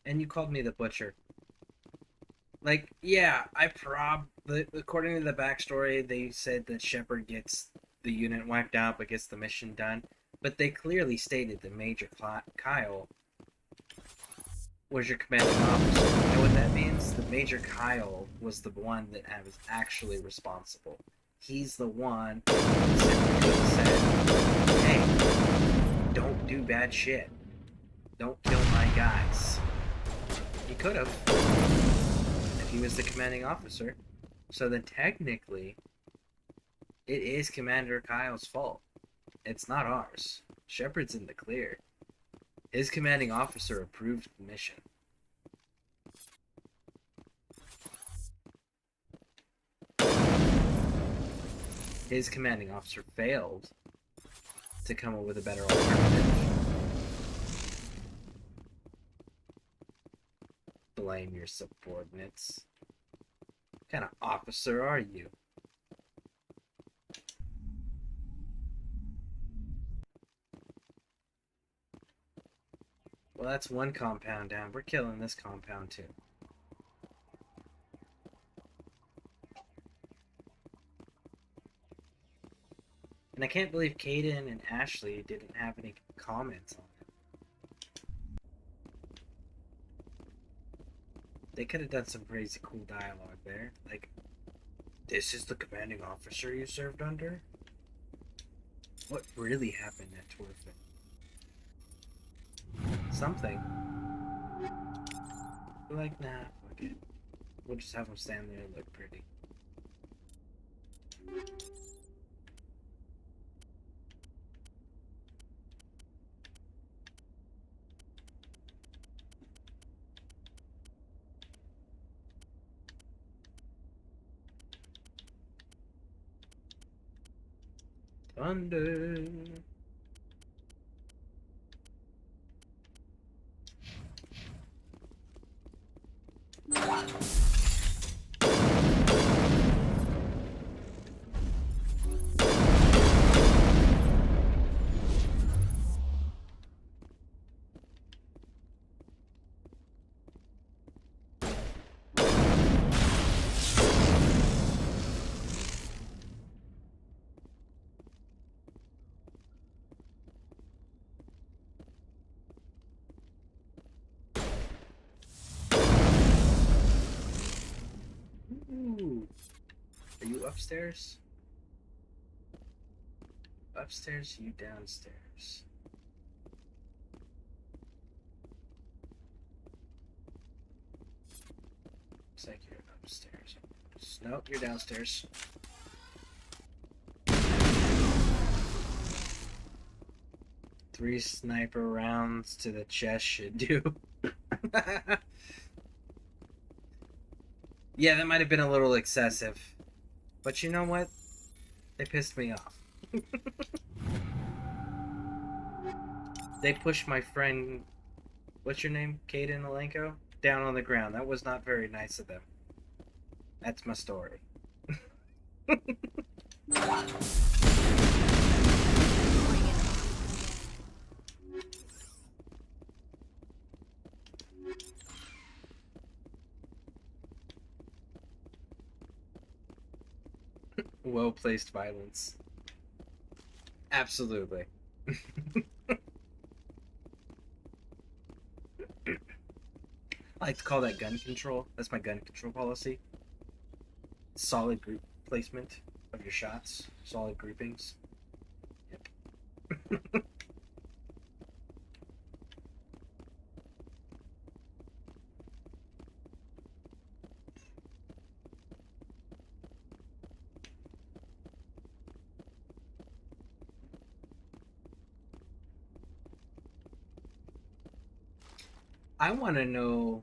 And you called me the butcher. Like, yeah, according to the backstory, they said that Shepard gets the unit wiped out but gets the mission done. But they clearly stated that Major Kyle was your commanding officer. You know what that means? The Major Kyle was the one that was actually responsible. He's the one that said, hey, don't do bad shit. Don't kill my guys. He could have, if he was the commanding officer. So then technically, it is Commander Kyle's fault. It's not ours. Shepard's in the clear. His commanding officer approved the mission. His commanding officer failed to come up with a better alternative. Blame your subordinates. What kind of officer are you? Well, that's one compound down. We're killing this compound too. And I can't believe Kaidan and Ashley didn't have any comments on it. They could have done some crazy cool dialogue there. Like, this is the commanding officer you served under? What really happened at Torfin? Something. Like, nah, fuck it. We'll just have them stand there and look pretty. Thunder. Ooh. Are you upstairs? Upstairs, you downstairs. Looks like you're upstairs. Nope, you're downstairs. Three sniper rounds to the chest should do. Yeah, that might have been a little excessive. But you know what? They pissed me off. They pushed my friend, what's your name? Kaidan Alenko? Down on the ground. That was not very nice of them. That's my story. Well-placed violence. Absolutely. I like to call that gun control. That's my gun control policy. Solid group placement of your shots. Solid groupings. Yep. I want to know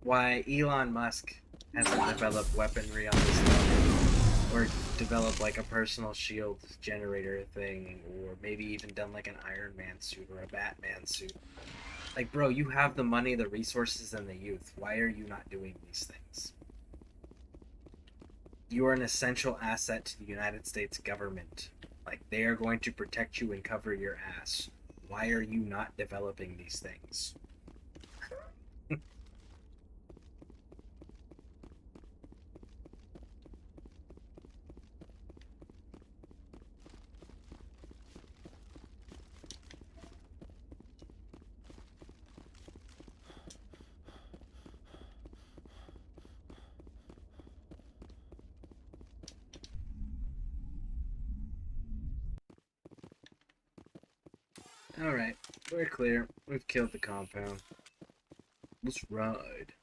why Elon Musk hasn't developed weaponry on this level, or developed like a personal shield generator thing, or maybe even done like an Iron Man suit or a Batman suit. Like, bro, you have the money, the resources, and the youth. Why are you not doing these things? You are an essential asset to the United States government. Like, they are going to protect you and cover your ass. Why are you not developing these things? Alright, we're clear. We've killed the compound. Let's ride.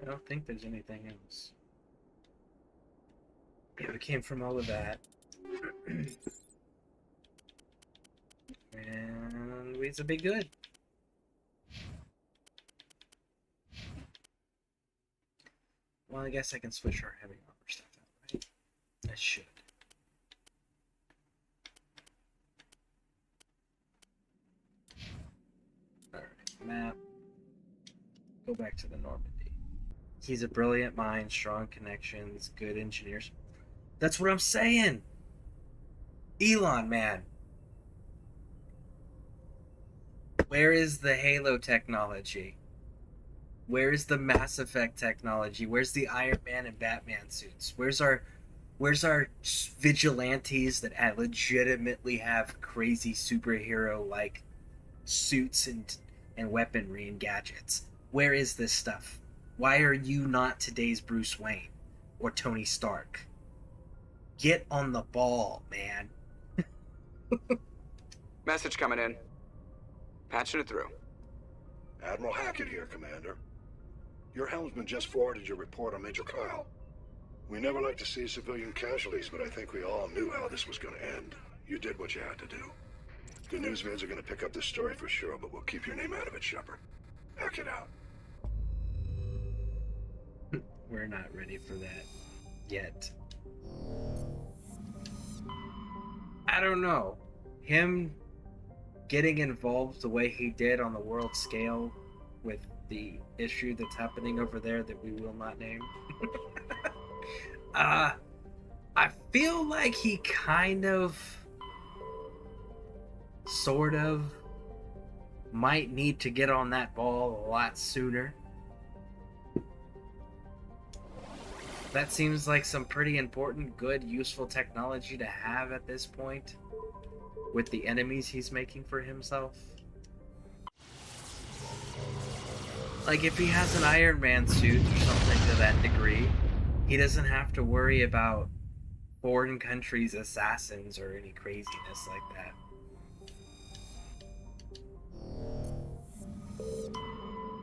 I don't think there's anything else. Yeah, we came from all of that. And we should be good. Well, I guess I can switch our heavy armor stuff out, right? I should. Alright, map. Go back to the Normandy. He's a brilliant mind, strong connections, good engineers. That's what I'm saying! Elon, man! Where is the Halo technology? Where's the Mass Effect technology? Where's the Iron Man and Batman suits? Where's our vigilantes that legitimately have crazy superhero-like suits and weaponry and gadgets? Where is this stuff? Why are you not today's Bruce Wayne or Tony Stark? Get on the ball, man. Message coming in. Patching it through. Admiral Hackett here, Commander. Your helmsman just forwarded your report on Major Kyle. We never like to see civilian casualties, but I think we all knew how this was going to end. You did what you had to do. The news vids are going to pick up this story for sure, but we'll keep your name out of it, Shepard. Hackett out. We're not ready for that yet. I don't know. Him getting involved the way he did on the world scale with the issue that's happening over there that we will not name. I feel like he kind of, sort of, might need to get on that ball a lot sooner. That seems like some pretty important, good, useful technology to have at this point with the enemies he's making for himself. Like, if he has an Iron Man suit or something to that degree, he doesn't have to worry about foreign countries' assassins or any craziness like that.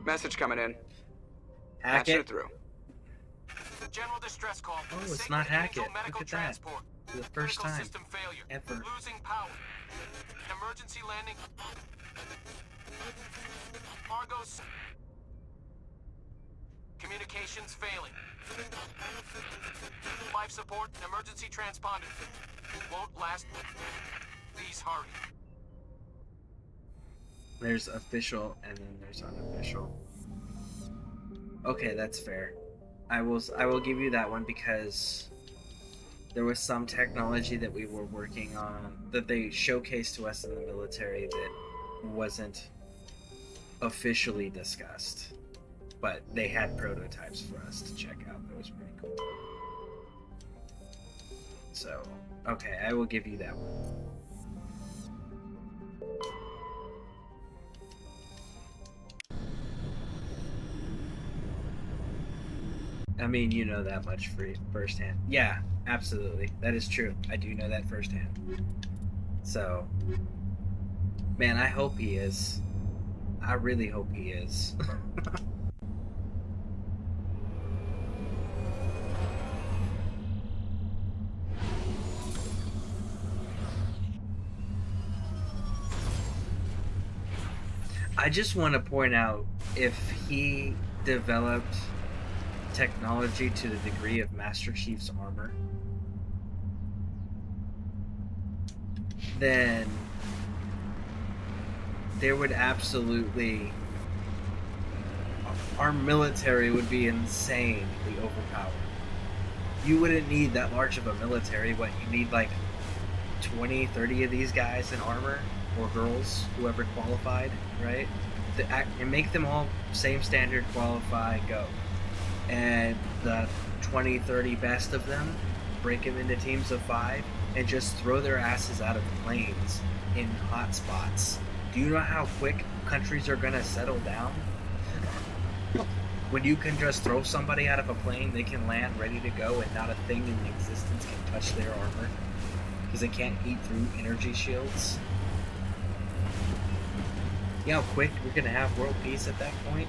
Message coming in. Hackett? Patching it through. General distress call. Oh, it's not Hackett. Look at that. For the first time ever. Losing power. Emergency landing. Argos. Communications failing. Life support and emergency transponder. Won't last. Please hurry. There's official and then there's unofficial. Okay, that's fair. I will give you that one because there was some technology that we were working on that they showcased to us in the military that wasn't officially discussed, but they had prototypes for us to check out. That was pretty cool. So, okay, I will give you that one. I mean, you know that much firsthand. Yeah, absolutely. That is true. I do know that firsthand. So, man, I hope he is. I really hope he is. I just want to point out, if he developed technology to the degree of Master Chief's armor, then there would absolutely... Our military would be insanely overpowered. You wouldn't need that large of a military. What, you need like 20, 30 of these guys in armor, or girls, whoever qualified, right? And make them all same standard, qualify, go. And the 20, 30 best of them, break them into teams of 5, and just throw their asses out of planes in hot spots. Do you know how quick countries are gonna settle down? When you can just throw somebody out of a plane, they can land ready to go, and not a thing in existence can touch their armor because they can't eat through energy shields. You know how quick we're gonna have world peace at that point?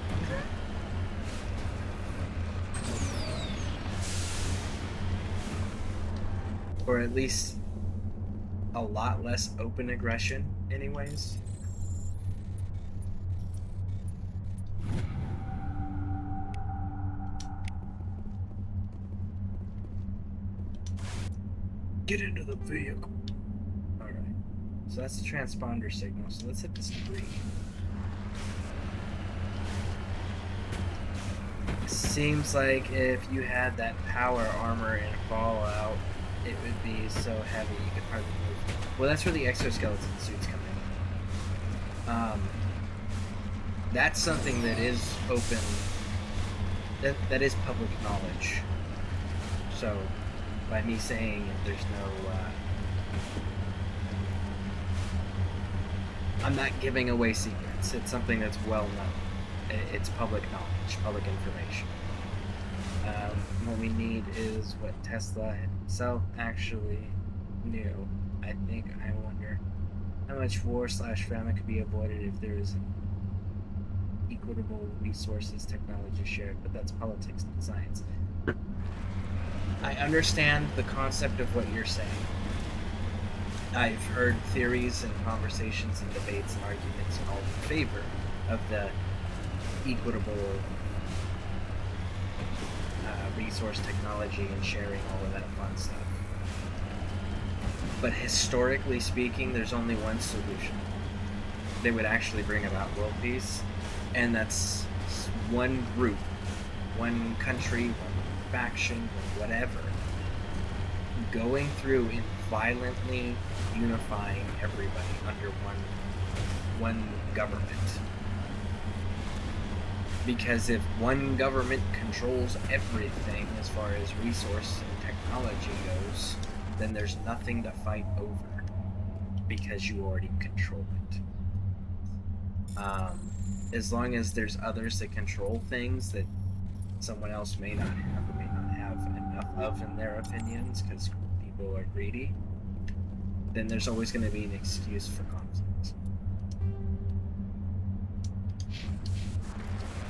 Or at least a lot less open aggression, anyways. Get into the vehicle. Alright. So that's the transponder signal. So let's hit this 3. Seems like if you had that power armor in Fallout, it would be so heavy you could hardly move. Well, that's where the exoskeleton suits come in. That's something that is open. That is public knowledge. So, by me saying it, there's no, I'm not giving away secrets. It's something that's well known. It's public knowledge, public information. What we need is what Tesla himself actually knew. I wonder how much war/famine could be avoided if there is equitable resources technology shared, but that's politics, not science. I understand the concept of what you're saying. I've heard theories and conversations and debates and arguments all in favor of the equitable resource technology and sharing all of that fun stuff. But historically speaking, there's only one solution that would actually bring about world peace, and that's one group, one country, one faction, whatever, going through and violently unifying everybody under one government. Because if one government controls everything as far as resource and technology goes, then there's nothing to fight over because you already control it. As long as there's others that control things that someone else may not have or may not have enough of in their opinions because people are greedy, then there's always going to be an excuse for conflict.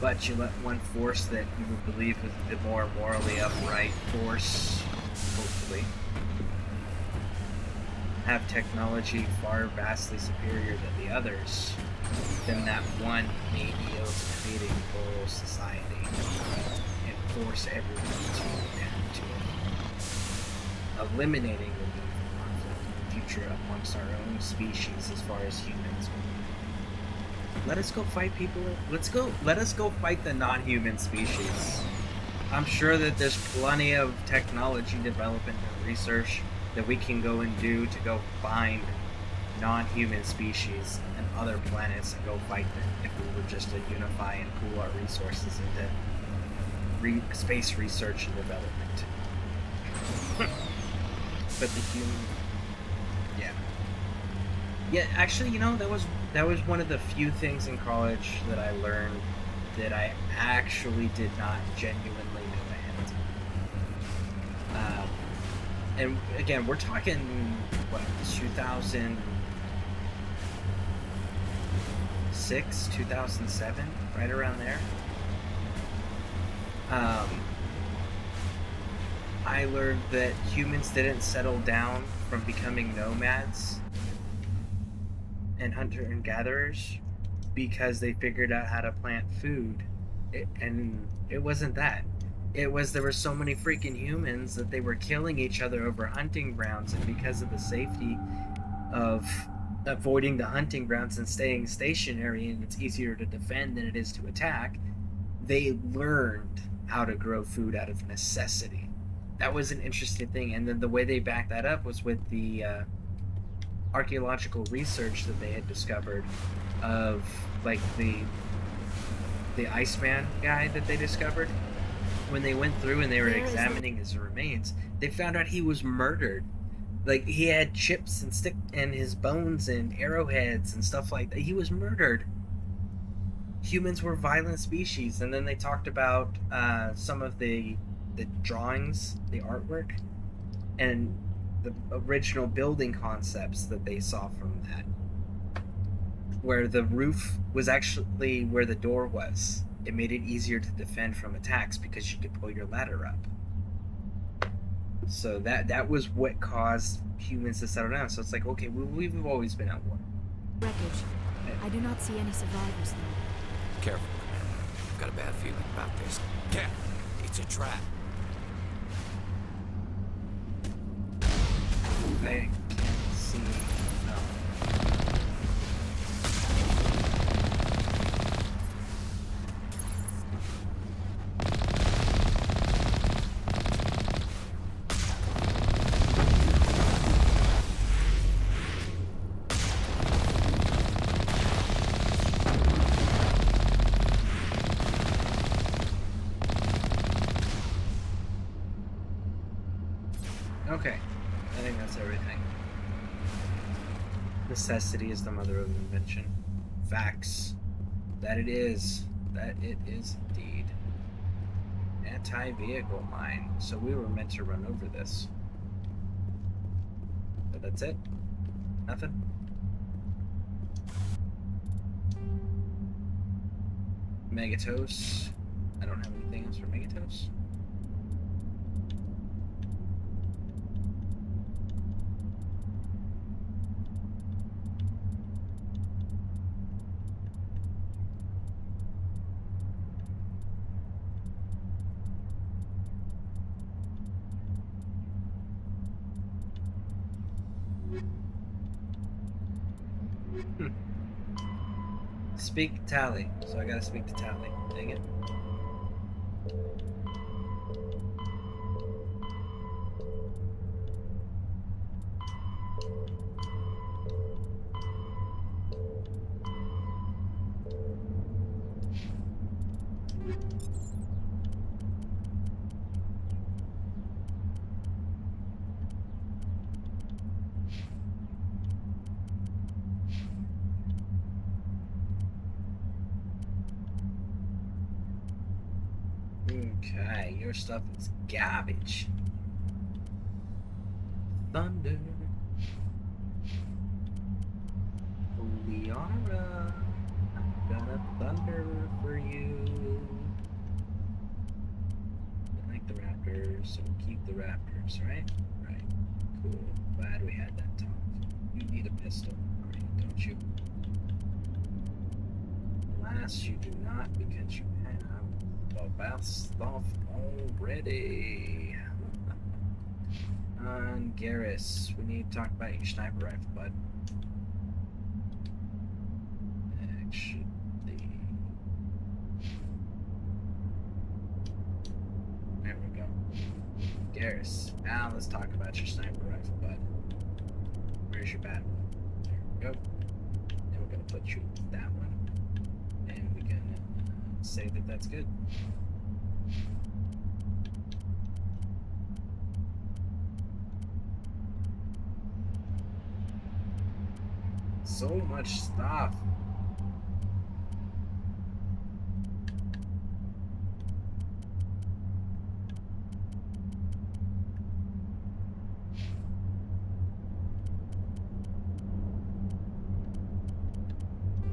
But you let one force that you would believe was the more morally upright force, hopefully, have technology far vastly superior to the others, then that one may be able to create a moral society and force everyone to adapt to it, eliminating the need for conflict in the future amongst our own species as far as humans. Let us go fight people. Let us go fight the non-human species. I'm sure that there's plenty of technology development and research that we can go and do to go find non-human species and other planets and go fight them if we were just to unify and pool our resources into space research and development. But the human... Yeah, actually, you know, that was one of the few things in college that I learned that I actually did not genuinely know ahead of time. And again, we're talking, what, 2006, 2007, right around there. I learned that humans didn't settle down from becoming nomads and hunter and gatherers because they figured out how to plant food. And it wasn't that. It was there were so many freaking humans that they were killing each other over hunting grounds, and because of the safety of avoiding the hunting grounds and staying stationary, and it's easier to defend than it is to attack, they learned how to grow food out of necessity. That was an interesting thing. And then the way they backed that up was with the archaeological research that they had discovered of like the Iceman guy that they discovered. When they went through and they were examining his remains, they found out he was murdered. Like, he had chips and and his bones and arrowheads and stuff like that. He was murdered. Humans were violent species. And then they talked about some of the drawings, the artwork, and the original building concepts that they saw from that. Where the roof was actually where the door was. It made it easier to defend from attacks because you could pull your ladder up. So that was what caused humans to settle down. So it's like, okay, we've always been at war. Wreckage. I do not see any survivors though. Careful, Commander. I've got a bad feeling about this. Cat, it's a trap. I can't see. No. Okay, I think that's everything. Necessity is the mother of invention. Facts. That it is. That it is indeed. Anti-vehicle mine. So we were meant to run over this. But that's it? Nothing? Megatos. I don't have anything else for Megatos. Speak Tally, so I gotta speak to Tally. Dang it. Okay, your stuff is garbage. Thunder. Liara, I've got a thunder for you. I like the Raptors, so we'll keep the Raptors, right? Right. Cool. Glad we had that talk. You need a pistol, don't you? Alas, you do not, because you have the best stuff already. On Garrus, we need to talk about your sniper rifle, bud. Actually, there we go. Garrus, now let's talk about your sniper rifle, bud. Where's your bad one? There we go. Then we're gonna put you with that one, and we can say that that's good. So much stuff.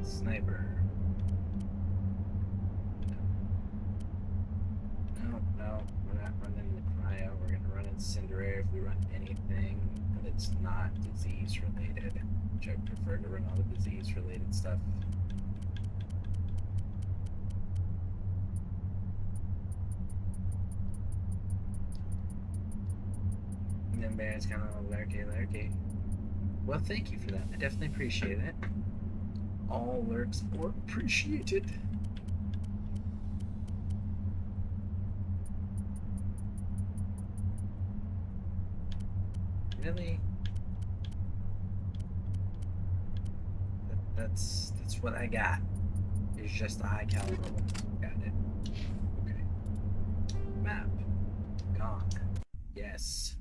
Sniper. No, we're not running the cryo. We're gonna run Incendiary if we run anything that's not disease related. Which I prefer to run all the disease related stuff. Man, it's kind of lurky. Well, thank you for that. I definitely appreciate it. All lurks are appreciated. Really? That's what I got. It's just a high caliber one. Got it. Okay. Map. Gone. Yes.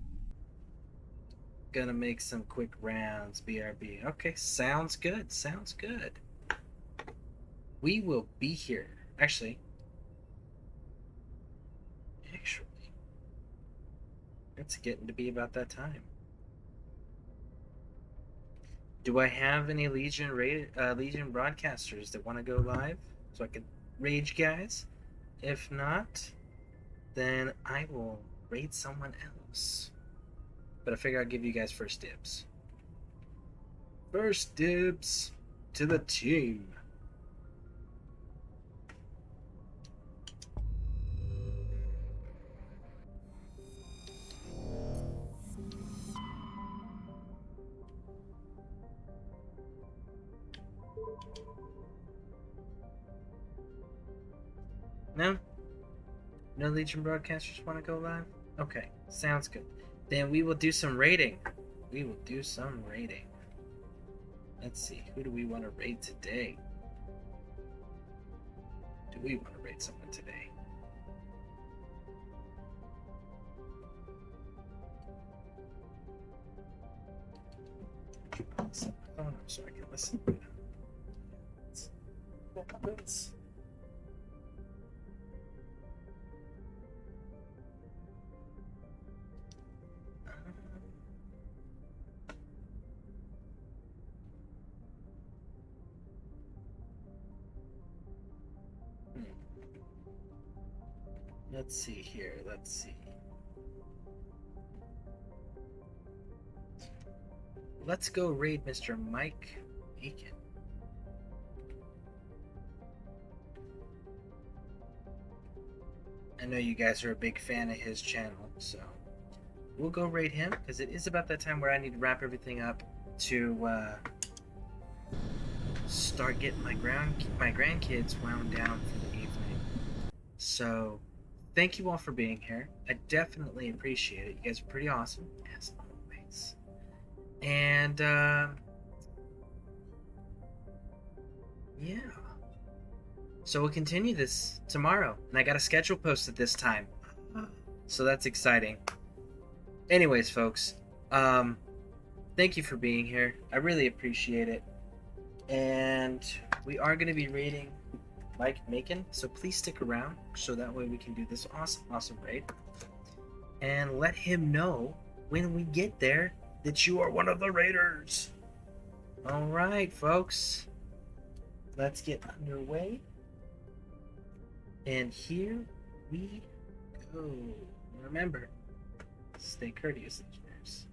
Gonna make some quick rounds, BRB. Okay, sounds good. Sounds good. We will be here. Actually, it's getting to be about that time. Do I have any Legion Legion broadcasters that want to go live so I can rage guys? If not, then I will raid someone else. But I figure I'll give you guys first dibs. First dibs to the team. No? No Legion broadcasters want to go live? Okay, sounds good. Then we will do some raiding. Let's see, who do we want to raid today? Do we want to raid someone today? I'll set my phone up so I can listen. What happens? Let's see here, let's see. Let's go raid Mr. Mike Aiken. I know you guys are a big fan of his channel, so we'll go raid him, because it is about that time where I need to wrap everything up to start getting my grandkids wound down for the evening. So thank you all for being here. I definitely appreciate it. You guys are pretty awesome, as always. And, yeah. So we'll continue this tomorrow. And I got a schedule posted this time. So that's exciting. Anyways, folks, thank you for being here. I really appreciate it. And we are going to be raiding Mike Macon, so please stick around so that way we can do this awesome raid and let him know when we get there that you are one of the raiders. All right, folks, let's get underway, and here we go. Remember, stay courteous, engineers.